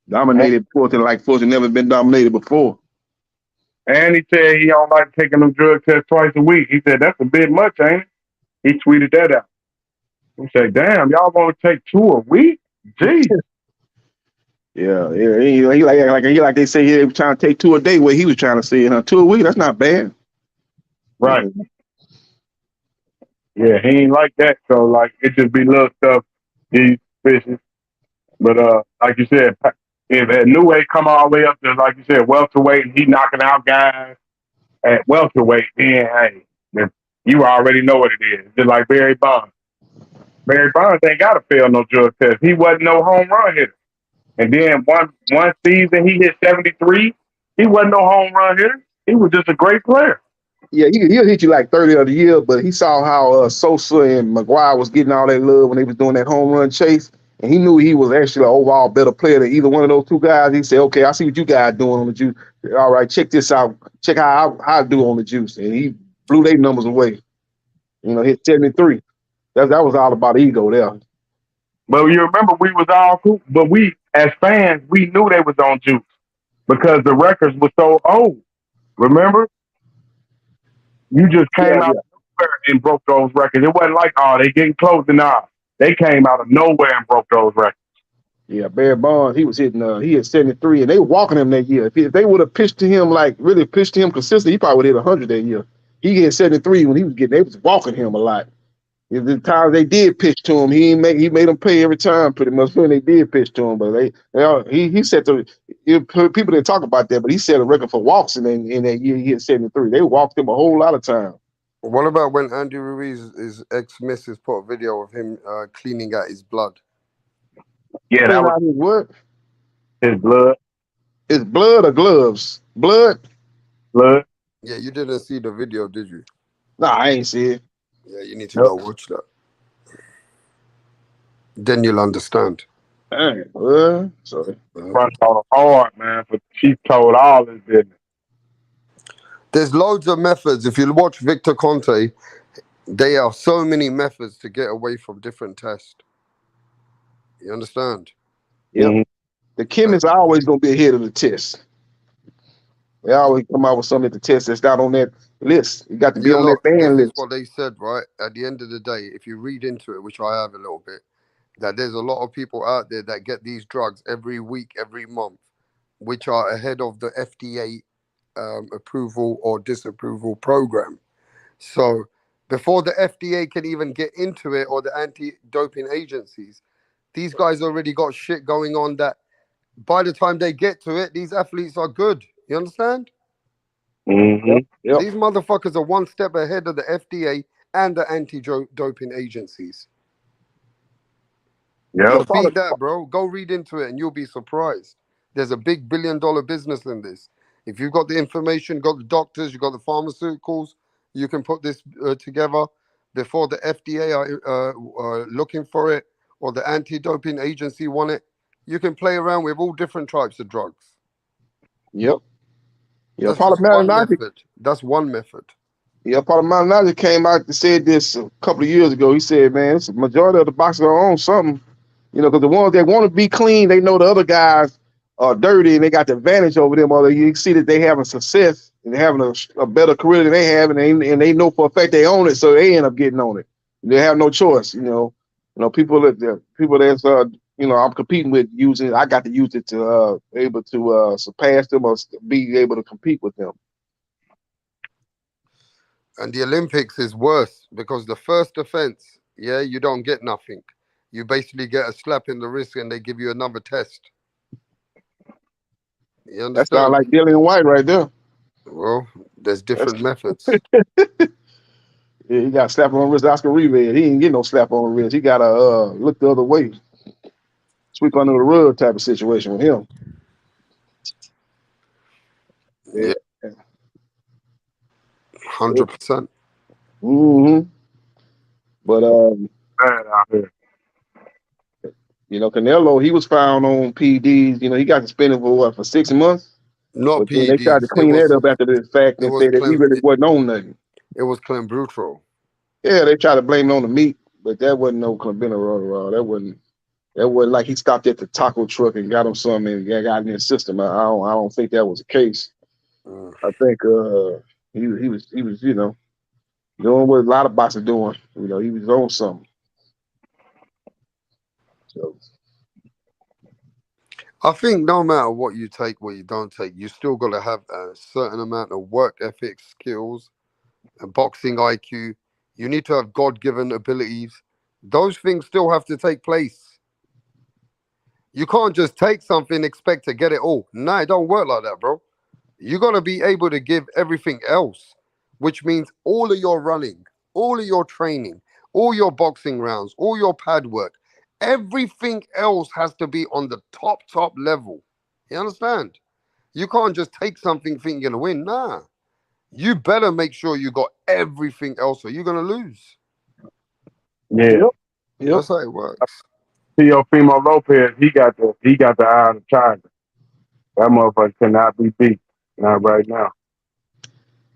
S12: Dominated Fortune like Fortune never been dominated before.
S17: And he said he don't like taking them drug tests twice a week. He said, that's a bit much, ain't it? He tweeted that out. He said, damn, y'all want to take 2 a week? Jeez.
S12: Yeah. He like they say he was trying to take 2 a day. Where he was trying to say, 2 a week, that's not bad.
S17: Right. Yeah, he ain't like that. So like it just be little stuff, these fishes. But like you said, if a new weight come all the way up to, like you said, welterweight, and he knocking out guys at welterweight, then hey, you already know what it is. Just like Barry Bonds. Barry Bonds ain't got to fail no drug test. He wasn't no home run hitter. And then one season he hit 73. He wasn't no home run hitter. He was just a great player.
S12: Yeah, he'll hit you like 30 of the year, but he saw how Sosa and McGuire was getting all that love when they was doing that home run chase, and he knew he was actually an overall better player than either one of those 2 guys. He said, okay, I see what you guys doing on the juice. All right, check this out. Check how I do on the juice. And he blew their numbers away. Hit 73. That was all about ego there.
S17: But you remember we was all cool, but we, as fans, we knew they was on juice. because the records were so old. Remember, you just
S12: Yeah,
S17: came out
S12: yeah.
S17: of nowhere and broke those records. It wasn't like, oh, they getting close enough. They came out of nowhere and broke those records.
S12: Yeah, Barry Bonds, he was hitting, he hit 73, and they were walking him that year. If they would have pitched to him, like really pitched to him consistently, he probably would have hit 100 that year. He hit 73 when he was getting, they was walking him a lot. The times they did pitch to him, he made them pay every time pretty much when they did pitch to him. But he set the, people didn't talk about that, but he set a record for walks in that year. He hit 73. They walked him a whole lot of time.
S3: What about when Andy Ruiz's ex-missus put a video of him cleaning out his blood?
S17: Yeah, that was
S12: his what?
S17: His blood.
S12: His blood or gloves? Blood?
S17: Blood.
S3: Yeah, you didn't see the video, did you?
S12: Nah, I ain't see it.
S3: Yeah, you need to go watch that. Then you'll understand.
S12: Dang, sorry.
S17: Front on hard, man, but she told all his business.
S3: There's loads of methods. If you watch Victor Conte, there are so many methods to get away from different tests. You understand?
S12: Yep. Mm-hmm. The chemists are always going to be ahead of the test. They always come out with something at the test that's not on that list. You got to be on that ban list.
S3: This is what they said, right? At the end of the day, if you read into it, which I have a little bit, that there's a lot of people out there that get these drugs every week, every month, which are ahead of the FDA approval or disapproval program. So before the FDA can even get into it or the anti-doping agencies, these guys already got shit going on that by the time they get to it, these athletes are good. You understand?
S17: Mm-hmm.
S12: Yep.
S3: These motherfuckers are one step ahead of the FDA and the anti-doping agencies.
S17: Yeah.
S3: So beat that, bro. Go read into it and you'll be surprised. There's a big billion-dollar business in this. If you've got the information, got the doctors, you've got the pharmaceuticals, you can put this together before the FDA are looking for it or the anti-doping agency want it. You can play around with all different types of drugs.
S12: Yep. Yeah,
S3: That's just one method. That's one method.
S12: Yeah, Parliament came out and said this a couple of years ago. He said, man, it's the majority of the boxers are on something. You know, because the ones that want to be clean, they know the other guys are dirty and they got the advantage over them. Or you see that they having success and they're having a better career than they have, and they know for a fact they own it, so they end up getting on it. They have no choice. You know, people that's I'm competing with using it. I got to use it to able to surpass them or be able to compete with them.
S3: And the Olympics is worse because the first offense, you don't get nothing. You basically get a slap in the wrist and they give you another test. You understand?
S12: That sounds like Dillian White right there.
S3: Well, there's different methods.
S12: Yeah, he got a slap on the wrist. Oscar Rivas, he didn't get no slap on the wrist. He got to look the other way. Sweep under the rug type of situation with him.
S3: Yeah. 100%.
S12: Mm-hmm. But
S17: bad out here.
S12: You know, Canelo, he was found on PEDs. You know, he got suspended for 6 months.
S3: Not
S12: but
S3: PEDs.
S12: They tried to clean that up after the fact and say that he really wasn't on nothing.
S3: It was clenbuterol.
S12: Yeah, they tried to blame it on the meat, but that wasn't no clenbuterol. That wasn't like he stopped at the taco truck and got him something and got in his system. I don't think that was the case. I think he was doing what a lot of boxers doing. You know, he was on something. So
S3: I think no matter what you take, what you don't take, you still got to have a certain amount of work ethic, skills, and boxing IQ. You need to have God-given abilities. Those things still have to take place. You can't just take something and expect to get it all. No, it don't work like that, bro. You got to be able to give everything else, which means all of your running, all of your training, all your boxing rounds, all your pad work. Everything else has to be on the top level. You understand? You can't just take something thinking you're going to win. Nah. You better make sure you got everything else or you're going to lose.
S17: Yeah.
S12: Yep.
S3: That's how it works.
S17: Teofimo Lopez, he got the eye of the tiger. That motherfucker cannot be beat. Not right now.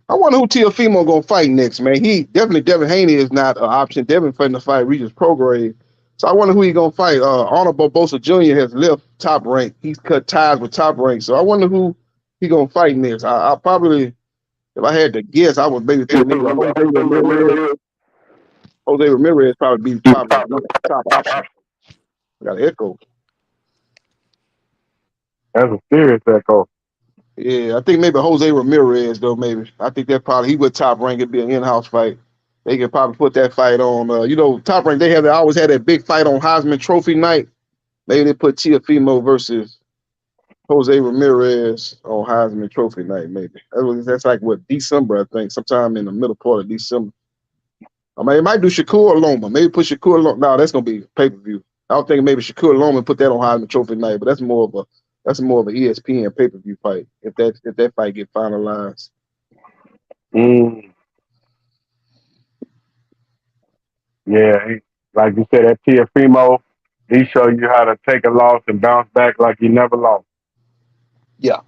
S12: I wonder who Teofimo gonna fight next, man. He definitely Devin Haney is not an option. Devin fighting to fight Regis Prograis. So I wonder who he gonna fight. Arnold Barbosa Jr. has left Top Rank. He's cut ties with Top Rank. So I wonder who he gonna fight next. I probably, if I had to guess, I would maybe think maybe Jose Ramirez. Jose Ramirez probably be probably top option. I got an echo.
S17: That's a serious echo.
S12: Yeah, I think maybe Jose Ramirez though. Maybe I think that probably he would Top Rank. It'd be an in-house fight. They could probably put that fight on. Top Rank. They always had that big fight on Heisman Trophy night. Maybe they put Tiafimo versus Jose Ramirez on Heisman Trophy night. Maybe that's like what December, I think, sometime in the middle part of December. I mean, it might do Shakur Loma. Maybe put Shakur Loma. No, that's gonna be pay-per-view. I don't think maybe Shakur Loma put that on Heisman Trophy night, but that's more of an ESPN pay-per-view fight if that fight get finalized.
S17: Yeah, like you said, that Tiafimo, he showed you how to take a loss and bounce back like you never lost.
S12: Yeah.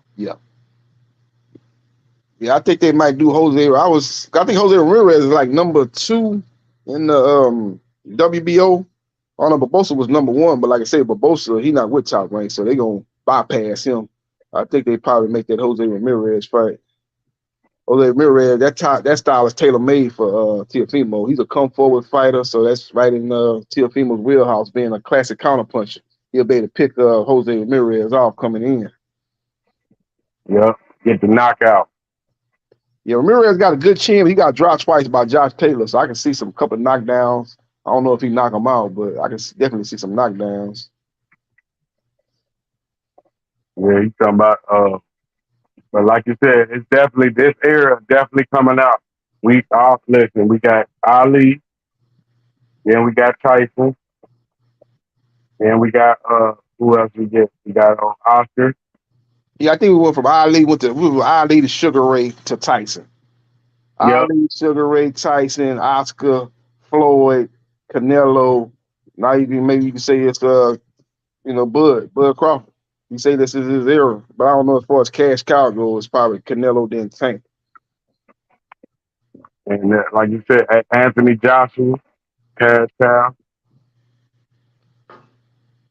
S12: I think they might do Jose. I think Jose Ramirez is like number 2 in the WBO. Arnold Barbosa was number 1, but like I said, Barbosa, he not with Top Rank, so they gonna bypass him. I think they probably make that Jose Ramirez fight. Jose Ramirez, that style is tailor made for Tiafimo. He's a come forward fighter, so that's right in Tiafimo's wheelhouse, being a classic counterpuncher. He'll be able to pick Jose Ramirez off coming in.
S17: Yep, get the knockout.
S12: Yeah, Ramirez got a good chin, but he got dropped twice by Josh Taylor, so I can see some couple knockdowns. I don't know if he knock him out, but I can definitely see some knockdowns.
S17: Yeah, you talking about but like you said, it's definitely this era definitely coming out. We got Ali, then we got Tyson, then we got who else we get? We got Oscar.
S12: Yeah, I think we went from Ali to Sugar Ray to Tyson. Yep. Ali, Sugar Ray, Tyson, Oscar, Floyd, Canelo. Now maybe you can say it's Bud Crawford. You say this is his era, but I don't know as far as cash cow goes. It's probably Canelo then Tank.
S17: And like you said, Anthony Joshua, cash cow.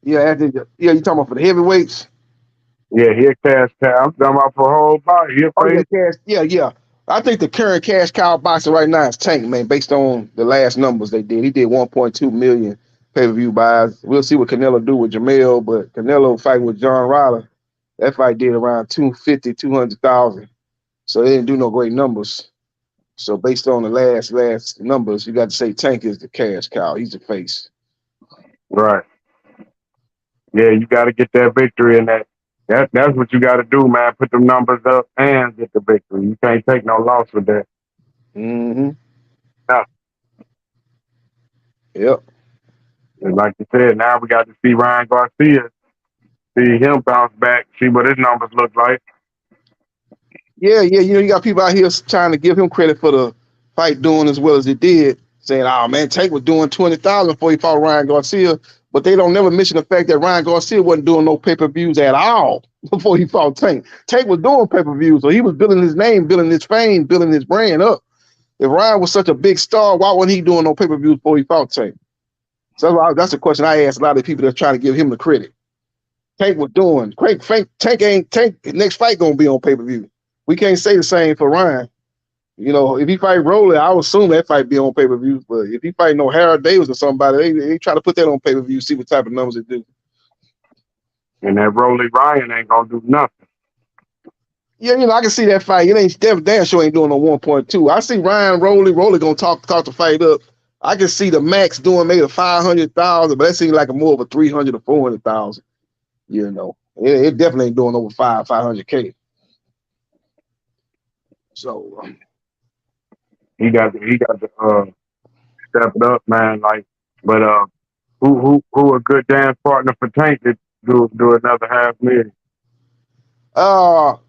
S12: Yeah, you talking about for the heavyweights?
S17: Yeah, he a cash cow. I'm talking about for whole body.
S12: Yeah. I think the current cash cow boxer right now is Tank, man, based on the last numbers they did. He did 1.2 million pay-per-view buys. We'll see what Canelo do with JERMELL, but Canelo fighting with John Ryder, that fight did around 200,000. So they didn't do no great numbers. So based on the last numbers, you got to say Tank is the cash cow. He's the face.
S17: Right. Yeah, you got to get that victory in that. That's what you got to do, man. Put them numbers up and get the victory. You can't take no loss with that.
S12: Mm-hmm.
S17: No.
S12: Yep.
S17: And like you said, now we got to see Ryan Garcia, see him bounce back, see what his numbers look like.
S12: Yeah. You got people out here trying to give him credit for the fight doing as well as it did, saying, "Oh man, Tank was doing 20,000 before he fought Ryan Garcia." But they don't never mention the fact that Ryan Garcia wasn't doing no pay-per-views at all before he fought Tank. Tank was doing pay-per-views, so he was building his name, building his fame, building his brand up. If Ryan was such a big star, why wasn't he doing no pay-per-views before he fought Tank? So that's the question I ask a lot of people that's trying to give him the credit. Tank was doing. Tank next fight gonna be on pay-per-view. We can't say the same for Ryan. If he fight Rolly, I would assume that fight be on pay-per-view. But if he fight Harold Davis or somebody, they try to put that on pay-per-view, see what type of numbers it do.
S17: And that Rolly Ryan ain't gonna do nothing.
S12: Yeah, I can see that fight. It ain't damn sure ain't doing no 1.2. I see Ryan Rolly gonna talk the fight up. I can see the max doing maybe 500,000, but that seems like more of a 300 or 400,000. It definitely ain't doing over 500K. So
S17: he got to step it up, man. But who a good dance partner for Tank to do another $500,000?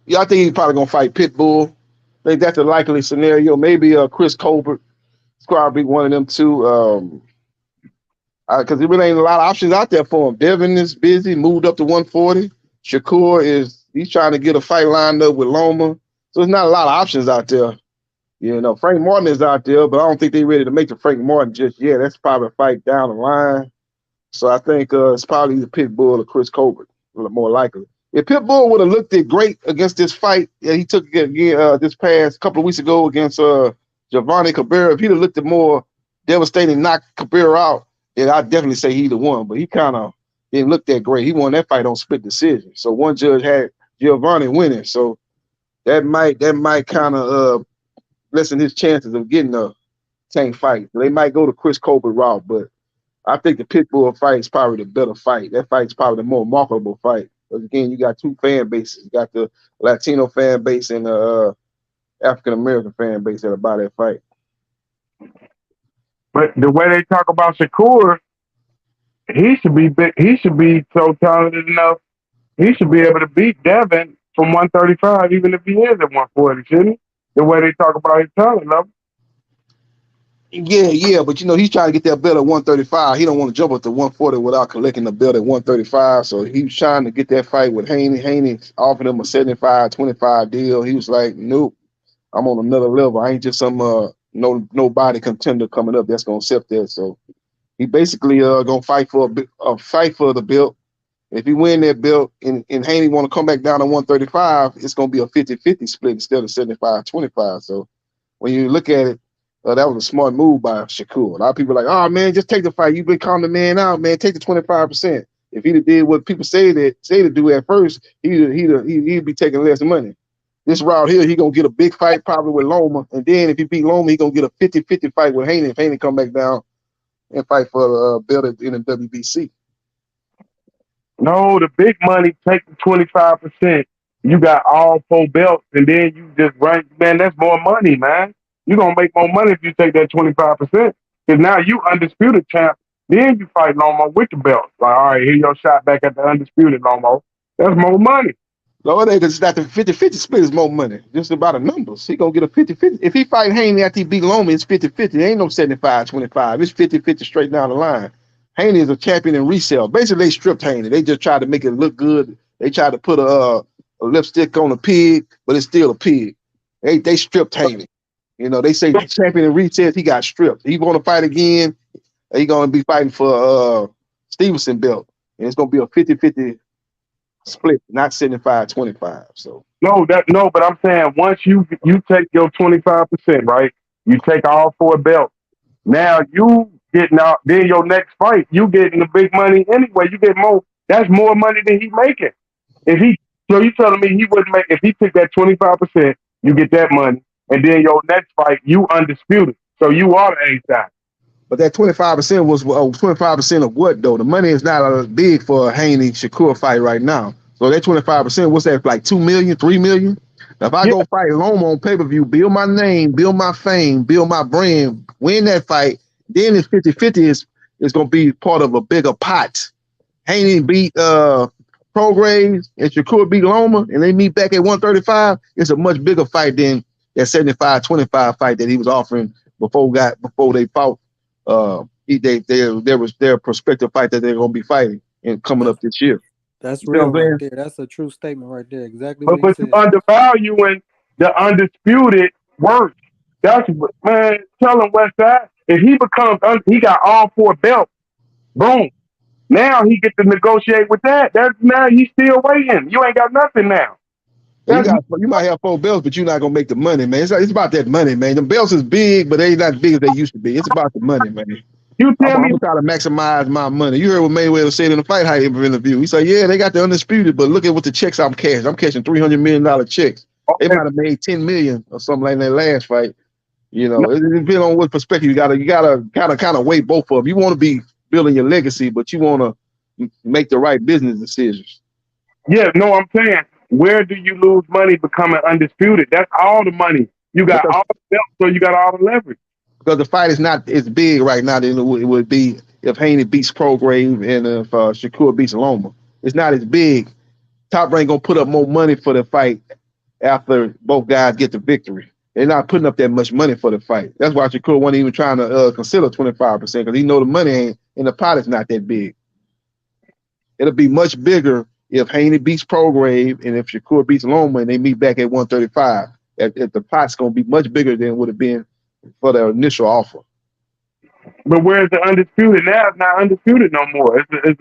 S12: Yeah, I think he's probably gonna fight Pitbull. I think that's a likely scenario. Maybe Chris Colbert. It's probably one of them two. Because there really ain't a lot of options out there for him. Devin is busy, moved up to 140. Shakur he's trying to get a fight lined up with Loma. So there's not a lot of options out there. Frank Martin is out there, but I don't think they're ready to make the Frank Martin just yet. That's probably a fight down the line. So I think it's probably the Pitbull or Chris Colbert, more likely. If Pitbull would have looked it great against this fight, yeah, he took it again this past couple of weeks ago against Giovanni Cabrera. If he'd have looked at more devastating, knocked Cabrera out, then I'd definitely say he'd have won. But he kind of didn't look that great. He won that fight on split decision. So one judge had Giovanni winning. So that might kind of lessen his chances of getting a Tank fight. So they might go to Chris Colbert route, but I think the Pitbull fight is probably the better fight. That fight's probably the more marketable fight. Because again, you got two fan bases. You got the Latino fan base and the African American fan base that buy that fight.
S17: But the way they talk about Shakur, he should be big. He should be so talented enough. He should be able to beat Devin from 135, even if he is at 140, shouldn't he? The way they talk about his talent level.
S12: Yeah, but he's trying to get that belt at 135. He don't want to jump up to 140 without collecting the belt at 135. So he was trying to get that fight with Haney. Haney offered him a 75-25 deal. He was like, nope, I'm on another level. I ain't just some nobody contender coming up that's gonna accept that. So he basically gonna fight for the belt. If he win that belt and Haney want to come back down to 135, it's gonna be a 50-50 split instead of 75-25. So when you look at it, that was a smart move by Shakur. A lot of people are like, oh man, just take the fight. You've been calling the man out, man. Take the 25%. If he'd have did what people say to do at first, he'd be taking less money. This route here, he gonna get a big fight probably with Loma, and then if he beat Loma, he gonna get a 50-50 fight with Haney. If Haney come back down and fight for the belt in the WBC.
S17: No, the big money, take the 25%. You got all 4 belts, and then you just rank. Man, that's more money, man. You're going to make more money if you take that 25%. Because now you undisputed champ. Then you fight Lomo with the belt. Like, all right, here's your shot back at the undisputed Lomo. That's more money.
S12: No, it's not the 50-50 split is more money. Just about the numbers. He going to get a 50-50. If he fight Haney after he beat Loma, it's 50-50. There ain't no 75-25. It's 50-50 straight down the line. Haney is a champion in resale. Basically, they stripped Haney. They just tried to make it look good. They tried to put a lipstick on a pig, but it's still a pig. They stripped Haney. They say the champion in resale, he got stripped. He want to fight again. He going to be fighting for Stevenson belt. And it's going to be a 50-50 split, not 75-25. So
S17: but I'm saying once you take your 25%, right? You take all 4 belts. Now you getting out. Then your next fight, you getting the big money anyway. You get more. That's more money than he making. So you telling me he wouldn't make if he took that 25%, you get that money, and then your next fight, you undisputed. So you are the A side.
S12: But that 25% was 25% of what though? The money is not big for a Haney Shakur fight right now. So that 25%, what's that, like 2 million, 3 million? Now, if I go fight Loma on pay-per-view, build my name, build my fame, build my brand, win that fight, then it's 50-50 is going to be part of a bigger pot. Haney beat Prograis and Shakur beat Loma, and they meet back at 135. It's a much bigger fight than that 75-25 fight that he was offering before they fought. There was their prospective fight that they're going to be fighting and coming up this year.
S13: That's real right there. That's a true statement right there. Exactly what
S17: But
S13: he
S17: you
S13: said.
S17: undervaluing the undisputed worth. That's, man, tell him Westside, if he becomes, he got all 4 belts, boom. Now he get to negotiate with that. That's now he's still waiting. You ain't got nothing now.
S12: You might have 4 belts, but you're not gonna make the money, man. It's about that money, man. The belts is big, but they not as big as they used to be. It's about the money, man. I'm gonna try to maximize my money. You heard what Mayweather said in the fight hype interview. He said, "Yeah, they got the undisputed, but look at what the checks I'm cashing. I'm cashing $300 million checks. They might have made 10 million or something like that last fight. It depends on what perspective you gotta kind of weigh both of them. You want to be building your legacy, but you want to make the right business decisions.
S17: Yeah, no, I'm saying, where do you lose money becoming undisputed? That's all the money. You got all the belts, so you got all the leverage.
S12: Because the fight is not as big right now than it would be if Haney beats Prograis and if Shakur beats Loma. It's not as big. Top Rank gonna put up more money for the fight after both guys get the victory. They're not putting up that much money for the fight. That's why Shakur wasn't even trying to consider 25% because he know the money ain't in the pot is not that big. It'll be much bigger if Haney beats Prograis and if Shakur beats Loma and they meet back at 135. If the pot's gonna be much bigger than it would have been for the initial offer.
S17: But where's the undisputed? Now it's not undisputed no more. It's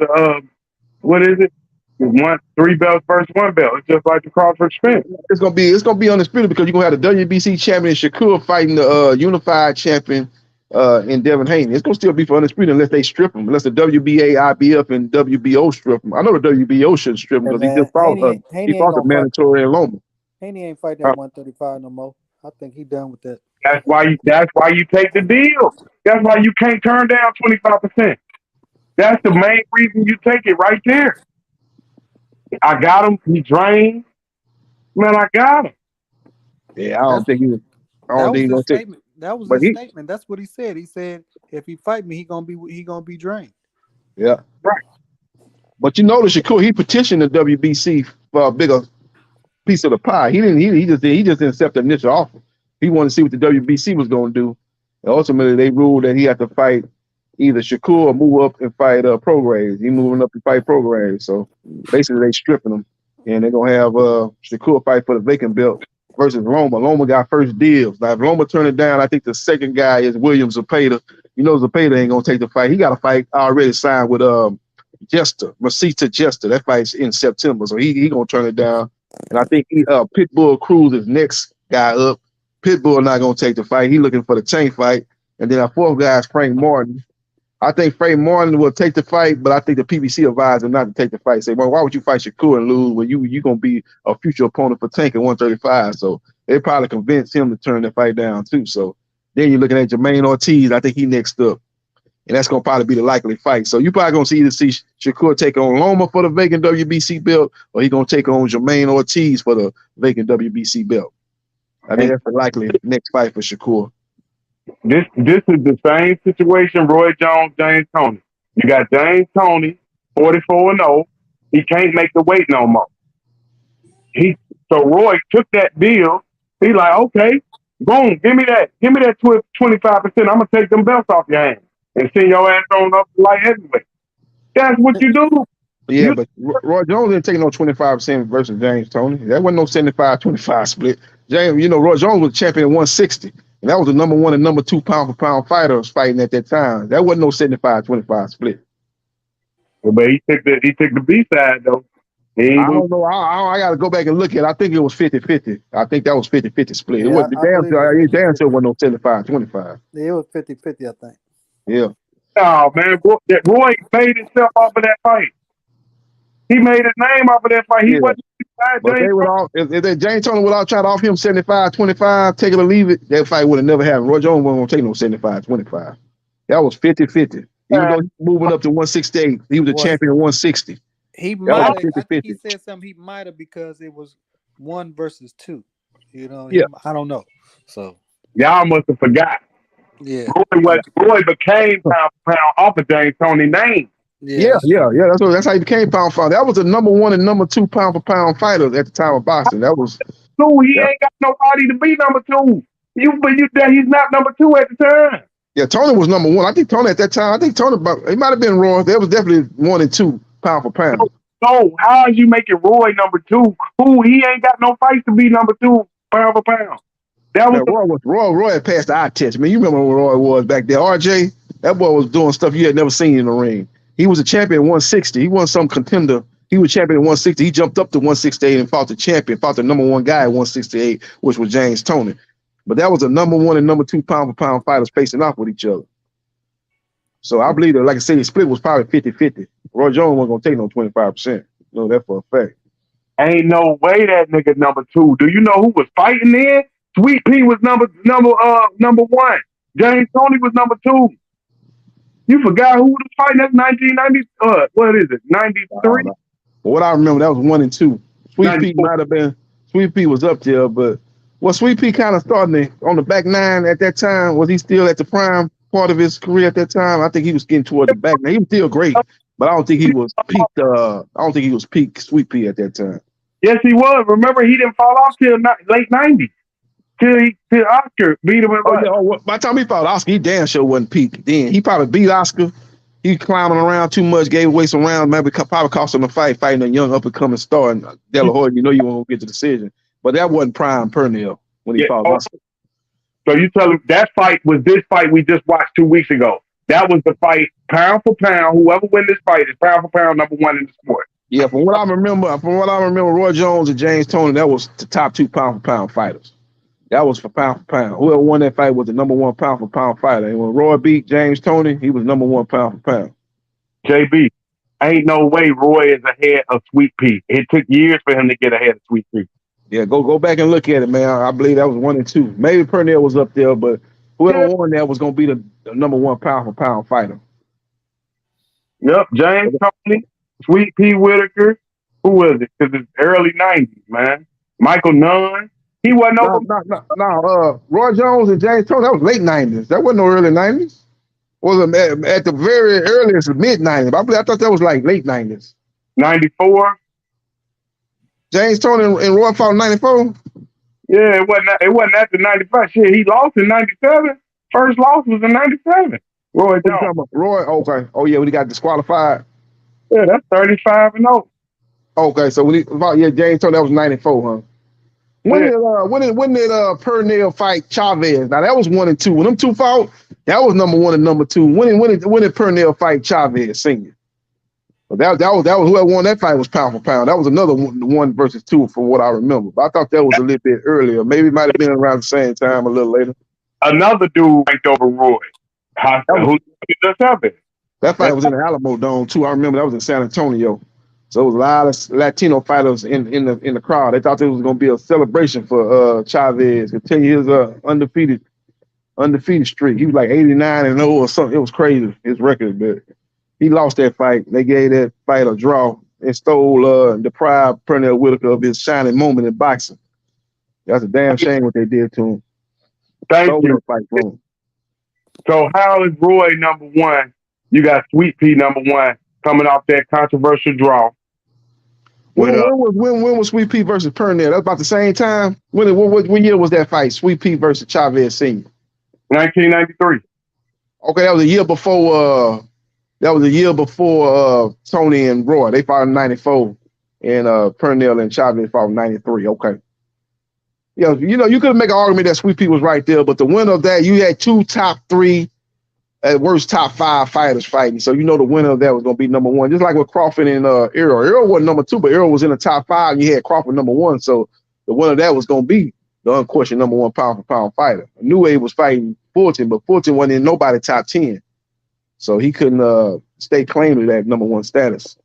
S17: what is it? It's 3 belts versus 1 belt. It's just like the Crawford Spence.
S12: It's gonna be undisputed because you're gonna have the WBC champion Shakur fighting the unified champion in Devin Haney. It's gonna still be for undisputed unless they strip him, unless the WBA, IBF, and WBO strip him. I know the WBO shouldn't strip him because he just fought the mandatory in Loma.
S13: Haney ain't fighting at 135 no more. I think he done with that.
S17: That's why you take the deal. That's why you can't turn down 25%. That's the main reason you take it right there. I got him. He drained. Man, I got him.
S12: Yeah, I don't think he was.
S13: That was his statement. That's what he said. He said if he fight me, he gonna be drained.
S12: Yeah,
S17: right.
S12: But you notice Shakur, he petitioned the WBC for a bigger piece of the pie. He just didn't accept the initial offer. He wanted to see what the WBC was going to do. And ultimately, they ruled that he had to fight either Shakur or move up and fight Prograis. He moving up to fight Prograis. So basically, they stripping him, and they're gonna have Shakur fight for the vacant belt versus Loma. Loma got first deals. Now, if Loma turn it down, I think the second guy is William Zepeda. You know, Zepeda ain't gonna take the fight. He got a fight already signed with Jester, Masita Jester. That fight's in September, so he gonna turn it down. And I think Pitbull Cruz is next guy up. Pitbull not gonna take the fight. He looking for the chain fight. And then our fourth guy is Frank Martin. I think Frank Martin will take the fight, but I think the PBC advised him not to take the fight. Say, well, why would you fight Shakur and lose when you gonna be a future opponent for Tank at 135? So they probably convinced him to turn the fight down too. So then you're looking at Jermaine Ortiz. I think he next up. And that's gonna probably be the likely fight. So you probably gonna see Shakur take on Loma for the vacant WBC belt, or he gonna take on Jermaine Ortiz for the vacant WBC belt. I think that's the likely next fight for Shakur.
S17: This is the same situation. Roy Jones, James Toney. You got James Toney, 44-0. He can't make the weight no more. So Roy took that deal. He like, okay, boom, give me that 25%. I'm gonna take them belts off your hands and send your ass on up to light heavyweight. That's what you do.
S12: Yeah, but Roy Jones didn't take no 25% versus James Toney. That wasn't no 75-25 split. James, Roy Jones was champion at 160. And that was the number 1 and number 2 pound for pound fighters fighting at that time. That wasn't no 75-25 split.
S17: But he took the B side though.
S12: I don't know. I got to go back and look at it. I think it was 50-50. I think that was 50-50 split.
S13: Yeah,
S12: it wasn't damn sure wasn't no 75-25.
S13: It was 50-50, I think.
S12: Yeah.
S17: Oh man, Roy made himself off of that fight. He made his name off of that fight. He wasn't.
S12: But they would all, if James Toney would all try to offer him 75-25, take it or leave it, that fight would have never happened. Roy Jones wasn't going to take no 75-25. That was 50-50. Even though he's moving up to 168, he was a champion at 160.
S13: He might have. I think he said something. He might have because it was 1 versus 2.
S12: Yeah.
S13: I don't know. So
S17: y'all must have forgot.
S13: Yeah.
S17: Roy became pound for pound off of James Toney's name.
S12: Yeah. That's how he became pound for pound. That was the number 1 and number 2 pound for pound fighters at the time of boxing. That was
S17: he ain't got nobody to be number 2. He's not number 2 at the time.
S12: Yeah, Toney was number 1. I think Toney at that time. He might have been Roy. There was definitely 1 and 2 pound for pound.
S17: So how are you making Roy number 2? He ain't got no fights to be number 2 pound for pound. That was
S12: Roy had passed the eye test, man. You remember what Roy was back there. RJ, that boy was doing stuff you had never seen in the ring. He was a champion at 160. He wasn't some contender. He was champion at 160. He jumped up to 168 and fought the number 1 guy at 168, which was James Toney. But that was the number 1 and number 2 pound for pound fighters facing off with each other. So I believe that, like I said, the split was probably 50-50. Roy Jones wasn't going to take no 25%. Know that for a fact.
S17: Ain't no way that nigga number 2. Do you know who was fighting then? Sweet Pea was number 1. James Toney was number 2. You forgot who was fighting? That's 1990. What is it? 93.
S12: But what I remember, that was 1 and 2. Sweet Pea might have been. Sweet Pea was up there, but Sweet Pea kind of starting on the back 9 at that time. Was he still at the prime part of his career at that time? I think he was getting toward the back 9. He was still great, but I don't think he was peaked. I don't think he was peak Sweet Pea at that time.
S17: Yes, he was. Remember, he didn't fall off till late 90s. Till Oscar beat him.
S12: By the time he fought Oscar, he damn sure wasn't peak then. He probably beat Oscar. He climbing around too much, gave away some rounds, maybe probably cost him a fight fighting a young up-and-coming star. And De La Hoya, you won't get the decision. But that wasn't prime Pernell when he fought Oscar.
S17: So you tell him that fight was this fight we just watched 2 weeks ago. That was the fight, pound for pound. Whoever win this fight is pound for pound #1 in the sport.
S12: Yeah, from what I remember, Roy Jones and James Toney, that was the top 2 pound for pound fighters. That was for pound. Whoever won that fight was the #1 pound for pound fighter. And when Roy beat James Toney, he was #1 pound for pound.
S17: JB, ain't no way Roy is ahead of Sweet Pea. It took years for him to get ahead of Sweet Pea.
S12: Yeah, go back and look at it, man. I believe that was 1 and 2. Maybe Pernell was up there, but whoever won that was going to be the #1 pound for pound fighter.
S17: Yep, James Toney, Sweet Pea Whitaker. Who was it? Because it's early 90s, man. Michael Nunn. He wasn't over.
S12: No. Roy Jones and James Toney, that was late 90s. That wasn't no early 90s. Was at the very earliest mid 90s. I thought that was like late 90s.
S17: 94.
S12: James Toney and Roy fought in 94.
S17: Yeah, it wasn't after 95. Shit, he lost in 97. First loss was in 97. Roy Jones.
S12: Roy, okay. Oh yeah, when he got disqualified.
S17: Yeah, that's 35-0.
S12: Okay, so when he fought, James Toney, that was 94, huh? When did Pernell fight Chavez? Now that was 1 and 2. When them two fought, that was #1 and #2. When did Pernell fight Chavez Senior? That was whoever won that fight was pound for pound. That was another 1 versus 2 from what I remember. But I thought that was a little bit earlier. Maybe it might have been around the same time, a little later.
S17: Another dude ranked over Roy.
S12: That fight was in the Alamo Dome too. I remember that was in San Antonio. So it was a lot of Latino fighters in the crowd. They thought it was going to be a celebration for Chavez. Continue his undefeated streak. He was like 89-0 or something. It was crazy, his record, but he lost that fight. They gave that fight a draw and deprived Pernell Whitaker of his shining moment in boxing. That's a damn shame what they did to him.
S17: Thank you.
S12: Fight for him.
S17: So how is Roy #1? You got Sweet Pea #1 coming off that controversial draw.
S12: When was Sweet Pea versus Pernell? That's about the same time. When year was that fight? Sweet Pea versus Chavez Senior.
S17: 1993.
S12: Okay, that was a year before. Tony and Roy. They fought in 94, and Pernell and Chavez fought in 93. Okay. Yeah, you could make an argument that Sweet Pea was right there, but the winner of that, you had 2 top 3, at worst top 5 fighters fighting. So the winner of that was going to be #1. Just like with Crawford and Errol. Errol wasn't #2, but Errol was in the top 5, and you had Crawford #1. So the winner of that was going to be the unquestioned #1 pound for pound fighter. New Age was fighting Fulton, but Fulton wasn't in nobody top 10. So he couldn't stay claiming that #1 status.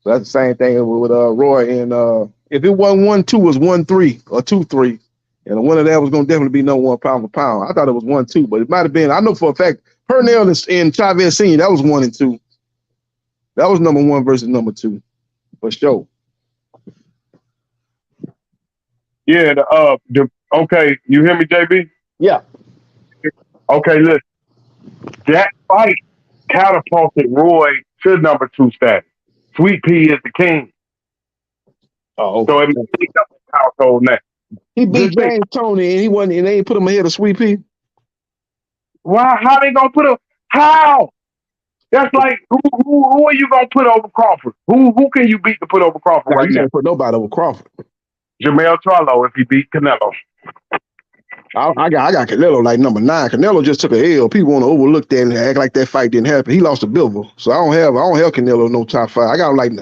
S12: So that's the same thing with Roy and if it wasn't 1-2, it was 1-3 or 2-3. And the winner of that was going to definitely be #1 pound for pound. I thought it was 1-2, but it might have been. I know for a fact Pernell and Chavez Senior, that was 1 and 2. That was #1 versus #2 for sure.
S17: Yeah. Okay, you hear me, JB?
S12: Yeah.
S17: Okay, listen. That fight catapulted Roy to #2 status. Sweet Pea is the king.
S12: Oh,
S17: okay. So it makes up the household name.
S12: He beat James Toney, and they ain't put him ahead of Sweet Pea.
S17: Why? How they gonna put him? How? That's like who are you gonna put over Crawford? Who can you beat to put over Crawford right
S12: now? You
S17: now?
S12: can't put nobody over Crawford.
S17: JERMELL CHARLO if he beat Canelo.
S12: I got Canelo like #9. Canelo just took a L. People want to overlook that and act like that fight didn't happen. He lost to Bivol, so I don't have Canelo no top 5. I got him like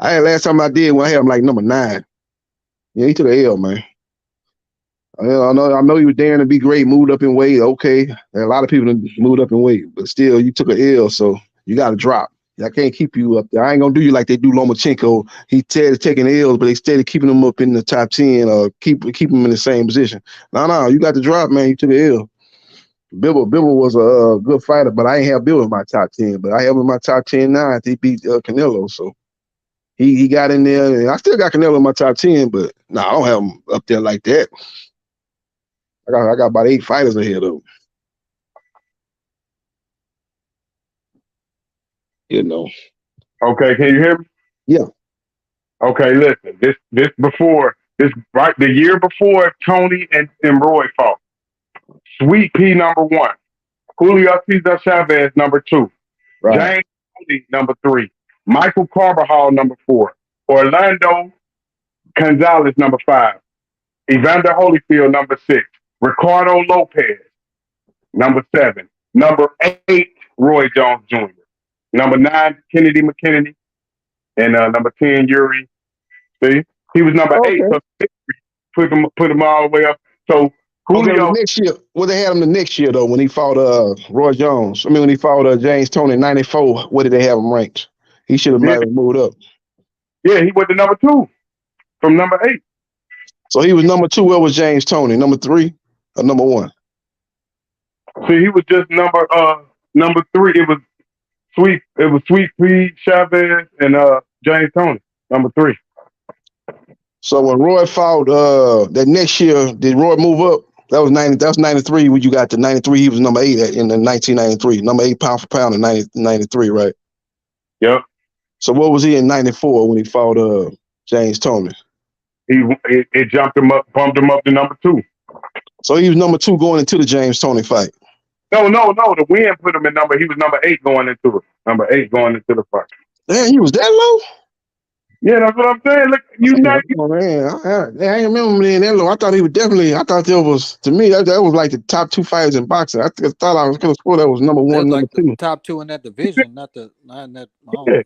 S12: last time I did when I had him like #9. Yeah, he took a L, man. I know you were daring to be great, moved up in weight. Okay, a lot of people moved up in weight, but still, you took an L, so you got to drop. I can't keep you up there. I ain't gonna do you like they do Lomachenko. He taking L's, but they steady keeping him up in the top 10 or keep him in the same position. No, you got to drop, man. You took an L. Bivol was a good fighter, but I ain't have Bivol in my top 10. But I have him in my top 10 now after he beat Canelo. So he got in there, and I still got Canelo in my top 10, but I don't have him up there like that. I got about 8 fighters ahead of him.
S17: Okay, can you hear me?
S12: Yeah.
S17: Okay, listen. The year before Tony and Roy fought. Sweet Pea #1. Julio Cesar Chavez #2.
S12: Right.
S17: James Toney #3. Michael Carbajal #4. Orlando Gonzalez #5. Evander Holyfield #6. Ricardo Lopez. Number 7. Number 8, Roy Jones Jr. Number 9, Kennedy McKinney. And number 10, Yuri. See? He was number 8,
S12: Okay.
S17: so put him all the way up. So
S12: Okay,
S17: Julio.
S12: the next year, well, they had him the next year though when he fought Roy Jones. I mean, when he fought James Toney in '94, what did they have him ranked? He should have might have moved up.
S17: Yeah, he went to number 2 from number 8.
S12: So he was number 2. Where was James Toney? Number 3 or number 1?
S17: See, he was just number 3. It was Sweet Pea Chavez and James Toney, number 3.
S12: So when Roy fought that next year, did Roy move up? That was 90. That was 93. When you got to 93, he was number 8 in the 1993. Number 8 pound for pound in 93, right?
S17: Yep.
S12: So what was he in 94 when he fought James Toney?
S17: It bumped him up to number 2.
S12: So he was number 2 going into the James Toney fight.
S17: No. The win put him in he was number 8 going into it. Number 8 going into the fight.
S12: Damn, he was that low?
S17: Yeah, that's what I'm saying. Look,
S12: Oh, man, I ain't remember him that low. I thought that was, to me, that was like the top 2 fighters in boxing. I thought I was going to score that was number 1, number 2.
S13: Top 2 in that division, not in that.
S12: Yeah.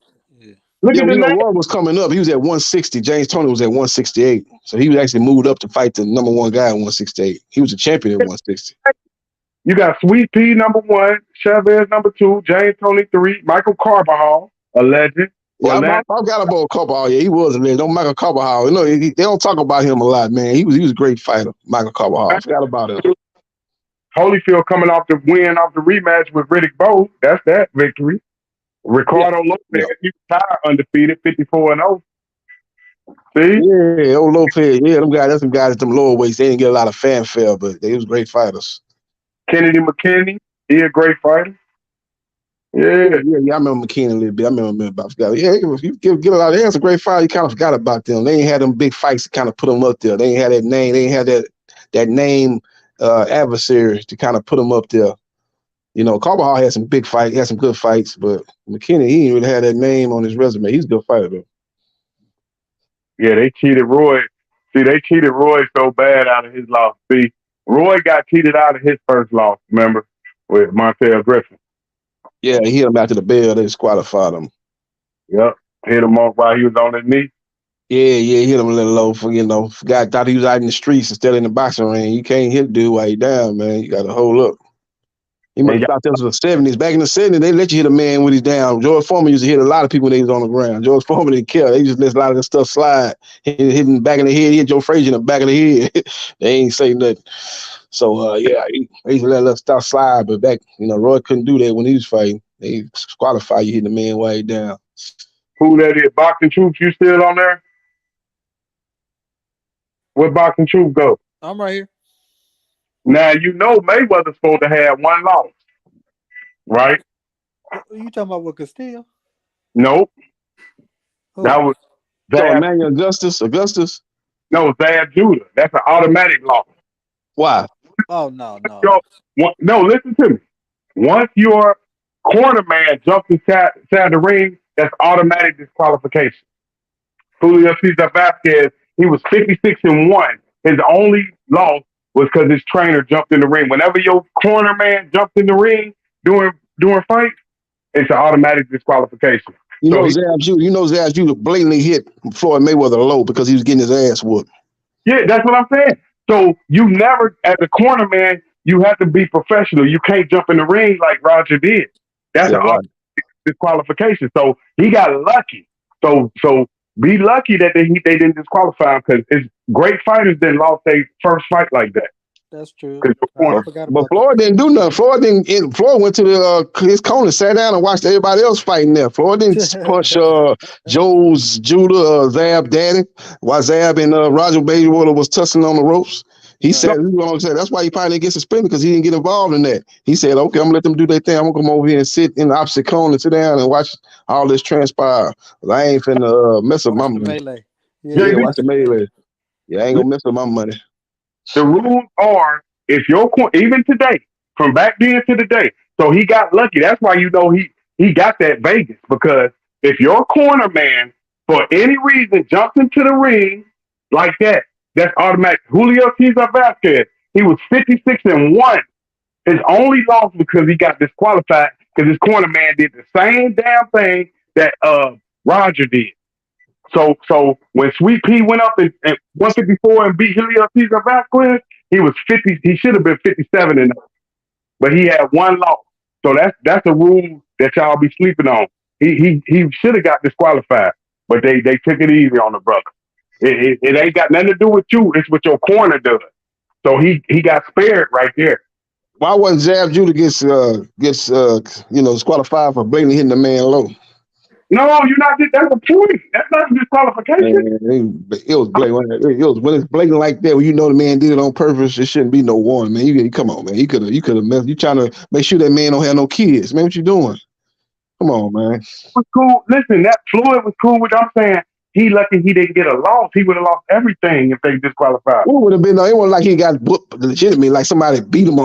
S12: Look at Roy was coming up. He was at 160. James Toney was at 168. So he was actually moved up to fight the number 1 guy at 168. He was a champion at 160.
S17: You got Sweet Pea number 1, Chavez number 2, James Toney 3, Michael Carbajal, a legend.
S12: Yeah, I forgot about Carbajal. Yeah, he was a legend. Don't Michael Carbajal. You know, they don't talk about him a lot, man. He was a great fighter, Michael Carbajal. I forgot about him.
S17: Holyfield coming off the rematch with Riddick Bowe. That's that victory. Ricardo Lopez, he retired undefeated, 54-0. See?
S12: Yeah, old Lopez. Yeah, that's some guys at them lower weights. They didn't get a lot of fanfare, but they was great fighters.
S17: Kennedy McKinney, he a great fighter. Yeah,
S12: I remember McKinney a little bit. I remember about forgot. Yeah, you get a lot of. They had some great fighters. You kind of forgot about them. They ain't had them big fights to kind of put them up there. They ain't had that name. They ain't had that name adversary to kind of put them up there. You know, Carbajal had some big fights. He had some good fights, but McKinney, he didn't really have that name on his resume. He's a good fighter though.
S17: Yeah, they cheated Roy. See, they cheated Roy so bad out of his loss. See, Roy got cheated out of his first loss. Remember, with Montel Griffin.
S12: Yeah, he hit him after the bell. They disqualified him.
S17: Yep. Hit him off while he was on his knee.
S12: Yeah, hit him a little low thought he was out in the streets instead of in the boxing ring. You can't hit dude while he down, man. You got to hold up. He must have thought this was the 70s. Back in the 70s, they let you hit a man when he's down. George Foreman used to hit a lot of people when they was on the ground. George Foreman didn't care. They just let a lot of this stuff slide. Hitting the back of the head. He hit Joe Frazier in the back of the head. They ain't say nothing. So, they used to let stuff slide. But back, Roy couldn't do that when he was fighting. They disqualify you hitting the man while he down.
S17: Who that is? Boxing Truth, you still on there? Where Boxing Truth go?
S13: I'm right here.
S17: Now, Mayweather's supposed to have 1 loss, right?
S13: You talking about with Castillo?
S17: Nope.
S13: Who?
S17: That was
S12: Emmanuel Augustus?
S17: No, Zab Judah. That's an automatic loss.
S12: Why?
S13: Oh, no.
S17: No, listen to me. Once your corner man jumps inside the ring, that's automatic disqualification. Julio Cesar Vasquez, he was 56-1. His only loss was because his trainer jumped in the ring. Whenever your corner man jumps in the ring during fights, it's an automatic disqualification.
S12: Zab Judah blatantly hit Floyd Mayweather low because he was getting his ass whooped.
S17: Yeah, that's what I'm saying. So you never, as a corner man, you have to be professional. You can't jump in the ring like Roger did. That's an automatic disqualification. So he got lucky. So be lucky that they didn't disqualify him, because it's great fighters that lost their first fight like that.
S13: That's true.
S12: But Floyd didn't do nothing. Floyd went to his corner, sat down, and watched everybody else fighting there. Floyd didn't punch Judah, Zab Daddy, while Zab and Roger Babywater was tussling on the ropes. He said, that's why he probably didn't get suspended, because he didn't get involved in that. He said, okay, I'm going to let them do their thing. I'm going to come over here and sit in the opposite corner and sit down and watch all this transpire. I ain't finna mess up my money.
S13: Melee.
S12: Yeah, watch the melee. Yeah, I ain't going to mess up my money.
S17: The rules are, if your even today, from back then to today, so he got lucky. That's why he got that Vegas, because if your corner man, for any reason, jumps into the ring like that, that's automatic. Julio Cesar Vasquez, he was 56-1 His only loss because he got disqualified because his corner man did the same damn thing that Roger did. So when Sweet Pea went up at 154 and beat Julio Cesar Vasquez, he was 50. He should have been 57 and but he had one loss. So that's a rule that y'all be sleeping on. He should have got disqualified, but they took it easy on the brother. It ain't got nothing to do with you. It's what your corner does. So he got spared right there.
S12: Why wasn't Zab Judah gets disqualified for blatantly hitting the man low?
S17: No, you're not. That's a point. That's not a disqualification.
S12: It was blatant. When it's blatant like that, when you know the man did it on purpose, it shouldn't be no warning, man. You come on, man. You could have messed. You trying to make sure that man don't have no kids, man. What you doing? Come on, man.
S17: It was cool. Listen, that Floyd was cool with. I'm saying he lucky he didn't get a loss. He would have lost everything if they disqualified.
S12: It would have been. It wasn't like he got legitimately like somebody beat him,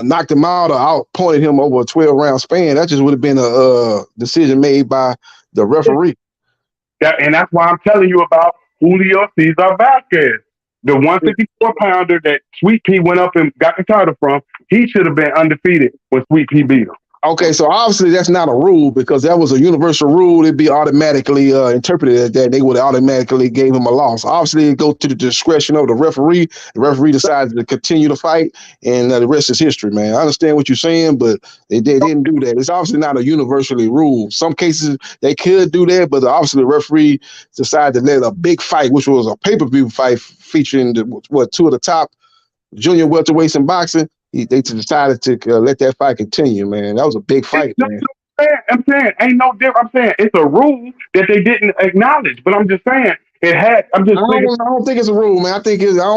S12: knocked him out, or outpointed him over a 12-round span. That just would have been a decision made by the referee.
S17: And that's why I'm telling you about Julio Cesar Vasquez, the 154-pounder that Sweet Pea went up and got the title from. He should have been undefeated when Sweet Pea beat him.
S12: Okay, so obviously that's not a rule because that was a universal rule. It'd be automatically interpreted as that. They would automatically gave him a loss. Obviously, it goes to the discretion of the referee. The referee decided to continue the fight, and the rest is history, man. I understand what you're saying, but they didn't do that. It's obviously not a universally rule. Some cases they could do that, but obviously the referee decided to let a big fight, which was a pay-per-view fight featuring two of the top junior welterweights in boxing. They decided to let that fight continue, man. That was a big fight, man.
S17: I'm saying ain't no difference. I'm saying it's a rule that they didn't acknowledge, but I'm just saying it had. I
S12: don't think it's a rule, man. I don't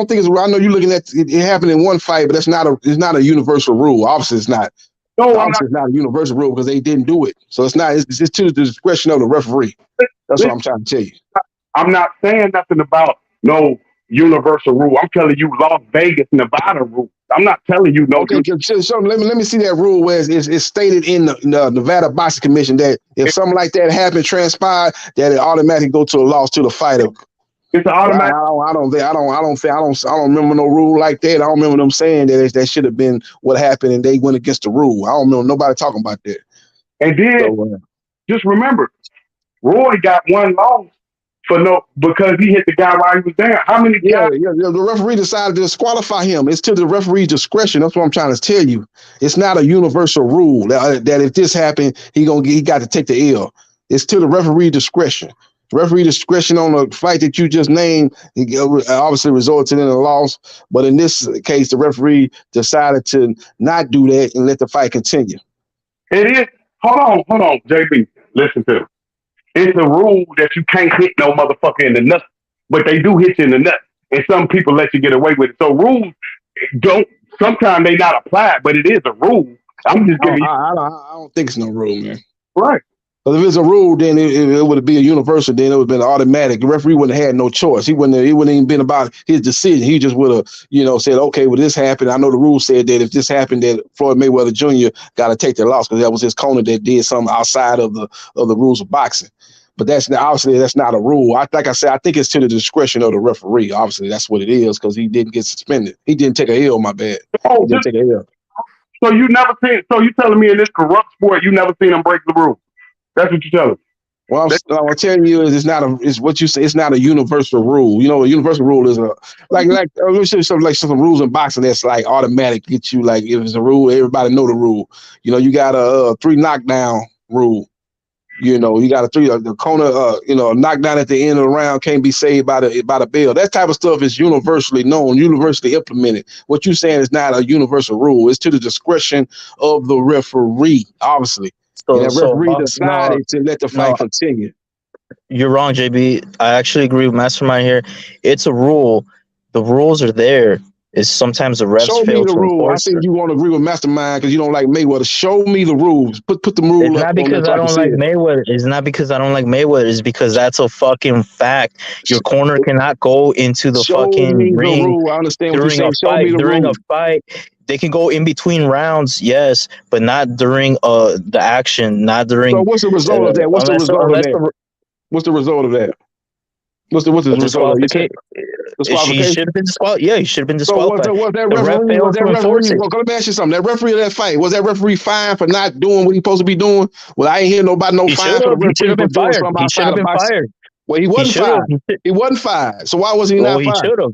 S12: think it's a rule. I know you're looking at it happened in one fight, but it's not a universal rule. Obviously, it's not. No, obviously, it's not a universal rule because they didn't do it. So it's not. It's to the discretion of the referee. That's what I'm trying to tell you.
S17: I'm not saying nothing about no universal rule. I'm telling you Las Vegas, Nevada rule. I'm not telling you no.
S12: Okay, so let me see that rule where it's stated in the Nevada Boxing Commission that if something like that happened, transpired, that it automatically go to a loss to the fighter.
S17: It's automatic.
S12: I don't remember no rule like that. I don't remember them saying that should have been what happened and they went against the rule. I don't remember nobody talking about that.
S17: And then just remember, Roy got one loss because he hit the guy while he was down. How many guys?
S12: The referee decided to disqualify him. It's to the referee's discretion. That's what I'm trying to tell you. It's not a universal rule that if this happened, he got to take the L. It's to the referee discretion. Referee discretion on a fight that you just named obviously resulted in a loss. But in this case, the referee decided to not do that and let the fight continue.
S17: It is. Hold on, JB. Listen to it. It's a rule that you can't hit no motherfucker in the nuts, but they do hit you in the nuts, and some people let you get away with it. So rules sometimes they not applied, but it is a rule. I'm just giving you.
S12: I don't think it's no rule, man.
S17: Right.
S12: But if it's a rule, then it would be a universal. Then it would have been automatic. The referee wouldn't have had no choice. It wouldn't even been about his decision. He just would have, said, okay, well, this happened. I know the rule said that if this happened, that Floyd Mayweather Jr. got to take the loss because that was his corner that did something outside of the rules of boxing. But that's not a rule. Like I said, I think it's to the discretion of the referee. Obviously, that's what it is because he didn't get suspended. He didn't take a L. My bad. He didn't take a L.
S17: So you never seen? So you telling me in this corrupt sport you never seen him break the rule? That's what you're telling me.
S12: Well, I'm telling you is it's what you say. It's not a universal rule. A universal rule is let me show you something like some rules in boxing that's like automatic. Get you like if it's a rule, everybody know the rule. You got a 3 knockdown rule. You got the corner, knockdown at the end of the round can't be saved by the bell. That type of stuff is universally known, universally implemented. What you're saying is not a universal rule. It's to the discretion of the referee, obviously. And the referee decided to let the fight continue.
S14: You're wrong, JB. I actually agree with Mastermind here. It's a rule. The rules are there. It's sometimes the refs
S12: fail
S14: to
S12: the rule.
S14: enforce.
S12: I think you want to agree with Mastermind because you don't like Mayweather. Show me the rules. Put the rule
S14: It's
S12: up.
S14: not because I don't like Mayweather. It's not because I don't like Mayweather. It's because that's a fucking fact. Your corner cannot go into the fucking ring
S12: rule. I understand what you're saying.
S14: Show me the during a fight. They can go in between rounds, yes, but not during the action. Not during.
S12: So what's the result of that? What's the result of that? What's the result? You said
S14: Disqualification. He should
S12: disqualification.
S14: have been disqualified. Yeah, he should have been
S12: So
S14: disqualified.
S12: was that
S14: The ref
S12: referee? Was
S14: failed
S12: that
S14: to enforce
S12: referee?
S14: it.
S12: Well, let me ask you something. That referee of that fight, was that referee fined for not doing what he supposed to be doing? Well, I ain't hear nobody no
S14: He should
S12: fine for the
S14: have. He should
S12: referee
S14: have
S12: for
S14: been
S12: doing
S14: fired.
S12: something
S14: He should
S12: outside
S14: have
S12: of
S14: been
S12: boxing.
S14: fired.
S12: Well, he
S14: He
S12: wasn't
S14: should have.
S12: fired. He wasn't fired. So why was he
S14: Well,
S12: not
S14: he
S12: fired?
S14: should have.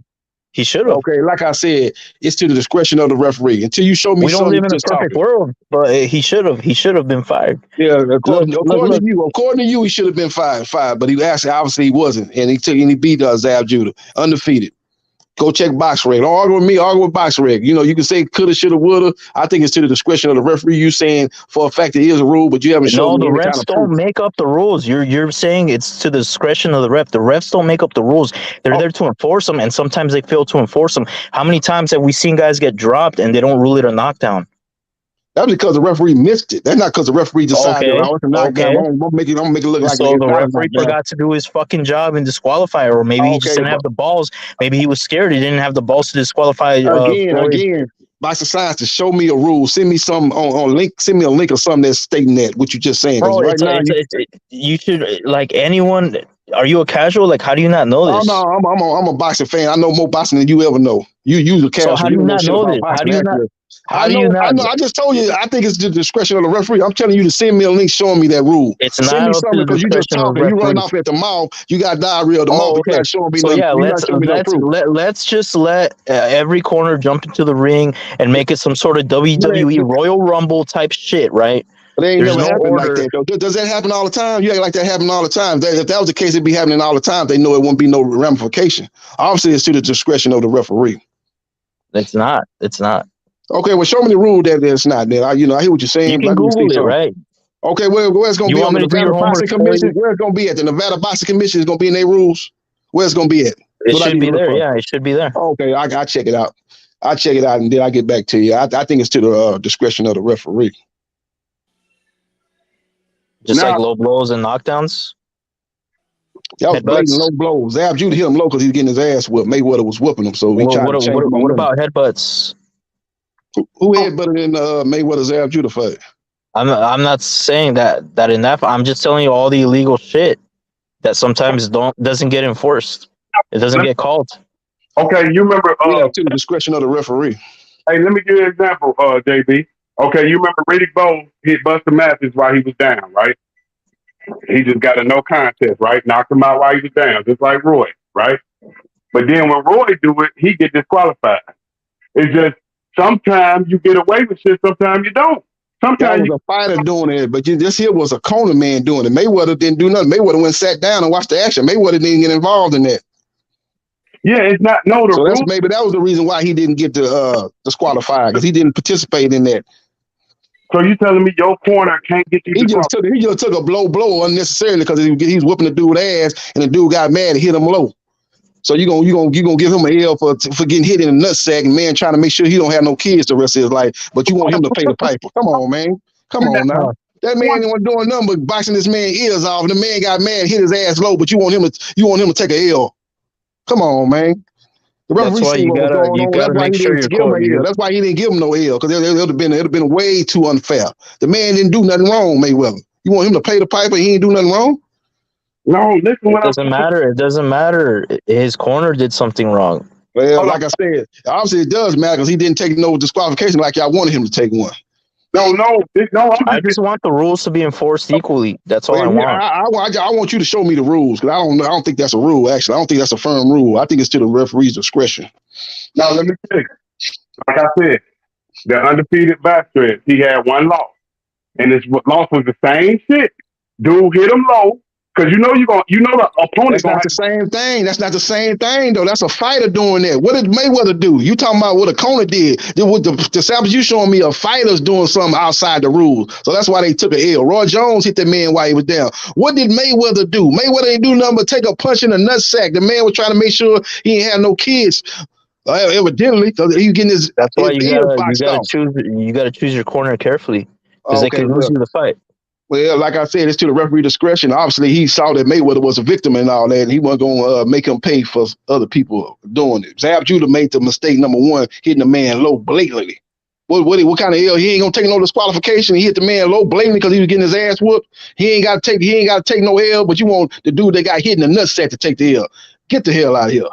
S14: He should have.
S12: Okay, like I said, it's to the discretion of the referee. Until you show me
S14: We don't
S12: something,
S14: live in
S12: you
S14: a
S12: just
S14: perfect
S12: talking.
S14: world, but he should have. He should have been fired.
S12: Yeah,
S14: Look,
S12: according to you, he should have been fired. But he actually obviously he wasn't, and he beat Zab Judah, undefeated. Go check box reg. Don't argue with me, argue with box reg. You know, you can say coulda, shoulda, woulda. I think it's to the discretion of the referee. You saying for a fact it is a rule, but you haven't shown
S14: No,
S12: me
S14: the
S12: any kind
S14: refs
S12: of proof.
S14: don't make up the rules. You're saying it's to the discretion of the ref. The refs don't make up the rules. They're there to enforce them, and sometimes they fail to enforce them. How many times have we seen guys get dropped and they don't rule it a knockdown?
S12: That's because the referee missed it. That's not because the referee decided,
S14: Okay,
S12: oh, it's a knockdown.
S14: okay.
S12: I'm gonna make it look like
S14: So
S12: it's
S14: the
S12: not a
S14: referee
S12: knockdown.
S14: forgot to do his fucking job and disqualify, or maybe he just
S12: Okay,
S14: didn't have the balls. Maybe he was scared. He didn't have the balls to disqualify Floyd.
S12: again, boxing science to show me a rule. Send me some on link. Send me a link or something that's stating that what you just saying. Because
S14: Bro,
S12: right now,
S14: you should, like, anyone. Are you a casual? Like, how do you not know
S12: oh
S14: this?
S12: no, I'm a boxing fan. I know more boxing than you ever know. You a casual.
S14: So how do
S12: You
S14: you
S12: don't know
S14: not
S12: shit
S14: know
S12: about
S14: this? How
S12: boxing.
S14: do you not?
S12: Actually.
S14: How do you
S12: I
S14: not?
S12: know. I just told you. I think it's the discretion of the referee. I'm telling you to send me a link showing me that rule.
S14: It's
S12: Send
S14: not
S12: me
S14: up to
S12: something
S14: the
S12: because you just
S14: discretion of the
S12: talking. You running
S14: referee.
S12: off at the mouth. You got diarrhea of the mouth.
S14: Oh,
S12: But you're
S14: okay.
S12: not showing me
S14: So
S12: nothing.
S14: yeah,
S12: You're not showing me no proof.
S14: let's just let every corner jump into the ring and make it some sort of WWE Royal Rumble type shit, right?
S12: But it ain't
S14: There's
S12: never
S14: no
S12: happened like
S14: order.
S12: that, though. Does that happen all the time? You act like that happen all the time. If that was the case, it'd be happening all the time. They know it wouldn't be no ramification. Obviously, it's to the discretion of the referee.
S14: It's not. It's not.
S12: Okay, well, show me the rule that it's not. Then I hear what you're saying.
S14: You
S12: But I
S14: can
S12: need to see
S14: Google it,
S12: something.
S14: right?
S12: Okay, where's going to
S14: You
S12: be
S14: want
S12: on the
S14: me to do
S12: Nevada
S14: your homework
S12: Boxing
S14: for
S12: Commission?
S14: you?
S12: Where's it going to be at? The Nevada Boxing Commission is going to be in their rules. Where's it going to be at?
S14: It
S12: What I
S14: should
S12: need
S14: be
S12: to look
S14: there.
S12: for?
S14: Yeah, it should be there.
S12: Okay, I check it out. I check it out, and then I get back to you. I think it's to the discretion of the referee.
S14: Just like low blows and knockdowns.
S12: That was blatant
S14: Headbutts.
S12: low blows. Zab Judah hit him low because he's getting his ass whipped. Mayweather was whooping him, so he
S14: Well,
S12: tried to change him.
S14: what about headbutts?
S12: Who headbutted in Mayweather Zab Judah fight?
S14: I'm not saying that in that. I'm just telling you all the illegal shit that sometimes doesn't get enforced. It doesn't get called.
S17: Okay, you remember?
S12: To the discretion of the referee.
S17: Hey, let me give you an example, JB. Okay, you remember Riddick Bowe hit Buster Matthews while he was down, right? He just got a no contest, right? Knocked him out while he was down, just like Roy, right? But then when Roy do it, he get disqualified. It's just sometimes you get away with shit, sometimes you don't. Sometimes
S12: that was a fighter doing it, but this here was a corner man doing it. Mayweather didn't do nothing. Mayweather went sat down and watched the action. Mayweather didn't get involved in that.
S17: Yeah, it's not
S12: So maybe that was the reason why he didn't get disqualified, because he didn't participate in that.
S17: So you telling me your corner can't get you?
S12: He just took a blow unnecessarily because he's whipping the dude's ass, and the dude got mad and hit him low. So you gonna give him an L for getting hit in the nutsack, and man trying to make sure he don't have no kids the rest of his life. But you want him to pay the piper. Come on, man. Come on now. That man ain't doing nothing but boxing this man's ears off. And the man got mad, hit his ass low, but you want him to take a L. Come on, man. The referee seen what was going on. That's why he didn't give him an L. That's why he didn't give him no L, because it would have been way too unfair. The man didn't do nothing wrong, Mayweather. You want him to pay the piper? He ain't do nothing wrong.
S17: No, listen.
S14: It doesn't matter. It doesn't matter. His corner did something wrong.
S12: Well, like I said, obviously it does matter because he didn't take no disqualification like y'all wanted him to take one.
S17: No.
S14: I just want the rules to be enforced equally. That's all I want.
S12: I want you to show me the rules, because I don't think that's a rule. Actually, I don't think that's a firm rule. I think it's to the referee's discretion.
S17: Now let me tell you. Like I said, the undefeated Bastress, he had one loss, and his loss was the same shit. Dude hit him low. Because the opponent.
S12: That's not the same thing. That's not the same thing, though. That's a fighter doing that. What did Mayweather do? You talking about what a corner did? With the samples you showing me, a fighter's doing something outside the rules. So that's why they took an L. Roy Jones hit the man while he was down. What did Mayweather do? Mayweather ain't do nothing but take a punch in the nutsack. The man was trying to make sure he ain't have no kids. Evidently, because he getting his.
S14: That's why you
S12: gotta
S14: choose your corner carefully, because they can lose you the fight.
S12: Well, like I said, it's to the referee discretion. Obviously, he saw that Mayweather was a victim and all that, and he wasn't going to make him pay for other people doing it. Zab Judah made the mistake, number one, hitting the man low blatantly. What kind of L? He ain't gonna take no disqualification. He hit the man low blatantly because he was getting his ass whooped. He ain't got to take no L. But you want the dude that got hit in the nutsack to take the L? Get the hell out of here.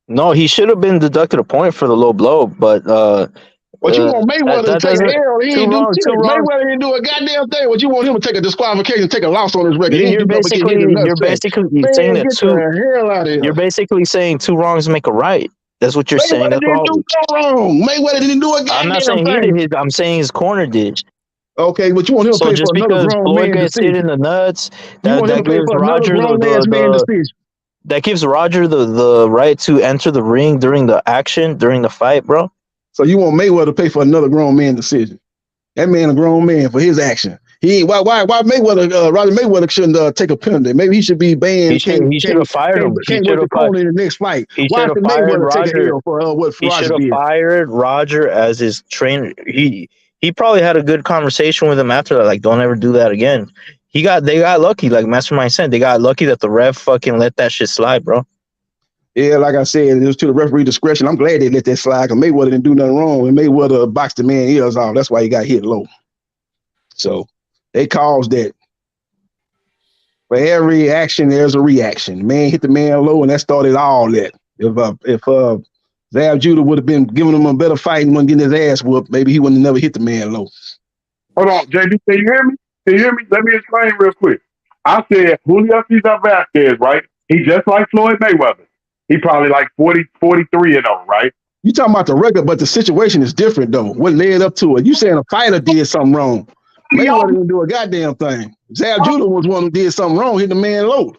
S14: No, he should have been deducted a point for the low blow, but
S12: you want Mayweather to take an L? He ain't do shit.
S14: two wrongs.
S12: Mayweather didn't do a goddamn thing. What you want him to take a disqualification, take a loss on his record? He ain't
S14: You're
S12: do nothing but get hit in the nutsack.
S14: saying that
S12: Get the hell out of here.
S14: You're basically saying two wrongs make a right. That's what you're saying.
S12: Mayweather didn't do no wrong. Mayweather didn't do a goddamn
S14: I'm not saying
S12: thing.
S14: he did his. I'm saying his corner did.
S12: Okay, but you want him to pay for another grown man
S14: gets hit in the nuts, that gives Roger that gives Roger the right to enter the ring during the fight, bro.
S12: So you want Mayweather to pay for another grown man decision? That man a grown man for his action. He ain't why Mayweather Roger Mayweather shouldn't take a penalty. Maybe he should be banned.
S14: He should have fired him.
S12: Can't work the corner in the next fight. Why should Mayweather take a L for what
S14: He
S12: Roger
S14: should have
S12: did?
S14: fired Roger as his trainer. He probably had a good conversation with him after that, like, don't ever do that again. They got lucky, like Mastermind said. They got lucky that the ref fucking let that shit slide, bro.
S12: Yeah, like I said, it was to the referee discretion. I'm glad they let that slide because Mayweather didn't do nothing wrong. And Mayweather boxed the man ears off. That's why he got hit low. So they caused that. For every action, there's a reaction. Man hit the man low, and that started all that. If Zab Judah would have been giving him a better fight and wasn't getting his ass whooped, maybe he wouldn't have never hit the man low.
S17: Hold on, JB, can you hear me? Can you hear me? Let me explain real quick. I said Julio Cesar Vasquez, right? He just like Floyd Mayweather. He probably like 43 and 0, right?
S12: You talking about the record, but the situation is different though. What led up to it? You saying a fighter did something wrong? Mayweather didn't do a goddamn thing. Zab Judah was one who did something wrong, hit the man low.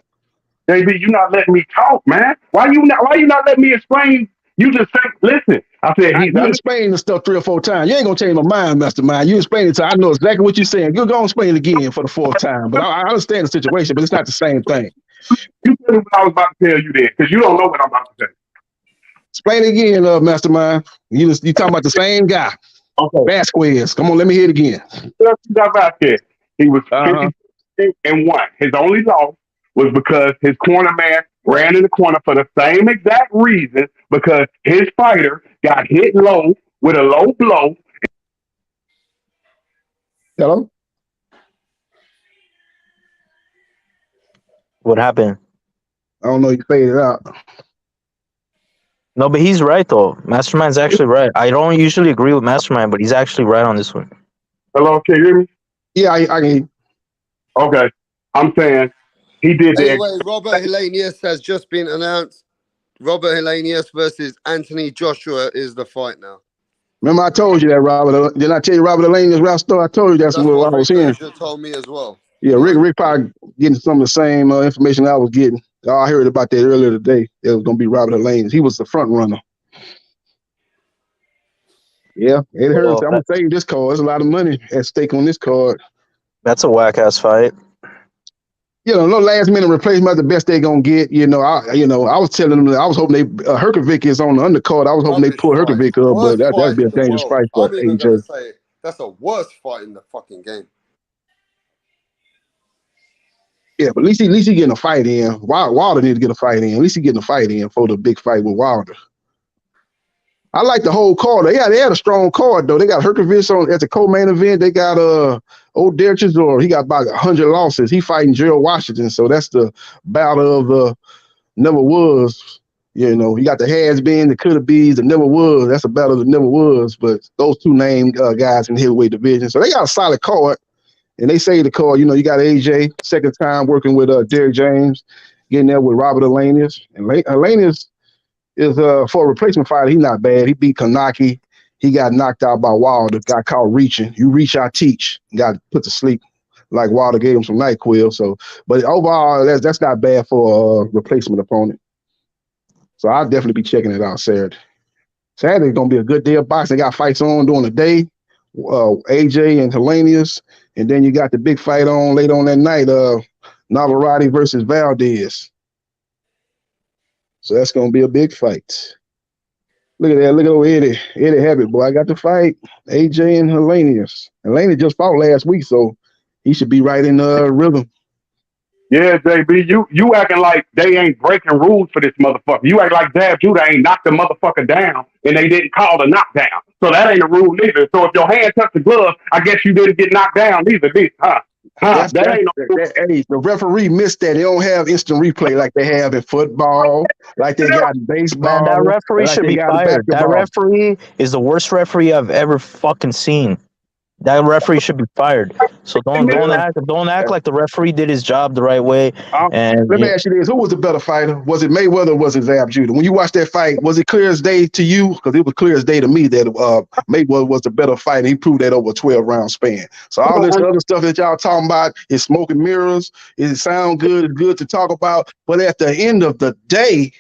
S17: JB, you not letting me talk, man. Why you not letting me explain? You just say, listen. I said
S12: you explained the stuff 3 or 4 times. You ain't gonna change my mind, Mastermind. You explained it to I know exactly what you're saying. You're gonna explain it again for the 4th time. But I understand the situation, but it's not the same thing.
S17: You tell me what I was about to tell you then, because you don't know what I'm about to say.
S12: Explain it again, Mastermind. You talking about the same guy.
S17: Okay.
S12: Vasquez. Come on, let me hear it again.
S17: Vasquez. He was 50 and 1. His only loss was because his corner man ran in the corner for the same exact reason, because his fighter got hit low with a low blow.
S12: Hello?
S14: What happened?
S12: I don't know. You faded out.
S14: No, but he's right though. Mastermind's actually right. I don't usually agree with Mastermind, but he's actually right on this one.
S17: Hello, can you hear me?
S12: Yeah, I can hear you.
S17: Okay. I'm saying he did that.
S3: Anyway, Robert Helenius has just been announced. Robert Helenius versus Anthony Joshua is the fight now.
S12: Remember I told you that, Robert. Didn't I tell you Robert Helenius rap star? I told you that's what I was hearing.
S3: Rick told me as well.
S12: Yeah, Rick probably getting some of the same information I was getting. I heard about that earlier today. It was going to be Robert Helenius. He was the front runner. Yeah, I'm going to tell you this card. There's a lot of money at stake on this card.
S14: That's a whack-ass fight.
S12: No last minute replacement. The best they're gonna get. I was telling them that I was hoping Herkovic is on the undercard. I was hoping they pull Herkovic up, but that'd be a dangerous fight for AJ.
S3: I'm even gonna say that's the worst fight in the fucking game.
S12: Yeah, but at least he getting a fight in. Wilder need to get a fight in. At least he getting a fight in for the big fight with Wilder. I like the whole card. They had a strong card though. They got Herkovic on at the co-main event. They got old Derek Chisora. He got about 100 losses. He fighting Gerald Washington. So that's the battle of never was. You got the has been, the could have bees, the never was. That's a battle that never was. But those two named guys in the heavyweight division. So they got a solid card. And they say the card, you got AJ, second time working with Derek James, getting there with Robert Helenius. And Helenius is for a replacement fighter, he's not bad. He beat Kanaki. He got knocked out by Wilder, got caught reaching. You reach, I teach. Got put to sleep like Wilder gave him some NyQuil. So, but overall, that's not bad for a replacement opponent. So I'll definitely be checking it out Saturday. Saturday's going to be a good day of boxing. They got fights on during the day, AJ and Helenius. And then you got the big fight on later on that night, Navarrete versus Valdez. So that's going to be a big fight. Look at that. Look at old Eddie. Eddie Habit, boy. I got to fight AJ and Helenius. Helenius just fought last week, so he should be right in rhythm.
S17: Yeah, JB, you acting like they ain't breaking rules for this motherfucker. You act like Zab Judah ain't knocked the motherfucker down and they didn't call the knockdown. So that ain't a rule either. So if your hand touched the glove, I guess you didn't get knocked down either, did you? Huh?
S12: That's
S17: That ain't no rule.
S12: hey, the referee missed that. They don't have instant replay like they have in football, like they got in
S14: Man, that
S12: baseball,
S14: referee
S12: like
S14: should
S12: they
S14: be
S12: got in
S14: fired. That
S12: basketball.
S14: referee is the worst referee I've ever fucking seen. That referee should be fired. So don't act like the referee did his job the right way. And
S12: Let me ask you this: who was the better fighter? Was it Mayweather or was it Zab Judah? When you watched that fight, was it clear as day to you? Because it was clear as day to me that Mayweather was the better fighter. He proved that over a 12-round span. So all this other stuff that y'all talking about is smoke and mirrors. It sound good. It's good to talk about. But at the end of the day,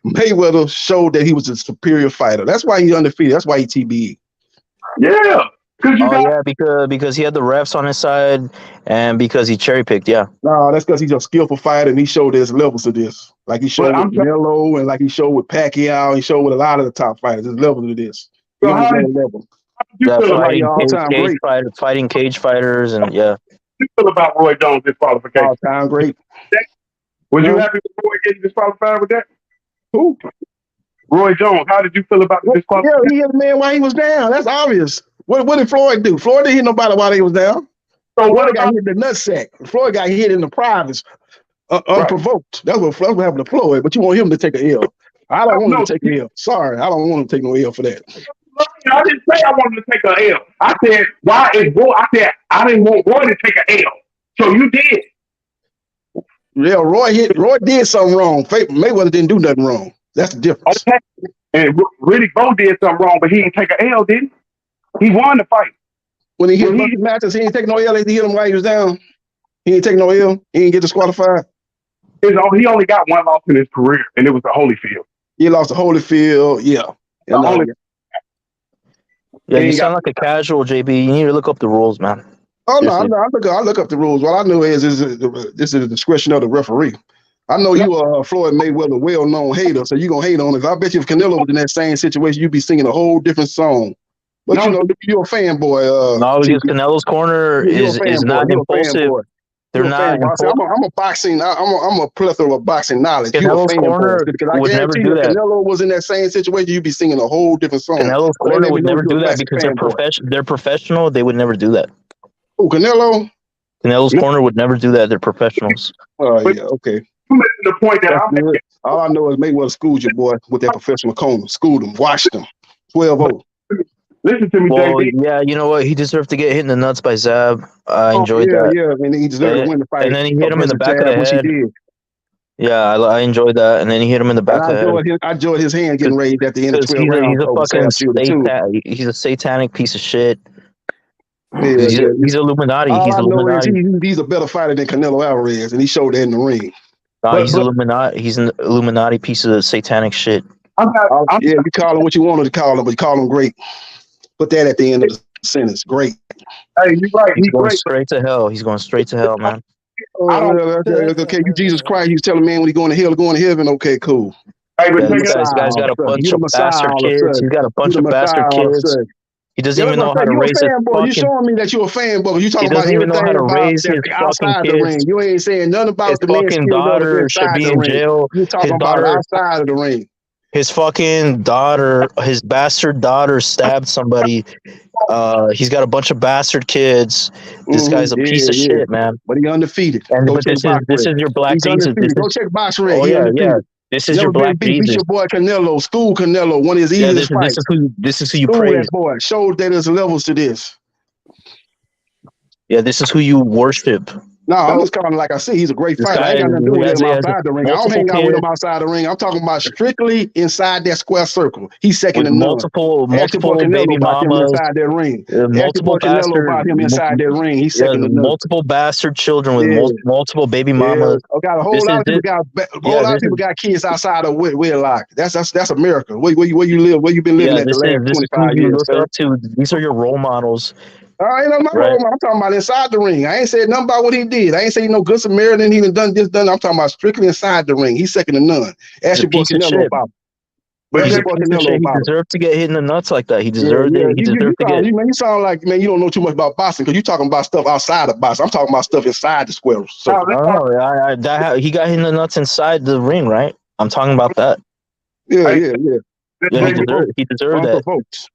S12: Mayweather showed that he was a superior fighter. That's why he's undefeated. That's why he TBE.
S17: Yeah.
S14: Because he had the refs on his side and because he cherry picked, yeah.
S12: No, that's because he's a skillful fighter and he showed there's levels to this. Like he showed with Canelo and like he showed with Pacquiao. He showed with a lot of the top fighters. There's levels to this.
S17: So how did
S14: Yeah,
S17: feel
S14: fighting cage fighters and yeah.
S17: How did you feel about Roy Jones' disqualification?
S12: All-time great.
S17: Was you happy with Roy getting disqualified with that?
S12: Who?
S17: Roy Jones. How did you feel about the disqualification?
S12: Yeah, he hit the man while he was down. That's obvious. What did Floyd do? Floyd didn't hit nobody while he was down. So Floyd got hit in the nutsack. Floyd got hit in the privates, unprovoked. That's what happened to Floyd. But you want him to take a L. I don't want him to take a L. Sorry, I don't want him to take no L for that.
S17: I didn't say I wanted to take a L. I said, why is Roy? I said, I didn't want Roy to take a L. So you did.
S12: Yeah, Roy did something wrong. Mayweather didn't do nothing wrong. That's the difference.
S17: Okay. And Riddick Bowe did something wrong, but he didn't take a L, did he? He won the fight.
S12: When he hit matches, he didn't take no L. He hit him while he was down. He didn't take no L. He didn't get disqualified.
S17: He only got one loss in his career, and it was to Holyfield.
S12: He lost to Holyfield, yeah.
S14: Yeah, you sound like a casual, JB. You need to look up the rules, man.
S12: Oh no, I look up the rules. What I know is this is the discretion of the referee. I know you are Floyd Mayweather well-known hater, so you're gonna hate on it. I bet you if Canelo was in that same situation, you'd be singing a whole different song. But you know, you're a fanboy.
S14: No, because Canelo's corner is not impulsive. They're not impulsive.
S12: I'm a boxing. I'm a plethora of boxing knowledge.
S14: Canelo's corner would never do that.
S12: If Canelo was in that same situation, you'd be singing a whole different song.
S14: Canelo's corner would never do that because they're professional. They would never do that.
S12: Oh, Canelo?
S14: Canelo's corner would never do that. They're professionals.
S12: Oh, yeah, okay.
S17: The point that I'm making.
S12: All I know is Mayweather schooled your boy with that professional corner. Schooled him, watched him. 12-0.
S17: Listen to me, JB.
S14: Yeah, you know what? He deserved to get hit in the nuts by Zab. I enjoyed that.
S12: Yeah, I mean, he deserved to win the fight.
S14: And then he hit him in the back of the head. Yeah, I enjoyed that. And then he hit him in the back of the head.
S12: I enjoyed his hand getting raised at the end of 12 rounds.
S14: He's a satanic piece of shit.
S12: Yeah,
S14: he's Illuminati.
S12: All
S14: he's
S12: I know
S14: Illuminati.
S12: Is he's a better fighter than Canelo Alvarez, and he showed that in the ring.
S14: He's Illuminati. He's an Illuminati piece of satanic shit.
S12: You call him what you wanted to call him, but you call him great. Put that at the end of the sentence. Great.
S17: Hey, you're right.
S14: He's going straight to hell. He's going straight to hell, man.
S12: Okay, you Jesus Christ. He's telling man when he's going to hell or going to heaven. Okay, cool.
S17: Hey, but
S14: this guy's got a bunch of bastard kids. He's got a bunch of bastard kids. He doesn't even know how to raise his fucking...
S12: You're showing me that you're a fanboy. You talking about everything about outside the ring. You ain't saying nothing about the man's
S14: fucking daughter should be in jail.
S12: You talking about outside of the ring.
S14: His fucking daughter, his bastard daughter stabbed somebody. He's got a bunch of bastard kids. This guy's a piece of shit, man.
S12: But he undefeated.
S14: And this is your Black Jesus.
S12: Go check box ring.
S14: Oh yeah. This is your Black Jesus.
S12: Beat your boy Canelo. School Canelo. One of his easiest fights.
S14: This is who you praise.
S12: That boy. Shows that there's levels to this.
S14: Yeah, this is who you worship.
S12: No, I'm just calling like I see. He's a great fighter. I ain't got nothing to do with him outside the ring. I don't hang out with him outside the ring. I'm talking about strictly inside that square circle. He's second to none.
S14: Multiple baby mamas
S12: inside that ring. Multiple Canelo about him inside that ring. He's second to none.
S14: Multiple bastard children with multiple baby mamas.
S12: A whole lot of people got kids outside of wedlock. That's America. Where you live? Where you been living at the last 25 years?
S14: These are your role models.
S12: I ain't no role. I'm talking about inside the ring. I ain't said nothing about what he did. I ain't say no good Samaritan. He done this, done. I'm talking about strictly inside the ring. He's second to none. Ask your boy Canelo about it.
S14: But he deserved to get hit in the nuts like that. He deserved it. He deserved to get.
S12: You sound like you don't know too much about boxing because you're talking about stuff outside of boxing. I'm talking about stuff inside the square circle.
S14: He got hit in the nuts inside the ring, right? I'm talking about that.
S12: Yeah.
S14: Yeah, he deserved that.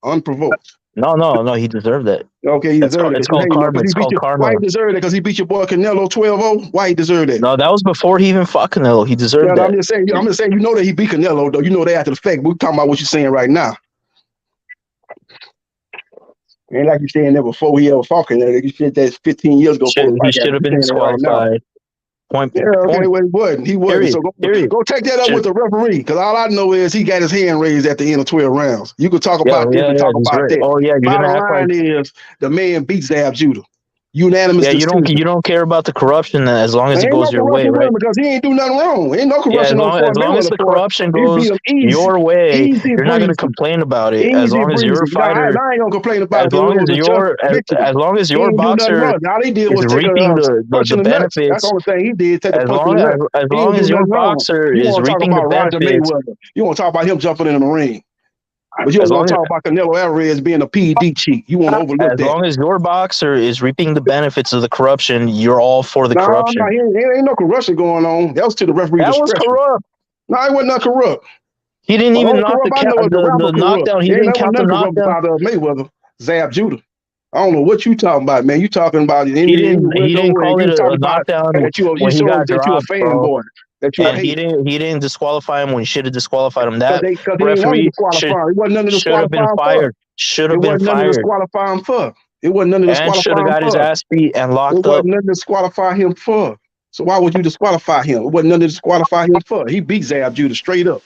S12: Unprovoked.
S14: No, he deserved that.
S12: Okay, he deserved it.
S14: It's called karma. It's called karma.
S12: Why he deserved it? Because he beat your boy Canelo 12-0? Why he deserved that?
S14: No, that was before he even fought Canelo. He deserved that.
S12: I'm just saying, you know that he beat Canelo, though. You know that after the fact. We're talking about what you're saying right now. Ain't like you saying that before he ever fought Canelo. You said that 15 years ago.
S14: He should have been disqualified.
S12: Well, he wasn't. He wasn't. So go take that up with the referee, because all I know is he got his hand raised at the end of 12 rounds. You could talk about this and talk about that.
S14: Oh yeah,
S12: bottom line is the man beats Zab Judah. Unanimous.
S14: Yeah, you don't care about the corruption as long as it goes your way, right?
S12: Because he ain't do nothing wrong. Ain't no corruption.
S14: Yeah, as long as the corruption goes your way, you're not gonna complain about it. As long as you're a fighter,
S12: I ain't gonna complain about
S14: it. As long as your boxer is reaping the benefits.
S12: That's the only thing he did. Take
S14: as long as your boxer is reaping the benefits.
S12: You want to talk about him jumping in the ring. But you don't want to talk about Canelo Alvarez being a PED cheat. You want to overlook that.
S14: As long as your boxer is reaping the benefits of the corruption, you're all for the corruption.
S12: No, ain't no corruption going on. That was to the referee discretion.
S14: That was corrupt.
S12: No, it wasn't not corrupt.
S14: He didn't even knock the knockdown. He didn't count the knockdown.
S12: Out of Mayweather, Zab Judah. I don't know what you talking about, man. You talking about
S14: he didn't call it a knockdown when he got dropped, bro. And he didn't disqualify him when he should have disqualified him. That referee should have been fired. Should have been fired.
S12: Disqualify him for. It wasn't nothing to disqualify him for.
S14: And should have got his ass beat and locked up.
S12: It wasn't nothing to disqualify him for. So why would you disqualify him? It wasn't nothing to disqualify him for. He beat Zab Judah straight up.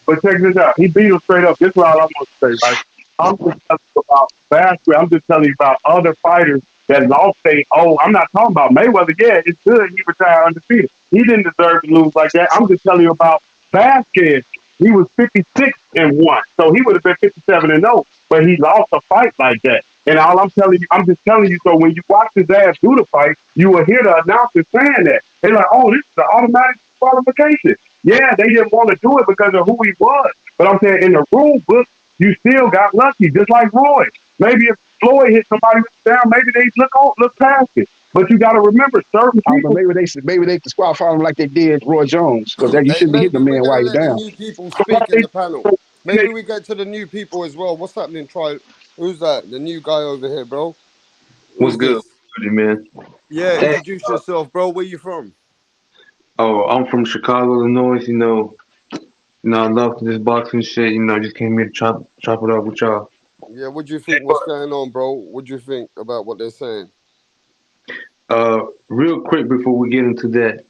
S17: But check this out. He beat him straight up. This is what I want to say, right? I'm just telling you about basketball. I'm just telling you about other fighters that lost I'm not talking about Mayweather. Yeah, it's good. He retired undefeated. He didn't deserve to lose like that. I'm just telling you about Vasquez. He was 56-1. So he would have been 57-0, but he lost a fight like that. And all I'm telling you, I'm just telling you, so when you watch his ass do the fight, you will hear the announcer saying that. They're like, oh, this is the automatic qualification. Yeah, they didn't want to do it because of who he was. But I'm saying in the rule book, you still got lucky, just like Roy. Maybe if Floyd hit somebody down, maybe they look past it. But you got to remember, certain people.
S12: Maybe they disqualify him like they did Roy Jones, because you shouldn't be hitting the man while you're down.
S3: New people speak in the panel. Maybe we get to the new people as well. What's happening? Who's that? The new guy over here, bro.
S18: What's good, man?
S3: Yeah, introduce yourself, bro. Where you from?
S18: Oh, I'm from Chicago, Illinois. You know, I love this boxing shit. Just came here to chop it up with y'all.
S3: Yeah, what do you think? What's going on, bro? What do you think about what they're saying?
S18: Real quick before we get into that,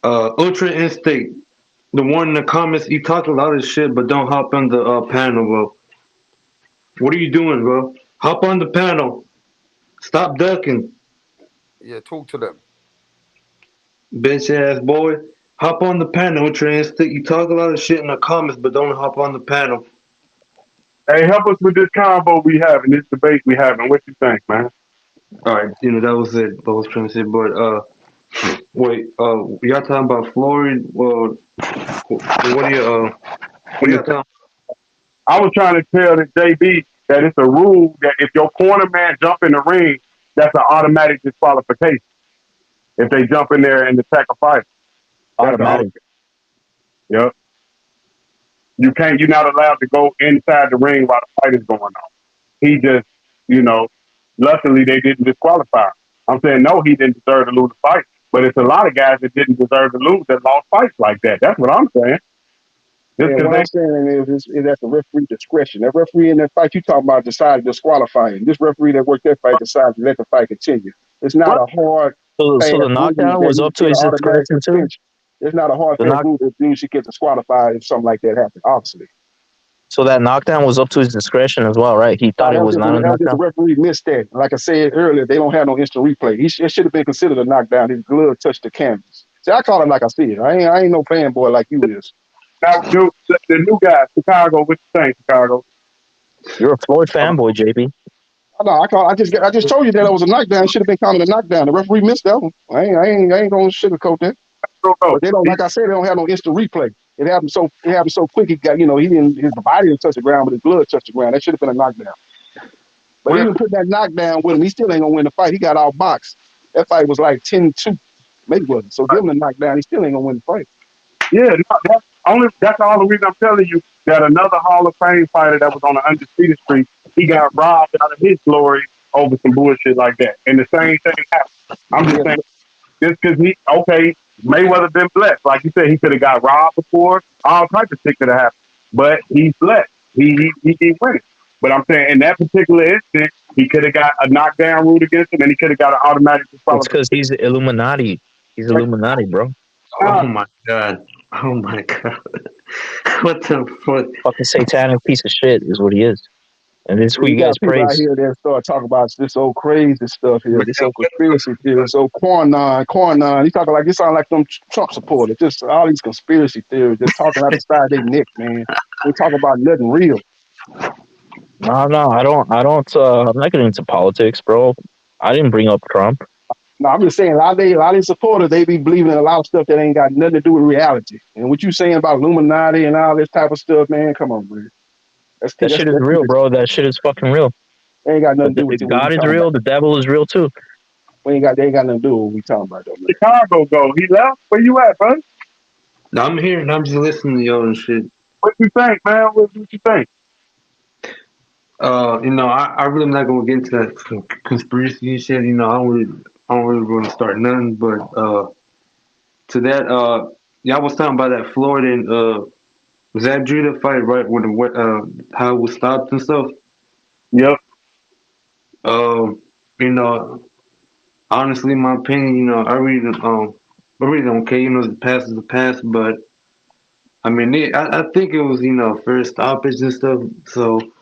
S18: Ultra Instinct, the one in the comments, you talk a lot of shit, but don't hop on the panel, bro. What are you doing, bro? Hop on the panel. Stop ducking.
S3: Yeah, talk to them.
S18: Bitch ass boy. Hop on the panel, Ultra Instinct. You talk a lot of shit in the comments, but don't hop on the panel.
S17: Hey, help us with this convo we having, this debate we having. What you think, man?
S18: All right, that was it. I was trying to say, but wait, y'all talking about Floyd? Well, what are you talking?
S17: I was trying to tell the JB that it's a rule that if your corner man jump in the ring, that's an automatic disqualification. If they jump in there and attack a fight,
S14: automatic.
S17: Yep. You're not allowed to go inside the ring while the fight is going on. He just, luckily they didn't disqualify him. I'm saying, no, he didn't deserve to lose the fight. But it's a lot of guys that didn't deserve to lose that lost fights like that. That's what I'm saying.
S12: What I'm saying is that's the referee discretion. That referee in that fight you talking about decided to disqualify him. This referee that worked that fight decided to let the fight continue. It's not a hard.
S14: So the knockdown was up to his discretion too.
S12: It's not a hard rule that means he gets disqualified if something like that happens. Obviously.
S14: So that knockdown was up to his discretion as well, right? He thought it was not a knockdown.
S12: The referee missed that. Like I said earlier, they don't have no instant replay. It should have been considered a knockdown. His glove touched the canvas. See, I call it like I see it. I ain't no fanboy like you is.
S17: Now, the new guy, Chicago, what you think, Chicago?
S14: You're a Floyd fanboy, JB.
S12: No, I just told you that it was a knockdown. It should have been counted a knockdown. The referee missed that one. I ain't gonna sugarcoat that. But they don't, like I said, they don't have no instant replay. It happened so quick. He got, his body didn't touch the ground, but his blood touched the ground. That should have been a knockdown. But even put that knockdown with him, he still ain't gonna win the fight. He got outboxed. That fight was like 10-2 Mayweather. So give him a knockdown. He still ain't gonna win the fight.
S17: Yeah, that's all the reason I'm telling you. that another Hall of Fame fighter that was on the undisputed streak, he got robbed out of his glory over some bullshit like that. And the same thing happened. I'm just
S12: Yeah,
S17: saying, just because Mayweather been blessed. Like you said, he could have got robbed before. All types of shit could have happened. But he's blessed. He keep winning. But I'm saying in that particular instance, he could have got a knockdown rule against him, and he could have got an automatic
S14: It's because
S17: disqualification.
S14: he's Illuminati. He's Illuminati, bro.
S18: Oh my god. Oh my god. What the fuck?
S14: Fucking satanic piece of shit is what he is. And this is who
S12: you
S14: you guys
S12: got people out
S14: praise.
S12: here that start talking about this old crazy stuff here, this old conspiracy theory, this old QAnon. He talking like, it sound like them Trump supporters, just all these conspiracy theories, just talking out the side of their neck, man. They talk about nothing real.
S14: No, I'm not getting into politics, bro. I didn't bring up Trump.
S12: No, I'm just saying, a lot of these supporters, they be believing in a lot of stuff that ain't got nothing to do with reality. And what you saying about Illuminati and all this type of stuff, man, come on, man.
S14: That shit is real, bro. That shit is fucking real.
S12: Ain't got nothing to do with what we
S14: God is
S12: talking
S14: real.
S12: about.
S14: The devil is real too.
S12: They ain't got nothing to do with what we talking about, though, man.
S17: Chicago go. He left. Where you at, bud?
S18: No, I'm here and I'm just listening to y'all and shit.
S17: What you think, man? What you think?
S18: I really not gonna get into that conspiracy and shit. I don't really want to start nothing. But to that, y'all was talking about that Florida and was that Judah fight right when how it was stopped and stuff?
S17: Yep.
S18: You know, honestly, in my opinion, I really don't care. The past is the past, but I mean, I think it was first stoppage and stuff. So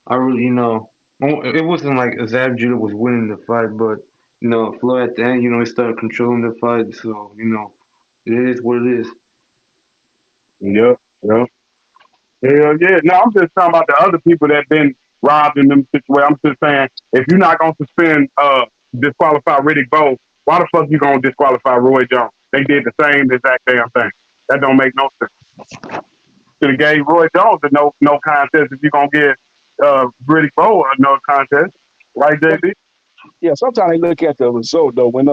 S18: I really, it wasn't like Zab Judah was winning the fight, but Floyd at the end, he started controlling the fight. So it is what it is.
S17: Yep. Yep. Hell yeah. No, I'm just talking about the other people that been robbed in them situations. I'm just saying, if you're not gonna suspend disqualify Riddick Bowe, why the fuck you gonna disqualify Roy Jones? They did the same exact damn thing. That don't make no sense. Should have gave Roy Jones a no contest if you're gonna give Riddick Bowe a no contest. Right, JB?
S12: Yeah, sometimes they look at the result, though. When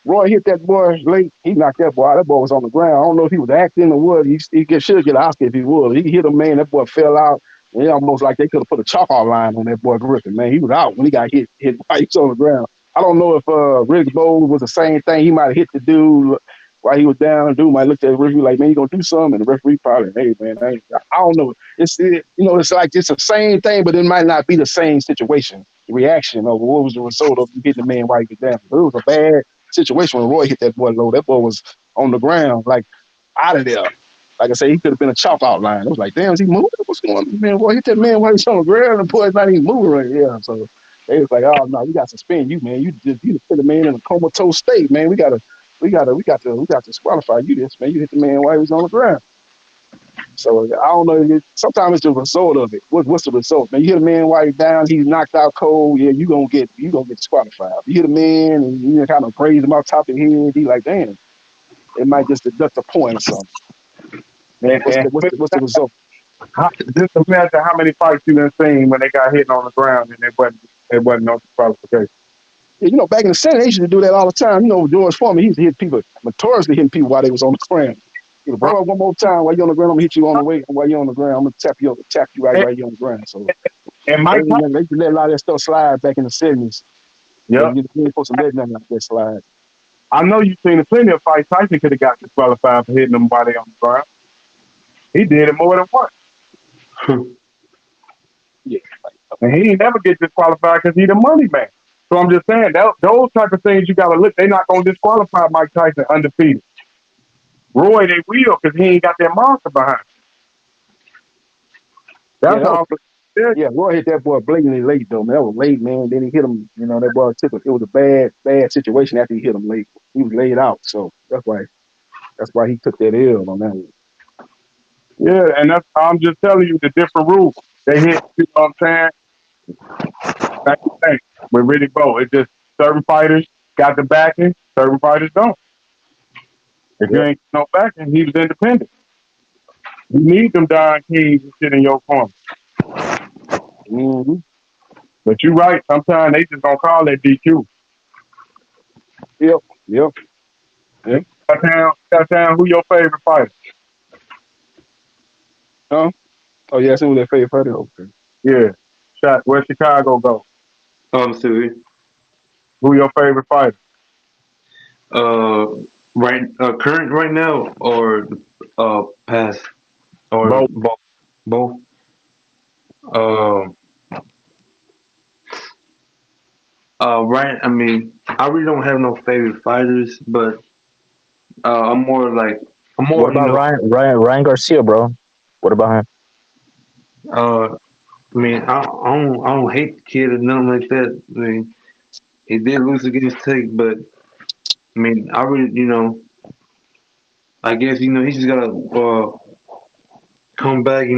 S12: Roy hit that boy late, he knocked that boy out. That boy was on the ground. I don't know if he was acting or what. He should get an Oscar if he was. He hit a man. That boy fell out. And almost like they could have put a chalk line on that boy Griffin, man. He was out when he got hit while he was on the ground. I don't know if Rick Bowles was the same thing. He might have hit the dude while he was down. The dude might look at the referee like, man, you gonna do something? And the referee probably, hey, man, I don't know. It's like it's the same thing, but it might not be the same situation. The reaction of what was the result of you hitting the man while he was down. But it was a bad situation when Roy hit that boy low. That boy was on the ground, like out of there. Like I say, he could have been a chalk outline. It was like, damn, is he moving? What's going on, man? Boy, hit that man while he's on the ground, and the boy's not even moving right here. So they was like, oh no, we got to suspend you, man. You put the man in a comatose state, man. We got to disqualify you. This man, you hit the man while he was on the ground. So I don't know. Sometimes it's the result of it. What's the result, man? You hit a man while he's down, he's knocked out cold. Yeah, you gonna get disqualified. You hit a man and you kind of praise him off top of his head. He like, damn, it might just deduct a point or something. Man, what's the result?
S17: Just imagine how many fights you done seen when they got hit on the ground and it wasn't no disqualification.
S12: Yeah, back in the Senate, they used to do that all the time. George Foreman, he used to hit people, notoriously hitting people while they was on the ground. Bro, one more time while you're on the ground, I'm gonna hit you on the way. While you're on the ground, I'm gonna tap you right while you're on the ground. So
S17: and Mike
S12: they let a lot of that stuff slide back in the 70s.
S17: Yeah,
S12: you ain't supposed to let nothing like that slide.
S17: I know you've seen plenty of fights. Tyson could have got disqualified for hitting them while they on the ground. He did it more than once.
S12: Yeah,
S17: and he ain't never get disqualified because he the money man. So I'm just saying those type of things you gotta look. They not gonna disqualify Mike Tyson undefeated. Roy, they will because he ain't got that monster behind him. That's all.
S12: Yeah, Roy hit that boy blatantly late though, man. That was late, man. Then he hit him. That boy took it. It was a bad situation after he hit him late. He was laid out, so that's why he took that L on that one.
S17: Yeah, and I'm just telling you the different rules. They hit. You know what I'm saying? That's the thing with Riddick Bowe. It's just certain fighters got the backing, certain fighters don't. If you ain't no backing, he was independent. You need them Don Kings and shit in your corner.
S12: Mm-hmm.
S17: But you're right. Sometimes they just gonna call that DQ.
S12: Yep.
S17: Cut down. Who your favorite fighter?
S12: Huh?
S19: Oh yeah, so that favorite fighter. Okay.
S17: Yeah. Where Chicago go?
S18: Siri.
S17: Who your favorite fighter?
S18: Uh, current right now or past or
S17: Both.
S18: both. Uh, right. I mean, I really don't have no favorite fighters, but I'm more like I'm
S14: What
S18: more
S14: about Ryan Garcia, bro? What about him?
S18: uh. I mean, I don't hate the kid or nothing like that. I mean, he did lose against Tate, but I mean, I really, I guess he just gotta come back,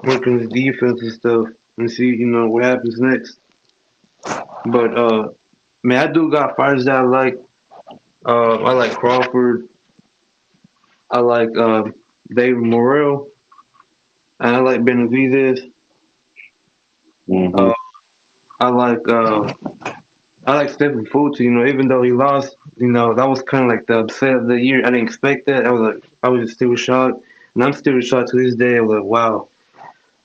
S18: work on his defense and stuff, and see, what happens next. But man, I do got fighters that I like. I like Crawford. I like David Morrell, and I like Benavidez.
S17: Mm-hmm.
S18: Uh, I like Stephen Fulton. Even though he lost, that was kind of like the upset of the year. I didn't expect that. I was still shocked, and I'm still shocked to this day. I was like, wow.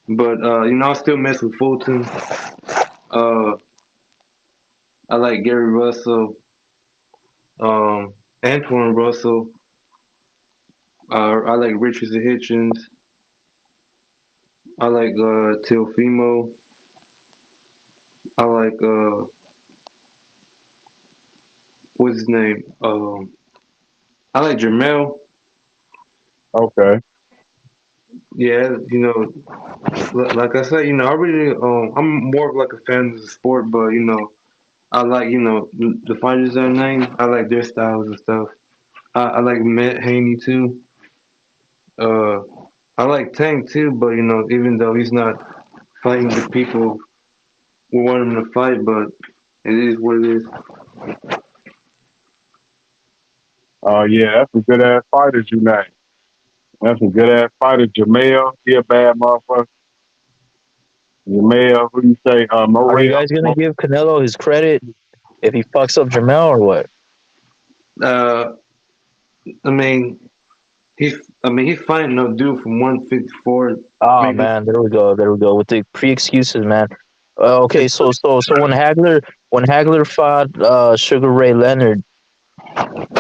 S18: But I still mess with Fulton. Uh, I like Gary Russell, Antoine Russell. I like Richard Hitchens. I like Teofimo. I like what's his name? I like Jermell.
S17: Okay.
S18: Yeah, like I said, I really I'm more of like a fan of the sport, but I like the fighters that are named. I like their styles and stuff. I like Matt Haney too. Uh, I like Tank too, but even though he's not fighting the people we want him to fight, but it is what it is.
S17: Yeah, that's some good ass fighters you named. That's some good ass fighters. Jamel, he a bad motherfucker. Jamel, who you say?
S14: Are you
S17: Morrell.
S14: guys gonna give Canelo his credit if he fucks up Jermell or what?
S18: Uh, I mean, he's fighting no dude from 154.
S14: Oh
S18: Making
S14: man, there we go with the pre-excuses, man. Okay, so when Hagler fought Sugar Ray Leonard,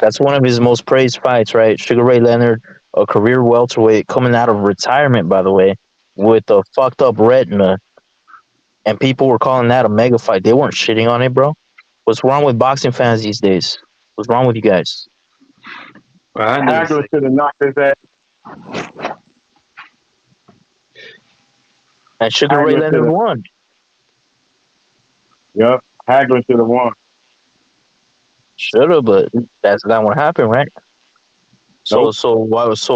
S14: that's one of his most praised fights, right? Sugar Ray Leonard, a career welterweight coming out of retirement, by the way, with a fucked up retina, and people were calling that a mega fight. They weren't shitting on it, bro. What's wrong with boxing fans these days? What's wrong with you guys?
S18: I never
S17: Hagler
S18: say.
S17: should have knocked his ass.
S14: And Sugar Ray
S17: Hagler should
S14: Leonard
S17: have.
S14: won.
S17: Yep. Hagler should have won.
S14: Should have, but that's not what happened, right? So
S17: Nope.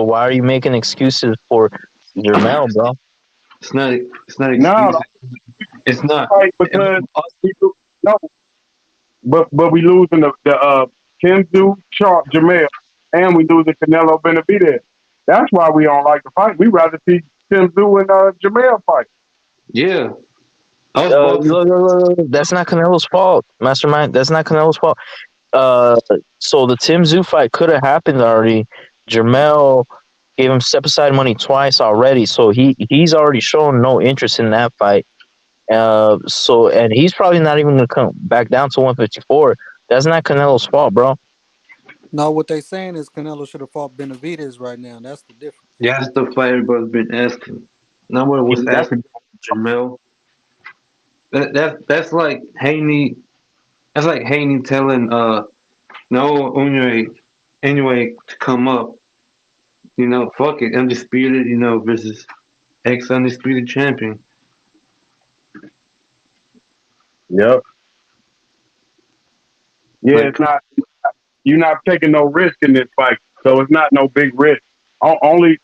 S14: why are you making excuses for Jermell, bro?
S18: It's not
S17: No,
S18: excuses. It's not.
S17: fight because no, but we losing the Kenzu Sharp Jamel, and we losing Canelo Benavidez. That's why we don't like the fight. We rather see Kenzu and Jamel fight.
S18: Yeah, I was boxing.
S14: Look, that's not Canelo's fault, Mastermind. That's not Canelo's fault. So the Tim Zoo fight could have happened already. Jermell gave him step aside money twice already, so he's already shown no interest in that fight. And he's probably not even gonna come back down to 154. That's not Canelo's fault, bro.
S13: No, what they saying is Canelo should have fought Benavidez right now. That's the difference.
S18: Yeah, that's the fight everybody's been asking. Not what was
S17: That's
S18: asking Jermell. That's like Haney. That's like Haney telling no anyway to come up. Fuck it, undisputed. Versus ex undisputed champion.
S17: yep. Yeah,
S18: Like
S17: it's not. You're not taking no risk in this fight, so it's not no big risk. Only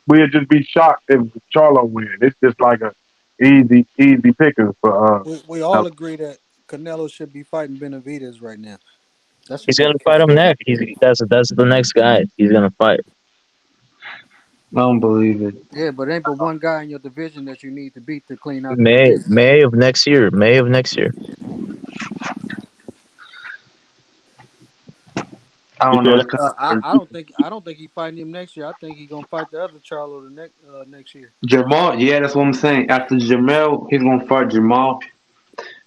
S17: we'd just be shocked if Charlo win. It's just like a easy pickings for.
S13: We all agree that Canelo should be fighting Benavidez right now. That should
S14: He's
S13: be
S14: gonna
S13: the
S14: fight
S13: case.
S14: him next. That's the next guy he's gonna fight.
S18: I don't believe it.
S13: Yeah, but it ain't but one guy in your division that you need to beat to clean out the division.
S14: May of next year. May of next year.
S18: I don't know. It's kind
S13: I don't think he fighting him next year. I think he gonna fight the other Charlo the next year.
S18: of Jamal. Yeah, that's what I'm saying. After Jermell, he's gonna fight Jamal,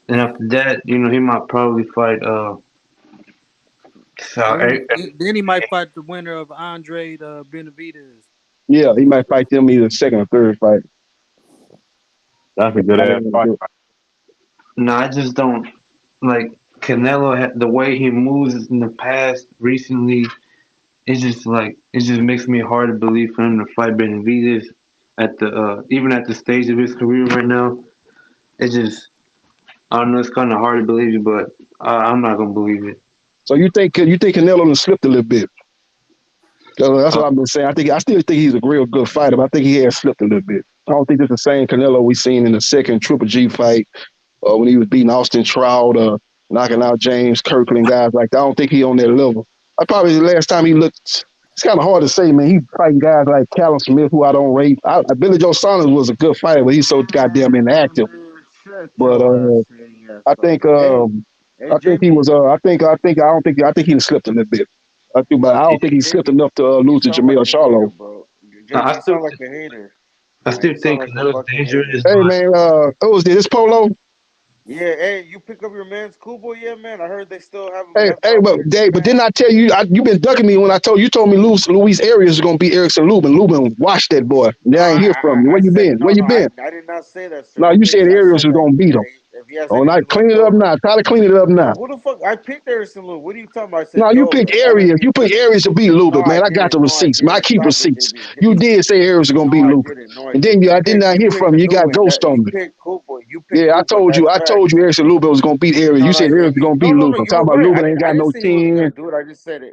S18: and after that, he might probably fight.
S13: Then he might fight the winner of Andre Benavidez.
S12: Yeah, he might fight them either second or third fight.
S17: That's a good
S12: I
S17: ass
S12: think
S17: fight.
S18: No, I just don't like Canelo. The way he moves in the past recently, it just makes me hard to believe for him to fight Benavidez at the even at the stage of his career right now. It just I don't know. It's kind of hard to believe, but I'm not gonna believe it.
S12: So you think Canelo done slipped a little bit? That's what I've been saying. I still think he's a real good fighter, but I think he has slipped a little bit. I don't think it's the same Canelo we seen in the second Triple G fight when he was beating Austin Trout, knocking out James Kirkland, guys like that. I don't think he on that level. Probably the last time he looked. It's kind of hard to say, man. He fighting guys like Callum Smith, who I don't rate. Billy Joe Saunders was a good fighter, but he's so goddamn inactive. But I think I think he was. I think he slipped a little bit. But I don't think he slipped enough to lose to JERMELL CHARLO.
S18: I still think Canelo's dangerous.
S12: Hey man, who was this Polo?
S20: Yeah, hey, you pick up your man's Kubo yet, man? I heard they still have him.
S12: But didn't I tell you? You've been ducking me when I told you. Told me Luis Arias is gonna beat Erickson Lubin. Lubin watched that boy. Now I ain't hear from you. Where you been? Where you been?
S20: I did not say that, sir.
S12: No, you said Arias was gonna beat him. Oh, not clean it up now. Try to clean it up now.
S20: Who the fuck? I picked Erickson Lubin. What are you talking about? I said,
S12: no, you picked Arias. You picked Arias to beat Lubin, man. I got the receipts. I keep receipts. You did say Arias was gonna beat Lubin, and then I did not hear from you. You got ghost on me. Yeah, I told you Erickson Lubin was gonna beat Arias. You said Arias was gonna beat Lubin. I'm talking about Lubin ain't got no 10.
S20: Dude, I just said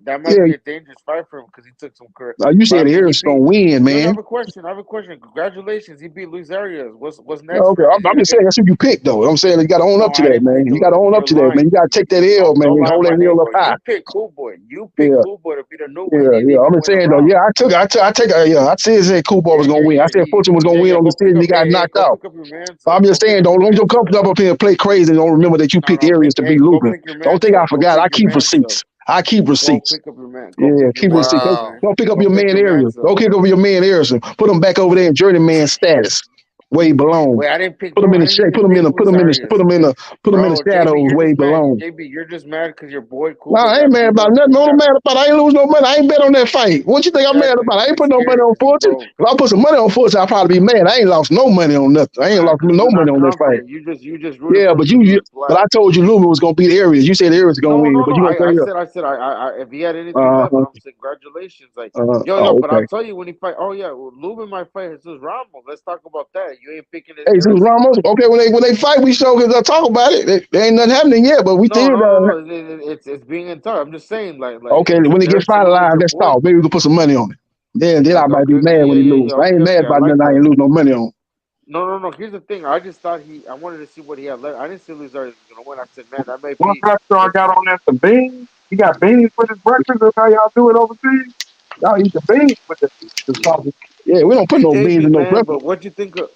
S20: that might be a dangerous fight for him because he took some correct.
S12: You said Arias gonna win, man.
S20: I have a question. Congratulations, he beat Luis Arias. What's next?
S12: Okay, I'm just saying that's who you picked, though. I'm saying you got to own up to that, man. You got to own up to that, man. You got to take that L, man. Hold that L up high.
S20: You picked Cool Boy. You picked Cool Boy to beat a new one.
S12: Yeah. I'm just saying though. Yeah, I said Cool Boy was gonna win. I said Fortune was gonna win on decision. He got knocked out. I'm just saying, don't your company up here and play crazy and don't remember that you picked Arias to beat Lubin. Don't think I forgot. I keep receipts. Yeah, keep receipts. Don't pick up your man Arias. Don't pick up your man Arias. Put him back over there in journeyman status. Where he belongs.
S20: Wait, I didn't pick.
S12: Put him in the shade. Put him in the shadows where he belongs.
S20: JB, you're just mad because your boy Cool.
S12: No, I ain't mad about nothing. No, I'm mad about. I ain't lose no money. I ain't bet on that fight. What you think I'm mad about? I ain't put no money on Fortune. If I put some money on Fortune, I'll probably be mad. I ain't lost no money on nothing. I ain't lost no money on that fight.
S20: You just.
S12: Yeah, but I told you Lubin was gonna beat Arias. You said Arias was gonna win, but you gonna say
S20: I said if he had anything left, I'm saying congratulations. Like but I'll tell you when he fight. Oh yeah, Lubin might fight Jesus Ramos. Let's talk about that. You ain't picking it.
S12: Jesus Ramos. Okay, when they fight, we sure can talk about it. There ain't nothing happening yet, but we still.
S20: It's being in touch. I'm just saying, like.
S12: Okay, when it gets finalized, let's talk. Maybe we can put some money on it. Then I might be mad when he lose. I ain't mad about nothing. I ain't lose no money on.
S20: No. Here's the thing. I just thought I wanted to see what he had left. I didn't see Luis Arias was gonna win. I said, man, that may
S17: One
S20: be.
S17: factor I got on that some beans. He got beans with his breakfast. That's how y'all do it overseas. Y'all eat the beans with the sausage.
S12: Yeah, we don't put no beans in no breakfast.
S20: But what'd you think of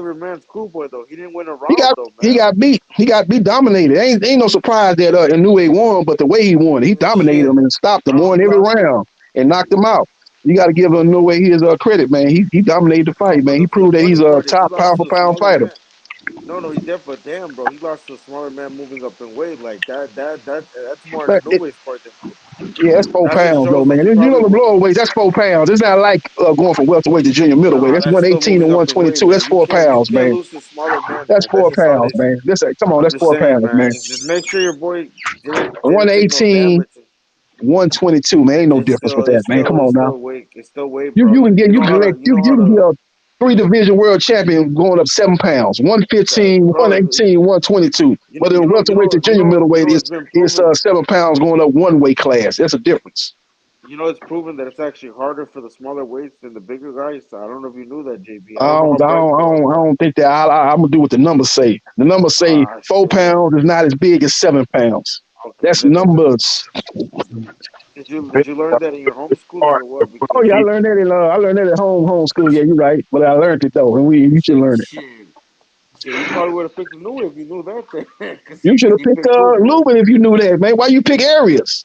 S20: your man's Cool Boy though? He didn't win a round though, man.
S12: He got beat. He got beat, dominated. Ain't no surprise that Inoue won, but the way he won, he dominated him and stopped him, won every round and knocked him out. You got to give Inoue his credit, man. He dominated the fight, man. He proved that he's a top pound for pound fighter.
S20: No, he did, but damn, bro, he lost to a smaller man moving up in weight. Like that's more Inoue's part than.
S12: Yeah, that's 4 pounds, though, man. You know the blow weight, that's 4 pounds. It's not like going from welterweight to junior middleweight. That's 118 and 122. That's 4 pounds, man. That's 4 pounds, man. Come on, that's 4 pounds, man.
S20: Just make sure your boy didn't
S12: 118, 122, man. Ain't no difference with that, man. Come on now.
S20: It's still weight, bro.
S12: You can get 3-division world champion going up 7 pounds. 115, 118, 122. But in welterweight to junior middleweight, it's 7 pounds going up one weight class. That's a difference.
S20: You know, it's proven that it's actually harder for the smaller weights than the bigger guys. I don't know if you knew that, JB.
S12: I don't think that. I'm gonna do what the numbers say. The numbers say 4 pounds is not as big as 7 pounds. That's numbers.
S20: Did you learn that in your homeschooling or what?
S12: Oh yeah, I learned that at homeschool. Yeah, you're right. But I learned it though, and you should learn it.
S20: Yeah, you probably would have picked Inoue if you knew that.
S12: You should have picked Lubin if you knew that, man. Why you pick Arias?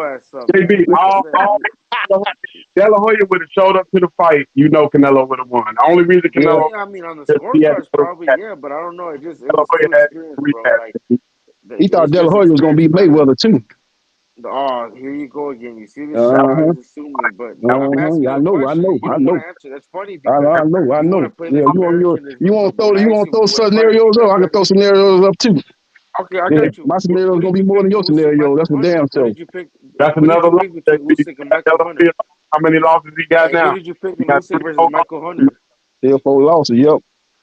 S20: Canelo ass up, man.
S17: JB,
S20: Like I said,
S17: De La Hoya would have showed up to the fight. You know, Canelo would have won. The only reason
S12: Yeah.
S17: Canelo
S20: I mean, on the
S17: is he had to
S20: scorecards,
S17: go to
S20: probably,
S17: rematch.
S20: yeah, but I don't know. It
S17: De La
S20: was
S17: Hoya
S20: too
S17: had to
S20: experienced, bro. Like,
S17: rematch.
S12: He thought
S20: it's
S12: De La
S20: just
S12: Hoya was gonna
S20: experience.
S12: beat
S20: None of
S12: Mayweather too.
S20: Oh, here you go again. You see this shit? I
S12: Uh-huh.
S20: was assuming, but I'm
S12: Uh-huh.
S20: asking
S12: Yeah,
S20: you
S12: I
S20: a
S12: know, I
S20: question
S12: know,
S20: and you
S12: I
S20: don't want
S12: know.
S20: to answer. That's funny
S12: I
S20: because
S12: know, I
S20: you want
S12: know.
S20: to play
S12: Yeah,
S20: this Americanism.
S12: you want to
S20: But when I ask you
S12: throw
S20: who would fight
S12: scenarios up,
S20: that
S12: I can throw
S20: Brazilian,
S12: scenarios up too.
S20: okay, I
S12: Yeah,
S20: got you.
S12: my scenario is
S20: Who
S12: gonna
S20: did
S12: be
S20: you
S12: more
S20: pick
S12: than
S20: in
S12: your
S20: Usyk,
S12: scenario.
S20: Michael
S12: That's for
S20: Hunter?
S12: damn
S20: Who
S12: sure.
S20: did you pick?
S17: That's
S20: Who did
S17: another
S20: you
S17: loss,
S20: pick between
S17: JB.
S20: Usyk and
S17: That De
S20: Michael
S17: La
S20: Hunter?
S17: Hoya, how many losses he got
S20: Hey, who
S17: now?
S20: did you pick
S17: He
S20: in
S17: got
S20: Usyk
S17: 3 more
S20: versus Michael
S17: losses.
S20: Hunter?
S12: Still 4 losses. Yep.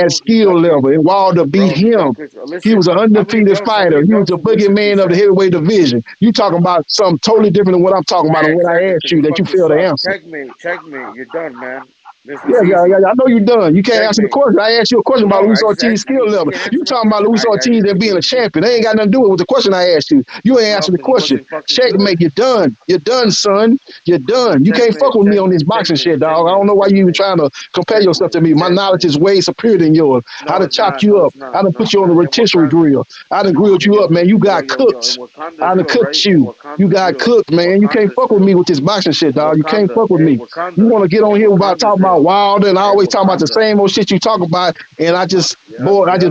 S12: had skill level, and Wilder beat him. He was an undefeated fighter. He was the boogeyman of the heavyweight division. You talking about something totally different than what I'm talking about and what I asked you that you failed to answer.
S20: Checkmate. You're done, man. Listen,
S12: Yeah,
S20: it's
S12: yeah,
S20: easy.
S12: yeah. I know you're done. You can't answer the
S20: Checkmate.
S12: question. I asked you a question about
S20: No,
S12: Luis Ortiz skill
S20: you
S12: level.
S20: can
S12: You
S20: answer my
S12: talking about
S20: question.
S12: Luis Ortiz and being a champion. They ain't got nothing to do with the question I asked you. You ain't
S20: No,
S12: answer the
S20: because he
S12: question.
S20: wasn't fucking good.
S12: Checkmate, you're done. You're done, son. You're done. You can't fuck
S20: Checkmate,
S12: with me on this
S20: checkmate,
S12: boxing
S20: checkmate,
S12: shit, dog. I don't
S20: checkmate,
S12: know why you even
S20: checkmate,
S12: trying to compare yourself to
S20: checkmate,
S12: me. My knowledge
S20: checkmate.
S12: is way superior than yours. I
S20: No,
S12: done
S20: it's
S12: chopped
S20: not.
S12: you
S20: No,
S12: up.
S20: it's not.
S12: I done
S20: No,
S12: put
S20: it's
S12: you on the
S20: not.
S12: rotisserie grill. I done grilled you up, man. You got
S20: In
S12: cooked. I
S20: Wakanda's
S12: done
S20: real,
S12: cooked
S20: right? In
S12: you. You
S20: Wakanda's
S12: got
S20: real.
S12: cooked, man. You can't
S20: Wakanda's
S12: fuck with
S20: real.
S12: me with this boxing shit, dog. You can't
S20: Wakanda.
S12: fuck with
S20: Hey,
S12: me. You
S20: Wakanda.
S12: want to get on
S20: Hey,
S12: here about
S20: Wakanda's
S12: talking about
S20: real.
S12: Wilder and
S20: Hey,
S12: always talking about the
S20: Wakanda.
S12: same old shit you talk about, and I just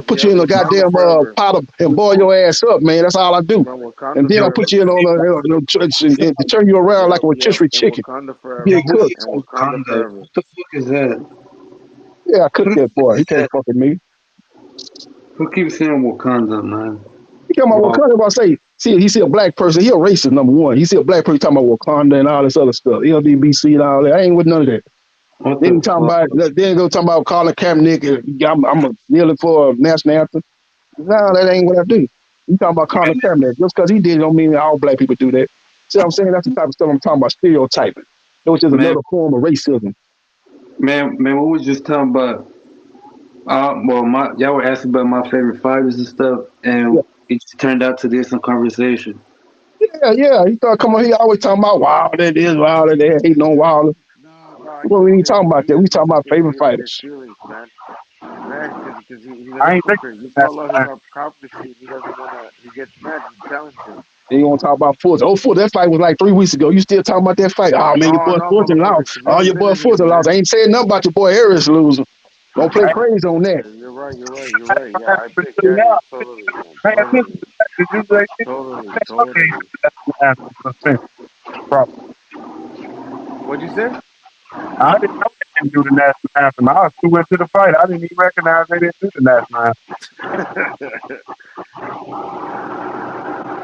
S12: put you in a
S20: Wakanda
S12: goddamn
S20: forever.
S12: pot and boil your ass up, man. That's all I do.
S20: Man,
S12: And
S20: Wakanda
S12: then I put
S20: forever.
S12: you in on and to turn you around like a rotisserie
S20: And
S12: chicken.
S20: Wakanda
S12: Get
S20: forever.
S18: Who
S12: cooked.
S18: is
S20: And Wakanda
S18: Wakanda?
S20: forever.
S18: What the fuck is that?
S12: Yeah, I
S18: Who
S12: cooked
S18: the
S12: that
S18: fuck
S12: boy. He
S18: is
S12: can't
S18: that?
S12: fuck with me.
S18: Who keeps saying Wakanda, man?
S12: He talking about
S18: Wow.
S12: Wakanda. If I say, he see a black person, he a racist, number one. He see a black person talking about Wakanda and all this other stuff. LDBC and all that. I ain't with none of that.
S18: What
S12: Then
S18: the
S12: he talking
S18: fuck?
S12: about, then go talking about Colin Kaepernick. I'm kneeling for a national anthem. No, that ain't what I do. You talking about Colin Kaepernick. Just because he did it don't mean all black people do that. See what I'm saying? That's the type of stuff I'm talking about, stereotyping, which is
S18: Man,
S12: another form of racism.
S18: man, we was just talking about. Well, y'all were asking about my favorite fighters and stuff, and
S12: Yeah,
S18: it just turned out to this some conversation.
S12: yeah. He thought, come on, he always talking about Wilder this, Wilder that, hating on Wilder.
S20: No,
S12: Well, we ain't talking about that. We talking about favorite
S20: hurt his
S12: fighters.
S20: feelings, man. Man, because he's a
S17: I ain't
S20: hypocrite. You
S17: thinking
S20: call out his accomplishments. He doesn't want to. He gets mad. You challenge him.
S12: Then you want to talk about Fulton. Oh, Fulton, that fight was like 3 weeks ago. You still talking about that fight? Oh, man, your
S20: No,
S12: boy
S20: no,
S12: Fulton lost.
S20: motherfucker. To be
S12: Oh,
S20: honest,
S12: your
S20: I
S12: boy
S20: didn't either,
S12: Fulton lost. I
S20: man.
S12: ain't saying nothing about your boy Harris losing. Don't play crazy on that.
S20: You're right. You're right. You're right. Yeah, I picked Harris. Totally, man. Totally. Totally. Totally. What'd you say?
S17: I didn't know they didn't do the national anthem. I was too into the fight. I didn't even recognize they didn't do the national anthem.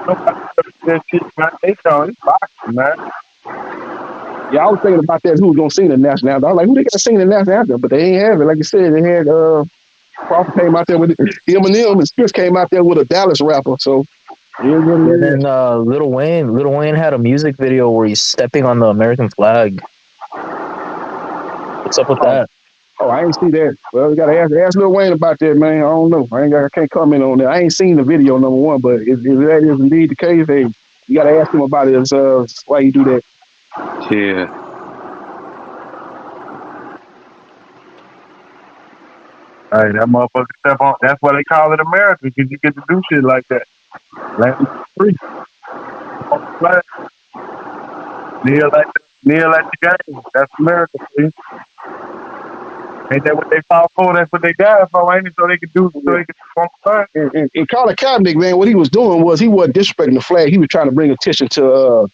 S17: Nobody does that shit, man. They don't. It's boxing, man.
S12: Yeah, I was thinking about that. Who was gonna sing the national anthem? I was like, who they got to sing the national anthem? But they ain't have it. Like you said, they had Crawford came out there with it. Eminem and Spears came out there with a Dallas rapper. So it is what it
S14: Yeah,
S12: is.
S14: then Lil Wayne had a music video where he's stepping on the American flag. What's up with
S12: Oh,
S14: that?
S12: I ain't see that. Well, we gotta ask Lil Wayne about that, man. I don't know. I can't comment on that. I ain't seen the video, number one. But if that is indeed the case, hey, you gotta ask him about it. Why you do that?
S18: Yeah.
S17: Hey, that motherfucker step on. That's why they call it America, because you get to do shit like that. Land free. Kneel at the game. That's America, see? Ain't that what they fought for? That's what they died for, ain't it? So they could do, so
S12: Yeah.
S17: they could perform fun.
S12: And Colin Kaepernick, man, what he was doing was he wasn't disrespecting the flag. He was trying to bring attention to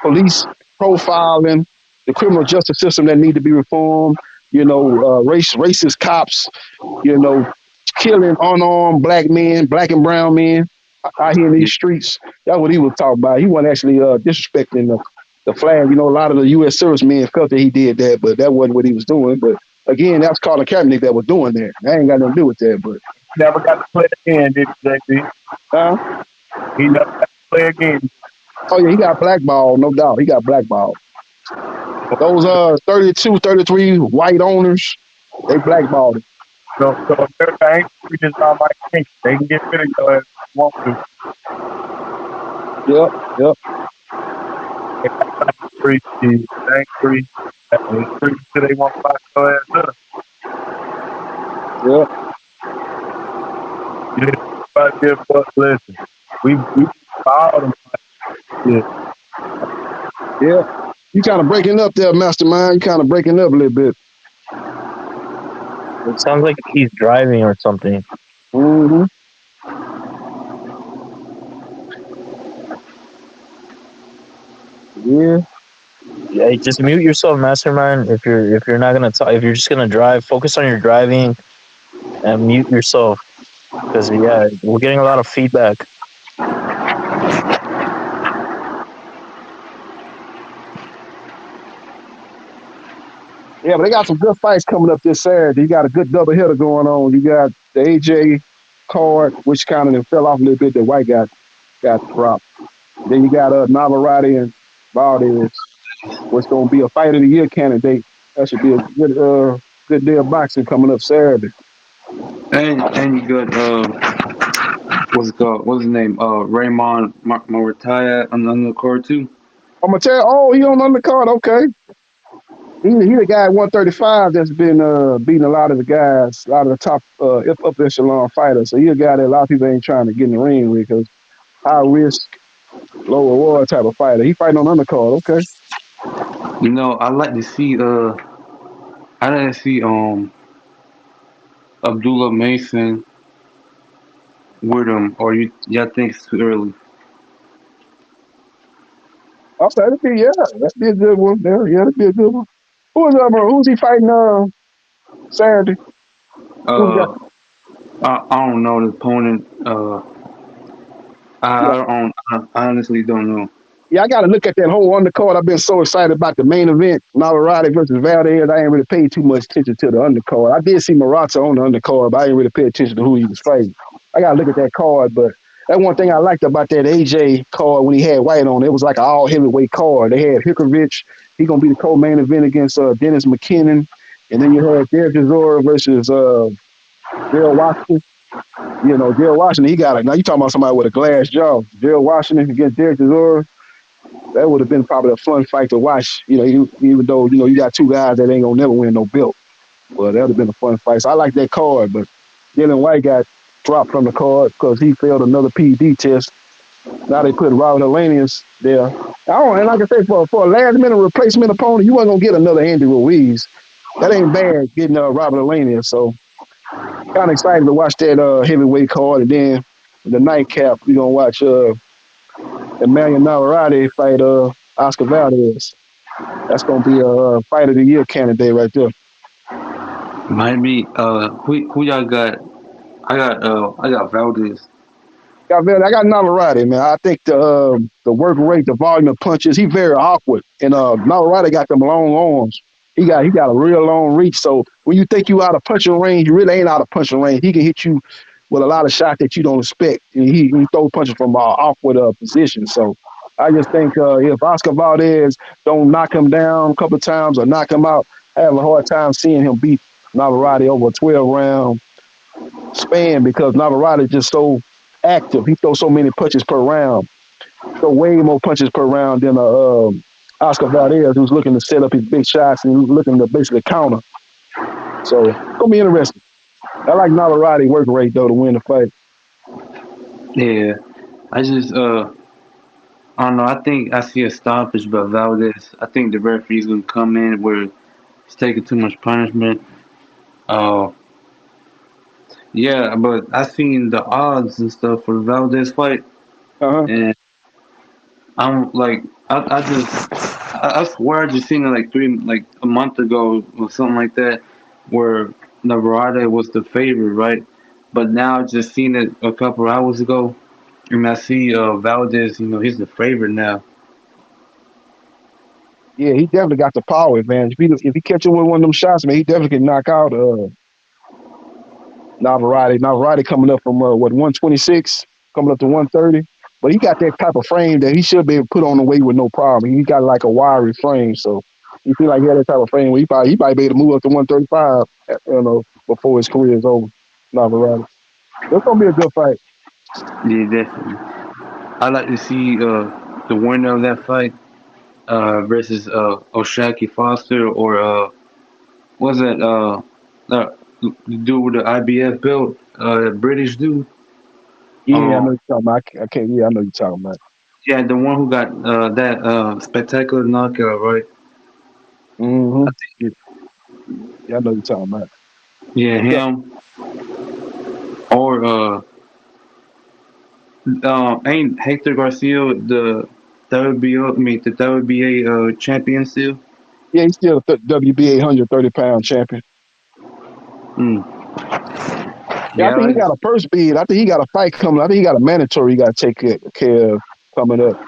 S12: police profiling, the criminal justice system that need to be reformed. Racist cops. Killing unarmed black men, black and brown men out here in these streets. That's what he was talking about. He wasn't actually disrespecting the flag. A lot of the U.S. servicemen felt that he did that, but that wasn't what he was doing. But again, that's Colin Kaepernick that was doing that. That ain't got nothing to do with that. But
S17: Never got to play again, did he, JP?
S12: huh?
S17: He never got to play again.
S12: Oh yeah, he got blackballed, no doubt. He got blackballed. Those 32, 33 white owners, they blackballed him.
S17: So America ain't free just by my case. They can get rid of your ass if they want to.
S12: Yep.
S17: They got free. They ain't free. They free till they want to lock your ass up.
S12: Yep.
S17: Yeah, but give up. Listen, we followed them. Yeah.
S12: Yeah. You kind of breaking up there, Mastermind. You kind of breaking up a little bit.
S14: It sounds like he's driving or something.
S12: Mm-hmm. Yeah.
S14: Yeah, just mute yourself, Mastermind. If you're not gonna talk, if you're just gonna drive, focus on your driving and mute yourself. Because yeah, we're getting a lot of feedback.
S12: Yeah, but they got some good fights coming up this Saturday. You got a good double hitter going on. You got the AJ card, which kind of fell off a little bit. The white got dropped. Then you got Navarrete and Valdez, what's going to be a fight of the year candidate.
S19: That should be a good day of boxing coming up Saturday.
S18: And you got what's it called? What's his name? Raymond Morataya on the card too.
S19: I'm gonna tell you, oh, he on the undercard, okay. He the guy at 135 that's been beating a lot of the guys, a lot of the top up echelon fighters. So he a guy that a lot of people ain't trying to get in the ring with because high risk, low reward type of fighter. He fighting on undercard, okay.
S18: You know, I like to see I like to see Abdullah Mason with him, or y'all think it's too early?
S19: I'll say that'd be a good one. Yeah, that'd be a good one. Who's he fighting Saturday? Who's got?
S18: I don't know the opponent.
S19: Yeah,
S18: I honestly don't know.
S19: yeah, I got to look at that whole undercard. I've been so excited about the main event, Navarrete versus Valdez. I ain't really paid too much attention to the undercard. I did see Murata on the undercard, but I didn't really pay attention to who he was fighting. I got to look at that card, but that one thing I liked about that AJ card when he had White on it was like an all heavyweight card. They had Hickovic. He gonna be the co-main event against Dennis McKinnon, and then you had Derek Chisora versus Gerald Washington. You know, Gerald Washington, he got it. Now you talking about somebody with a glass jaw. Gerald Washington against Derek Chisora. That would have been probably a fun fight to watch. You know, even though you got two guys that ain't gonna never win no belt. Well, that would have been a fun fight. So I like that card, but Dylan White got dropped from the card because he failed another PD test. Now they put Robert Hellenius there. And like I say, for a last minute replacement opponent, you wasn't gonna get another Andy Ruiz. That ain't bad getting Robert Hellenius. So kind of excited to watch that heavyweight card, and then the nightcap we gonna watch Emmanuel Navarrete fight Oscar Valdez. That's gonna be a fight of the year candidate right there.
S18: Might be who y'all got? I got Valdez.
S19: I got Navarrete, man. I think the work rate, the volume of punches, he very awkward. And Navarrete got them long arms. He got a real long reach. So when you think you out of punching range, you really ain't out of punching range. He can hit you with a lot of shots that you don't expect. And he throws punches from awkward positions. So I just think if Oscar Valdez don't knock him down a couple of times or knock him out, I have a hard time seeing him beat Navarrete over a 12-round span because Navarrete is just so active. He throws so many punches per round. Throw way more punches per round than Oscar Valdez, who's looking to set up his big shots and who's looking to basically counter. So it's gonna be interesting. I like Navarrete work rate though to win the fight.
S18: Yeah, I just I don't know. I think I see a stoppage by Valdez. I think the referee's gonna come in where he's taking too much punishment. Uh, yeah, but I seen the odds and stuff for the Valdez fight, and I'm like, I swear I just seen it like a month ago or something like that, where Navarrete was the favorite, right? But now I just seen it a couple hours ago, and I see Valdez. You know, he's the favorite now.
S19: Yeah, he definitely got the power advantage. If he catch him with one of them shots, man, he definitely can knock out Navarrete. Navarrete coming up from 126, coming up to 130. But he got that type of frame that he should be able to put on the weight with no problem. He got like a wiry frame, so he feel like he had that type of frame where he might be able to move up to 135, before his career is over. Navarrete. It's gonna be a good fight.
S18: Yeah, definitely. I like to see the winner of that fight versus Oshaki Foster or what's that the dude with the IBF belt, British dude.
S19: Yeah, I know you're talking about. I can't. Yeah, I know you're talking about.
S18: Yeah, the one who got that spectacular knockout, right?
S19: Mm-hmm. Yeah, I know you're talking about.
S18: Yeah, him. Or ain't Hector Garcia the WBA champion still?
S19: Yeah, he's still a WBA 130-pound champion. Yeah, I think he got a purse bid. I think he got a fight coming. I think he got a mandatory he got to take care of coming up.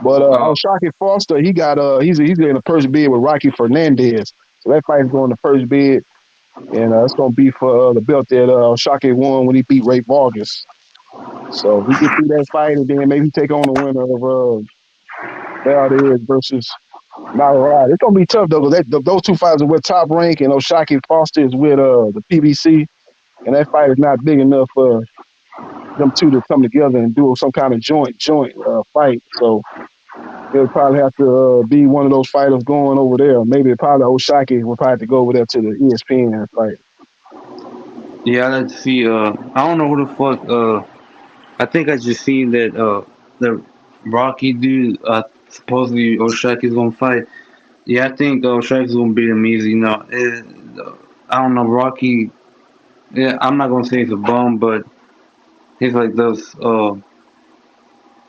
S19: But Oshaki Foster, he's in a purse bid with Rocky Fernandez. So that fight's going to first bid, and it's going to be for the belt that Oshaki won when he beat Ray Vargas. So he get through that fight, and then maybe take on the winner of Valdez versus All right. It's gonna be tough though, because those two fighters are with Top Rank, and O'Shaquie Foster is with the PBC, and that fight is not big enough for them two to come together and do some kind of joint fight. So it'll probably have to be one of those fighters going over there. Maybe probably O'Shaquie will probably have to go over there to the ESPN fight.
S18: Yeah, let's see. I don't know who the fuck. I think I just seen that the Rocky dude. Supposedly O'Shaquie's gonna fight. Yeah, I think O'Shaquie's gonna beat him easy. I don't know Rocky. Yeah, I'm not gonna say he's a bum, but he's like those low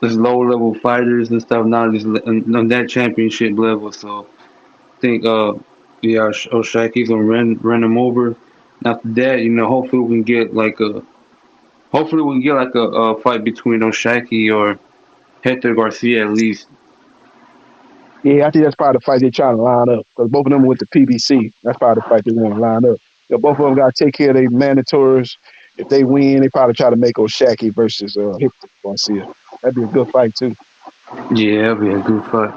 S18: level fighters and stuff. Not just on that championship level. So I think yeah, O'Shaquie's gonna run him over. And after that, hopefully we can get a fight between O'Shaquie or Hector Garcia at least.
S19: Yeah, I think that's probably the fight they're trying to line up, because both of them went to PBC. That's probably the fight they want to line up. Both of them got to take care of their mandatories. If they win, they probably try to make O'Shaquie versus Hector Garcia. That'd be a good fight too.
S18: Yeah, that'd be a good fight.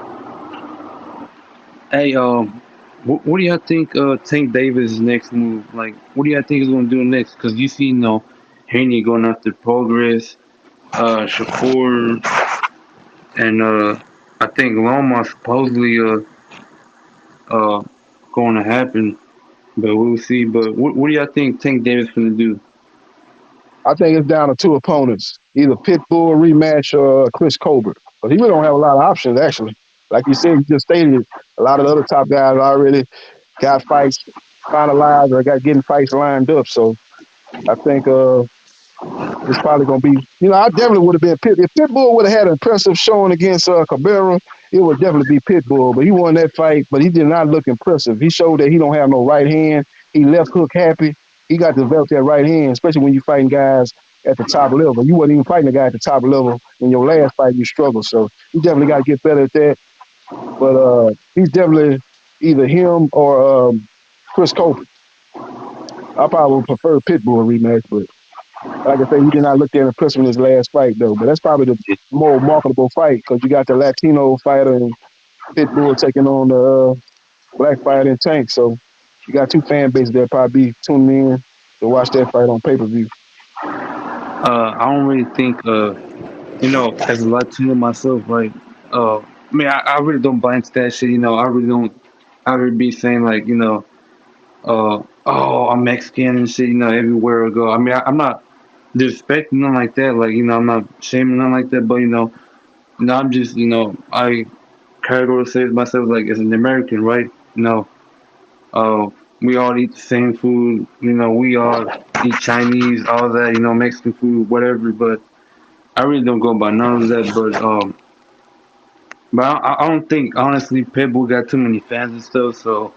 S18: Hey, what do y'all think Tank Davis' next move? Like, what do y'all think he's gonna do next? Because you see, Haney going after Progress, Shakur, and I think Loma supposedly going to happen, but we'll see. But what do y'all think Tank Davis gonna do?
S19: I think it's down to two opponents, either Pitbull rematch or Chris Colbert. But he really don't have a lot of options, actually. Like you said, you just stated, a lot of the other top guys already got fights finalized or got getting fights lined up. So I think it's probably going to be, I definitely would have been if Pitbull would have had an impressive showing against Cabrera, it would definitely be Pitbull. But he won that fight, but he did not look impressive. He showed that he don't have no right hand. He left hook happy. He got to develop that right hand, especially when you're fighting guys at the top level. You wasn't even fighting a guy at the top level in your last fight. You struggled. So you definitely got to get better at that. But he's definitely either him or Chris Colbert. I probably would prefer Pitbull rematch, but like I say, he did not look that impressive in his last fight, though. But that's probably the more marketable fight, because you got the Latino fighter and Pitbull taking on the black fighter and Tank. So you got two fan bases that probably be tuning in to watch that fight on pay-per-view.
S18: I don't really think, as a Latino myself, like, I really don't buy into that shit. I really don't. I would be saying like, oh, I'm Mexican and shit. Everywhere I go. I'm not disrespecting nothing like that. Like, I'm not shaming nothing like that. But I'm just, I categorically say to myself like, as an American, right? We all eat the same food. We all eat Chinese, all that. Mexican food, whatever. But I really don't go by none of that. But I don't think honestly Pitbull got too many fans and stuff. So,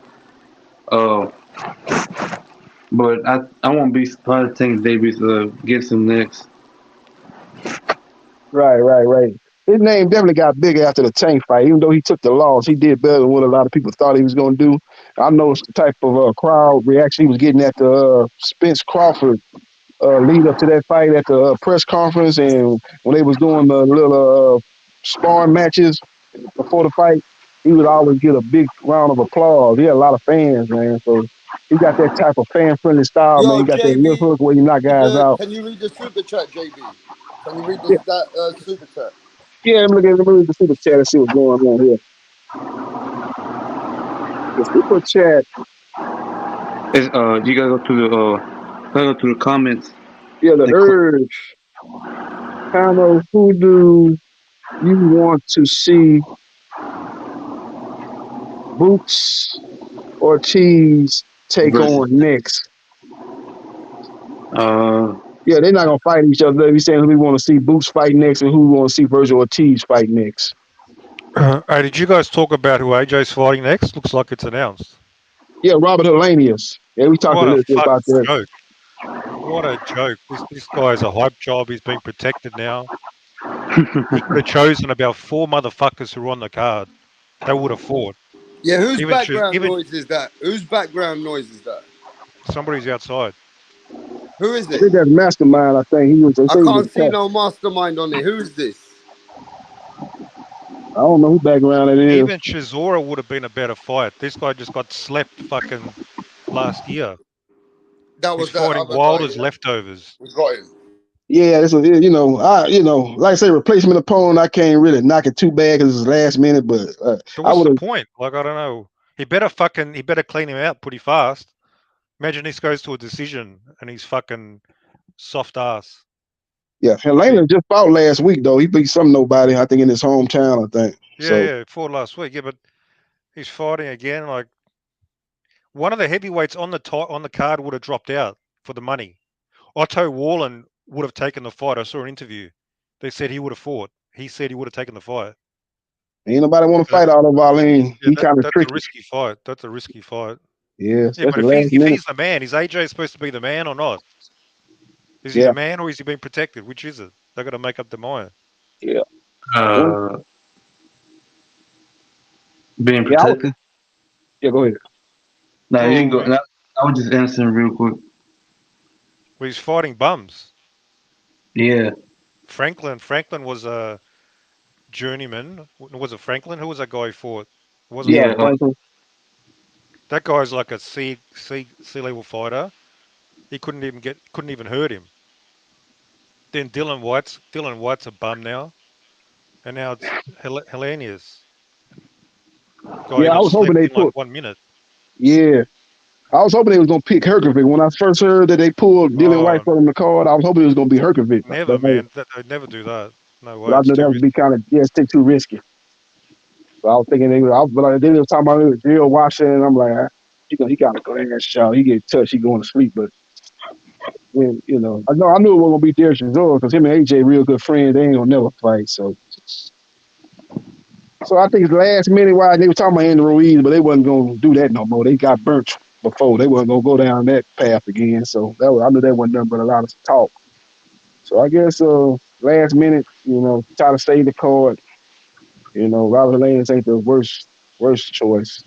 S18: but I won't be surprised if Tank Davis gets him next.
S19: Right. His name definitely got bigger after the Tank fight. Even though he took the loss, he did better than what a lot of people thought he was going to do. I noticed the type of crowd reaction he was getting at the Spence Crawford lead up to that fight at the press conference, and when they was doing the little sparring matches before the fight, he would always get a big round of applause. He had a lot of fans, man. So he got that type of fan-friendly style, man.
S3: Yo,
S19: He got that left
S3: JB,
S19: hook where you knock guys out.
S3: can you read the super chat, JB? Can you read
S19: Yeah,
S3: that super chat?
S19: let me look at the super chat and see what's going on here. The super chat.
S18: You gotta go to the comments.
S19: Yeah, the urge. Kind of who do you want to see Boots or Cheese take on next? Yeah, they're not gonna fight each other. They're saying who we want to see Boots fight next and who we want to see Virgil Ortiz fight next.
S2: Hey, did you guys talk about who AJ's fighting next? Looks like it's announced.
S19: Yeah, Robert Helenius. Yeah, we talked a little bit about that.
S2: Joke. What a joke. This guy's a hype job. He's being protected now. He could have chosen about 4 motherfuckers who were on the card. They would have fought.
S3: Yeah, whose background noise is that? Whose background noise is that?
S2: Somebody's outside.
S3: Who is
S19: I
S3: it?
S19: think that's Mastermind. I think he was.
S3: I can't see no mastermind on it. Who is this?
S19: I don't know who background it is.
S2: Even Chisora would have been a better fight. This guy just got slept fucking last year.
S3: That
S2: He's
S3: was that
S2: fighting
S3: other guy,
S2: Wilder's
S3: yeah.
S2: leftovers.
S3: We got him.
S19: Yeah, it's like I say, replacement opponent. I can't really knock it too bad because it's last minute, but
S2: So
S19: I
S2: what's
S19: would
S2: the
S19: have.
S2: point? Like, I don't know. He better clean him out pretty fast. Imagine this goes to a decision and he's fucking soft ass.
S19: Yeah, Helena just fought last week though. He beat some nobody, I think, in his hometown. I think so.
S2: Yeah, fought last week. Yeah, but he's fighting again. Like, one of the heavyweights on the card would have dropped out for the money. Otto Warland would have taken the fight. I saw an interview. They said he would have fought. He said he would have taken the fight.
S19: Ain't nobody want to fight Otto Wallin.
S2: Yeah,
S19: He kind of
S2: that's a
S19: tricky.
S2: risky fight. That's a risky fight.
S19: Yeah,
S2: Yeah, but
S19: especially last
S2: if
S19: minute.
S2: he's the man, is AJ supposed to be the man or not? Is he
S19: Yeah,
S2: the man or is he being protected? Which is it? They're gonna make up their mind.
S19: yeah.
S18: Being
S19: Yeah,
S18: protected.
S19: yeah. Go ahead.
S18: Nah, you can
S2: Well,
S18: go. I was just answering real quick.
S2: he's fighting bums.
S18: Yeah.
S2: Franklin was a journeyman. Was it Franklin? Who was that guy he fought? It wasn't
S19: Yeah,
S2: Franklin.
S19: Franklin.
S2: That guy's like a C level fighter. He couldn't even hurt him. Then Dylan White's a bum now, and now it's Hellenius. Guy
S19: Yeah, I
S2: got
S19: was hoping
S2: slept
S19: they
S2: in like
S19: put.
S2: 1 minute.
S19: Yeah, I was hoping they was gonna pick Herkovic. When I first heard that they pulled Dylan White
S2: Oh,
S19: from the card, I was hoping it was gonna be Herkovic.
S2: never, man. They'd never do that. No way.
S19: But I
S2: It's
S19: knew
S2: too
S19: that would be
S2: risky.
S19: kind of stick too risky. So I was thinking but like, they were talking about it with Jill Washington. I'm like, he got a glass shot. He get touched, he going to sleep. But when I knew it was gonna be Derek Chisora because him and AJ real good friends. They ain't gonna never fight. So I think it's last minute why they were talking about Andy Ruiz, but they wasn't gonna do that no more. They got burnt before. They wasn't gonna go down that path again. So I knew that wasn't nothing but a lot of talk. So I guess last minute, try to save the card. Robert Lance ain't the worst choice.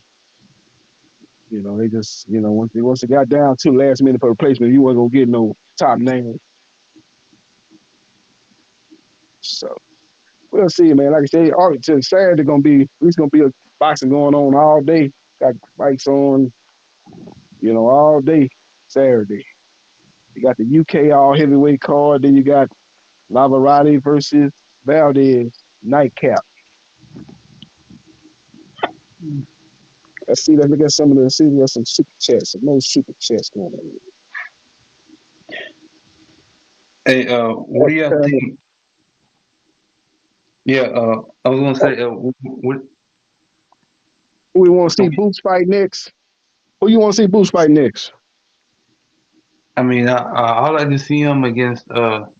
S19: They just once it got down to last minute for replacement, you wasn't gonna get no top name. So we'll see, man. Like I say, till Saturday at least gonna be a boxing going on all day. Got fights on, all day Saturday. You got the UK all heavyweight card, then you got Lavarati versus Valdez nightcap. Let's look at some of the, see, there's some super chats, no super chats going on.
S18: Hey, what do y'all think? Yeah, I was gonna say, what?
S19: Who we want to see Boots fight next? Who you want to see Boots fight next?
S18: I mean, I like to see him against either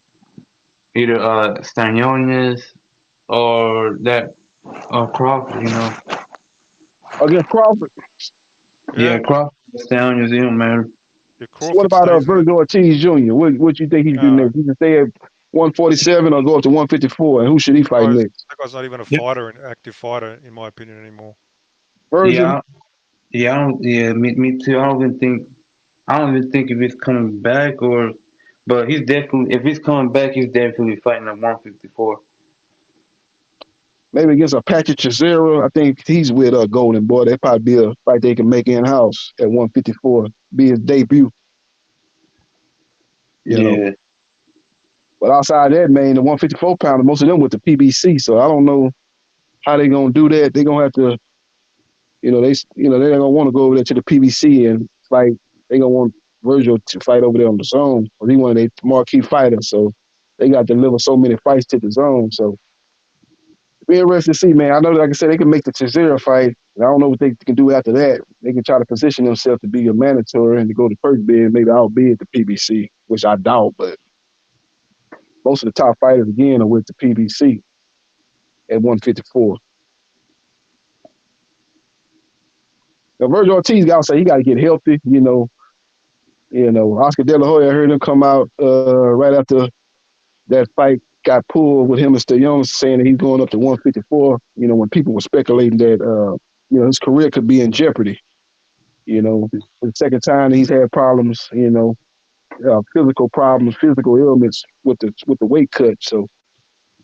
S18: Stanionis or that Crawford.
S19: Against Crawford?
S18: Yeah, Crawford, Stanionis, it don't matter.
S19: What about Virgil Ortiz Jr.? What you think he should do next? He should stay at 147 or go up to 154, and who should he fight next?
S2: That guy's not even a fighter, an active fighter, in my opinion, anymore.
S19: Virgil?
S18: Yeah, me too. I don't even think if he's coming back but if he's coming back, he's definitely fighting at 154.
S19: Maybe against a Patrick Chisora. I think he's with Golden Boy. That probably be a fight they can make in house at 154. Be his debut. You know. But outside that, man, the 154 pounder, most of them with the PBC. So I don't know how they gonna do that. They gonna have to, they're gonna want to go over there to the PBC and fight. They gonna want Virgil to fight over there on the zone. Or he one of their marquee fighters. So they got to deliver so many fights to the zone. So be interested to see, man. I know, like I said, they can make the Chisora fight. And I don't know what they can do after that. They can try to position themselves to be a mandatory and to go to first bid, maybe outbid the PBC, which I doubt. But most of the top fighters, again, are with the PBC at 154. Now, Virgil Ortiz, got to say, he got to get healthy. Oscar De La Hoya, I heard him come out right after that fight got pulled with him and Stallone, saying that he's going up to 154. When people were speculating that, his career could be in jeopardy. The second time he's had problems, physical problems, physical ailments with the weight cut. So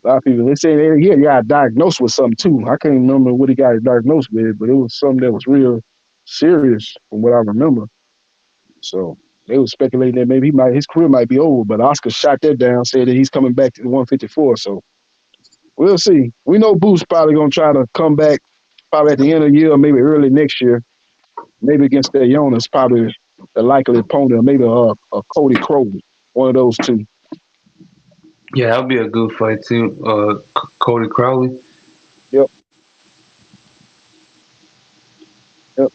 S19: A lot of people they say he got diagnosed with something too. I can't remember what he got diagnosed with, but it was something that was real serious from what I remember. So they were speculating that maybe his career might be over, but Oscar shot that down, said that he's coming back to the 154. So we'll see. We know Booth's probably gonna try to come back probably at the end of the year, or maybe early next year, maybe against the Jonas, probably the likely opponent, or maybe a Cody Crowley, one of those two.
S18: Yeah, that'll be a good fight too. Cody Crowley.
S19: Yep. Yep.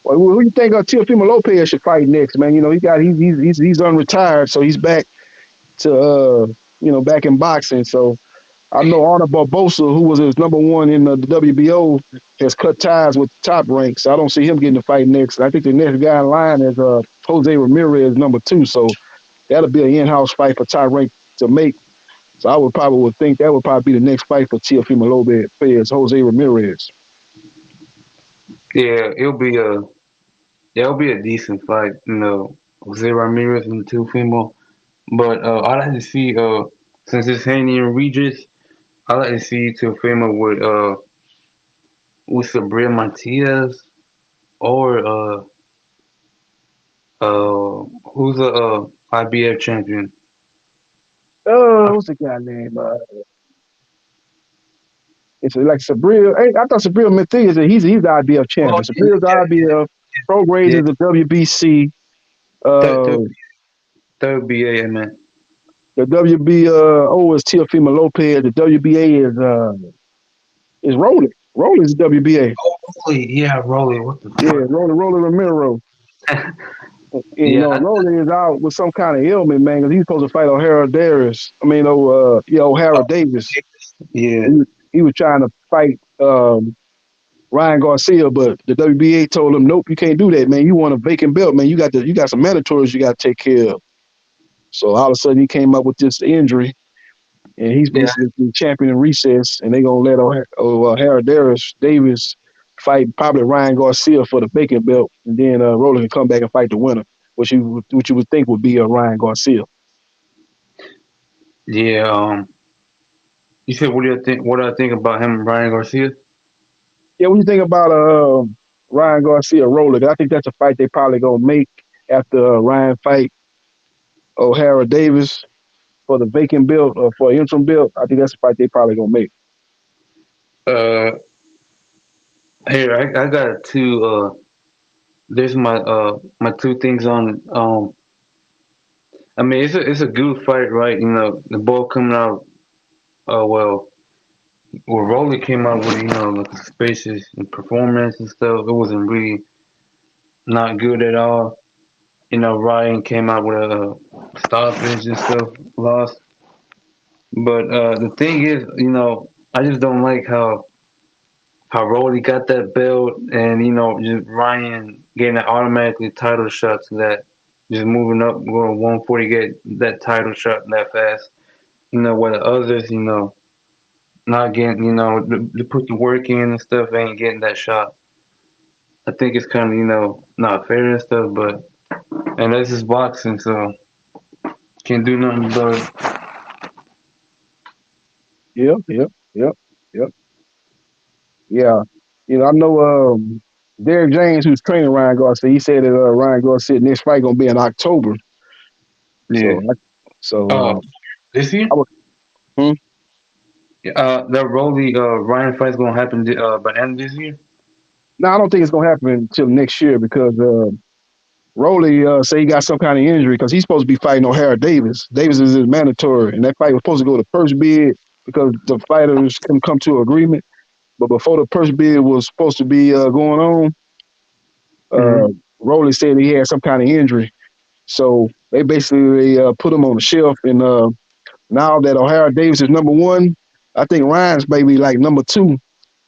S19: Well, who you think Teofimo Lopez should fight next, man? You know, he's unretired, so he's back to back in boxing. So I know Arnold Barbosa, who was his number one in the WBO, has cut ties with the top ranks. So I don't see him getting the fight next. I think the next guy in line is Jose Ramirez, number 2. So that'll be an in-house fight for top rank to make. So I would think that would probably be the next fight for Teofimo Lopez, Jose Ramirez.
S18: Yeah, it'll be a decent fight, Jose Ramirez and Teofimo. But I like to see since it's Haney and Regis, I like to see Teofimo with Sabrina Matias or who's the IBF champion?
S19: What's the guy name? It's like Sabril. Hey, I thought Sabril Matthias, he's the IBF champion. Sabril's the IBF. Progrades is the WBC.
S18: WBA, man.
S19: The WBO is Teofimo Lopez. The WBA is Rolly. Rolly's the WBA.
S18: Oh, Rolly. Yeah, Rolly. What the fuck?
S19: Yeah, Rolly Ramiro. And Rolly is out with some kind of ailment, man, because he's supposed to fight O'Hara Davis. O'Hara Davis.
S18: Yeah.
S19: He was trying to fight Ryan Garcia, but the WBA told him, nope, you can't do that, man. You want a vacant belt, man. You got some mandatories you got to take care of. So all of a sudden he came up with this injury, and he's basically the champion in recess, and they're going to let O'Hara Davis fight probably Ryan Garcia for the vacant belt, and then Rolling can come back and fight the winner, which you would think would be Ryan Garcia.
S18: Yeah. You said what do you think? What do I think about him, Ryan Garcia?
S19: Yeah, what do you think about Ryan Garcia Rolling? I think that's a fight they probably gonna make after Ryan fight O'Hara Davis for the vacant belt or for interim belt. I think that's a fight they probably gonna make.
S18: Here I got two. There's my two things on. I mean it's a good fight, right? The ball coming out. Rolly came out with like the spaces and performance and stuff. It wasn't really not good at all. Ryan came out with a stoppage and stuff, lost. But the thing is, I just don't like how Rolly got that belt and just Ryan getting an automatically title shot to that, just moving up, going 140, get that title shot that fast. Where the others, not getting, to put the work in and stuff, ain't getting that shot. I think it's kind of, not fair and stuff, and this is boxing, so can't do nothing about it.
S19: Yep. Yeah. I know Derek James, who's training Ryan Garcia, he said that Ryan Garcia next fight gonna be in October.
S18: Yeah. This year? That Rolly Ryan fight's gonna happen by the end of this year?
S19: No, I don't think it's gonna happen until next year because Rolly say he got some kind of injury because he's supposed to be fighting O'Hara Davis. Davis is his mandatory, and that fight was supposed to go to purse bid because the fighters couldn't come to an agreement. But before the purse bid was supposed to be going on, Rolly said he had some kind of injury. So they basically put him on the shelf. And now that O'Hara Davis is number 1, I think Ryan's maybe like number 2.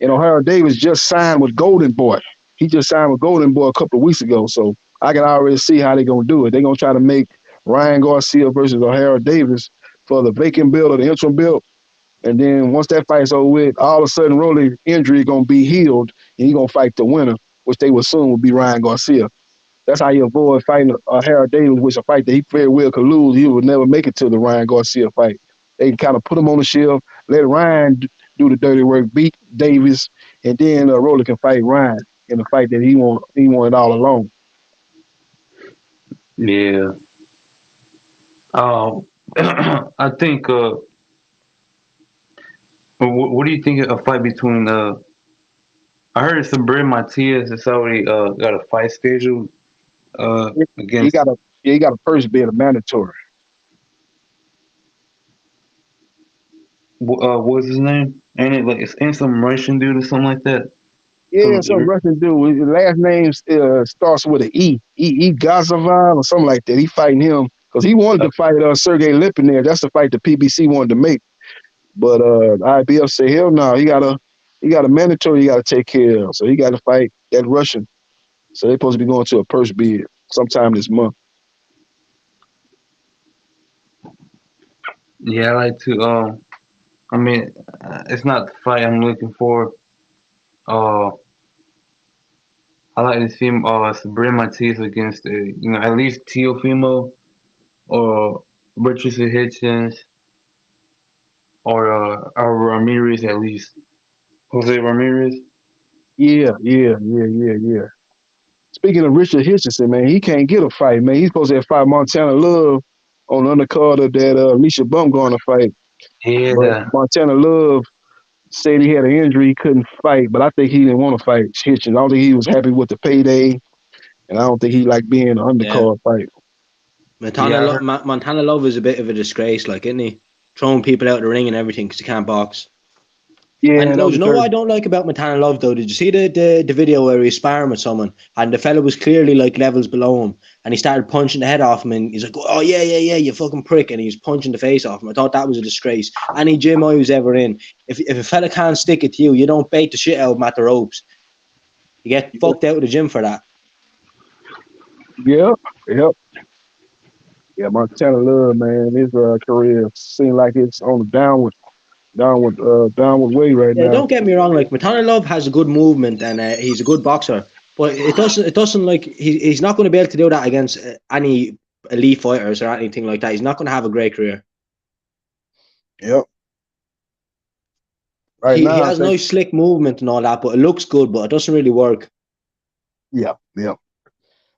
S19: And O'Hara Davis just signed with Golden Boy. He just signed with Golden Boy a couple of weeks ago. So I can already see how they're going to do it. They're going to try to make Ryan Garcia versus O'Hara Davis for the vacant belt or the interim belt. And then once that fight's over with, all of a sudden Rolly's injury is going to be healed and he's going to fight the winner, which they would assume would be Ryan Garcia. That's how you avoid fighting O'Hara Davis, which is a fight that he very well could lose. He would never make it to the Ryan Garcia fight. they kind of put him on the shelf, let Ryan do the dirty work, beat Davis, and then Rolly can fight Ryan in the fight that he wanted all along.
S18: Yeah. I think. What do you think of a fight between? I heard Sabrina Matias has already got a fight scheduled.
S19: He
S18: Against.
S19: got a first bid of mandatory.
S18: What's his name? Ain't it like ain't some Russian dude or something like that?
S19: Yeah, some Russian dude. His last name starts with an E. Gazavan or something like that. He fighting him because he wanted to fight Sergey Lipin. That's the fight the PBC wanted to make. But IBF said, hell no, he got a mandatory he got to take care of. So he got to fight that Russian. So they're supposed to be going to a purse bid sometime this month.
S18: Yeah, I like to. I mean, it's not the fight I'm looking for. I like to see Sabrina Matias against at least Teofimo or Richardson Hitchens or Ramirez at least. Jose Ramirez.
S19: Yeah. Speaking of Richard Hitchinson, man, he can't get a fight, man. He's supposed to have fight Montana Love on the undercard of that Alicia Bumgarner fight. But
S18: Yeah.
S19: Montana Love said he had an injury, he couldn't fight, but I think he didn't want to fight Hitchens. I don't think he was happy with the payday, and I don't think he liked being an undercard fight.
S9: Montana Love is a bit of a disgrace, like, isn't he? Throwing people out of the ring and everything because he can't box.
S19: Yeah,
S9: and you know what I don't like about Montana Love though? Did you see the video where he was sparring with someone and the fella was clearly like levels below him and he started punching the head off him and he's like, oh yeah, you fucking prick, and he was punching the face off him. I thought that was a disgrace. Any gym I was ever in, if a fella can't stick it to you, you don't bait the shit out of him at the ropes. You get fucked out of the gym for that.
S19: Yep. Yeah, Montana Love, man, his career seems like it's on the downward way right now.
S9: Don't get me wrong, like Montana Love has a good movement and he's a good boxer, but it doesn't like he's not going to be able to do that against any elite fighters or anything like that. He's not going to have a great career.
S19: Yep.
S9: He has nice slick movement and all that, but it looks good, but it doesn't really work.
S19: Yeah.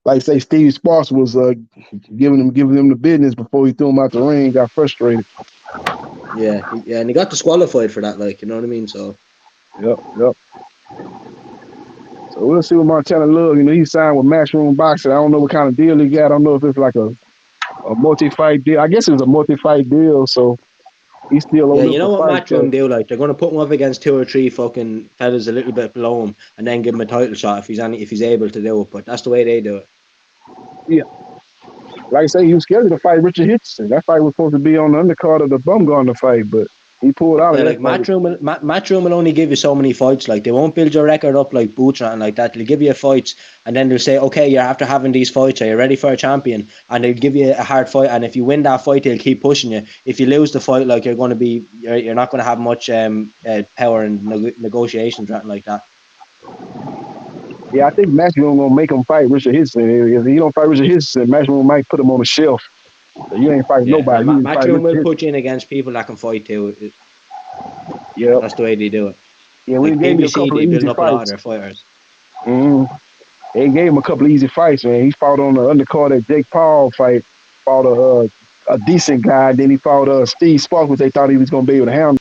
S19: Like say Steve Sparks was giving him the business before he threw him out the ring, got frustrated.
S9: Yeah, and he got disqualified for that, like, you know what I mean? So
S19: Yep. So we'll see what Montana Love, he signed with Matchroom Boxing. I don't know what kind of deal he got. I don't know if it's like a multi-fight deal. I guess it was a multi-fight deal, so he's still
S9: yeah, you know what Matchroom do? Like, they're going to put him up against 2 or 3 fucking fellas a little bit below him, and then give him a title shot if he's able to do it. But that's the way they do it.
S19: Yeah, like I say, he was scheduled to fight Richard Hitchison. That fight was supposed to be on the undercard of the Bumgarner fight, but he pulled out.
S9: Yeah, like Matchroom will only give you so many fights. Like, they won't build your record up like Boots or anything like that. They'll give you fights, and then they'll say, okay, you're after having these fights, are you ready for a champion? And they'll give you a hard fight, and if you win that fight, they'll keep pushing you. If you lose the fight, like, you're not going to have much power in negotiations or anything like that.
S19: Yeah, I think Matchroom gonna make him fight Richard Hitchison. If he don't fight Richard Hitchison, Matchroom might put him on the shelf. So you ain't fighting nobody.
S9: Matchroom will put you in against people that can fight too.
S19: Yeah,
S9: that's the way they do it.
S19: Yeah, we gave him a couple of easy
S9: up
S19: fights.
S9: A lot of their fighters.
S19: They gave him a couple of easy fights, man. He fought on the undercard that Jake Paul fight, fought a decent guy. Then he fought Steve Sparks, which they thought he was gonna be able to handle.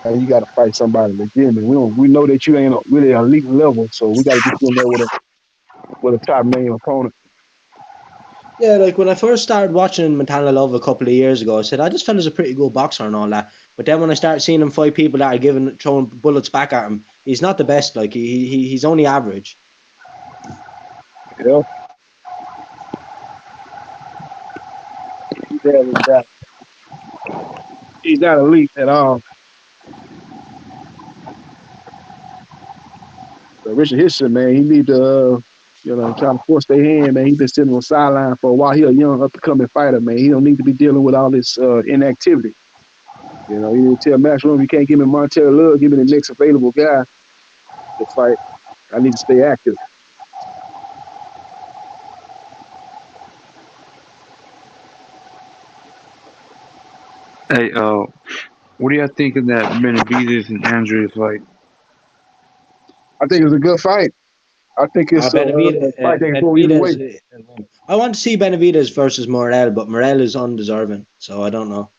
S19: And you got to fight somebody legitimate. We know that you ain't really elite level, so we got to get you in there with a top name opponent.
S9: Yeah, like when I first started watching Montana Love a couple of years ago, I said, this fella's a pretty good boxer and all that. But then when I started seeing him fight people that are throwing bullets back at him, he's not the best. Like he's only average.
S19: Yeah. He's not elite at all. But Richard Hitchison, man, he need to, try to force their hand, man. He's been sitting on the sideline for a while. He's a young up-and-coming fighter, man. He don't need to be dealing with all this inactivity. You need to tell Matchroom, you can't give me Montana Love, give me the next available guy to fight. I need to stay active.
S18: Hey, what do y'all think of that Benavidez and Andre fight?
S19: I think it's a good fight. I think it's a fight that can go either way.
S9: Benavidez. I want to see Benavidez versus Morel, but Morel is undeserving, so I don't know.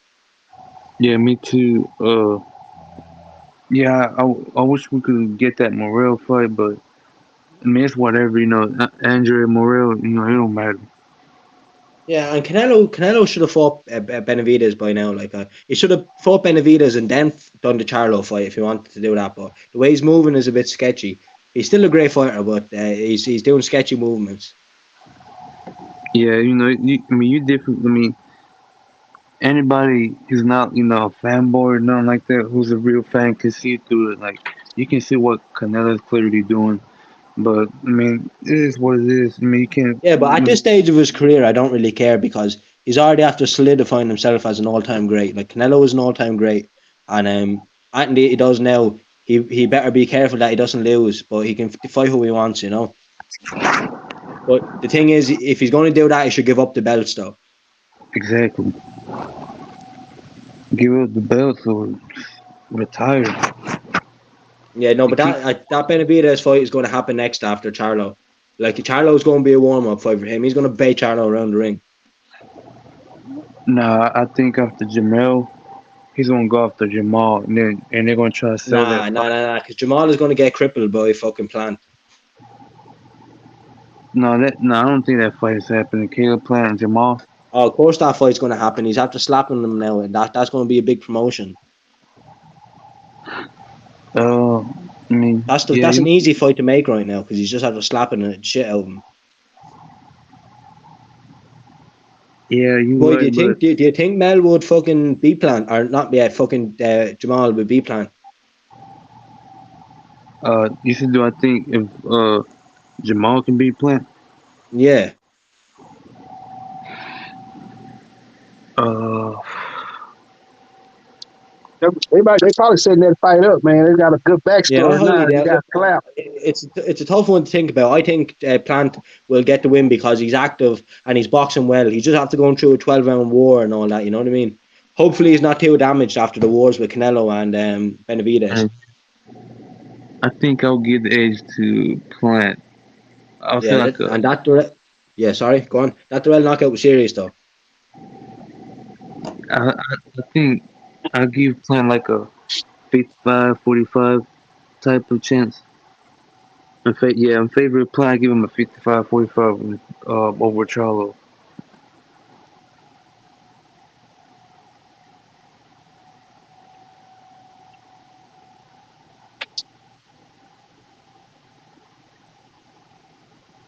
S18: Yeah, me too. Yeah, I wish we could get that Morel fight, but I mean it's whatever, you know. Andre Morel, you know, it don't matter.
S9: Yeah, and Canelo should have fought Benavidez by now. Like, he should have fought Benavidez and then done the Charlo fight if he wanted to do that. But the way he's moving is a bit sketchy. He's still a great fighter, but he's doing sketchy movements.
S18: Yeah, you know, I mean, you different. I mean, anybody who's not, you know, a fanboy or nothing like that, who's a real fan, can see through it. Like, you can see what Canelo's clearly doing. But I mean, it is what it is. I mean, you can't.
S9: Yeah, but at this stage of his career, I don't really care because he's already after solidifying himself as an all-time great. Like, Canelo is an all-time great, and anything he does now, he better be careful that he doesn't lose. But he can fight who he wants, you know. But the thing is, if he's going to do that, he should give up the belts, though.
S18: Exactly. Give up the belts or retire.
S9: Yeah, no, but that Benavidez fight is going to happen next after Charlo. Like, Charlo's going to be a warm-up fight for him. He's going to bait Charlo around the ring.
S18: Nah, I think after Jermell, he's gonna go after Jamal, and they're gonna try to sell that.
S9: Nah. Because Jamal is going to get crippled by fucking Plant.
S18: No, I don't think that fight is happening. Caleb Plant and Jamal.
S9: Oh, of course that fight's going to happen. He's after slapping them now, and that's going to be a big promotion.
S18: I mean,
S9: that's an easy fight to make right now because he's just after slapping the shit out of him.
S18: Yeah,
S9: Boy, do you think Mel would fucking beat Plant or not? Yeah, fucking Jamal would beat Plant.
S18: You said, do I think if Jamal can beat Plant?
S9: Yeah.
S19: They probably setting that fight up, man. They got a good backstory now. You got clap.
S9: It's a tough one to think about. I think Plant will get the win because he's active and he's boxing well. He's just after going through a 12-round war and all that. You know what I mean? Hopefully, he's not too damaged after the wars with Canelo and Benavidez.
S18: I think I'll give the edge to Plant.
S9: Sorry, go on. That Durrell knockout was serious though.
S18: I think I'll give Plant like a 55-45 type of chance. In favor of Plant. I give him a 55-45 over Charlo.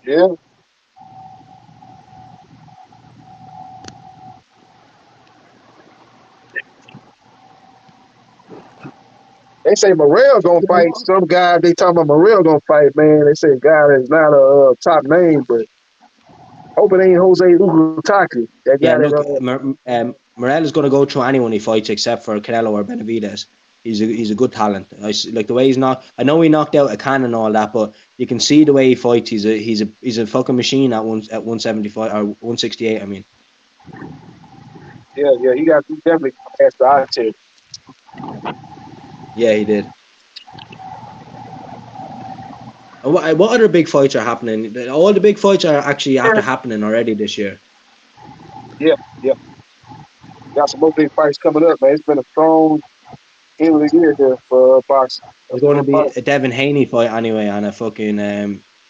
S19: Yeah. They say Morel gonna fight some guy. They talking about Morel gonna fight, man. They say a guy that's not a top name, but hope it ain't Jose Ugutaki.
S9: Morel is going to go through anyone he fights except for Canelo or Benavidez. He's a good talent. Like the way he's not. I know he knocked out a can and all that, but you can see the way he fights. He's a fucking machine at 175 or 168. I mean.
S19: Yeah, he definitely passed the eye test.
S9: Yeah, he did. What other big fights are happening? All the big fights are actually after happening already this year.
S19: Yeah. Got some more big fights coming up, man. It's been a strong end of the year here for boxing.
S9: There's going to be a Devin Haney fight anyway, and a fucking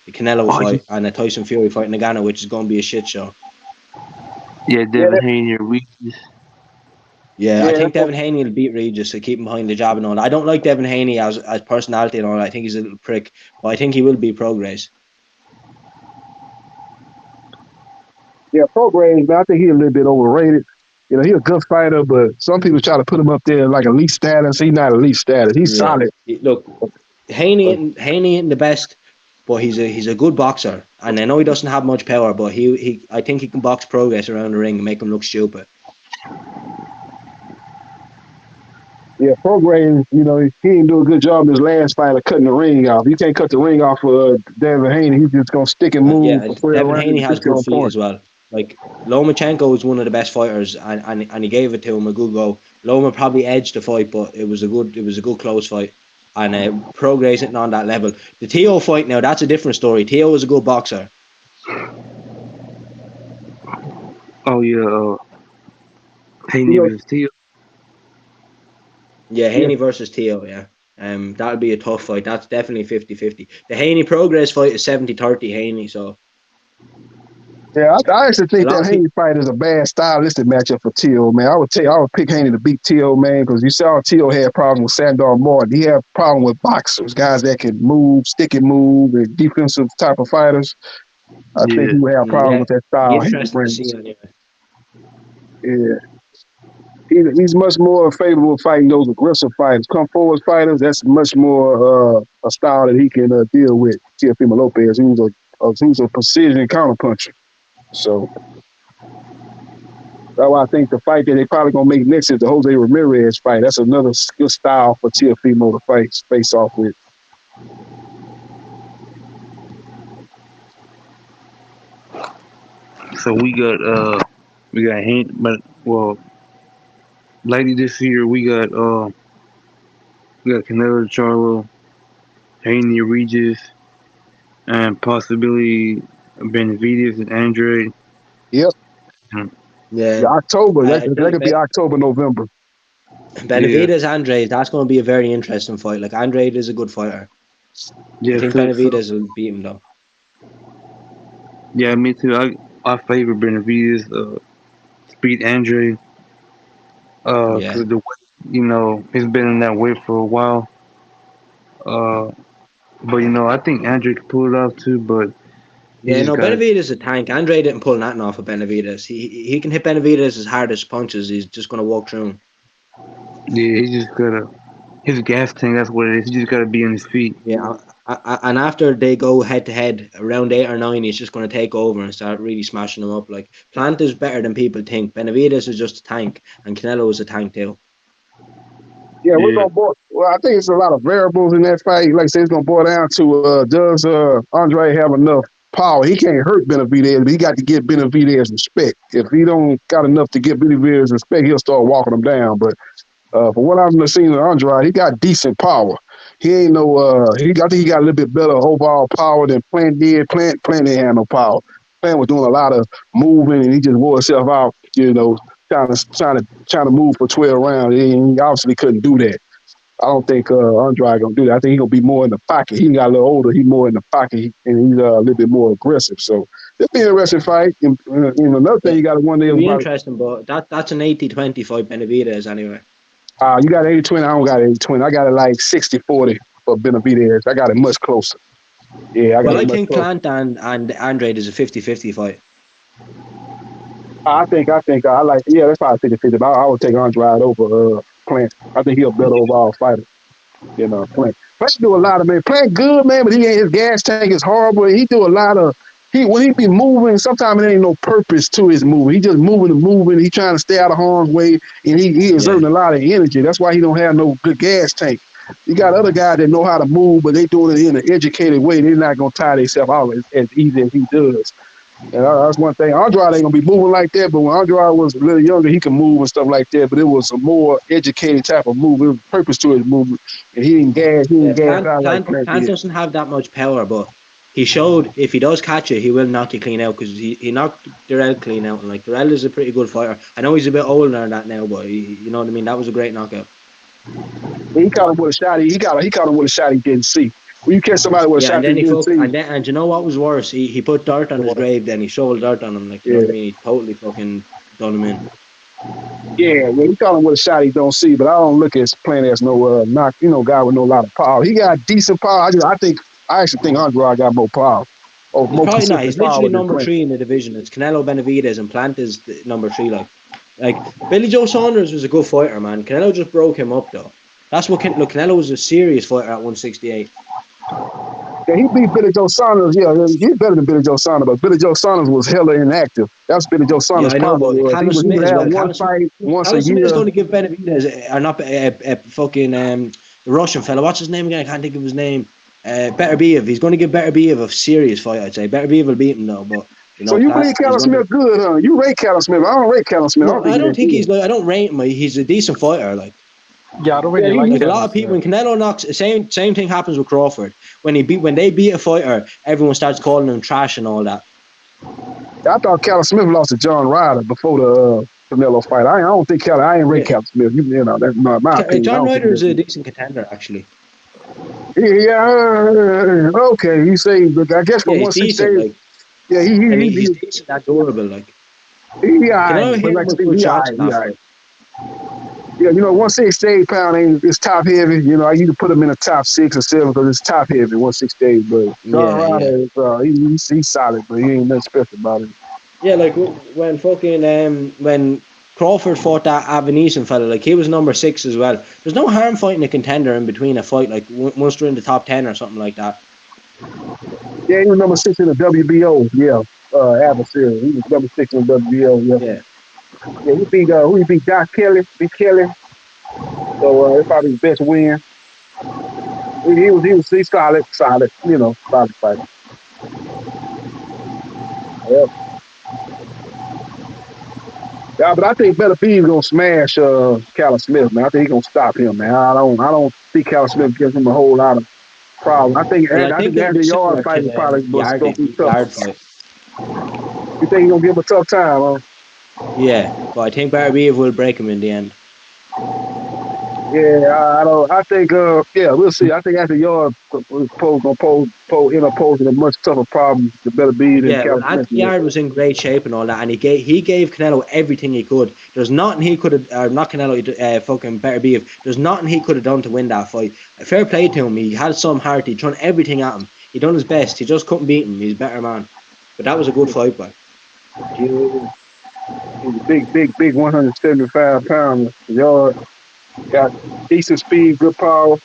S9: Canelo fight, and a Tyson Fury fight in Nagano, which is going to be a shit show.
S18: Yeah, Devin Haney or Regis.
S9: Yeah, I think Devin Haney will beat Regis to keep him behind the jab and all that. I don't like Devin Haney as personality and all that. I think he's a little prick, but I think he will beat Prograis.
S19: Yeah, Prograis, man, I think he's a little bit overrated. You know, he's a good fighter, but some people try to put him up there like elite status. He's not elite status. He's solid.
S9: Look, Haney ain't the best, but he's a good boxer. And I know he doesn't have much power, but I think he can box Prograis around the ring and make him look stupid.
S19: Yeah, Prograis, you know, he didn't do a good job in his last fight of cutting the ring off. You can't cut the ring off for Devin Haney. He's just going to stick and move.
S9: Devin Haney has good feet as well. Like Lomachenko was one of the best fighters, and he gave it to him a good go. Loma probably edged the fight, but it was a good close fight. And Progress isn't on that level. The Teo fight now, that's a different story. Teo was a good boxer.
S18: Oh yeah, Haney versus Teo.
S9: Yeah, Haney versus Teo, yeah. That would be a tough fight. That's definitely 50-50. The Haney Progress fight is 70-30 Haney, so.
S19: Yeah, I actually think
S9: A lot
S19: that
S9: of
S19: Haney fight is a bad stylistic matchup for Teo, man. I would pick Haney to beat Teo, man, because you saw Teo had problems with Sandor Martin. He had a problem with boxers, guys that can move, stick and move, and defensive type of fighters. I think he would have problems with that
S9: Be
S19: style Haney
S9: interesting to see
S19: brings.
S9: anyway.
S19: Yeah. He's much more favorable fighting those aggressive fighters. Come forward fighters, that's much more a style that he can deal with. Teofimo Lopez, who's a precision counterpuncher. So that's why I think the fight that they probably gonna make next is the Jose Ramirez fight. That's another good style for Teofimo to face off with.
S18: So we got Haney, but lady this year we got Canelo Charlo, Haney Regis, and possibly Benavidez and Andre.
S19: Yep.
S9: Yeah.
S19: October. That could be October, November.
S9: Benavidez, Andrade, that's going to be a very interesting fight. Like, Andrade is a good fighter.
S18: Yeah,
S9: I think Benavidez will beat him, though.
S18: Yeah, me too. I favor Benavidez to beat Andre. Because the weight, he's been in that weight for a while. But I think Andre could pull it off too. But
S9: Benavidez is a tank. Andre didn't pull nothing off of Benavidez. He can hit Benavidez as hard as punches. He's just going to walk through him.
S18: Yeah, he just gotta his gas tank. That's what it is. He just gotta be on his feet.
S9: Yeah, and after they go head to head, around 8 or 9, he's just going to take over and start really smashing them up. Like, Plant is better than people think. Benavidez is just a tank, and Canelo is a tank too.
S19: Yeah, we're gonna boil. Well, I think it's a lot of variables in that fight. Like I said, it's gonna boil down to does Andre have enough power? He can't hurt Benavidez, but he got to get Benavidez respect. If he don't got enough to get Benavidez respect, he'll start walking him down. But for what I've seen with Andre, he got decent power. He ain't no. I think he got a little bit better overall power than Plant did. Plant didn't have no power. Plant was doing a lot of moving, and he just wore himself out. Trying to move for 12 rounds. He obviously couldn't do that. I don't think Andre gonna do that. I think he's gonna be more in the pocket. He got a little older. He's more in the pocket, and he's a little bit more aggressive. So it'll be an interesting fight. And another thing you got to wonder
S9: It'll be interesting, but that's an 80-20 fight, Benavidez anyway.
S19: You got 80-20. I don't got 80-20. I got it like 60-40 for Benavidez. I got it much closer. Yeah,
S9: I think Plant and Andrade is a 50-50 fight.
S19: I think I like. Yeah, that's probably 50-50. But I would take Andrade over Plant. I think he's a better overall fighter. Plant do a lot of Plant good, man, but his gas tank is horrible. He do a lot of when he be moving. Sometimes there ain't no purpose to his moving. He just moving. He trying to stay out of harm's way, and he exerting a lot of energy. That's why he don't have no good gas tank. You got other guys that know how to move, but they doing it in an educated way. They're not gonna tire themselves out as easy as he does. And that's one thing. Andrade ain't gonna be moving like that, but when Andrade was a little younger, he could move and stuff like that. But it was a more educated type of move. There was purpose to his movement, and he didn't gas.
S9: Plant doesn't have that much power, but he showed if he does catch it, he will knock you clean out because he knocked Durrell clean out. And like Durrell is a pretty good fighter. I know he's a bit older than that now, but you know what I mean. That was a great knockout.
S19: He caught him with a shot. He caught him with a shot he didn't see. When you catch somebody with a shot he didn't see.
S9: And you know what was worse? He put dirt on his grave, then he shoveled dirt on him. Like, you know what I mean? He totally fucking done him in.
S19: Yeah, he caught him with a shot he don't see, but I don't look at Plant as no guy with no lot of power. He got decent power. I actually think Andrade got more power.
S9: He's probably not. He's literally number 3 in the division. It's Canelo, Benavidez, and Plant is number 3. Like Billy Joe Saunders was a good fighter, man. Canelo just broke him up though. That's what Canelo was a serious fighter at 168.
S19: Yeah, he beat Billy Joe Saunders. Yeah, he's better than Billy Joe Saunders, but Billy Joe Saunders was hella inactive. That's Billy Joe Saunders' problem.
S9: Callum Smith as well.
S19: One fight once a year.
S9: Smith is going to give Benavidez, or not a fucking the Russian fella. What's his name again? I can't think of his name. Beterbiev. He's going to give Beterbiev a serious fight, I'd say. Beterbiev will beat him though, but You
S19: So
S9: know,
S19: you
S9: class.
S19: believe Callum Smith good, huh? You rate Callum Smith. I don't rate Callum Smith. I don't
S9: No,
S19: think
S9: I
S19: he's
S9: don't
S19: that
S9: think
S19: good.
S9: he's like I don't rate him. He's a decent fighter. Like
S13: Yeah, I don't
S19: Yeah,
S13: really like
S9: a
S19: he,
S9: lot
S13: Callum
S9: of people. When
S13: Smith.
S9: Canelo knocks, same thing happens with Crawford. When they beat a fighter, everyone starts calling him trash and all that.
S19: I thought Callum Smith lost to John Ryder before the Canelo fight. I don't think Callum. I ain't rate
S9: Yeah,
S19: Callum Smith. You know, that's my opinion. I
S9: John
S19: don't think
S9: Ryder
S19: he's
S9: is
S19: that
S9: a
S19: good.
S9: decent contender actually.
S19: Yeah, okay. You say, but I guess for
S9: Yeah, he's decent.
S19: 168,
S9: Like,
S19: yeah,
S9: and he's decent and durable. Like,
S19: he all right.
S9: Canelo
S19: But
S9: hit
S19: like
S9: him
S19: I
S9: with
S19: said,
S9: good
S19: he all
S9: shots
S19: right.
S9: in
S19: He
S9: that
S19: all right.
S9: fight.
S19: Yeah, you know, 168 pound ain't it's top heavy. You know, I usually put him in the top 6 or 7 because it's top heavy 168. But John
S9: Yeah, yeah.
S19: Ryder, he's solid, but he ain't nothing special about him.
S9: Yeah, like when fucking when Crawford fought that Avanesian fella, like he was number 6 as well. There's no harm fighting a contender in between a fight, like once they're in the top 10 or something like that.
S19: Yeah, he was number 6 in the WBO. Yeah, adversary. He was number 6 in the WBO. Yeah,
S9: Yeah,
S19: yeah. He beat who he beat? Doc Kelly. Beat Kelly. So it's probably his best win. He's solid. You know, solid fighter. Yeah. Yeah, but I think Better B's gonna smash Callum Smith, man. I think he's gonna stop him, man. I don't see Callum Smith gives him a whole lot of problems. I think
S9: well, I
S19: I
S9: think
S19: think
S9: it'll be
S19: Andy Yard
S9: similar
S19: fight
S9: to
S19: is probably
S9: the
S19: gonna be tough.
S9: Yard fight.
S19: You think he's gonna give him a tough time, huh?
S9: Yeah, but I think Barbiev will break him in the end.
S19: Yeah, I don't. I think, yeah, we'll see. I think after Yard gonna end up posing a much tougher problem to Better B than
S9: Yeah, well,
S19: Callum Smith
S9: Anthony
S19: will.
S9: Yard was in great shape and all that, and he gave Canelo everything he could. There's nothing he could have, not Canelo, fucking Better Beef. There's nothing he could have done to win that fight. Fair play to him. He had some heart. He thrown everything at him. He done his best. He just couldn't beat him. He's a better man. But that was a good fight, man.
S19: Yeah, he's a big 175 pounder. Yard got decent speed, good power.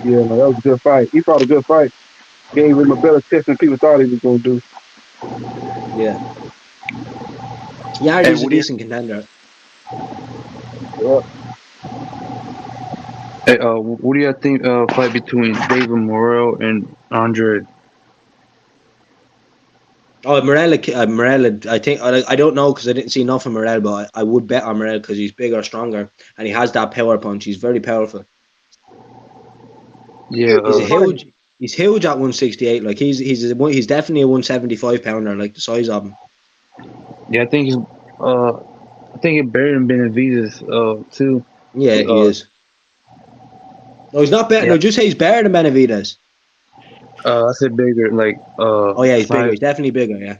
S19: Yeah, man, that was a good fight. He fought a good fight. Gave him a better test than people thought he was gonna do.
S9: Yeah, Yard
S18: Hey,
S9: is a decent contender.
S19: Yeah.
S18: Hey, what do you think? Fight between David Morrell and Andre.
S9: Oh, Morel. I think I don't know because I didn't see enough of Morel, but I would bet on Morel because he's bigger, stronger, and he has that power punch. He's very powerful.
S18: Yeah,
S9: He's huge at 168. Like he's definitely a 175 pounder. Like the size of him.
S18: yeah. I think he's better than Benavidez. Too.
S9: Yeah, he is. No, he's not better.
S18: Yeah.
S9: No, just say he's better than Benavidez.
S18: I said bigger, like
S9: Oh yeah, he's bigger.
S18: size.
S9: He's definitely bigger. Yeah.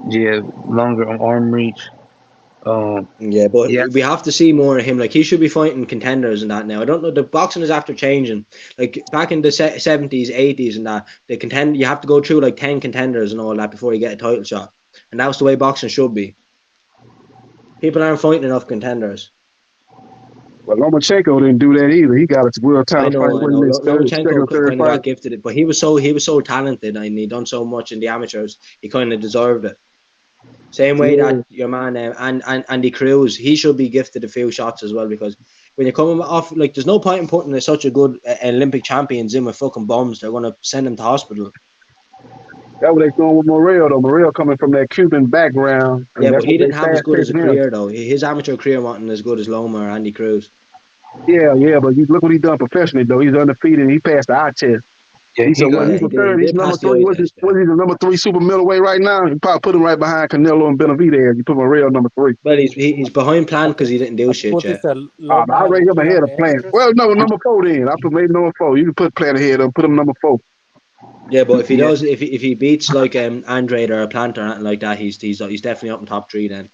S18: Yeah, longer arm reach.
S9: Yeah, but
S18: Yeah,
S9: we have to see more of him. Like he should be fighting contenders and that now. I don't know. The boxing is after changing. Like back in the 70s, 80s, and that you have to go through like 10 contenders and all that before you get a title shot. And that's the way boxing should be. People aren't fighting enough contenders.
S19: Well, Lomachenko didn't do that either. He got a world title fight
S9: I
S19: winning
S9: know.
S19: his second or
S9: Lomachenko
S19: third
S9: kind of
S19: fight.
S9: got gifted it, but he was so talented and he done so much in the amateurs. He kind of deserved it. Same way
S19: Yeah.
S9: that your man and Andy Cruz, he should be gifted a few shots as well because when you're coming off, like, there's no point in putting such a good Olympic champions in with fucking bombs. They're going to send him to hospital.
S19: That's what they doing with Morrell, though. Morrell coming from that Cuban background, and
S9: Yeah,
S19: that's
S9: but he
S19: what they
S9: didn't have as
S19: fast
S9: good as a
S19: pacing him.
S9: career though. His amateur career wasn't as good as Loma or Andy Cruz.
S19: Yeah, but you look what he done professionally, though. He's undefeated. He passed the eye test.
S18: yeah.
S19: He's
S18: He got.
S19: he's
S9: He
S19: a third.
S9: did
S19: He's number
S9: pass the
S19: 3.
S9: eye
S19: What's
S9: test.
S19: he the number 3 super middleweight right now? You probably put him right behind Canelo and Benavidez. You put Morrell number 3.
S9: Well, he's behind Plant because he didn't do shit
S13: What they
S9: yet.
S13: said,
S19: But
S13: Loma
S19: I
S13: has
S19: rate
S13: a
S19: him
S13: kid
S19: ahead
S13: on
S19: of
S13: the
S19: Plant.
S13: amateurs.
S19: Well, no, number 4 then. I put maybe number 4. You can put Plant ahead of him. Put him number 4.
S9: Yeah, but if he
S18: Yeah,
S9: does, if he beats like Andrade or a Plant or anything like that, he's definitely up in top 3 then.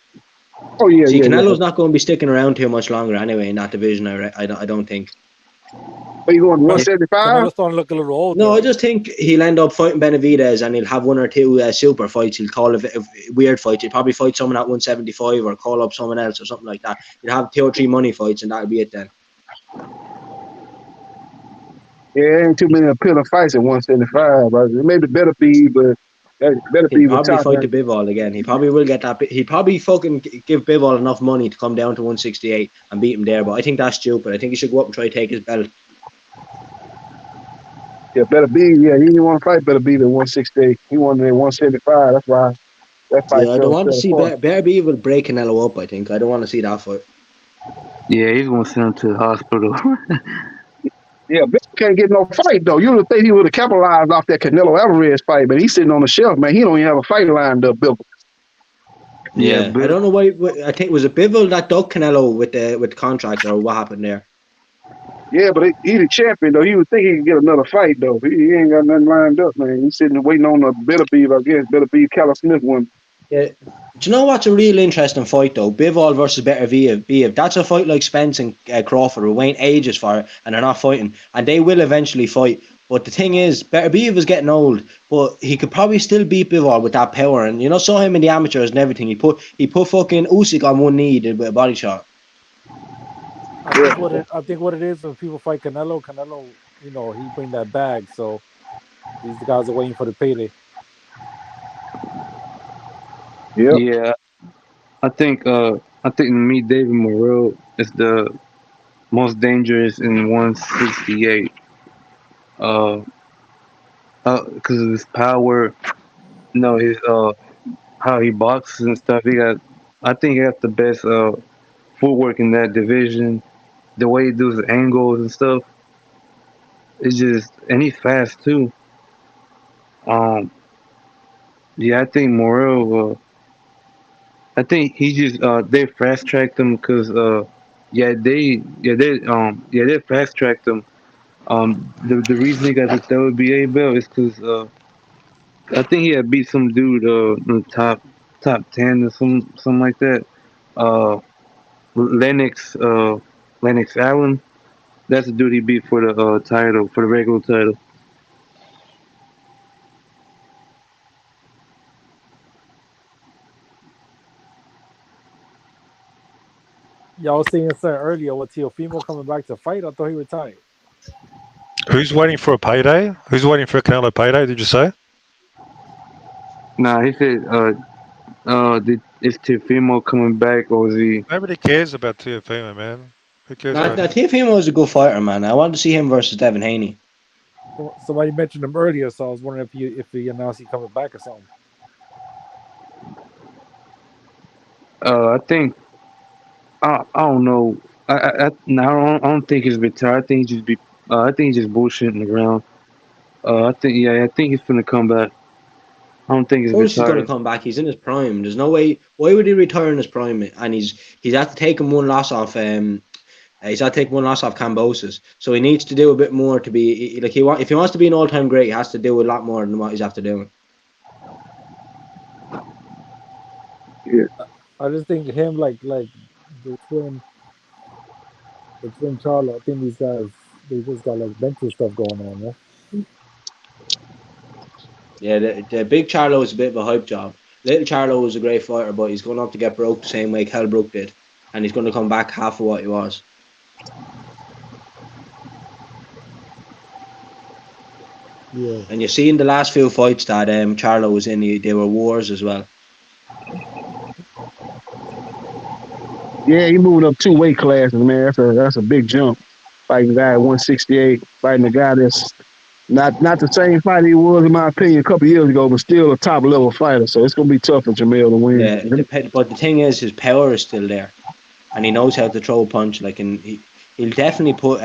S19: Oh, yeah.
S9: See, Canelo's not going to be sticking around too much longer anyway in that division. I don't think.
S19: Are you going to
S18: yeah.
S19: 175?
S13: Canelo's starting to look a little old.
S9: No,
S13: Though.
S9: I just think he'll end up fighting Benavidez and he'll have 1 or 2 super fights. He'll call it a weird fight. He'll probably fight someone at 175 or call up someone else or something like that. He'll have 2 or 3 money fights and that'll be it then.
S19: Yeah, ain't too many appealing fights at 175, but maybe Better Be, but Better
S9: He'll
S19: Be with
S9: probably
S19: top
S9: fight
S19: man.
S9: the Bivol again. He probably will get that. He probably fucking give Bivol enough money to come down to 168 and beat him there. But I think that's stupid. I think he should go up and try to take his belt.
S19: Yeah, Better Be. Yeah, he didn't want to fight Better Be than 168. He wanted at 175. That's why that fight
S9: Yeah, I don't want to
S19: fell
S9: see
S19: apart.
S9: Better Be will break Canelo up. I think I don't want to see that fight.
S18: Yeah, he's gonna send him to the hospital.
S19: Yeah, Bill can't get no fight though. You would think he would have capitalized off that Canelo Alvarez fight, but he's sitting on the shelf, man. He don't even have a fight lined up, Bill.
S9: Yeah, I don't know why. I think was it Bivol that dug Canelo with the contract, or what happened there?
S19: Yeah, but he the champion though. He would think he could get another fight though. He ain't got nothing lined up, man. He's sitting waiting on a Better Be, I guess. Better Be Callum Smith one.
S9: Yeah. Do you know what's a real interesting fight though? Bivol versus Better Be. That's a fight like Spence and Crawford. We're waiting ages for it, and they're not fighting, and they will eventually fight. But the thing is, Better Be was getting old, but he could probably still beat Bivol with that power. And you know, saw him in the amateurs and everything. He put fucking Usyk on one knee with a body shot.
S2: I think what it is when people fight Canelo, you know, he bring that bag, so these guys are waiting for the payday.
S18: Yeah, I think to me David Morrell is the most dangerous in 168. Because of his power, you know, his how he boxes and stuff. I think he got the best footwork in that division. The way he does the angles and stuff, it's just, and he's fast too. Yeah, I think Morrell. I think he just they fast tracked him because they fast tracked him. The reason he got the WBA belt is because I think he had beat some dude in the top 10 or something like that. Uh, Lennox Allen. That's the dude he beat for the title, for the regular title.
S2: Y'all was saying something earlier with Teofimo coming back to fight. I thought he retired.
S21: Who's waiting for a payday? Who's waiting for a Canelo payday? Did you say?
S18: Nah, he said is Teofimo coming back or is he?
S21: Nobody cares about Teofimo, man. Who cares
S9: Now,
S21: about him?
S9: Teofimo is a good fighter, man. I want to see him versus Devin Haney.
S2: Somebody mentioned him earlier, so I was wondering if he announced he coming back or something.
S18: I think I don't know. I don't think he's retired. I think he's just bullshitting around. I think he's gonna come back. I don't think
S9: Of
S18: he's
S9: course he's going to
S18: retired.
S9: come back. He's in his prime. There's no way. Why would he retire in his prime? And he's had to take him one loss off. He's had to take one loss off Cambosis. So he needs to do a bit more to be like if he wants to be an all-time great, he has to do a lot more than what he's after doing.
S19: Yeah.
S2: I just think him like the twin Charlo. I think these guys they just got like mental stuff going on, yeah.
S9: Yeah, the big Charlo is a bit of a hype job. Little Charlo was a great fighter, but he's going to have to get broke the same way Kell Brook did, and he's going to come back half of what he was.
S2: Yeah.
S9: And you see in the last few fights that Charlo was in, they were wars as well.
S19: Yeah, he moved up 2 weight classes, man. That's a big jump. Fighting a guy at 168, fighting a guy that's not the same fighter he was, in my opinion, a couple years ago, but still a top level fighter. So it's gonna be tough for JERMELL to win.
S9: Yeah, but the thing is, his power is still there, and he knows how to throw a punch. Like, and he'll definitely put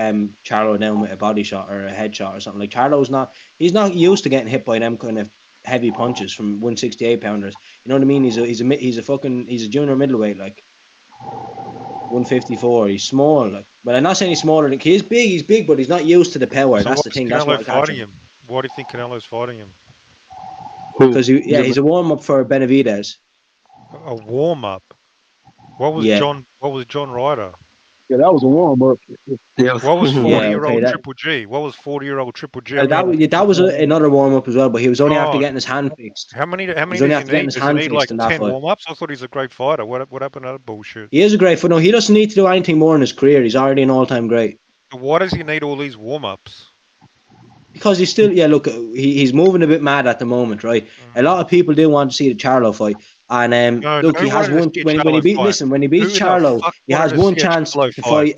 S9: Charlo down with a body shot or a head shot or something. Like Charlo's he's not used to getting hit by them kind of heavy punches from 168 pounders. You know what I mean? He's a junior middleweight, like 154. He's small, like, but I'm not saying he's smaller. Like, he's big, but he's not used to the power.
S21: So
S9: That's the thing. That's what
S21: fighting him? Why do you think Canelo's fighting him?
S9: Because he's a warm up for Benavidez.
S21: A warm up. What was John Ryder?
S19: Yeah, that was a warm up.
S21: What was 40-year-old Triple G? What was 40-year-old Triple G?
S9: That was another warm up as well, but he was only after getting his hand fixed.
S21: How many does he need? Does he need like 10 warm ups? I thought he's a great fighter. What happened to that bullshit?
S9: He is a great fighter. No, he doesn't need to do anything more in his career. He's already an all-time great.
S21: So why does he need all these warm ups?
S9: Because he's still, look, he's moving a bit mad at the moment, right? A lot of people do want to see the Charlo fight. And look, he has one. When he beats Charlo, he has one chance to fight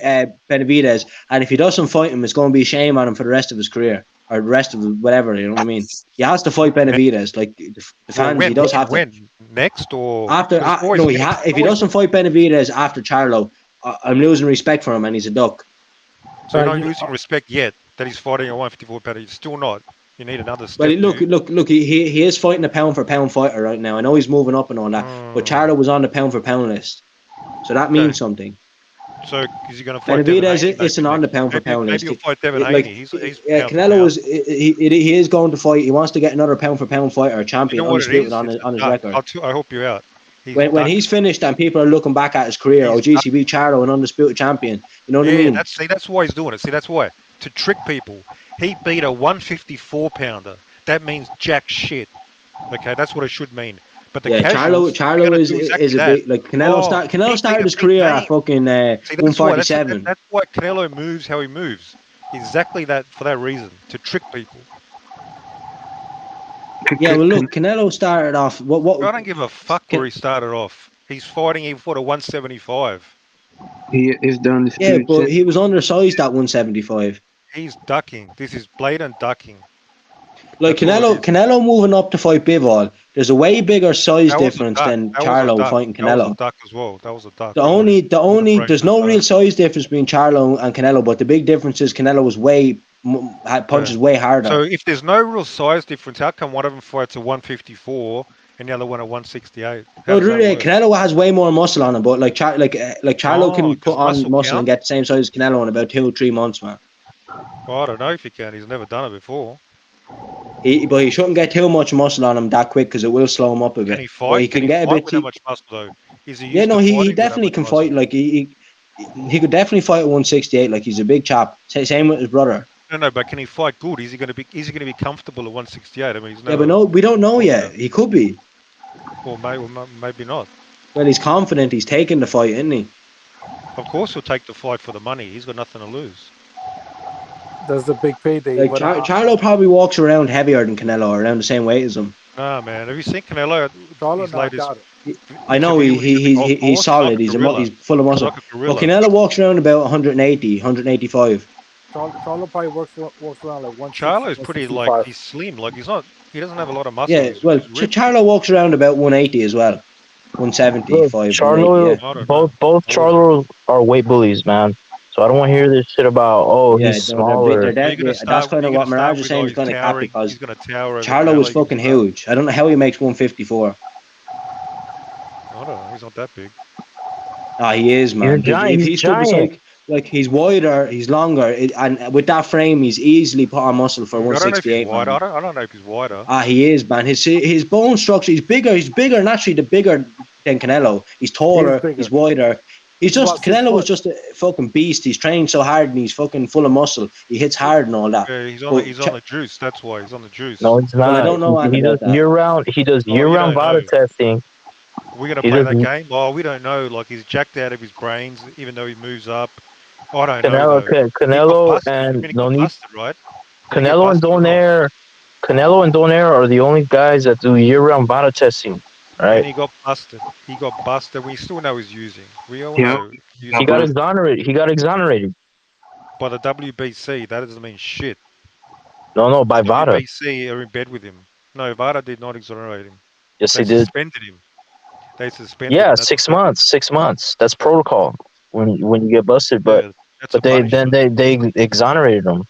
S9: Benavidez. And if he doesn't fight him, it's going to be a shame on him for the rest of his career. or the rest of the whatever. You know what I mean? He has to fight Benavidez. Like the fans, he does have to.
S21: When next or
S9: after? No, if he doesn't fight Benavidez after Charlo, I'm losing respect for him, and he's a duck.
S21: So you're not losing respect yet that he's fighting a 154 pounder. You're still not. You need another step.
S9: Well, look. He is fighting a pound for pound fighter right now. I know he's moving up and all that, but Charlo was on the pound for pound list, so that means something.
S21: So is he going to fight
S9: Benavidez isn't on the pound for pound list.
S21: Maybe he'll fight Devin Haney. He's
S9: Canelo he is going to fight. He wants to get another pound for pound fighter, champion, undisputed on his record.
S21: I hope you're out.
S9: When he's finished and people are looking back at his career, he beat Charlo, an undisputed champion. You know what I mean?
S21: That's why he's doing it. See, that's why. To trick people. He beat a 154 pounder. That means jack shit. Okay, that's what it should mean. But the
S9: Charlo is a big, like Canelo started his career at fucking 147.
S21: That's why Canelo moves how he moves. Exactly that, for that reason, to trick people.
S9: Yeah, well, look, Canelo started off. What?
S21: I don't give a fuck where he started off. He's fighting. He fought a 175.
S18: He is done.
S9: Yeah, but he was undersized at 175.
S21: He's ducking. This is blatant ducking.
S9: Like Canelo moving up to fight Bivol, there's a way bigger size difference than Charlo fighting Canelo.
S21: That was a duck as well. That was a duck.
S9: The only there's no real size difference between Charlo and Canelo, but the big difference is Canelo was punches way harder.
S21: So if there's no real size difference, how come one of them fights a 154 and the other one a 168?
S9: No, really, Canelo has way more muscle on him, but like Charlo can put on muscle and get the same size as Canelo in about 2 or 3 months, man.
S21: Well, I don't know if he can. He's never done it before.
S9: But he shouldn't get too much muscle on him that quick because it will slow him up a bit.
S21: Can he fight?
S9: He can get a bit.
S21: With that much muscle though? Is he?
S9: Yeah, no, he definitely can fight. Like he could definitely fight at 168. Like he's a big chap. Same with his brother.
S21: No, but can he fight good? Is he going to be comfortable at 168? I mean,
S9: yeah, but we don't know yet. He could be.
S21: Or maybe not.
S9: Well, he's confident. He's taking the fight, isn't he?
S21: Of course, he'll take the fight for the money. He's got nothing to lose.
S13: That's the big payday.
S9: Like Charlo probably walks around heavier than Canelo, around the same weight as him.
S21: Nah, man. Have you seen Canelo?
S9: I know he's solid. He's full of muscle. But Canelo walks around about 180, 185.
S13: Charlo probably walks around like 160.
S21: Charlo is pretty he's slim. Like he doesn't have a lot of muscle.
S9: Yeah, well, Charlo walks around about 180 as well. 175.
S14: Charlo, both Charlo are weight bullies, man. So I don't want to hear this shit about he's smaller.
S9: That's kind of what Mirage is saying. He's going to cap because Charlo is fucking huge. I don't know how he makes 154.
S21: I don't know. He's not that big.
S9: Ah, he is, man. He's giant. Like he's wider, he's longer, and with that frame, he's easily put on muscle for 168.
S21: I don't know if he's wider.
S9: Ah, he is, man. His bone structure, he's bigger. Naturally, bigger than Canelo. He's taller. He's wider. Canelo was just a fucking beast. He's trained so hard and he's fucking full of muscle. He hits hard and all that.
S21: Yeah, he's on the juice. That's why he's on the juice.
S14: No, he's not.
S9: Well, I don't know.
S14: He does year-round. He does year-round VADA testing.
S21: We're gonna play that game. Oh, we don't know. Like he's jacked out of his brains, even though he moves up. I don't know.
S14: Canelo and
S21: right?
S14: Canelo and Donaire are the only guys that do year-round VADA testing. Right.
S21: And he got busted. We still know he's using. We all know.
S14: He got exonerated.
S21: By the WBC. That doesn't mean shit.
S14: No, by VADA.
S21: WBC are in bed with him. No, VADA did not exonerate him.
S14: Yes, they did.
S21: Suspended him. They suspended him.
S14: Yeah, 6 months. 6 months. That's protocol when you get busted. But they exonerated him.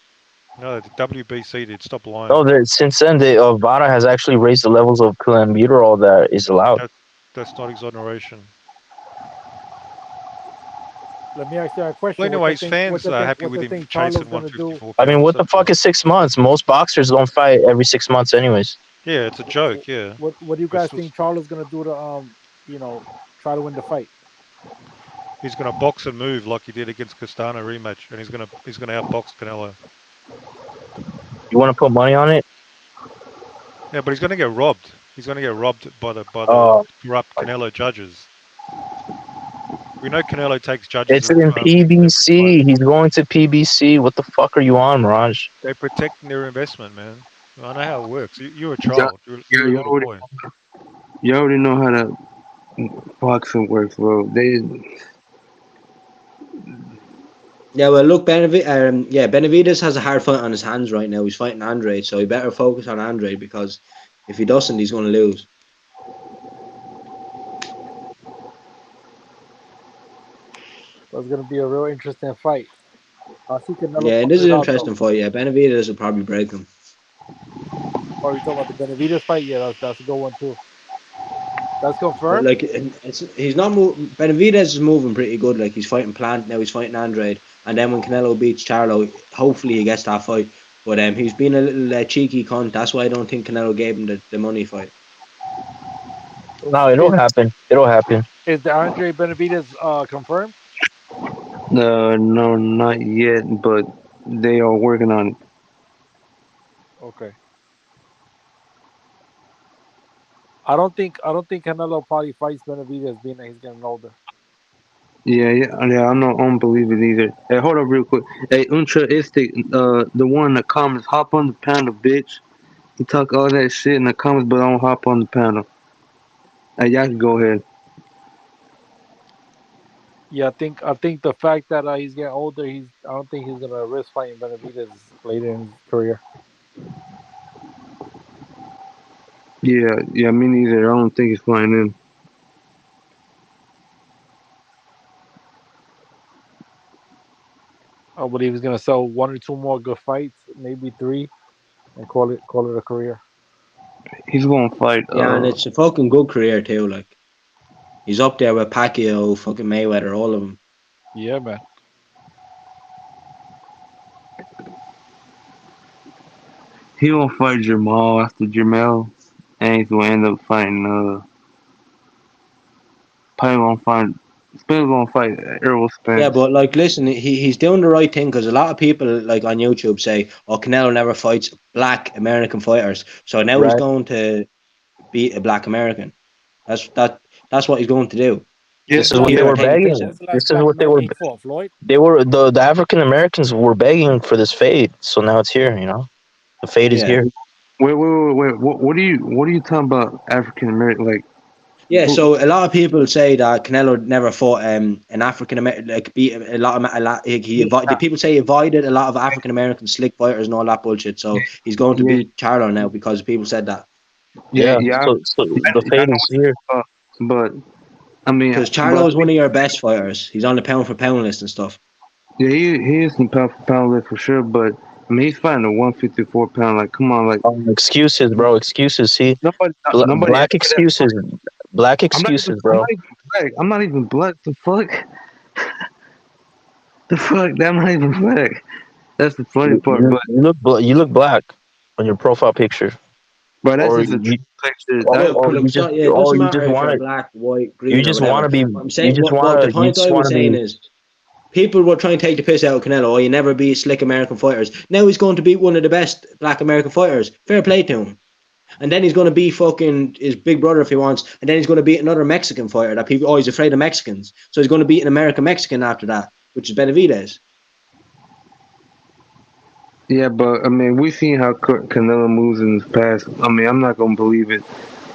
S21: No, the WBC did. Stop lying.
S14: No, since then, VADA has actually raised the levels of clenbuterol that is allowed.
S21: That's not exoneration.
S15: Let me ask you a question.
S21: Well, anyways, fans are happy with him chasing 154.
S14: I mean, what the fuck is 6 months? Most boxers don't fight every 6 months anyways.
S21: Yeah, it's a joke, yeah.
S15: What do you guys think Charlo's going to do to, try to win the fight?
S21: He's going to box and move like he did against Castano rematch, and he's going to outbox Canelo.
S14: You want to put money on it?
S21: Yeah, but he's going to get robbed. He's going to get robbed by the corrupt Canelo judges. We know Canelo takes judges.
S14: It's in PBC. He's going to PBC. What the fuck are you on, Mirage?
S21: They're protecting their investment, man. I know how it works. You're a child. You're a little boy.
S18: You already know how that boxing works, bro.
S9: Yeah, well, look, Benavidez has a hard fight on his hands right now. He's fighting Andrade, so he better focus on Andrade because if he doesn't, he's going to lose.
S15: That's gonna be a real interesting fight. I see Canelo
S9: Yeah, it
S15: pulling
S9: is
S15: it
S9: an
S15: out though.
S9: interesting fight. Yeah, Benavidez will probably break him.
S15: Oh, you talking about the Benavidez fight? Yeah, that's a good one too. That's
S9: But
S15: confirmed.
S9: like, he's not moving. Benavidez is moving pretty good. Like he's fighting Plant now. He's fighting Andrade, and then when Canelo beats Charlo, hopefully he gets that fight. But he's been a little cheeky cunt. That's why I don't think Canelo gave him the money fight.
S14: No, it'll happen. It'll happen.
S15: Is the Andre Benavidez confirmed?
S18: No, not yet, but they are working on it.
S15: Okay. I don't think Canelo probably fights Benavidez being that he's getting older.
S18: Yeah. I don't believe it either. Hey, hold up real quick. Hey, Ultraistic, the one in the comments, hop on the panel, bitch. You talk all that shit in the comments, but don't hop on the panel. Hey, y'all can go ahead.
S15: Yeah, I think the fact that he's getting older, I don't think he's gonna risk fighting Benavidez later in his career.
S18: Yeah, me neither. I don't think he's flying in.
S15: I believe he's gonna sell one or two more good fights, maybe three, and call it a career.
S18: He's gonna fight.
S9: Yeah, and it's a fucking good career too. Like he's up there with Pacquiao, fucking Mayweather, all of them.
S15: Yeah, man.
S18: He gonna fight Jermell after Jermell, and he's gonna end up fighting. Spence gonna fight Errol
S9: Yeah,
S18: Spence.
S9: but like, listen, he's doing the right thing because a lot of people like on YouTube say, "Oh, Canelo never fights black American fighters," so now he's
S14: Right.
S9: going to beat a black American. That's what he's going to do.
S18: Yeah,
S14: This
S9: Because
S14: is what they
S9: people are
S14: were
S9: taking the piss
S14: begging.
S9: out.
S15: When's the last
S14: This is
S15: Black
S14: what they were.
S15: American he fought? Floyd?
S14: They were the African Americans were begging for this fade. So now it's here. You know, the fade is
S9: Yeah,
S14: here.
S18: Wait. What are you talking about? African American, like
S9: yeah.
S18: who?
S9: So a lot of people say that Canelo never fought an African American, like beat a lot of a lot. The people say he avoided a lot of African American slick fighters and all that bullshit. So he's going to
S18: Yeah,
S9: beat Charlo now because people said that.
S14: Yeah.
S18: yeah.
S14: So the
S18: I
S14: fade
S18: know
S14: is
S18: what
S14: here.
S18: you're talking about, but I mean,
S9: Because Charlo is one of your best fighters. He's on the pound for pound list and stuff.
S18: yeah, he is some pound for pound list for sure. But I mean, he's fighting a 154 pound. Like, come on, like
S14: Excuses, bro. Excuses. See,
S18: nobody
S14: black
S18: asked for that.
S14: excuses. Black excuses,
S18: I'm
S14: bro.
S18: not even black. I'm not even black. The fuck. The fuck. I'm not even black. That's the funny part. But
S14: You look black on your profile picture,
S18: that's
S14: or
S18: just a
S14: you,
S18: picture.
S9: Look,
S14: or you
S9: look,
S14: just,
S9: it
S14: or
S9: doesn't
S14: you
S9: matter
S14: just
S9: if
S14: want
S9: you're
S14: to,
S9: black, white,
S14: you
S9: green, or
S14: just want to
S9: whatever.
S14: be,
S9: What I'm saying,
S14: you
S9: the point
S14: just
S9: I
S14: want
S9: was
S14: to
S9: saying
S14: be.
S9: is, people were trying to take the piss out of Canelo. Oh, you never beat slick American fighters. Now he's going to beat one of the best black American fighters. Fair play to him. And then he's going to be fucking his big brother if he wants. And then he's going to beat another Mexican fighter that people, he's afraid of Mexicans. So he's going to beat an American Mexican after that, which is Benavidez.
S18: Yeah, but I mean, we've seen how Canelo moves in his past. I mean, I'm not gonna believe it.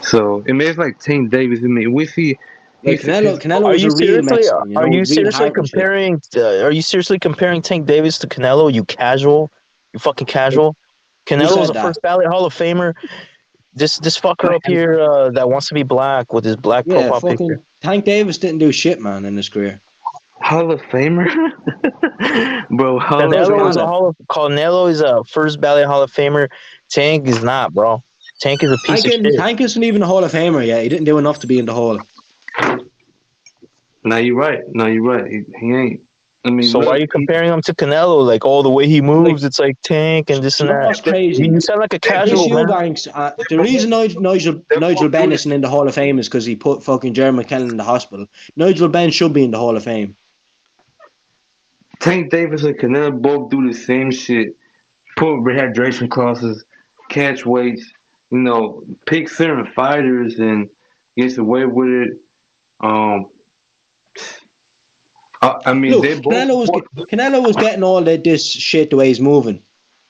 S18: So I mean, it's like Tank Davis. I mean, we see
S9: Like Canelo
S14: Are
S9: was
S14: you
S9: a real
S14: seriously?
S9: Mexican,
S14: Are you
S9: real
S14: seriously
S9: hype and shit.
S14: comparing? Are you seriously comparing Tank Davis to Canelo? You casual? You fucking casual?
S9: Who
S14: Canelo's
S9: said
S14: a
S9: that?
S14: first ballot Hall of Famer. This fucker up here that wants to be black with his black
S9: Yeah,
S14: profile picture.
S9: fucking Tank Davis didn't do shit, man, in his career.
S18: Hall of Famer, bro. Hall of Famer.
S14: Canelo is a first ballot Hall of Famer. Tank is not, bro. Tank is a piece of shit.
S9: Tank isn't even a Hall of Famer yet. He didn't do enough to be in the Hall.
S18: No, you're right. He ain't. I mean,
S14: So why are you comparing him to Canelo? Like, the way he moves, it's like Tank and this and that.
S9: That's crazy.
S14: You sound like a casual, man.
S9: Eubanks, the reason Nigel Benn isn't in the Hall of Fame is because he put fucking Jerry McKellen in the hospital. Nigel Benn should be in the Hall of Fame.
S18: Tank Davis and Canelo both do the same shit. Put rehydration clauses, catch weights, pick certain fighters and gets away with it. I mean,
S9: look,
S18: they both.
S9: Canelo was getting all this shit the way he's moving.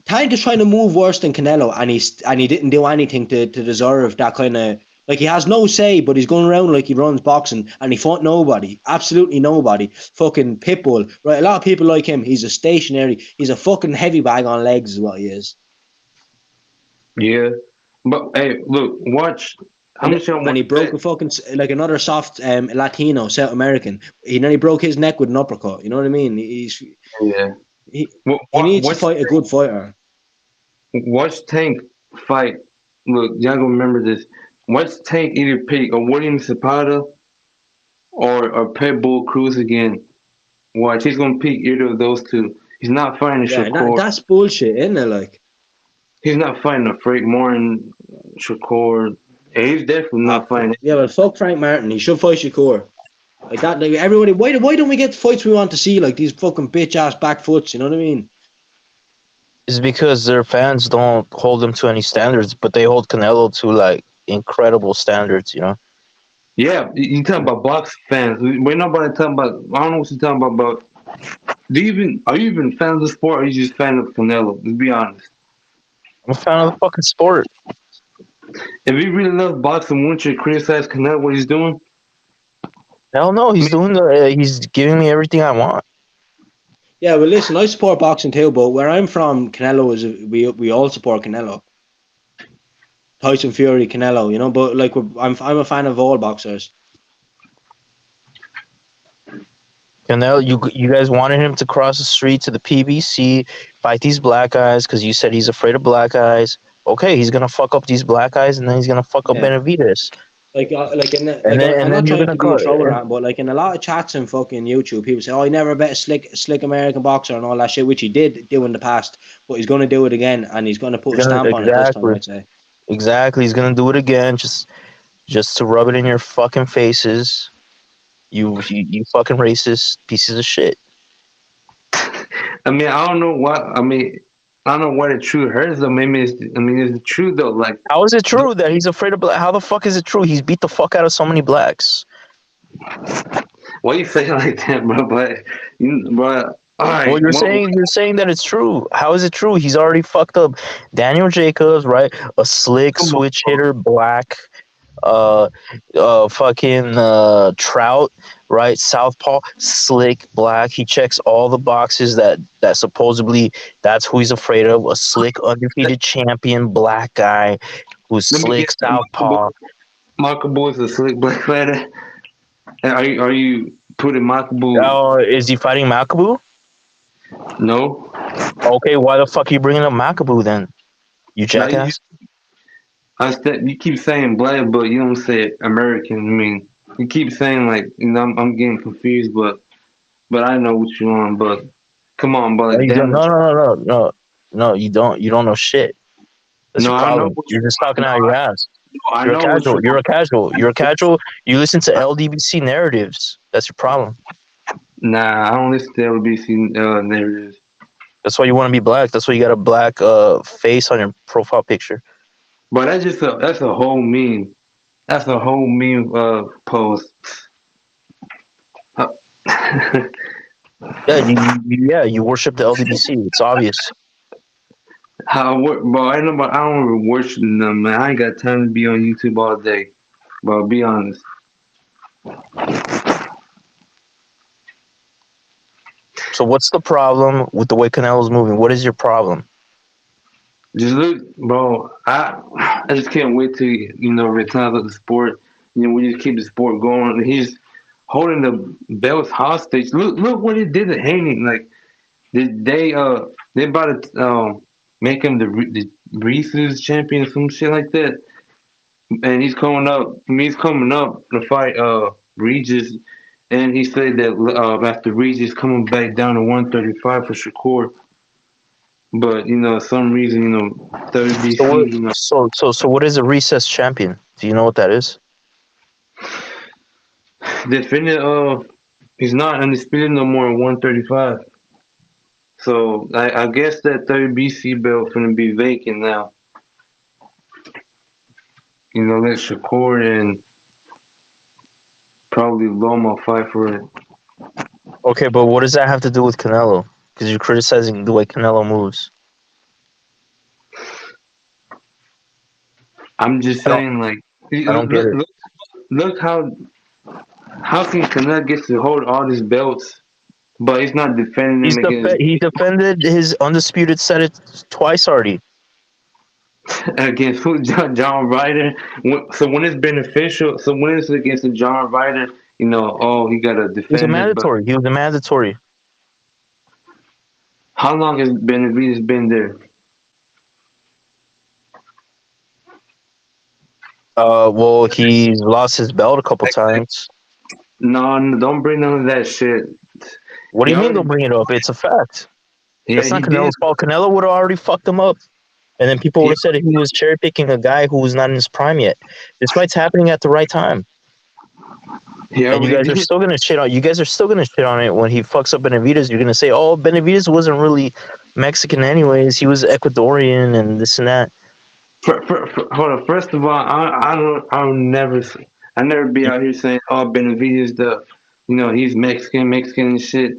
S9: Tank is trying to move worse than Canelo, and he didn't do anything to deserve that kind of Like, he has no say, but he's going around like he runs boxing, and he fought nobody, absolutely nobody. Fucking Pitbull, right? A lot of people like him. He's a stationary. He's a fucking heavy bag on legs, is what he is.
S18: Yeah, but hey, look, watch. How much y'all
S9: And he
S18: watch
S9: broke
S18: that?
S9: a fucking like another soft Latino, South American. He nearly broke his neck with an uppercut. You know what I mean?
S18: Yeah.
S9: He needs to fight a good fighter.
S18: Watch Tank fight. Look, y'all gonna remember this. Watch Tank either pick a William Zapata or a Pitbull Cruz again. Watch, he's gonna pick either of those two. He's not fighting a
S9: Yeah,
S18: Shakur.
S9: that's bullshit, isn't it? Like,
S18: he's not fighting a Frank Martin, Shakur. Yeah, he's definitely not fighting.
S9: Yeah, well, fuck Frank Martin. He should fight Shakur. Like that. Like everybody. Why don't we get the fights we want to see? Like these fucking bitch ass back foots. You know what I mean?
S14: It's because their fans don't hold them to any standards, but they hold Canelo to like incredible standards. You know.
S18: Yeah, you talking about box fans? We're nobody talking about. I don't know what you're talking about. But are you even a fan of the sport, or are you just a fan of Canelo? Let's be honest.
S14: I'm a fan of the fucking sport.
S18: If you really love boxing, wouldn't you criticize Canelo what he's doing?
S14: Hell no, he's doing he's giving me everything I want.
S9: Yeah, well, listen, I support boxing too, but where I'm from, Canelo is we all support Canelo. Tyson Fury, Canelo, you know. But like, I'm a fan of all boxers.
S14: Canelo, you guys wanted him to cross the street to the PBC, fight these black guys because you said he's afraid of black guys. Okay, he's gonna fuck up these black guys, and then he's gonna fuck up Benavidez.
S9: I'm
S14: then
S9: not
S14: you're
S9: trying
S14: gonna
S9: to be a
S14: call
S9: troll around, but like in a lot of chats and fucking YouTube, people say, "Oh, he never bet a slick American boxer and all that shit," which he did do in the past, but he's going to do it again, and he's going to put a stamp on it this time, I'd say.
S14: Exactly, he's gonna do it again, just to rub it in your fucking faces. You fucking racist pieces of shit.
S18: I mean, I don't know what. I mean, I don't know what it true hurts though. Maybe is it true though? Like,
S14: how is it true that he's afraid of black? How the fuck is it true? He's beat the fuck out of so many blacks.
S18: Why you say it like that, bro? But all right.
S14: Well, you're saying that it's true. How is it true? He's already fucked up Daniel Jacobs, right? A slick switch hitter, black. Fucking Trout, right? Southpaw, slick, black. He checks all the boxes that supposedly that's who he's afraid of. A slick, undefeated champion, black guy who's slick, Southpaw.
S18: Makabu is a slick black fighter. Are you putting Makabu?
S14: Oh, is he fighting Makabu?
S18: No.
S14: Okay, why the fuck are you bringing up Makabu then? You jackass.
S18: You keep saying black, but you don't say American. I mean, you keep saying like, you know, I'm getting confused, but I know what you want. But come on, but
S14: No, you don't. You don't know shit. That's your problem. You're just talking out of your ass. You're a casual. You're a casual. You listen to LDBC narratives. That's your problem.
S18: Nah, I don't listen to LDBC narratives.
S14: That's why you want to be black. That's why you got a black face on your profile picture.
S18: But that's a whole meme. That's a whole meme post.
S14: You worship the LDBC. It's obvious.
S18: Bro, I don't even worship them, man. I ain't got time to be on YouTube all day. But be honest.
S14: So what's the problem with the way Canelo's moving? What is your problem?
S18: Just look, bro. I just can't wait to retire the sport. You know, we just keep the sport going. He's holding the belts hostage. Look what he did to Haney. Like they about to make him the Reese's champion, some shit like that. And he's coming up. He's coming up to fight Regis. And he said that after Regis coming back down to 135 for Shakur. But some reason, WBC.
S14: So what is a recess champion? Do you know what that is?
S18: Defendant, he's not undisputed no more at 135. So I guess that WBC belt gonna be vacant now. Let Shakur and probably Loma fight for it.
S14: Okay, but what does that have to do with Canelo? Because you're criticizing the way Canelo moves.
S18: I'm just saying, like,
S14: I don't get it.
S18: Look how can Canelo get to hold all these belts, but he's not defending them against
S14: He defended his undisputed set twice already.
S18: against who? John Ryder. So when it's beneficial, so when it's against John Ryder, you know, oh, he got to defend it. But
S14: He was a mandatory.
S18: how long has Benavidez been there?
S14: Well, he's lost his belt a couple times.
S18: No, don't bring none of that shit.
S14: What do you mean don't bring it up? It's a fact. That's not Canelo's fault. Canelo would have already fucked him up. And then people would have said he was cherry picking a guy who was not in his prime yet. This fight's happening at the right time. And you guys are still gonna shit on. You guys are still gonna shit on it when he fucks up Benavidez. You're gonna say, "Oh, Benavidez wasn't really Mexican, anyways. He was Ecuadorian and this and that."
S18: Hold on. First of all, I'll never be out here saying, "Oh, Benavidez, he's Mexican and shit."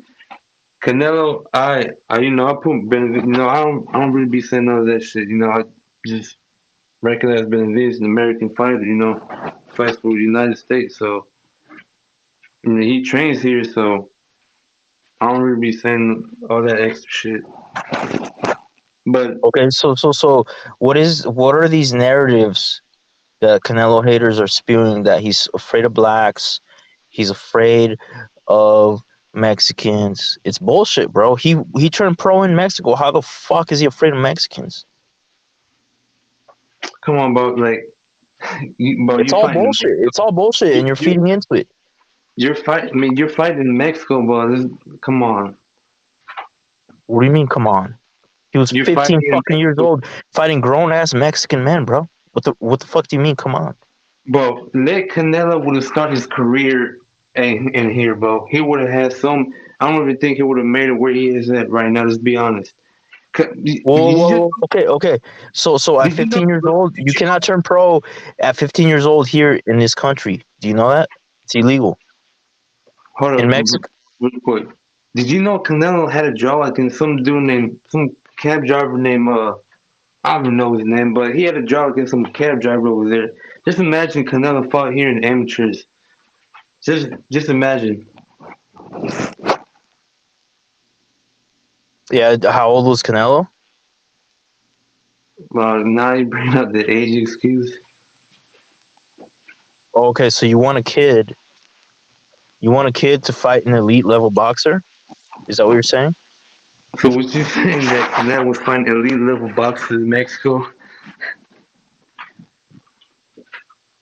S18: Canelo, I put Benavidez. I don't really be saying none of that shit. I just recognize Benavidez an American fighter. Fights for the United States. So, he trains here. So, I don't really be saying all that extra shit. But
S14: okay, so what are these narratives that Canelo haters are spewing, that he's afraid of blacks, he's afraid of Mexicans? It's bullshit, bro. He turned pro in Mexico. How the fuck is he afraid of Mexicans?
S18: Come on, bro.
S14: It's all bullshit. It's all bullshit, and you're feeding into it.
S18: You're fighting in Mexico, bro. Come on.
S14: What do you mean, come on? He was 15 fucking years old fighting grown-ass Mexican men, bro. What the fuck do you mean, come on?
S18: Bro, let Canelo would have started his career in here, bro. He would have had some... I don't even think he would have made it where he is at right now, let's be honest.
S14: Whoa. Okay. So at 15 years old, you cannot turn pro at 15 years old here in this country. Do you know that? It's illegal.
S18: Hold
S14: in
S18: up,
S14: Mexico.
S18: real quick. Did you know Canelo had a jaw like in some cab driver named I don't know his name, but he had a jaw against some cab driver over there. Just imagine Canelo fought here in amateurs. Just imagine.
S14: Yeah, how old was Canelo?
S18: Well, now you bring up the age excuse.
S14: Okay, so you want a kid to fight an elite level boxer? Is that what you're saying?
S18: So what you saying that Canelo was fighting elite level boxers in Mexico?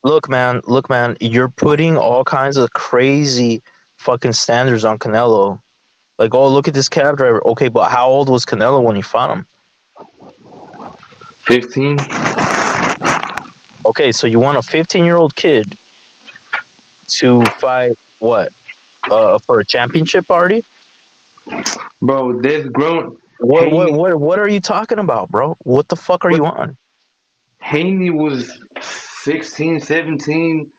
S14: Look, man, you're putting all kinds of crazy fucking standards on Canelo. Like, oh, look at this cab driver. Okay, but how old was Canelo when he fought him?
S18: 15.
S14: Okay, so you want a 15-year-old kid to fight what? For a championship party?
S18: Bro, there's grown...
S14: What are you talking about, bro? What the fuck are you on?
S18: Haney was 16, 17,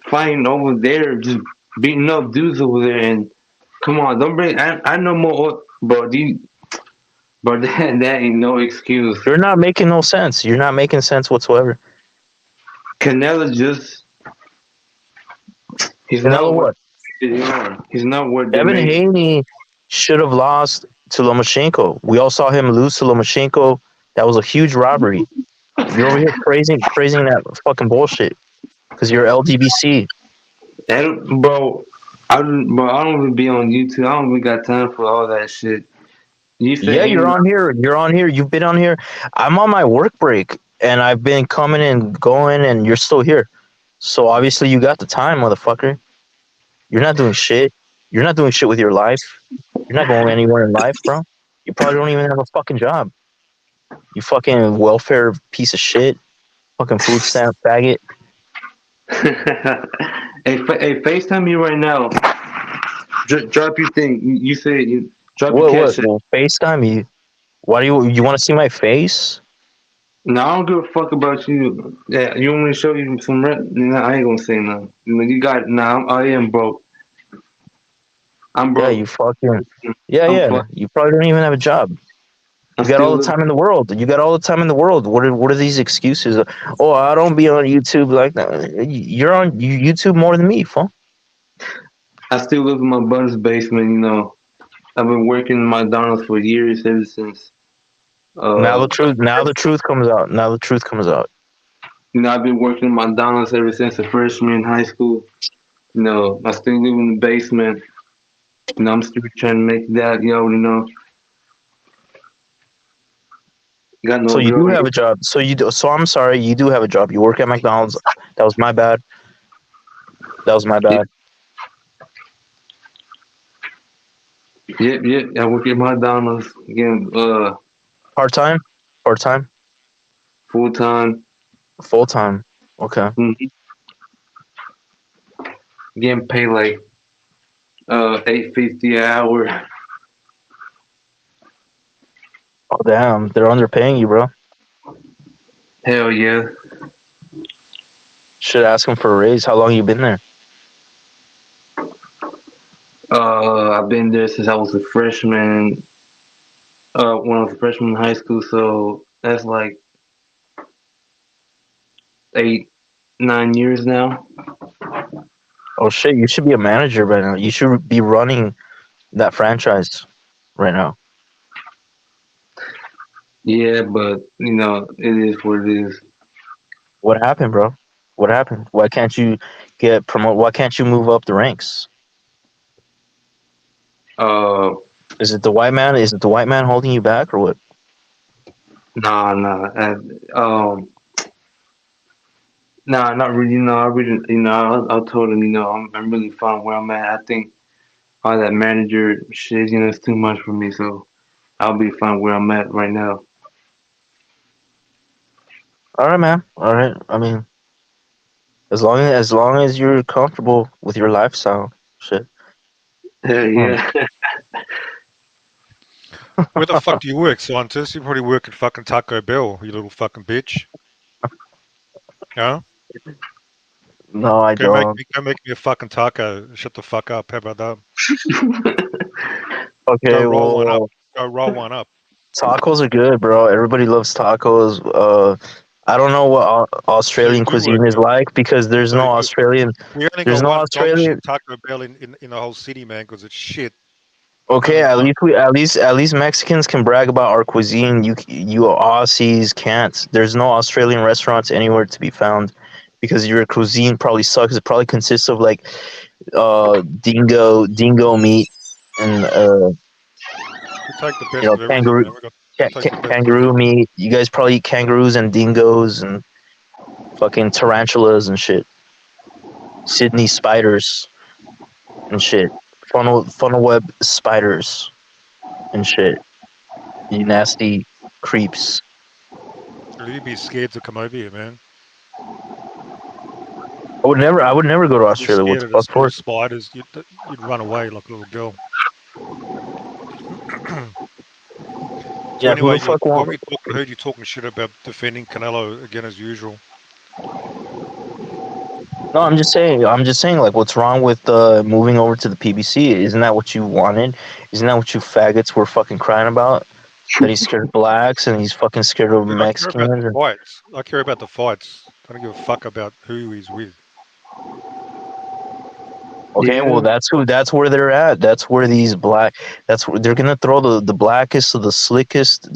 S18: fighting over there, just beating up dudes over there. And come on, don't bring... I know more... Bro, that ain't no excuse.
S14: You're not making no sense. You're not making sense whatsoever.
S18: Canelo just... He's
S14: Canelo
S18: not
S14: what?
S18: He's not what
S14: Devin Haney should have lost to Lomachenko. We all saw him lose to Lomachenko. That was a huge robbery. You're over here praising that fucking bullshit because you're LDBC.
S18: Bro, I don't even be on YouTube. I don't even got time for all that shit.
S14: You're on here. You're on here. You've been on here. I'm on my work break, and I've been coming and going, and you're still here. So obviously you got the time, motherfucker. You're not doing shit. You're not doing shit with your life. You're not going anywhere in life, bro. You probably don't even have a fucking job. You fucking welfare piece of shit. Fucking food stamp faggot.
S18: Hey, FaceTime me right now. Drop your thing. You say you drop your cash.
S14: What? FaceTime you? Why do you want to see my face?
S18: No, I don't give a fuck about you. Yeah, you want me to show you some rent? No, I ain't gonna say nothing. You got it. Nah, I am broke. I'm broke.
S14: Yeah, you fucking... Yeah. You probably don't even have a job. You got all the time in the world. You got all the time in the world. What are these excuses? Oh, I don't be on YouTube like that. You're on YouTube more than me, fool.
S18: I still live in my buddy's basement. You know, I've been working in McDonald's for years ever since.
S14: Now the truth comes out. Now the truth comes out.
S18: You know, I've been working in McDonald's ever since a freshman in high school. You know, I still live in the basement. You know, I'm still trying to make that. You already know. Got
S14: So
S18: no
S14: you
S18: girl
S14: do have
S18: yet.
S14: a job. So you do. So I'm sorry. You do have a job. You work at McDonald's. That was my bad. That was my bad.
S18: Yep. I work at McDonald's again.
S14: Part time. Part time.
S18: Full time.
S14: Full time. Okay.
S18: Getting paid like $8.50 an hour.
S14: Oh damn, they're underpaying you, bro.
S18: Hell yeah.
S14: Should ask them for a raise. How long you been there?
S18: I've been there since I was a freshman. When I was a freshman in high school, so that's like 8, 9 years now.
S14: Oh shit, you should be a manager right now. You should be running that franchise right now.
S18: Yeah, but you know, it is what it is.
S14: What happened, bro? What happened? Why can't you get promoted? Why can't you move up the ranks? Is it the white man? Is it the white man holding you back, or what?
S18: Nah. Nah, not really. You know, I really, you know, I told him, you know, I'm really fine where I'm at. I think all that manager shit, you know, it's too much for me. So I'll be fine where I'm at right now.
S14: All right, man. All right. I mean, as long as you're comfortable with your lifestyle, shit.
S18: Yeah.
S21: Where the fuck do you work, scientist? You probably work at fucking Taco Bell, you little fucking bitch. Huh?
S14: No, I don't.
S21: Go make me a fucking taco. Shut the fuck up. How about that? Go
S14: Okay,
S21: roll one up.
S14: well,
S21: Go roll one up.
S14: tacos are good, bro. Everybody loves tacos. I don't know what
S21: So you
S14: Australian
S21: do work
S14: cuisine is
S21: there.
S14: like because there's
S21: So
S14: no
S21: you,
S14: Australian.
S21: we only
S14: There's
S21: got
S14: no
S21: one dog shit
S14: Australian.
S21: Taco Bell in the whole city, man, because it's shit.
S14: Okay,
S21: Only one.
S14: at least Mexicans can brag about our cuisine. You Aussies can't. There's no Australian restaurants anywhere to be found because your cuisine probably sucks. It probably consists of like dingo meat and
S21: We take the best of everything,
S14: kangaroo
S21: man. We take the best of
S14: kangaroo
S21: everything.
S14: meat. You guys probably eat kangaroos and dingoes and fucking tarantulas and shit. Sydney spiders and shit. Funnel web spiders and shit. You nasty creeps.
S21: You'd be scared to come over here, man.
S14: I would never go to
S21: You're
S14: Australia. What
S21: scared
S14: the
S21: of the
S14: fuck
S21: small
S14: for?
S21: spiders. You'd run away like a little girl. So
S14: Yeah, who the
S21: anyway,
S14: fuck want?
S21: I heard you talking shit about defending Canelo again as usual.
S14: No, I'm just saying. Like, what's wrong with moving over to the PBC? Isn't that what you wanted? Isn't that what you faggots were fucking crying about? That he's scared of blacks and he's fucking scared of
S21: Dude, I care about the
S14: Mexicans.
S21: fights. I care about the fights. I don't give a fuck about who he's with.
S14: Okay, well,
S18: Yeah.
S14: That's where they're at. That's where these black. That's where they're gonna throw the blackest of the slickest of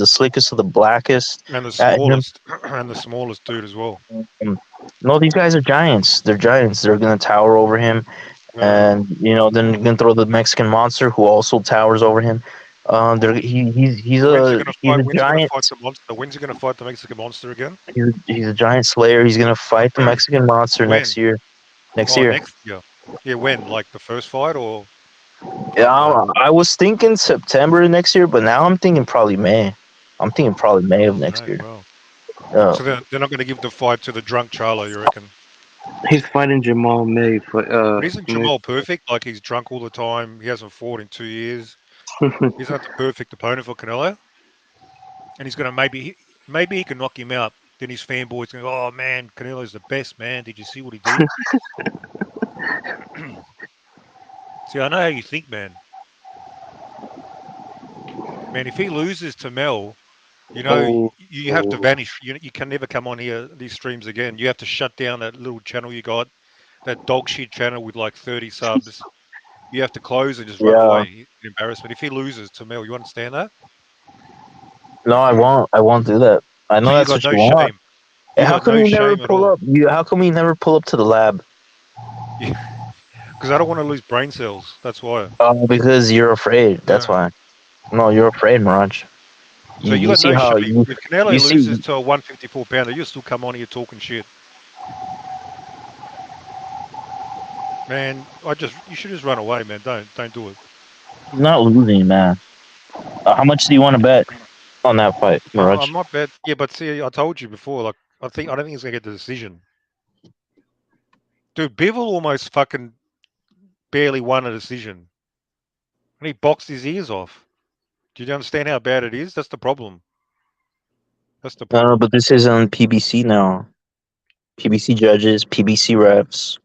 S14: the blackest
S21: And the
S14: at him.
S21: smallest, and the smallest dude as well.
S14: No, these guys are giants. They're giants. They're gonna tower over him,
S21: Yeah.
S14: and then you're gonna throw the Mexican monster who also towers over him. He's
S21: When's he
S14: a
S21: gonna fight? When's he gonna
S14: giant.
S21: fight the monster? When's he gonna fight the Mexican monster again?
S14: He's a giant slayer. He's gonna fight the Mexican monster next
S21: When?
S14: year. Next
S21: Oh,
S14: year.
S21: next year. Yeah, when? Like the first fight or
S14: Yeah,
S21: after that?
S14: I was thinking September next year, but now I'm thinking probably May. I'm thinking probably May of next
S21: Right,
S14: year.
S21: well.
S14: Yeah.
S21: So they're not gonna give the fight to the drunk Charlo, you reckon?
S18: He's fighting Jamal May for
S21: But isn't Jamal perfect? Like he's drunk all the time. He hasn't fought in 2 years. He's not the perfect opponent for Canelo. And he's gonna maybe he can knock him out. Then his fanboys going, "Oh man, Canelo's the best man. Did you see what he did?" See, I know how you think, man. Man, if he loses to Mel, You know,
S9: Oh,
S21: you have to vanish. You can never come on here these streams again. You have to shut down that little channel you got, that dog shit channel with like 30 subs. You have to close and just run
S14: yeah.
S21: away. Embarrassment. If he loses to Mel, you understand that?
S14: No, I won't. I won't do that. I know
S21: So you
S14: that's
S21: got
S14: what
S21: no
S14: you want.
S21: shame.
S14: Hey,
S21: You
S14: how
S21: got
S14: come
S21: no
S14: you never
S21: shame at
S14: pull
S21: all.
S14: up? How come you never pull up to the lab?
S21: Because I don't want to lose brain cells. That's why.
S14: Oh, because you're afraid. That's
S21: Yeah.
S14: why. No, you're afraid, Mirage.
S21: So you
S14: You
S21: got
S14: see
S21: no
S14: how
S21: shame.
S14: you
S21: If Canelo
S14: you see.
S21: loses to a 154 pounder, you still come on here talking shit. Man, you should just run away, man. Don't do it.
S14: He's not losing, man. How much do you want to bet on that fight,
S21: I
S14: Mirage?
S21: might bet. Yeah, but see, I told you before. Like, I don't think he's gonna get the decision. Dude, Bivol almost fucking barely won a decision, and he boxed his ears off. Do you understand how bad it is? That's the problem. That's the
S14: No,
S21: problem.
S14: but this is on PBC now. PBC judges, PBC refs.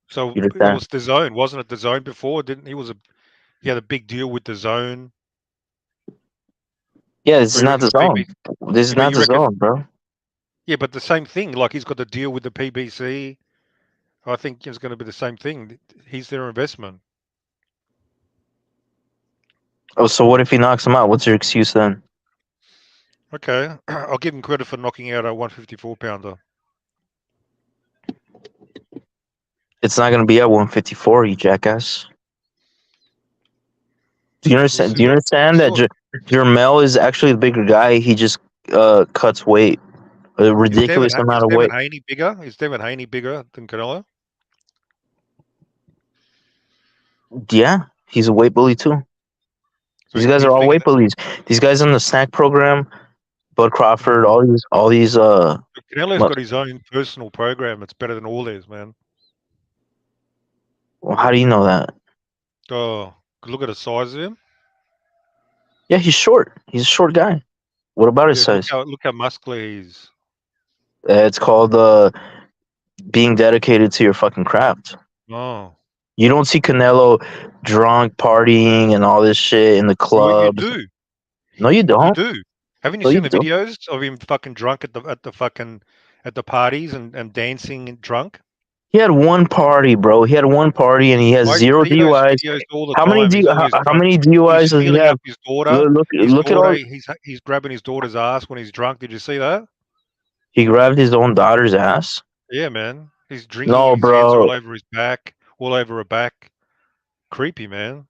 S21: So
S14: You
S21: it
S14: understand?
S21: was the zone, wasn't it? The zone before, didn't he had a big deal with the zone,
S14: Yeah, this
S21: or
S14: is
S21: you
S14: not
S21: reckon
S14: the
S21: the PB?
S14: zone. This is
S21: Yeah, but
S14: not
S21: you
S14: the
S21: reckon?
S14: zone, bro.
S21: Yeah, but the same thing. Like he's got the deal with the PBC. I think it's going to be the same thing. He's their investment.
S14: Oh, so what if he knocks him out? What's your excuse then?
S21: Okay, I'll give him credit for knocking out a 154 pounder.
S14: It's not going to be at 154, you jackass. Do you understand? Do you understand that Jermel is actually the bigger guy? He just cuts weight, a ridiculous amount
S21: Is
S14: of
S21: Devin
S14: weight.
S21: Haney bigger? Is Devin Haney bigger than Canelo?
S14: Yeah, he's a weight bully too.
S21: So
S14: These guys
S21: you
S14: are all
S21: think
S14: weight bullies. These guys on the snack program, Bud Crawford, all these.
S21: Canelo's got his own personal program. It's better than all theirs, man.
S14: Well, how do you know that?
S21: Oh, look at the size of him.
S14: Yeah, he's short. He's a short guy. What about his
S21: Yeah,
S14: size?
S21: look how muscular he is.
S14: It's called being dedicated to your fucking craft.
S21: Oh.
S14: You don't see Canelo drunk, partying, and all this shit in the
S21: Well, you
S14: clubs.
S21: do.
S14: No, you
S21: You
S14: don't.
S21: do. Haven't you
S14: No, you
S21: seen the
S14: don't.
S21: videos of him fucking drunk at the parties and dancing and drunk?
S14: He had one party, bro. He had one party, and he has
S21: I
S14: zero
S21: see those
S14: DUIs.
S21: videos all the
S14: How many
S21: time. He's always
S14: how
S21: drunk.
S14: many
S21: He's
S14: DUIs does he
S21: feeling
S14: have?
S21: up his daughter. His
S14: Look at
S21: daughter.
S14: all.
S21: He's grabbing his daughter's ass when he's drunk. Did you see that?
S14: He grabbed his own daughter's ass.
S21: Yeah, man. He's drinking
S14: No,
S21: and his hands are
S14: bro.
S21: all over his back, all over her back. Creepy, man.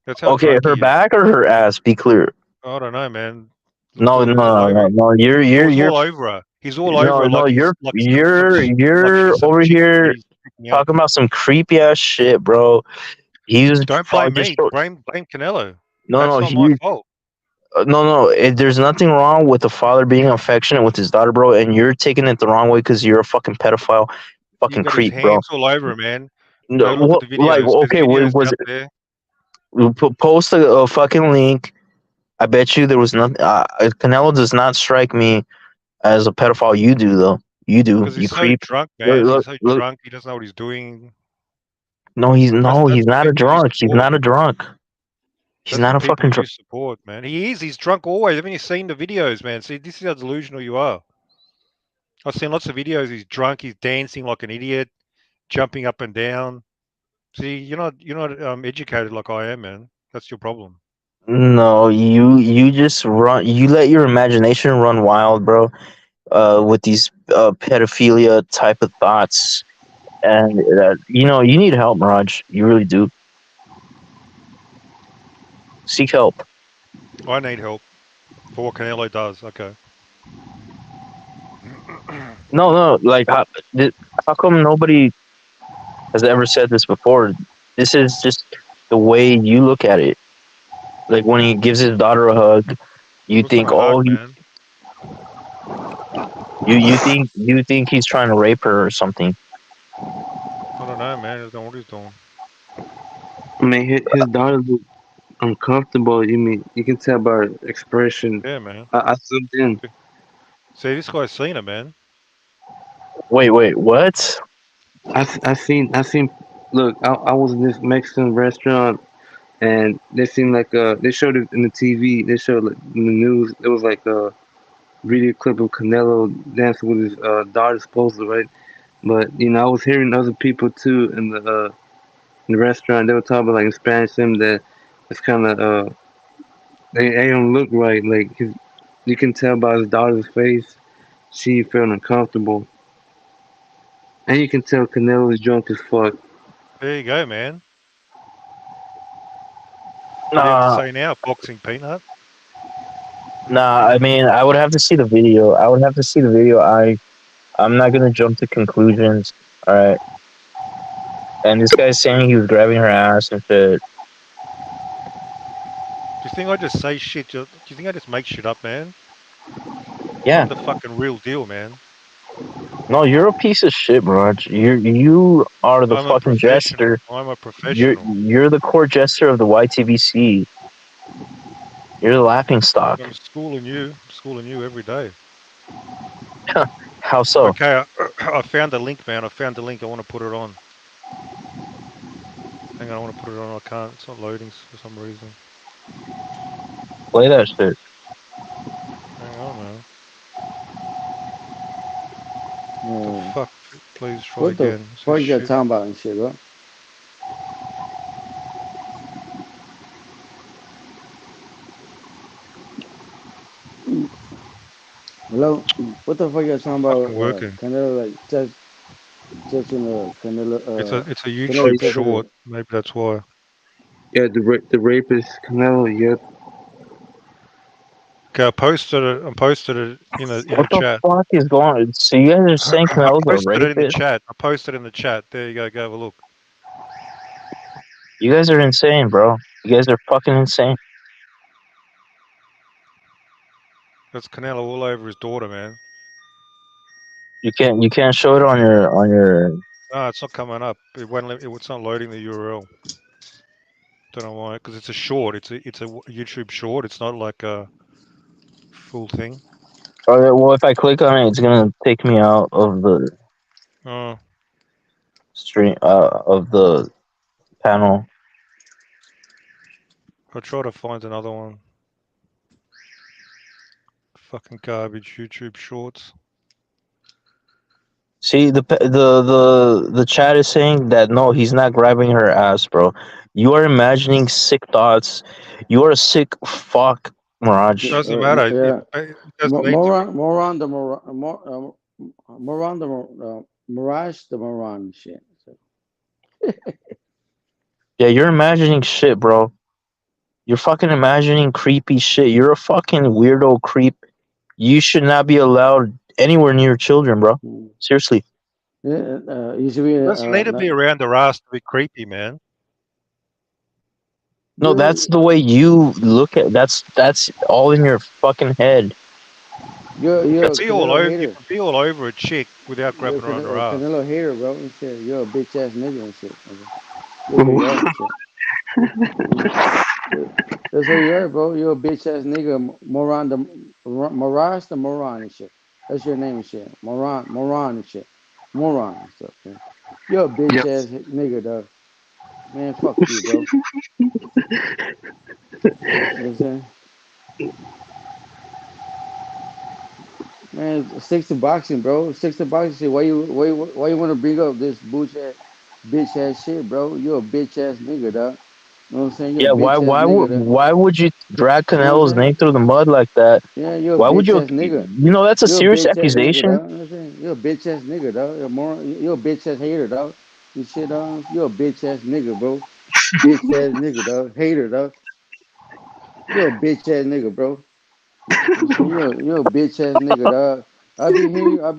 S21: That's how
S14: Okay,
S21: drunk
S14: her
S21: he is.
S14: back or her ass? Be clear.
S21: I don't know, man.
S14: No,
S21: It was all over her.
S14: no.
S21: It was all over her. He's all over her
S14: No.
S21: like he's like
S14: You're
S21: she's some
S14: over
S21: chick that
S14: here
S21: he's picking up.
S14: talking about some creepy ass shit, bro. He was
S21: Don't blame
S14: just
S21: me. Blame Canelo. That's
S14: no.
S21: not my fault.
S14: There's nothing wrong with the father being affectionate with his daughter, bro. And you're taking it the wrong way because you're a fucking pedophile,
S21: He's
S14: fucking
S21: got his
S14: creep, bro.
S21: hands all over her, man.
S14: No,
S21: Go look at the
S14: like
S21: videos. There's
S14: okay,
S21: videos
S14: was
S21: out
S14: it?
S21: there.
S14: We'll post a fucking link. I bet you there was nothing. Canelo does not strike me as a pedophile. You do though. You do.
S21: Because
S14: You
S21: he's so
S14: creep.
S21: drunk, man. He's so
S14: Look.
S21: drunk. He doesn't know what he's doing.
S14: No, he's
S21: That's the
S14: not a
S21: people you
S14: drunk. He's
S21: support.
S14: not a drunk. He's
S21: That's the
S14: not a
S21: people
S14: fucking
S21: you
S14: drunk.
S21: support, man. He is. He's drunk always. Haven't you seen the videos, man? See, this is how delusional you are. I've seen lots of videos. He's drunk. He's dancing like an idiot, jumping up and down. See, you're not educated like I am, man. That's your problem.
S14: No, you just run. You let your imagination run wild, bro. With these pedophilia type of thoughts, and you need help, Mirage. You really do. Seek help.
S21: I need help for what Canelo does. Okay.
S14: No. Like, how come nobody has ever said this before? This is just the way you look at it. Like when he gives his daughter a hug, you
S21: It's not
S14: think,
S21: a hug,
S14: oh,
S21: man.
S14: you think he's trying to rape her or something.
S21: I don't know, man. I don't know what he's doing.
S18: I mean, his daughter look uncomfortable. You can tell by her expression.
S21: Yeah, man.
S18: I zoomed in.
S21: See, this guy's seen it, man.
S14: Wait, what?
S18: I seen. Look, I was in this Mexican restaurant, and they seemed like they showed it in the TV. They showed like in the news. It was like video clip of Canelo dancing with his daughter supposedly, right? But I was hearing other people too in the restaurant. They were talking about like in Spanish to him that it's kind of they don't look right. Like you can tell by his daughter's face, she felt uncomfortable, and you can tell Canelo is drunk as fuck.
S21: There you go, man. What do you have to
S14: Nah,
S21: say now, boxing peanut?
S14: nah. I mean, I would have to see the video. I would have to see the video. I'm not gonna jump to conclusions. All right. And this guy's saying he was grabbing her ass and shit.
S21: Do you think I just say shit? Do you think I just make shit up, man?
S14: Yeah.
S21: I'm the fucking real deal, man.
S14: No, you're a piece of shit, Raj. You are the
S21: I'm a
S14: fucking
S21: professional.
S14: jester.
S21: I'm a professional.
S14: You're the court jester of the YTBC. You're the laughing stock.
S21: I'm schooling you every day.
S14: How so?
S21: Okay, I found the link, man. I found the link. I want to put it on. Hang on, I want to put it on. I can't. It's not loading for some reason.
S14: Play that shit.
S21: Hang on, man. The
S11: Yeah.
S21: fuck? Please try
S11: What the
S21: again. This
S11: fuck
S21: is
S11: you
S21: shit.
S11: talking about and shit, bro? Hello? What the fuck you talking
S21: Fucking
S11: about?
S21: working.
S11: Canelo like touching Canelo
S21: It's a
S11: Canelo
S21: YouTube
S11: touching
S21: short. Maybe that's why.
S18: Yeah, the rapist Canelo. Yep.
S21: Okay, I posted it. I posted it in
S14: What
S21: a
S14: the
S21: chat.
S14: fuck is going on? So you guys are saying
S21: I
S14: Canelo's a
S21: posted it in the
S14: rapist?
S21: chat. I posted it in the chat. There you go. Go have a look.
S14: You guys are insane, bro. You guys are fucking insane.
S21: That's Canelo all over his daughter, man.
S14: You can't show it on your.
S21: No, it's not coming up. It won't. It's not loading the URL. Don't know why. Because it's a short. It's a YouTube short. It's not like a full thing.
S14: Well, if I click on it, it's gonna take me out of the
S21: Oh,
S14: stream of the panel.
S21: I'll try to find another one. Fucking garbage YouTube shorts.
S14: See the chat is saying that no, he's not grabbing her ass, bro. You are imagining sick thoughts. You are a sick fuck, Mirage.
S21: Doesn't matter.
S11: yeah.
S21: It doesn't need to be.
S11: Moran the Mirage the Moran shit.
S14: Yeah, you're imagining shit, bro. You're fucking imagining creepy shit. You're a fucking weirdo creep. You should not be allowed anywhere near children, bro. Seriously.
S11: Yeah, you should be
S21: Doesn't need to be around her ass to be creepy, man.
S14: No, that's the way you look at. That's all in your fucking head.
S11: You're
S21: You
S11: a
S21: can be all
S11: Canelo
S21: over. You
S11: hater.
S21: can be all over a chick without
S11: You're
S21: grabbing her on her
S11: a
S21: ass.
S11: Canelo hater, bro. And shit. You're a bitch ass nigga and shit. Okay? That's what you are and shit. That's what you are, bro. You're a bitch ass nigga. Mirage the moron and shit. That's your name and shit. Moron and shit. Moron and stuff, man. You're a bitch
S18: Yep.
S11: ass nigga, dog. Man, fuck you, bro. You know what I'm saying? Man, stick to boxing, bro. Stick to boxing shit. Why you want to bring up this bitch ass shit, bro? You're a bitch ass nigga, dog. You know what I'm saying? You're a
S14: Yeah, why
S11: bitch ass
S14: why
S11: nigga,
S14: would
S11: dog.
S14: why would you drag
S11: You know what I'm
S14: Canelo's name
S11: saying?
S14: through the mud like that?
S11: Yeah, you're a
S14: Why would
S11: bitch
S14: you?
S11: ass nigga.
S14: That's a
S11: You're a
S14: serious
S11: bitch ass nigga,
S14: accusation.
S11: dog. You know what I'm saying? You're a bitch ass nigga, dog. You're a bitch ass hater, dog. You shit, dog. You're a bitch ass nigga, bro. Bitch ass nigga, dog. Hater, dog. You're a bitch ass nigga, bro. You see, you're a bitch ass nigga, dog. I've been hearing, I've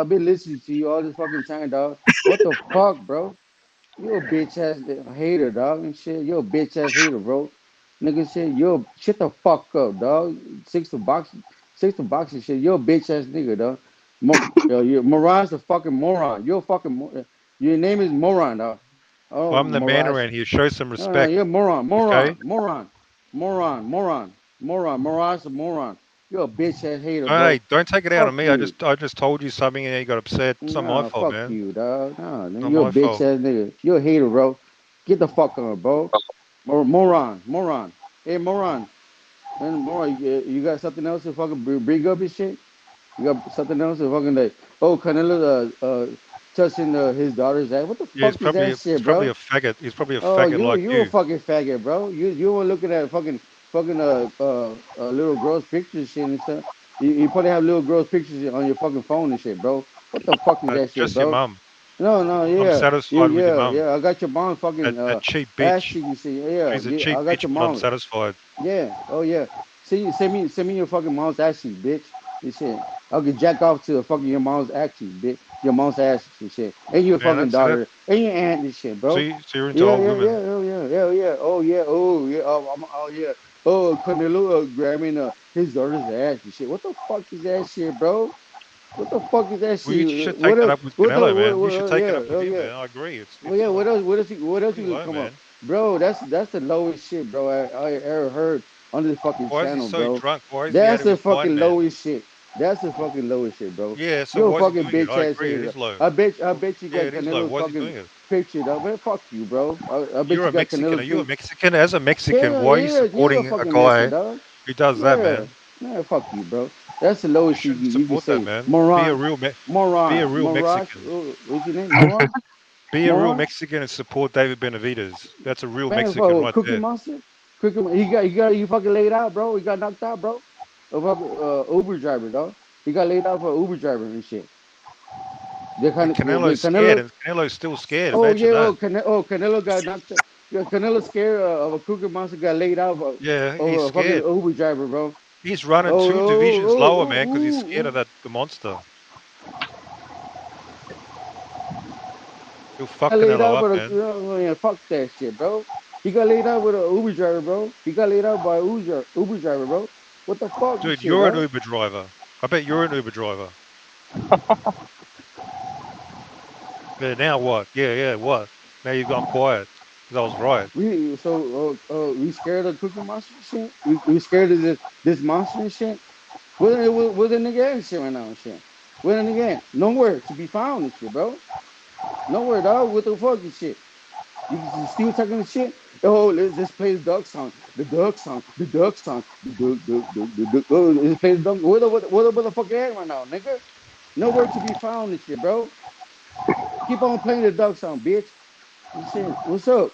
S11: been listening to you all this fucking time, dog. What the fuck, bro? You're a bitch ass hater, dog, and shit. You're a bitch ass hater, bro. Nigga, shit. Shut the fuck up, dog. Six to boxing, shit. You're a bitch ass nigga, dog. Moron's the fucking moron. You're a fucking. Your name is moron, dog. Oh,
S21: I'm the man
S11: Mirage.
S21: around here. Show some
S11: No,
S21: respect,
S11: you're moron,
S21: okay?
S11: moron. Mirage, a moron. You're a bitch ass hater, bro.
S21: Hey, don't take it out on
S11: Fuck
S21: me.
S11: you.
S21: I just told you something and you got upset. It's not my
S11: Nah,
S21: fault,
S11: fuck
S21: man.
S11: you, dog. Nah,
S21: Not
S11: you're a
S21: my
S11: bitch
S21: fault.
S11: ass nigga. You're a hater, bro. Get the fuck on, bro. Moron. Hey, moron.
S4: And more, you got something else to fucking bring up and shit? You got something else to fucking like, oh, Canelo touching his daughter's ass. What the
S21: Yeah, he's
S4: fuck is that
S21: he's
S4: shit,
S21: probably
S4: bro?
S21: a faggot. He's probably a
S4: Oh,
S21: faggot like
S4: you a
S21: you.
S4: fucking faggot, bro. You were looking at fucking little girls' pictures shit and stuff. You probably have little girls' pictures on your fucking phone and shit, bro. What the fuck is that shit,
S21: Just your
S4: bro?
S21: mum.
S4: No,
S21: I'm
S4: yeah,
S21: satisfied with your mum.
S4: yeah. I got your mom fucking
S21: That cheap
S4: ass
S21: bitch.
S4: cheek and shit. Yeah,
S21: She's a
S4: yeah.
S21: cheap
S4: I got
S21: bitch,
S4: your
S21: but I'm
S4: mom.
S21: satisfied.
S4: Yeah. Oh yeah. Send me your fucking mom's ass cheek, bitch. And shit. I could jack off to fucking your mom's ass cheek, bitch. Your mom's ass and shit. And your
S21: Man,
S4: fucking
S21: that's it.
S4: daughter. And your aunt and shit, bro.
S21: So you're into
S4: Yeah,
S21: old
S4: yeah, yeah,
S21: women.
S4: oh yeah, yeah, yeah, oh yeah, oh yeah, oh yeah. Oh, Canelo grabbing his daughter's ass and shit. What the fuck is that shit, bro? What the fuck is that
S21: Well, you
S4: shit?
S21: should take that up with Canelo, man. You should take it
S4: Yeah,
S21: up with
S4: oh
S21: him,
S4: yeah.
S21: man. I agree. It's
S4: Well, yeah, what else
S21: pretty
S4: you could
S21: low,
S4: come up,
S21: man.
S4: bro? That's the lowest shit, bro. I ever heard on this fucking
S21: Why is he
S4: channel,
S21: so
S4: bro.
S21: drunk? Why is he out
S4: That's
S21: of
S4: the
S21: his mind,
S4: fucking
S21: man?
S4: lowest shit. That's the fucking lowest shit, bro.
S21: Yeah, so
S4: You're a
S21: why is he
S4: fucking
S21: doing it?
S4: bitch
S21: I
S4: ass
S21: agree, it
S4: nigga.
S21: is low.
S4: I bet you
S21: Yeah,
S4: got
S21: it is low.
S4: Canelo's
S21: Why is he
S4: fucking
S21: doing it?
S4: picture, though. Man, fuck you, bro. I bet
S21: You're
S4: you
S21: a
S4: got
S21: Mexican. Are
S4: Canelo's
S21: you a
S4: picture.
S21: Mexican? As a Mexican,
S4: Yeah,
S21: why are you
S4: yeah, you're a
S21: supporting a
S4: fucking Mexican,
S21: guy
S4: dog.
S21: who does that,
S4: Yeah,
S21: man?
S4: man, fuck you, bro. That's the
S21: You
S4: lowest
S21: shouldn't
S4: you can
S21: support that,
S4: say.
S21: man.
S4: Moron,
S21: Be a real
S4: Mirage.
S21: Mexican.
S4: What's your name? Moron,
S21: Be a real
S4: Moron.
S21: Mexican and support David Benavidez. That's a real
S4: Man,
S21: Mexican
S4: for
S21: right
S4: Cookie
S21: there.
S4: Monster, you fucking laid out, bro. He got knocked out, bro. A fucking Uber driver, dog. He got laid out for Uber driver and shit.
S21: And
S4: The
S21: Canelo's scared,
S4: Canelo.
S21: and Canelo's still scared.
S4: Oh
S21: Imagine
S4: yeah,
S21: that.
S4: Canelo got knocked out. Yeah, Canelo scared of a Cookie Monster got laid out
S21: Yeah,
S4: over
S21: he's
S4: a fucking
S21: scared.
S4: Uber driver, bro.
S21: He's running
S4: Oh,
S21: two divisions lower, man, because he's
S4: ooh,
S21: scared of
S4: ooh.
S21: the monster. He'll
S4: Got
S21: fuck
S4: laid
S21: Canelo
S4: out
S21: up,
S4: with
S21: man.
S4: yeah, fuck that shit, bro. He got laid out with a Uber driver, bro. He got laid out by a Uber driver, bro. What the fuck,
S21: Dude,
S4: shit,
S21: you're an
S4: dog?
S21: Uber driver. I bet you're an Uber driver. Yeah, now what? Yeah, what? Now you've gone quiet. Because I was right.
S4: We scared of Cookie Monster and shit. We scared of this monster and shit. Where the nigga at shit right now and shit? Where the nigga at? Nowhere to be found and shit, bro. Nowhere, dog. What the fuck and shit? You still talking the shit? Oh, let's just play the duck song. The duck song. The duck song. The duck. Oh, let's play the duck. Where the motherfucker at right now, nigga? Nowhere to be found and shit, bro. Keep on playing the duck song, bitch. And shit. What's up?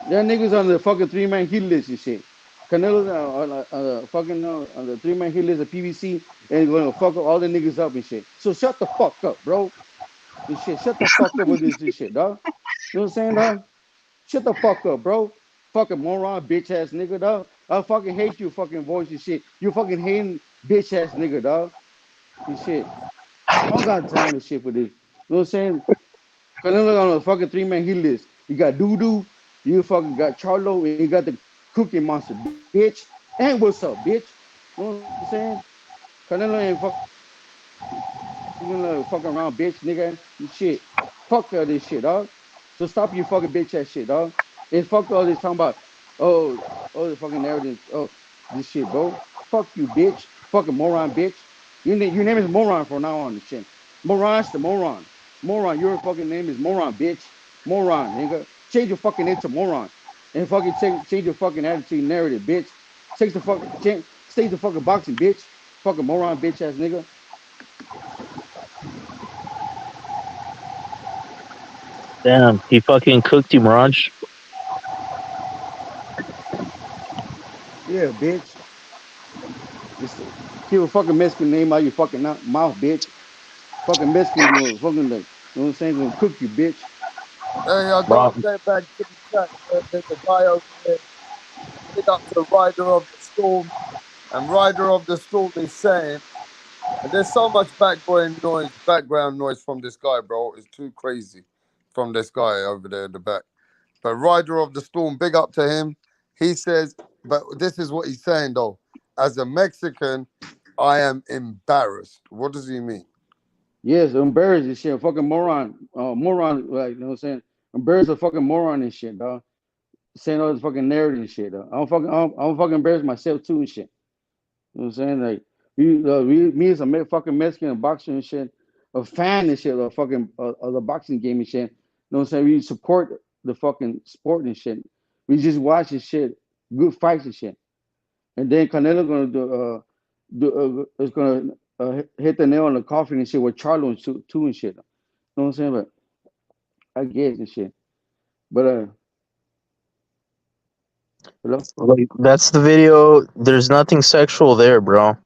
S4: There niggas on the fucking three-man hit list and shit. Canelo's on the three-man hit list of PVC and gonna fuck up all the niggas up and shit. So shut the fuck up, bro. And shit, shut the fuck up with this shit, dog. You know what I'm saying, dog? Shut the fuck up, bro. Fucking moron, bitch ass nigga, dog. I fucking hate you, fucking voice and shit. You fucking hating bitch ass nigga, dog. And shit. I don't got time and shit for this. You know what I'm saying? Canelo on a fucking three-man hit list. You got Doodoo, you fucking got Charlo, and you got the Cookie Monster, bitch. And what's up, bitch? You know what I'm saying? Canelo ain't fucking around, bitch, nigga. And shit. Fuck all this shit, dog. So stop your fucking bitch ass shit, dog. And fuck all this talking about, oh, the fucking narrative. Oh, this shit, bro. Fuck you, bitch. Fucking moron, bitch. Your name is moron from now on, and shit. Moron's the moron. Moron, your fucking name is moron, bitch. Moron, nigga. Change your fucking name to moron. And fucking change your fucking attitude narrative, bitch. Stay the fucking boxing, bitch. Fucking moron, bitch ass nigga.
S14: Damn, he fucking cooked you, Mirage.
S4: Yeah, bitch. Just keep a fucking Mexican name out your fucking mouth, bitch. Fucking Mexicans gonna fucking like, you know what I'm saying? Gonna cook you, bitch.
S1: Hey, I gotta
S14: Bro,
S1: say back to the chat. There's a guy over there. Big up to Rider of the Storm. And Rider of the Storm is saying, and there's so much background noise from this guy, bro. It's too crazy from this guy over there in the back. But Rider of the Storm, big up to him. He says, but this is what he's saying though. As a Mexican, I am embarrassed. What does he mean?
S4: Yes, embarrassed and shit. Fucking moron. Moron, like, you know what I'm saying? Embarrassed a fucking moron and shit, dog. Saying all this fucking narrative and shit, dog. I'm fucking embarrassed myself too and shit. You know what I'm saying? Like, me as a fucking Mexican boxer and shit, a fan and shit of fucking of the boxing game and shit. You know what I'm saying? We support the fucking sport and shit. We just watch and shit, good fights and shit. And then Canelo gonna is gonna hit the nail on the coffin and shit with Charlo and too and shit. You know what I'm saying? But I guess and shit. But hello.
S14: Like that's the video. There's nothing sexual there, bro.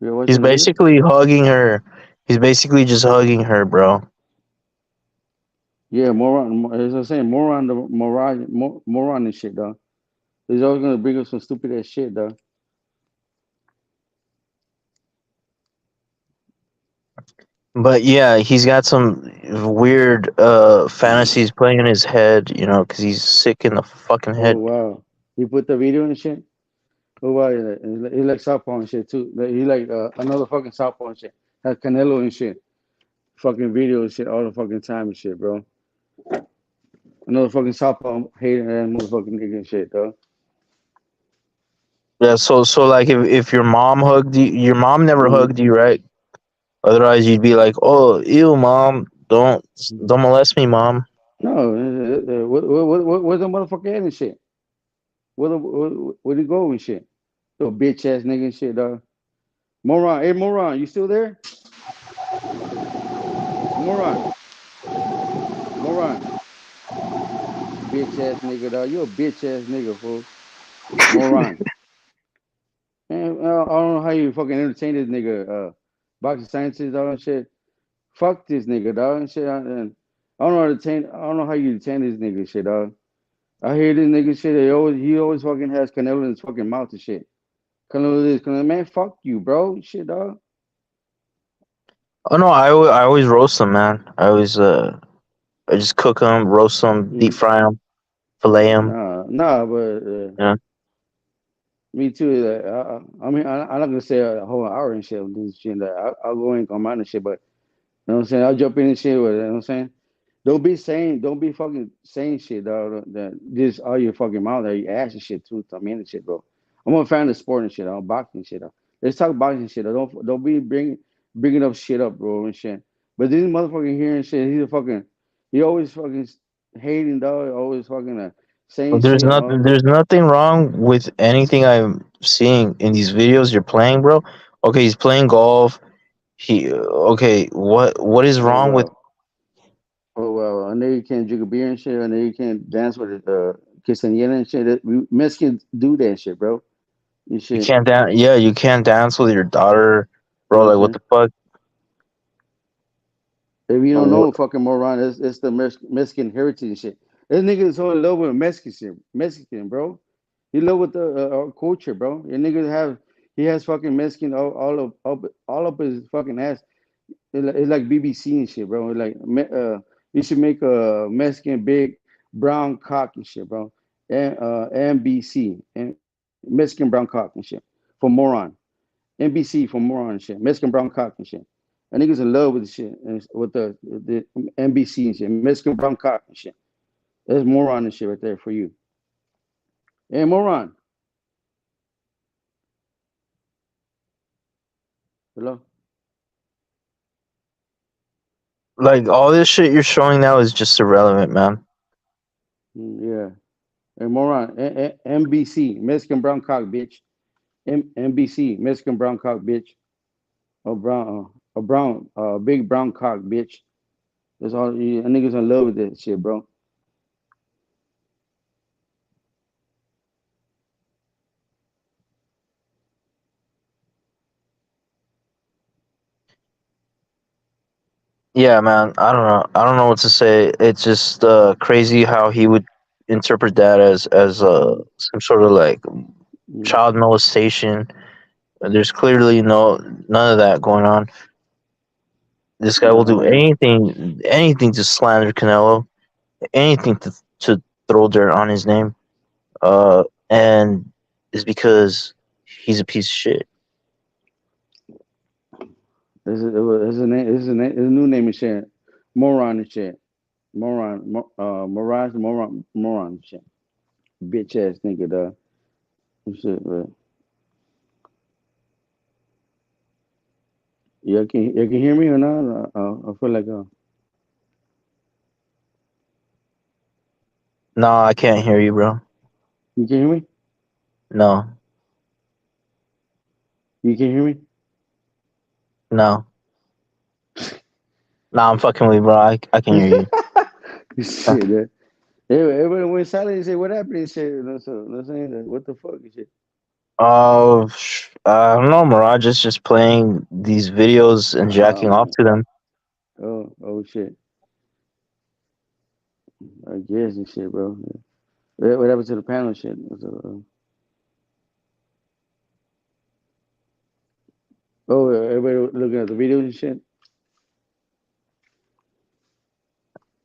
S4: You're watching
S14: He's
S4: the video?
S14: basically hugging her. He's basically just hugging her, bro.
S4: Yeah, moron. As I was saying, moron and shit, dog. He's always gonna bring up some stupid ass shit, dog.
S14: But yeah, he's got some weird fantasies playing in his head, you know, because he's sick in the fucking
S4: Oh
S14: head.
S4: wow, he put the video and shit. Oh wow, he like Southpaw and shit too. He like another fucking Southpaw and shit. Has Canelo and shit. Fucking video and shit all the fucking time and shit, bro. Another fucking Southpaw hating ass motherfucking nigga and shit, dog.
S14: Yeah, so like if your mom hugged you, your mom never hugged you, right? Otherwise, you'd be like, "Oh, ew, mom, don't molest me, mom."
S4: No, where's the motherfucker at and shit? Where'd he go and shit? Little bitch ass nigga and shit, dog. Moron, hey moron, you still there? Moron, moron, bitch ass nigga, dog. You a bitch ass nigga, fool. Moron. Man, I don't know how you fucking entertain this nigga, boxing sciences, dog and shit. Fuck this nigga, dog and shit. And I don't know how to entertain. I don't know how you entertain this nigga shit, dog. I hear this nigga shit. He always fucking has Canelo in his fucking mouth and shit. Canelo this, Canelo, man, fuck you, bro. Shit, dog.
S14: Oh no, I always roast them, man. I just cook them, roast them, deep fry them, fillet them.
S4: Nah, but
S14: Yeah.
S4: me too. I mean, I'm not gonna say a whole hour and shit of this shit. I'll go in, come out and shit, but you know what I'm saying? I'll jump in and shit with it. You know what I'm saying? Don't be fucking saying shit, dog. That this all your fucking mouth, that you ass and shit too. I mean, and shit, bro. I'm a fan of sport and shit. I'm boxing shit. Let's talk boxing shit. Don't be bringing up shit up, bro, and shit. But this motherfucker here and shit, he always fucking hating, dog. Always fucking saying
S14: There's
S4: shit. Oh,
S14: nothing. There's nothing wrong with anything I'm seeing in these videos you're playing, bro. Okay, he's playing golf. Okay. What is
S4: oh
S14: wrong with?
S4: well, oh well. I know you can't drink a beer and shit. I know you can't dance with quinceañera and shit. Mexicans do that shit, bro. You
S14: You
S4: shit.
S14: can't dance. Yeah, you can't dance with your daughter,
S4: You know
S14: bro.
S4: what
S14: Like,
S4: I'm
S14: what
S4: saying?
S14: the fuck?
S4: If you don't
S14: Wh-
S4: know, fucking moron, it's the Mexican heritage and shit. This nigga is so in love with Mexican shit, Mexican, bro. He love with the our culture, bro. Your nigga he has fucking Mexican all up his fucking ass. It's like BBC and shit, bro. You should make a Mexican big brown cock and shit, bro. And NBC and Mexican brown cock and shit for moron. NBC for moron and shit. Mexican brown cock and shit. And niggas in love with the shit and with the NBC and shit. Mexican brown cock and shit. That's moron and shit right there for you. Hey, moron. Hello.
S14: Like all this shit you're showing now is just irrelevant, man.
S4: Yeah. Hey, moron. NBC. Mexican brown cock, bitch. NBC. Mexican brown cock, bitch. Big brown cock, bitch. That's all. Niggas in love with that shit, bro.
S14: Yeah, man. I don't know. I don't know what to say. It's just crazy how he would interpret that as some sort of like child molestation. There's clearly none of that going on. This guy will
S4: No,
S14: do
S4: man.
S14: anything to slander Canelo, anything to throw dirt on his name. And it's because he's a piece of shit.
S4: His new name is shit. Moron and shit. Moron and shit. Bitch ass nigga, dog. Shit, bro. You can hear me or not? I feel like
S14: No, I can't hear you, bro.
S11: You can hear me?
S14: No,
S11: You can hear me?
S14: no. Nah, I'm fucking with you, bro. I can hear you.
S11: Shit, man. Everybody went silent and said, "What happened?" And shit. No saying that. What the fuck and shit.
S14: I don't know. Mirage is just playing these videos and jacking off to them.
S11: Oh shit. I guess and shit, bro. What happened to the panel and shit? Everybody looking at the videos and shit.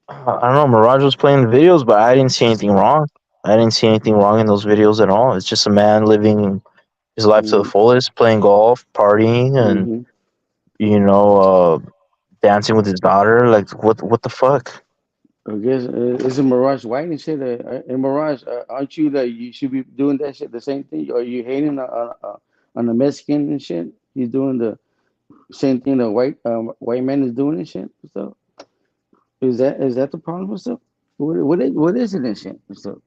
S14: I don't know. Mirage was playing the videos, but I didn't see anything wrong. I didn't see anything wrong in those videos at all. It's just a man living his life to the fullest, playing golf, partying, and dancing with his daughter. Like, what the fuck?
S11: I guess is it Mirage White and shit? And Mirage, aren't you that you should be doing that shit the same thing? Are you hating on the Mexican and shit? He's doing the same thing the white man is doing and shit. So is that the problem or stuff? What is it and shit? So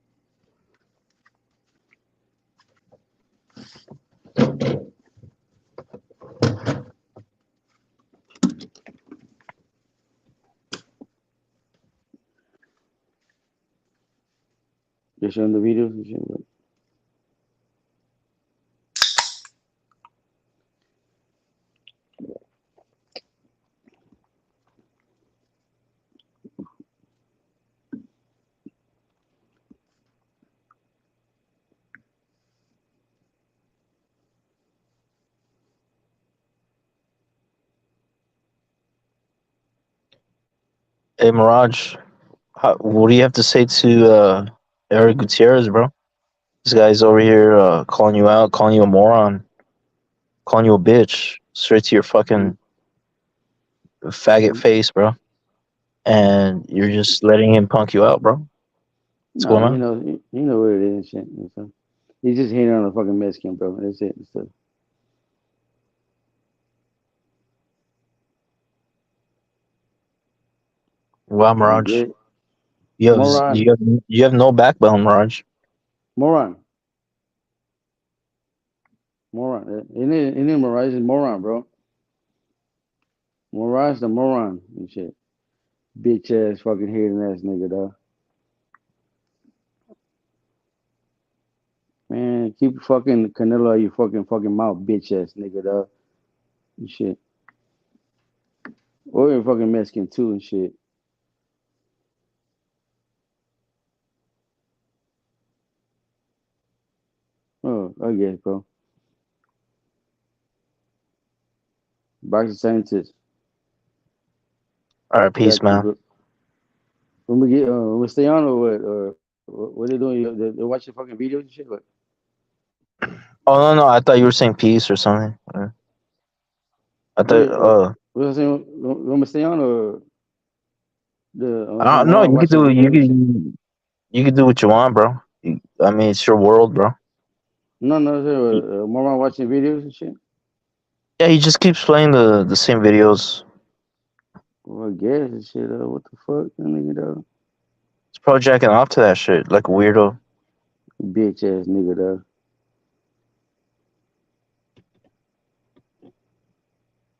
S11: they're showing the videos and shit. But
S14: Hey, Mirage, what do you have to say to Eric Gutierrez, bro? This guy's over here calling you out, calling you a moron, calling you a bitch, straight to your fucking faggot face, bro. And you're just letting him punk you out, bro. What's
S11: nah,
S14: going on?
S11: you know what it is and shit. And so he's just hating on the fucking Mexican, bro. That's it. So
S14: Wow,
S11: I
S14: Mirage.
S11: get
S14: You have
S11: moron,
S14: you have no backbone, Mirage.
S11: moron. Moron. It Mirage is moron, bro. Mirage the moron and shit. Bitch ass fucking hating ass nigga, dog. Man, keep fucking Canelo out your fucking mouth, bitch ass nigga, dog. And shit. Or you're fucking Mexican too and shit. Oh, I guess, bro. Boxing scientist.
S14: All right,
S11: We gotta
S14: peace,
S11: keep
S14: man.
S11: it. When we stay on or what? Or what they doing? They watching fucking videos and shit. What?
S14: Oh no, I thought you were saying peace or something. I thought.
S11: Wait, what was I saying? When we stay on or
S14: I
S11: the
S14: don't know.
S11: moron
S14: You could
S11: watching
S14: do
S11: videos and shit?
S14: you could do what you want, bro. I mean, it's your world, bro.
S11: No, moron watching videos and shit.
S14: Yeah, he just keeps playing the same videos.
S11: Well, I guess and shit. What the fuck, that nigga, dog?
S14: He's probably jacking off to that shit like a weirdo.
S11: Bitch ass nigga, dog.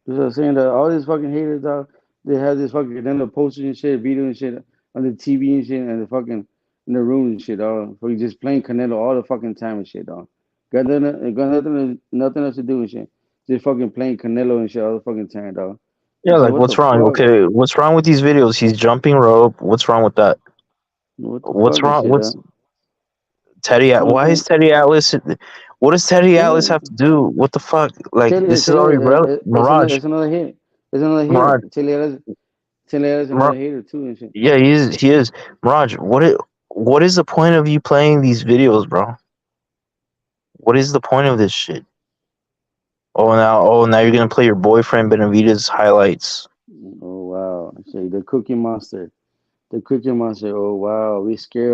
S11: So I'm saying that all these fucking haters, dog, they have this fucking Canelo posters and shit, video and shit on the TV and shit, and the fucking in the room and shit, dog. For just playing Canelo all the fucking time and shit, dog. Got nothing else to do and shit. Just fucking playing Canelo and shit all the fucking time, dog.
S14: Yeah,
S11: I said,
S14: like
S11: what the
S14: what's wrong?
S11: fuck?
S14: Okay, what's wrong with these videos? He's jumping rope. What's wrong with that?
S11: What the
S14: What's
S11: fuck and
S14: wrong?
S11: shit,
S14: What's
S11: dog?
S14: Teddy?
S11: You know what
S14: Why
S11: I'm
S14: is
S11: saying?
S14: Teddy Atlas? What does Teddy Atlas
S11: Yeah.
S14: have to do? What the fuck? Like
S11: Chile,
S14: this is already Mirage.
S11: it's another hit. It's another
S14: Mirage.
S11: hater. Chile is another
S14: Mirage.
S11: hater too and shit.
S14: Yeah, he is. Mirage. What is the point of you playing these videos, bro? What is the point of this shit? Oh now you're gonna play your boyfriend Benavides highlights.
S11: Oh wow. Say the Cookie Monster. The Cookie Monster. Oh wow. We scared